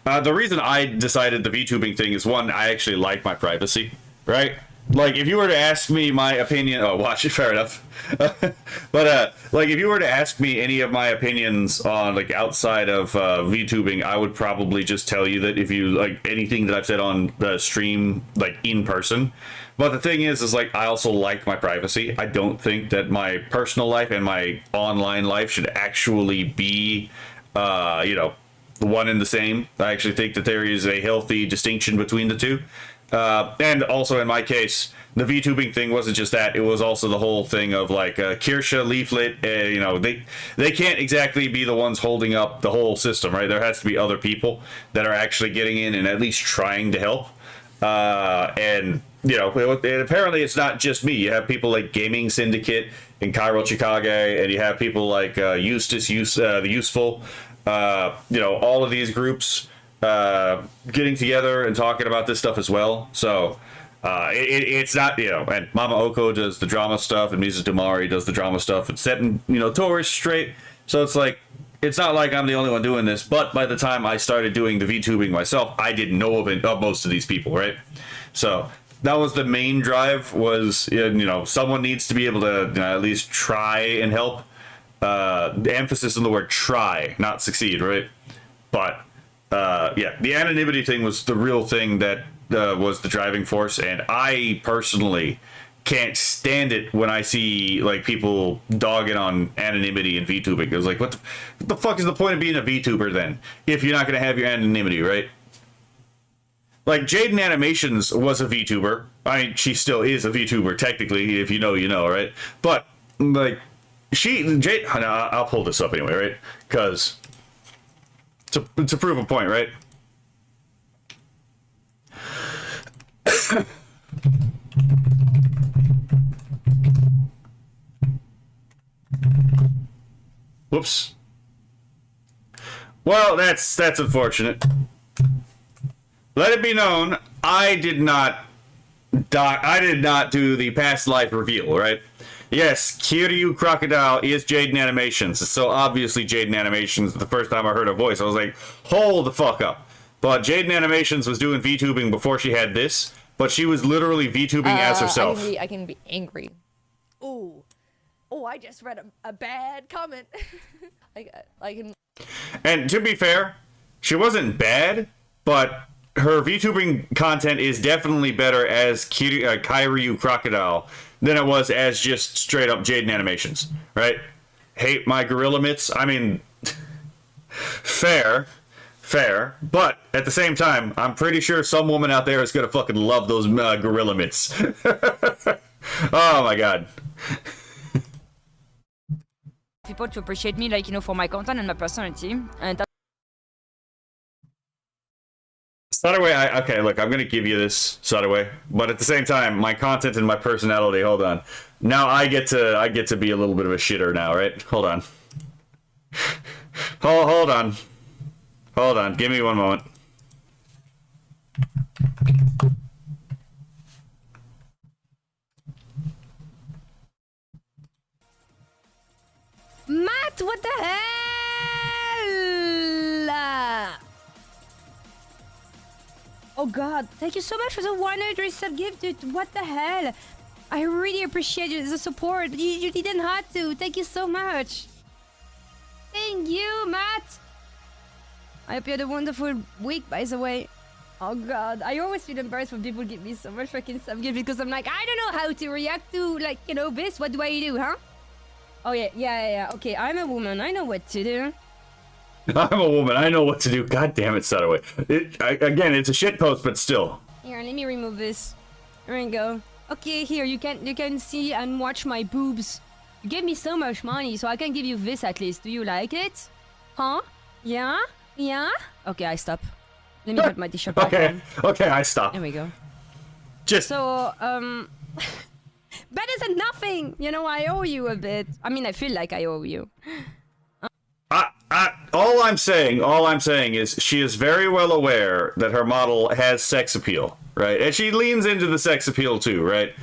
S1: The reason I decided the VTubing thing is, one, I actually like my privacy, right? Like, if you were to ask me my opinion... Oh, watch it, fair enough. But, like, if you were to ask me any of my opinions on, like, outside of VTubing, I would probably just tell you that if you, like, anything that I've said on the stream, like, in person... But the thing is like, I also like my privacy. I don't think that my personal life and my online life should actually be, you know, one and the same. I actually think that there is a healthy distinction between the two. And also in my case, the VTubing thing wasn't just that. It was also the whole thing of like Kirsha, Leaflet, you know, they can't exactly be the ones holding up the whole system, right? There has to be other people that are actually getting in and at least trying to help. And... You know, and apparently it's not just me. You have people like Gaming Syndicate and Cairo Chikage, and you have people like the Useful. You know, all of these groups getting together and talking about this stuff as well. So it's not, you know, and Mama Oko does the drama stuff, and Misa Dumari does the drama stuff, and setting, you know, tourists straight. So it's like, it's not like I'm the only one doing this. But by the time I started doing the VTubing myself, I didn't know of most of these people, right? So that was the main drive, was, you know, someone needs to be able to, you know, at least try and help. The emphasis on the word try, not succeed, right? But, yeah, the anonymity thing was the real thing that was the driving force, and I personally can't stand it when I see, like, people dogging on anonymity and VTubing. It was like, what the fuck is the point of being a VTuber, then, if you're not going to have your anonymity, right? Like, Jaden Animations was a VTuber. I mean, she still is a VTuber, technically. If you know, you know, right? But, like, I'll pull this up anyway, right? Because to prove a point, right? Whoops. Well, that's unfortunate. Let it be known, I did not do the past life reveal, right? Yes, Kiryu Crocodile is Jaden Animations. It's so obviously Jaden Animations. The first time I heard her voice, I was like, hold the fuck up. But Jaden Animations was doing VTubing before she had this, but she was literally VTubing as herself.
S5: I can be angry. Ooh. Oh, I just read a bad comment. I can...
S1: And to be fair, she wasn't bad, but her VTubing content is definitely better as Kiryu Crocodile than it was as just straight up Jaden Animations, right? Hate my gorilla mitts. I mean, fair, but at the same time, I'm pretty sure some woman out there is gonna fucking love those gorilla mitts. Oh my god.
S4: People to appreciate me, like, you know, for my content and my personality, and that's
S1: Sudaway, okay, look, I'm gonna give you this, Sudaway, but at the same time, my content and my personality, hold on. Now I get to be a little bit of a shitter now, right? Hold on. Hold on. Hold on, give me one moment.
S5: Matt, what the hell?
S4: oh god, thank you so much for the 100 sub gift, dude. What the hell? I really appreciate the support. You didn't have to. Thank you so much. Thank you, Matt. I hope you had a wonderful week, by the way. Oh god, I always feel embarrassed when people give me so much fucking sub gift because I'm like, I don't know how to react to, like, you know, this. What do I do, huh? Oh yeah. Okay, I'm a woman. I know what to do.
S1: I'm a woman. I know what to do. God damn it, Sudaway. Again, it's a shit post, but still.
S4: Here, let me remove this. There we go. Okay, here you can see and watch my boobs. You gave me so much money, so I can give you this at least. Do you like it? Huh? Yeah? Yeah? Okay, I stop. Let me put my t-shirt back on.
S1: Okay, I stop.
S4: There we go.
S1: Just
S4: So, better than nothing. You know, I owe you a bit. I mean, I feel like I owe you.
S1: all I'm saying is she is very well aware that her model has sex appeal, right? And she leans into the sex appeal too, right?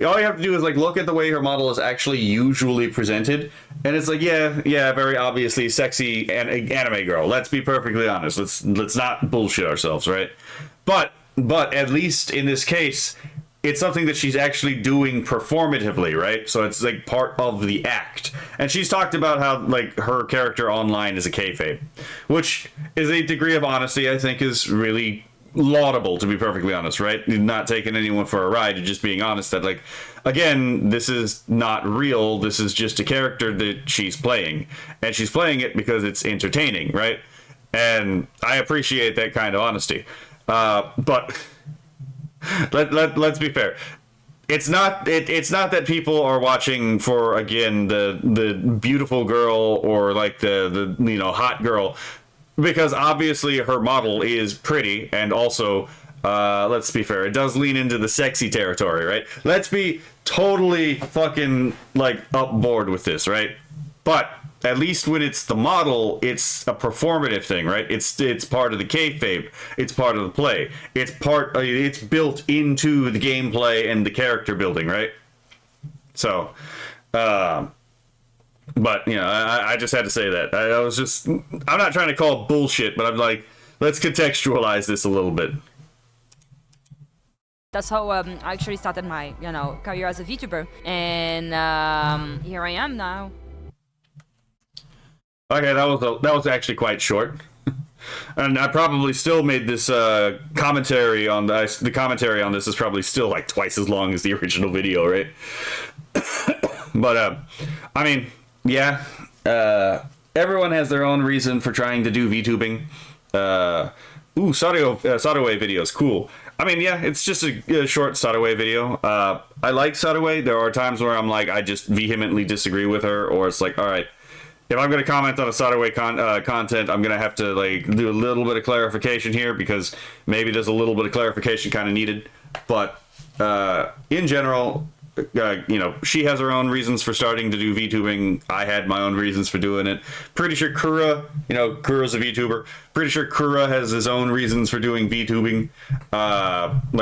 S1: All you have to do is like look at the way her model is actually usually presented, and it's like, yeah, very obviously sexy and anime girl. Let's be perfectly honest. Let's not bullshit ourselves, right? But at least in this case, it's something that she's actually doing performatively, right? So it's like part of the act. And she's talked about how like her character online is a kayfabe, which is a degree of honesty I think is really laudable, to be perfectly honest, right? Not taking anyone for a ride, just being honest that, like, again, this is not real. This is just a character that she's playing, and she's playing it because it's entertaining, right? And I appreciate that kind of honesty. But let's be fair. It's not that people are watching for, again, the beautiful girl or like the you know, hot girl, because obviously her model is pretty, and also let's be fair, it does lean into the sexy territory, right? Let's be totally fucking like upboard with this, right? But at least when it's the model, it's a performative thing, right? It's part of the kayfabe. It's part of the play. It's built into the gameplay and the character building, right? So, but, you know, I just had to say that. I'm not trying to call it bullshit, but I'm like, let's contextualize this a little bit.
S4: That's how I actually started my, you know, career as a VTuber. And here I am now.
S1: Okay, that was actually quite short. And I probably still made this commentary on the commentary on this is probably still like twice as long as the original video, right? But I mean, yeah, everyone has their own reason for trying to do VTubing. Sodaway videos, cool. I mean, yeah, it's just a short Sodaway video. I like Sodaway. There are times where I'm like, I just vehemently disagree with her, or it's like, all right, if I'm going to comment on a Sodaway content, I'm going to have to like do a little bit of clarification here, because maybe there's a little bit of clarification kind of needed. But in general, she has her own reasons for starting to do VTubing. I had my own reasons for doing it. Pretty sure Kura's a VTuber. Pretty sure Kura has his own reasons for doing VTubing.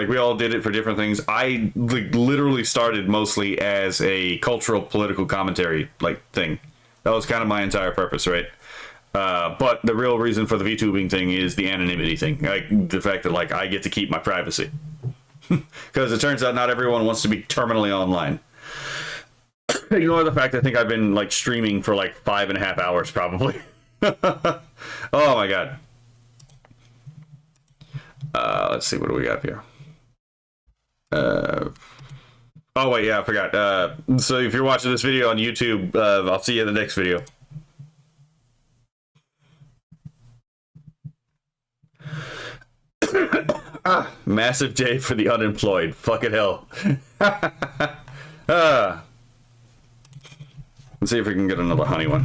S1: We all did it for different things. I literally started mostly as a cultural political commentary thing. That was kind of my entire purpose, right? But the real reason for the VTubing thing is the anonymity thing. The fact that I get to keep my privacy. Because it turns out not everyone wants to be terminally online. Ignore the fact I think I've been streaming for 5.5 hours probably. Oh my god. Let's see, what do we got here? Oh wait, yeah, I forgot. So if you're watching this video on YouTube, I'll see you in the next video. Massive day for the unemployed. Fucking hell. Let's see if we can get another honey one.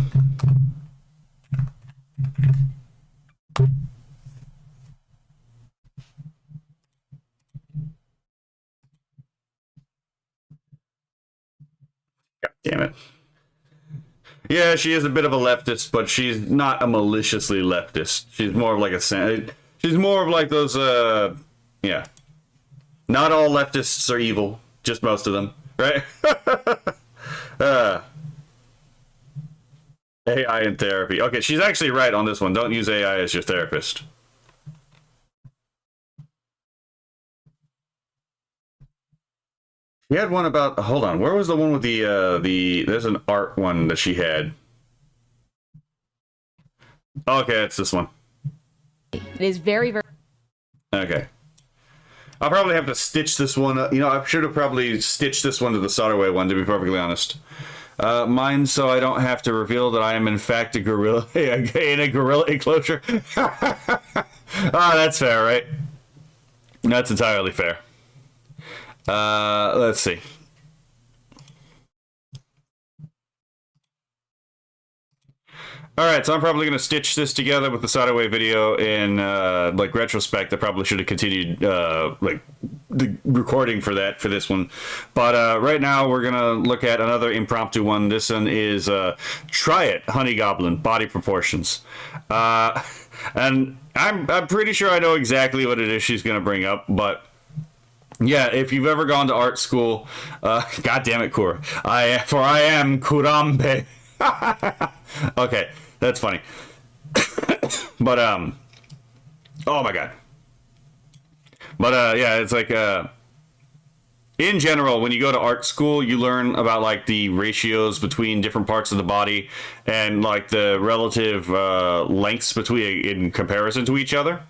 S1: God damn it. Yeah, she is a bit of a leftist, but she's not a maliciously leftist. She's more of she's more of those, yeah. Not all leftists are evil, just most of them, right? AI in therapy. Okay, she's actually right on this one. Don't use AI as your therapist. She had one about, hold on, where was the one with there's an art one that she had. Okay, it's this one.
S5: It is very, very...
S1: Okay. I'll probably have to stitch this one. I should have probably stitched this one to the Solderway one, to be perfectly honest. Mine, so I don't have to reveal that I am in fact a gorilla in a gorilla enclosure. That's fair, right? That's entirely fair. Let's see. Alright, so I'm probably going to stitch this together with the Solderway video in, retrospect. I probably should have continued, the recording for this one. But, right now, we're going to look at another impromptu one. This one is, Try It, Honey Goblin, Body Proportions. And I'm pretty sure I know exactly what it is she's going to bring up, but... Yeah, if you've ever gone to art school, God damn it, Kura. I am Kurambe. Okay, that's funny. But, oh my god. But, yeah, it's in general, when you go to art school, you learn about, the ratios between different parts of the body and, the relative, lengths in comparison to each other.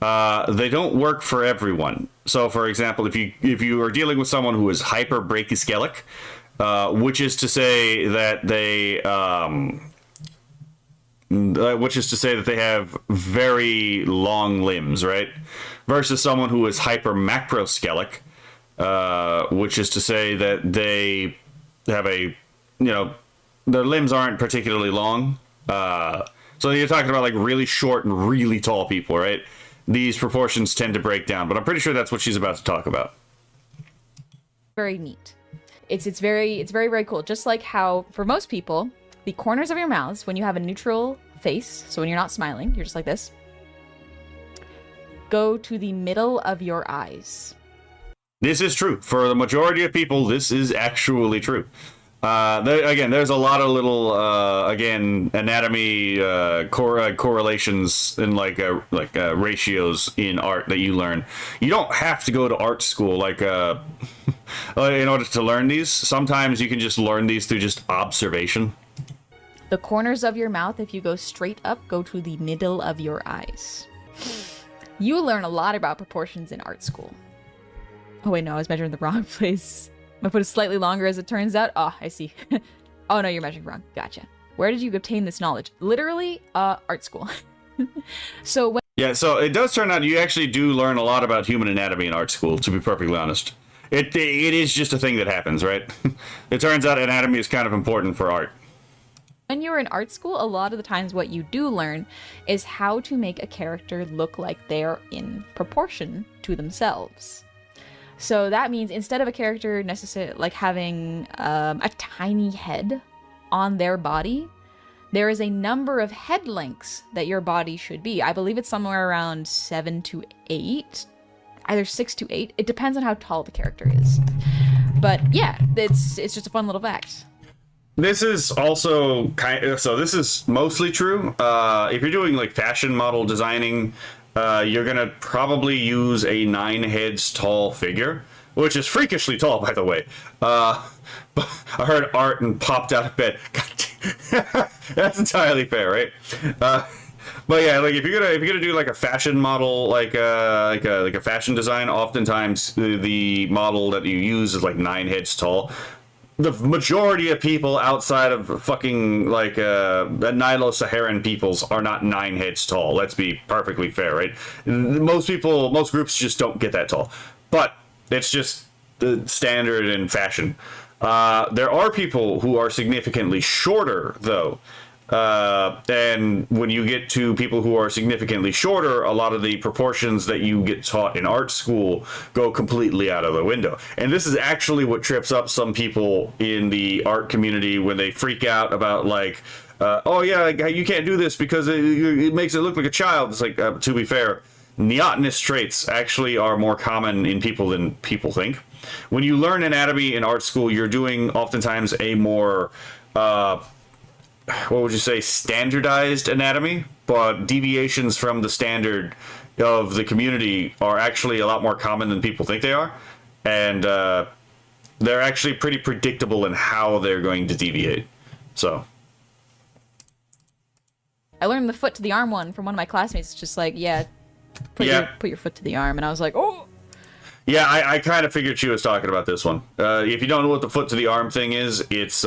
S1: They don't work for everyone. So, for example, if you are dealing with someone who is hyperbrachyscelic, which is to say that they have very long limbs, right? Versus someone who is hypermacroscelic, which is to say that they have their limbs aren't particularly long. So you're talking about really short and really tall people, right? These proportions tend to break down, but I'm pretty sure that's what she's about to talk about.
S5: very neat. It's very, very cool. Just like how, for most people, the corners of your mouths, when you have a neutral face, so when you're not smiling, you're just like this, go to the middle of your eyes.
S1: This is true. For the majority of people, this is actually true. There's a lot of little, anatomy correlations and ratios in art that you learn. You don't have to go to art school in order to learn these. Sometimes you can just learn these through just observation.
S5: The corners of your mouth, if you go straight up, go to the middle of your eyes. You learn a lot about proportions in art school. Oh wait, no, I was measuring the wrong place. My foot is slightly longer as it turns out. Oh, I see. Oh no, you're measuring wrong. Gotcha. Where did you obtain this knowledge? Literally, art school. So it does turn out you actually do learn a lot about human anatomy in art school, to be perfectly honest. It is just a thing that happens, right? It turns out anatomy is kind of important for art. When you're in art school, a lot of the times what you do learn is how to make a character look like they're in proportion to themselves. So that means instead of a character necessarily like having a tiny head on their body, there is a number of head lengths that your body should be. I believe it's somewhere around 7 to 8, either 6 to 8. It depends on how tall the character is. But yeah, it's just a fun little fact.
S1: This is also so this is mostly true. If you're doing like fashion model designing, you're gonna probably use a 9 heads tall figure, which is freakishly tall, by the way. But I heard art and popped out of bed. That's entirely fair, right? But yeah, like if you're gonna do like a fashion model, like a fashion design, oftentimes the model that you use is like 9 heads tall. The majority of people outside of fucking like Nilo-Saharan peoples are not 9 heads tall. Let's be perfectly fair, right? Most groups just don't get that tall. But it's just the standard in fashion. There are people who are significantly shorter, though. And when you get to people who are significantly shorter, a lot of the proportions that you get taught in art school go completely out of the window. And this is actually what trips up some people in the art community when they freak out about like, oh yeah, you can't do this because it makes it look like a child. It's like, to be fair, neotenous traits actually are more common in people than people think. When you learn anatomy in art school, you're doing oftentimes a more what would you say, standardized anatomy, but deviations from the standard of the community are actually a lot more common than people think they are, and they're actually pretty predictable in how they're going to deviate. So
S5: I learned the foot to the arm one from one of my classmates. It's just like, put your foot to the arm, and I was like, oh.
S1: Yeah, I kind of figured she was talking about this one. If you don't know what the foot to the arm thing is, it's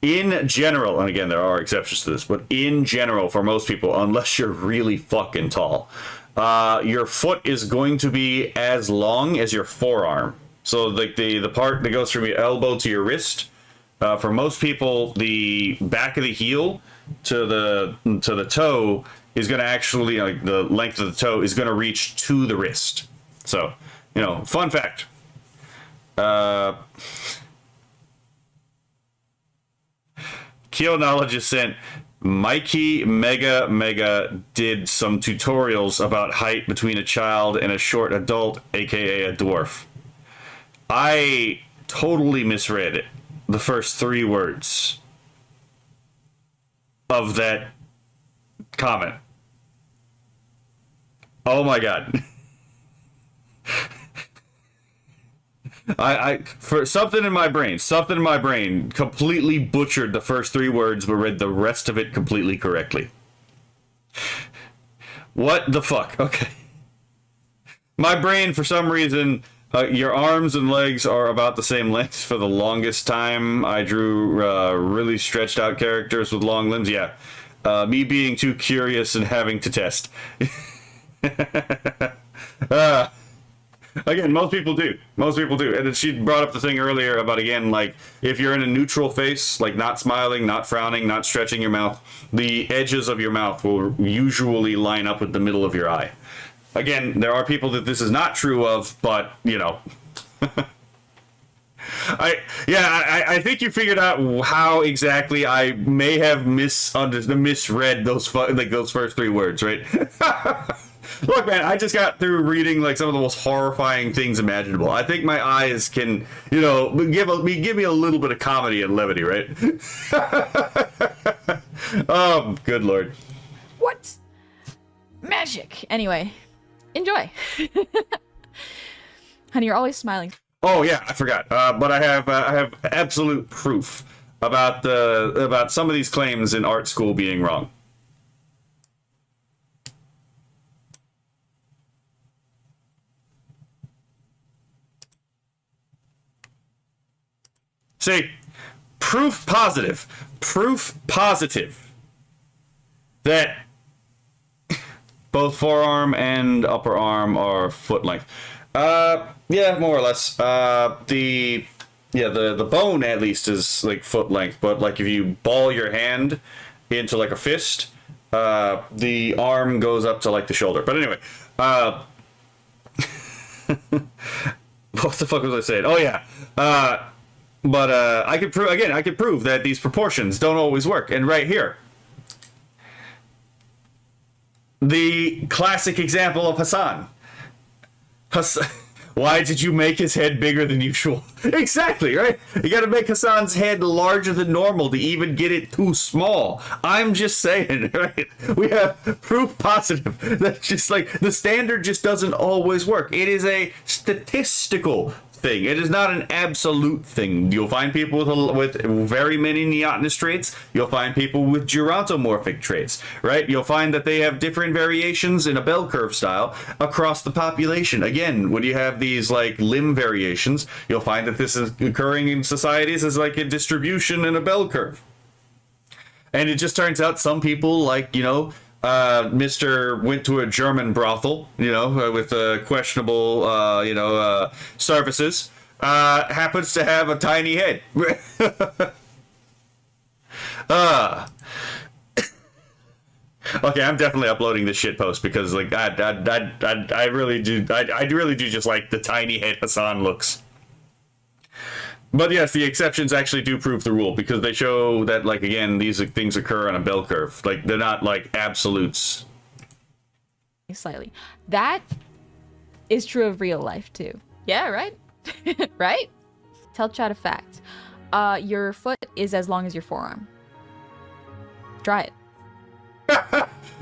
S1: in general, and again, there are exceptions to this, but in general, for most people, unless you're really fucking tall, your foot is going to be as long as your forearm. So like the part that goes from your elbow to your wrist, for most people, the back of the heel to the toe is going to actually, like the length of the toe is going to reach to the wrist. So, fun fact. Keel Knowledge is sent. Mikey Mega did some tutorials about height between a child and a short adult, aka a dwarf. I totally misread it. The first 3 words of that comment. Oh my god. I for something in my brain completely butchered the first 3 words but read the rest of it completely correctly. What the fuck? Okay. My brain, for some reason, your arms and legs are about the same length. For the longest time, I drew really stretched out characters with long limbs. Yeah. Me being too curious and having to test. Again, most people do. And then she brought up the thing earlier about, again, like, if you're in a neutral face, like not smiling, not frowning, not stretching your mouth, the edges of your mouth will usually line up with the middle of your eye. Again, there are people that this is not true of, but, I think you figured out how exactly I may have misread those first 3 words, right? Look, man, I just got through reading like some of the most horrifying things imaginable. I think my eyes can, give me a little bit of comedy and levity, right? Oh, good lord.
S5: What? Magic. Anyway, enjoy. Honey, you're always smiling.
S1: Oh yeah, I forgot. But I have absolute proof about some of these claims in art school being wrong. See, proof positive that both forearm and upper arm are foot length. Yeah, more or less. The bone at least is like foot length, but like if you ball your hand into like a fist, the arm goes up to like the shoulder. But anyway, What the fuck was I saying? Oh yeah. But I could prove again. I could prove that these proportions don't always work. And right here, the classic example of Hassan. Why did you make his head bigger than usual? Exactly, right? You gotta make Hassan's head larger than normal to even get it too small. I'm just saying, right? We have proof positive that just like the standard just doesn't always work. It is a statistical thing. It is not an absolute thing. You'll find people with very many neotenous traits. You'll find people with gerontomorphic traits, right? You'll find that they have different variations in a bell curve style across the population. Again, when you have these like limb variations, you'll find that this is occurring in societies as like a distribution in a bell curve. And it just turns out some people like, Mr. went to a German brothel, with questionable, services, happens to have a tiny head. Okay, I'm definitely uploading this shit post because, like, I really do just like the tiny head Hassan looks. But yes, the exceptions actually do prove the rule because they show that, like, again, these things occur on a bell curve. Like, they're not, like, absolutes.
S5: Slightly. That is true of real life, too. Yeah, right? Right? Tell chat a fact. Your foot is as long as your forearm. Try it.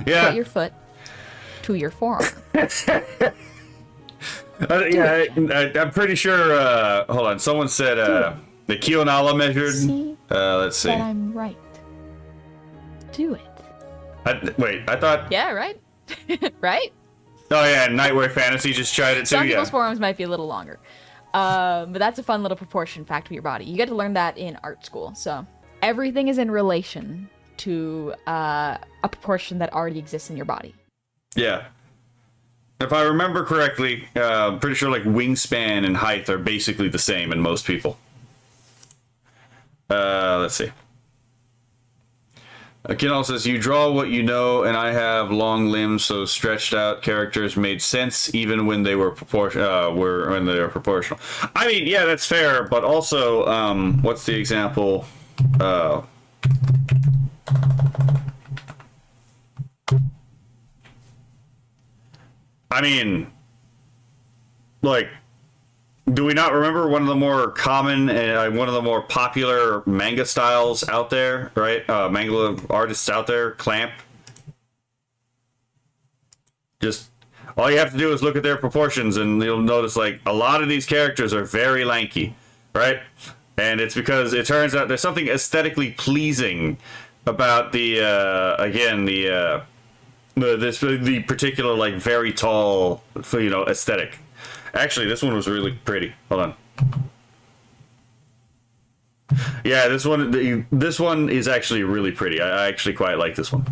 S1: Yeah.
S5: Put your foot to your forearm.
S1: I'm pretty sure, hold on, someone said, the Kionala measured, let's see.
S5: That I'm right. Do it.
S1: I thought...
S5: Yeah, right? Right?
S1: Oh yeah, Nightwear Fantasy just tried it too,
S5: Some people's forearms might be a little longer. But that's a fun little proportion fact of your body. You get to learn that in art school, so... Everything is in relation to a proportion that already exists in your body.
S1: Yeah. If I remember correctly, I'm pretty sure like wingspan and height are basically the same in most people. Let's see. Kinal says, you draw what you know, and I have long limbs, so stretched out characters made sense even when they were proportional. I mean, yeah, that's fair, but also, what's the example? I mean, like, do we not remember one of the more common and one of the more popular manga styles out there, right? Manga artists out there, Clamp. Just, all you have to do is look at their proportions and you'll notice, like, a lot of these characters are very lanky, right? And it's because it turns out there's something aesthetically pleasing about the particular, like, very tall, aesthetic. Actually, this one was really pretty. Hold on. Yeah, this one is actually really pretty. I actually quite like this one.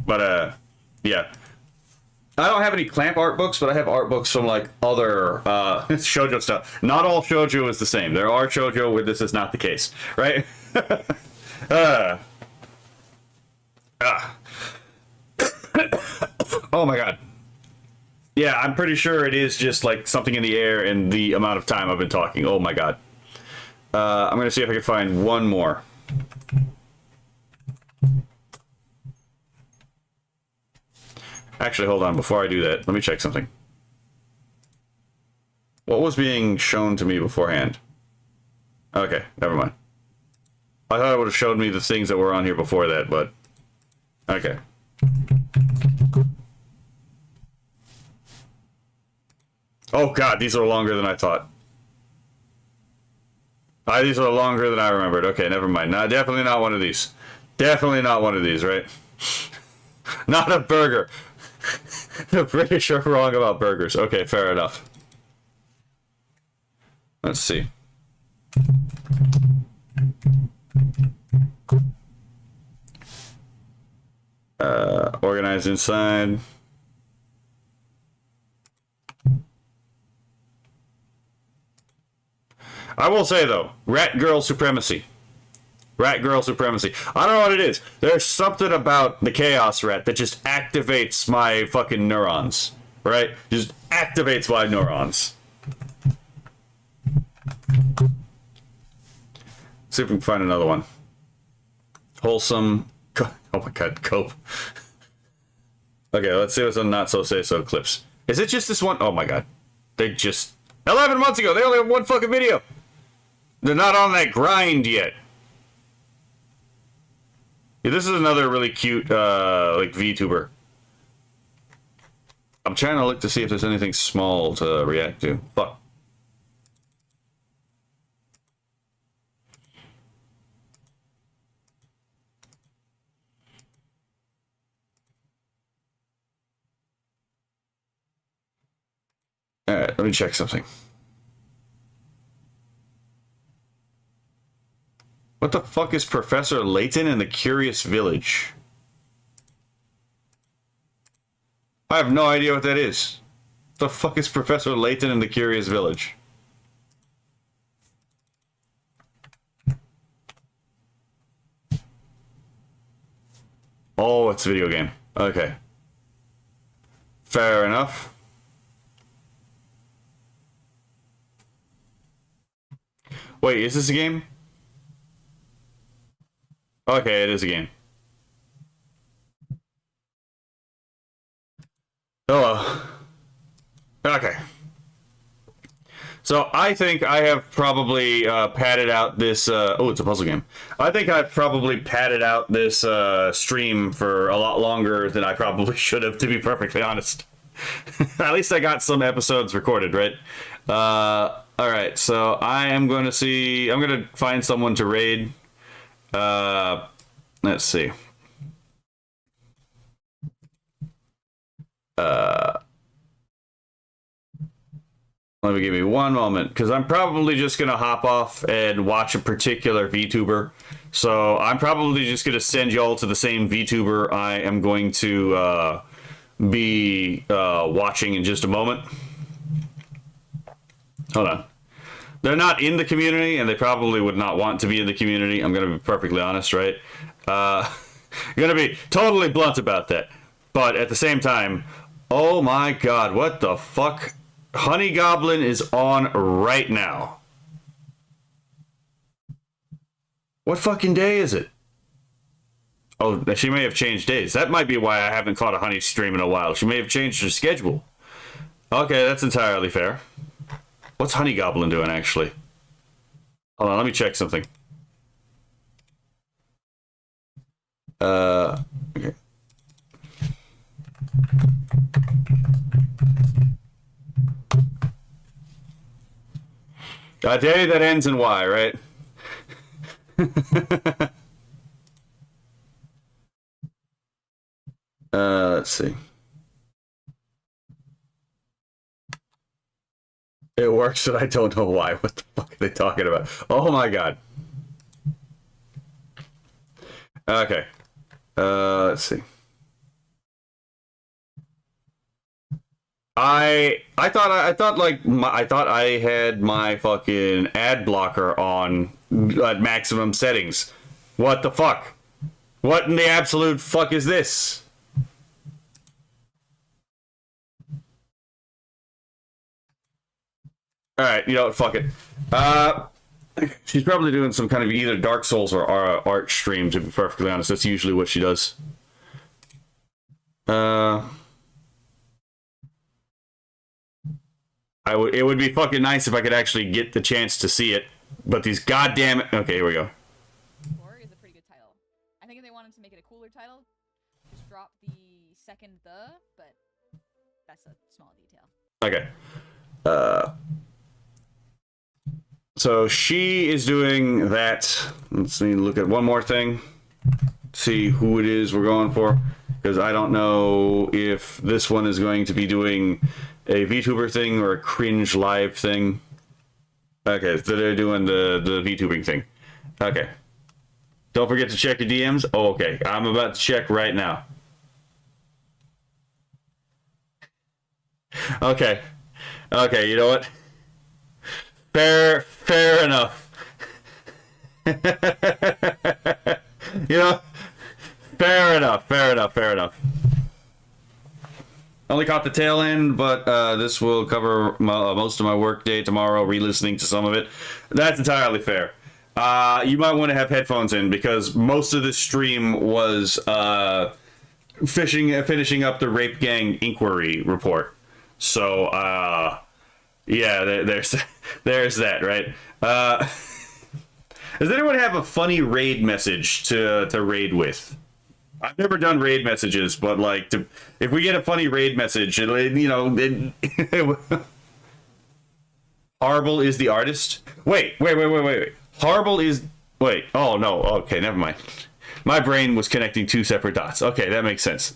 S1: But, yeah. I don't have any Clamp art books, but I have art books from, like, other shoujo stuff. Not all shoujo is the same. There are shoujo where this is not the case, right? Oh my god. Yeah, I'm pretty sure it is just like something in the air and the amount of time I've been talking. Oh my god. I'm gonna see if I can find one more. Actually, hold on. Before I do that, let me check something. What was being shown to me beforehand? Okay, never mind. I thought it would have showed me the things that were on here before that, but... Okay. Oh god, these are longer than I thought. These are longer than I remembered. Okay, never mind. No, definitely not one of these. Definitely not one of these, right? Not a burger. The British are wrong about burgers. Okay, fair enough. Let's see. Organized inside. I will say, though, rat girl supremacy. Rat girl supremacy. I don't know what it is. There's something about the chaos rat that just activates my fucking neurons. right? Just activates my neurons. See if we can find another one. Wholesome. Oh my god, cope. Okay, let's see what's on Not So Say So clips. Is it just this one? Oh my god. They just... 11 months ago, they only have one fucking video. They're not on that grind yet. Yeah, this is another really cute, like, VTuber. I'm trying to look to see if there's anything small to react to. Fuck. Alright, let me check something. What the fuck is Professor Layton and the Curious Village? I have no idea what that is. What the fuck is Professor Layton and the Curious Village? Oh, it's a video game. Okay. Fair enough. Wait, is this a game? Okay, it is a game. Hello. Okay. So I think I have probably padded out this... oh, it's a puzzle game. I think I've probably padded out this stream for a lot longer than I probably should have, to be perfectly honest. At least I got some episodes recorded, right? Alright, so I am going to see... I'm going to find someone to raid. Let's see. Let me give me one moment, because I'm probably just going to hop off and watch a particular VTuber. So I'm probably just going to send y'all to the same VTuber I am going to be watching in just a moment. Hold on. They're not in the community, and they probably would not want to be in the community. I'm going to be perfectly honest, right? I'm going to be totally blunt about that. But at the same time, oh my god, what the fuck? Honey Goblin is on right now. What fucking day is it? Oh, she may have changed days. That might be why I haven't caught a Honey stream in a while. She may have changed her schedule. Okay, that's entirely fair. What's Honey Goblin doing, actually? Hold on, let me check something. Okay. A day that ends in Y, right? Let's see. It works, and I don't know why. What the fuck are they talking about? Oh my god. Okay. Let's see. I thought I had my fucking ad blocker on at maximum settings. What the fuck? What in the absolute fuck is this? Alright, you know what, fuck it. She's probably doing some kind of either Dark Souls or art stream, to be perfectly honest. That's usually what she does. It would be fucking nice if I could actually get the chance to see it, but these goddamn... Okay, here we go.
S5: Is a pretty good title. I think if they wanted to make it a cooler title, just drop the second the, but that's a small detail.
S1: Okay. So she is doing that. Let's see, look at one more thing. See who it is we're going for. Because I don't know if this one is going to be doing a VTuber thing or a cringe live thing. Okay, so they're doing the VTubing thing. Okay. Don't forget to check your DMs. Oh, okay. I'm about to check right now. Okay. Okay, you know what? Fair enough. You know, fair enough. Only caught the tail end, but this will cover most of my work day tomorrow, re-listening to some of it. That's entirely fair. You might want to have headphones in, because most of this stream was finishing up the Rape Gang Inquiry report. So, yeah, there's that, right? Does anyone have a funny raid message to raid with? I've never done raid messages, but like, if we get a funny raid message, Horrible is the artist. Wait. Horrible is. Wait. Oh no. Okay, never mind. My brain was connecting two separate dots. Okay, that makes sense.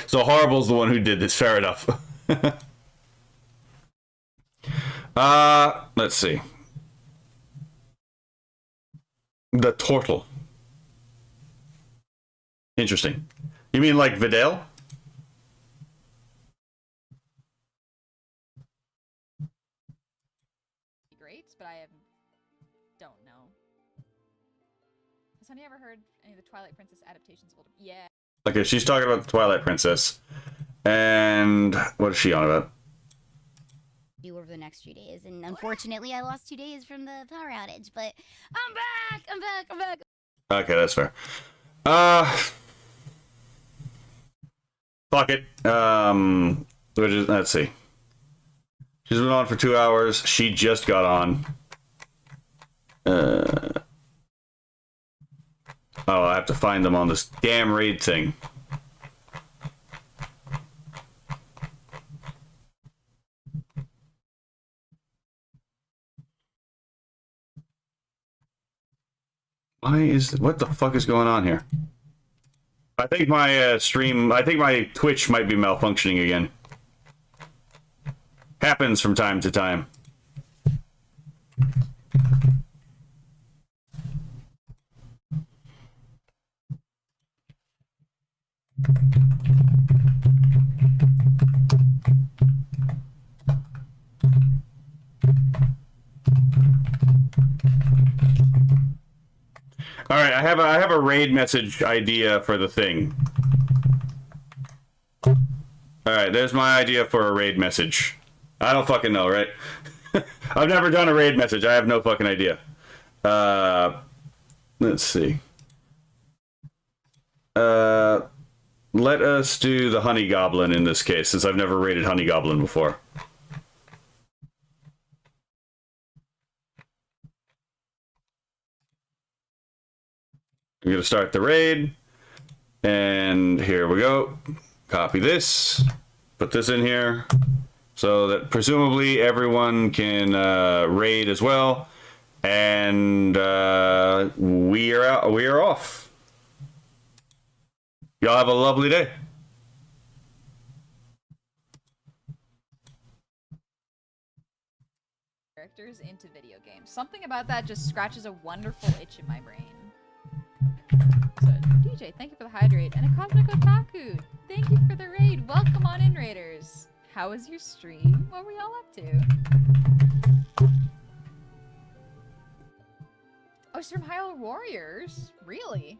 S1: So Horrible's the one who did this. Fair enough. Let's see. The turtle. Interesting. You mean like Vidal?
S5: Great, but I don't know. Has Honey ever heard any of the Twilight Princess adaptations of older? Yeah.
S1: Okay, she's talking about the Twilight Princess. And what is she on about?
S6: Over the next few days, and unfortunately I lost 2 days from the power outage, but I'm back.
S1: Okay, that's fair. Fuck it. Let's see. She's been on for 2 hours. She just got on. Oh, I have to find them on this damn raid thing. What the fuck is going on here? I think my my Twitch might be malfunctioning again. Happens from time to time. All right, I have a raid message idea for the thing. All right, there's my idea for a raid message. I don't fucking know, right? I've never done a raid message. I have no fucking idea. Let's see. Let us do the Honey Goblin in this case, since I've never raided Honey Goblin before. I'm going to start the raid, and here we go. Copy this, put this in here, so that presumably everyone can raid as well, and we are out. We are off. Y'all have a lovely day.
S5: Characters into video games. Something about that just scratches a wonderful itch in my brain. So, DJ, thank you for the hydrate. And AcosmicOtaku, thank you for the raid. Welcome on in, Raiders. How was your stream? What were y'all up to? Oh, she's from Hyrule Warriors? Really?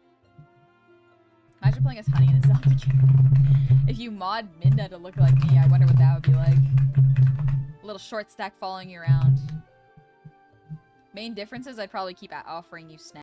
S5: Imagine playing as Honey in a Zelda game. If you mod Minda to look like me, I wonder what that would be like. A little short stack following you around. Main difference is I'd probably keep offering you snacks.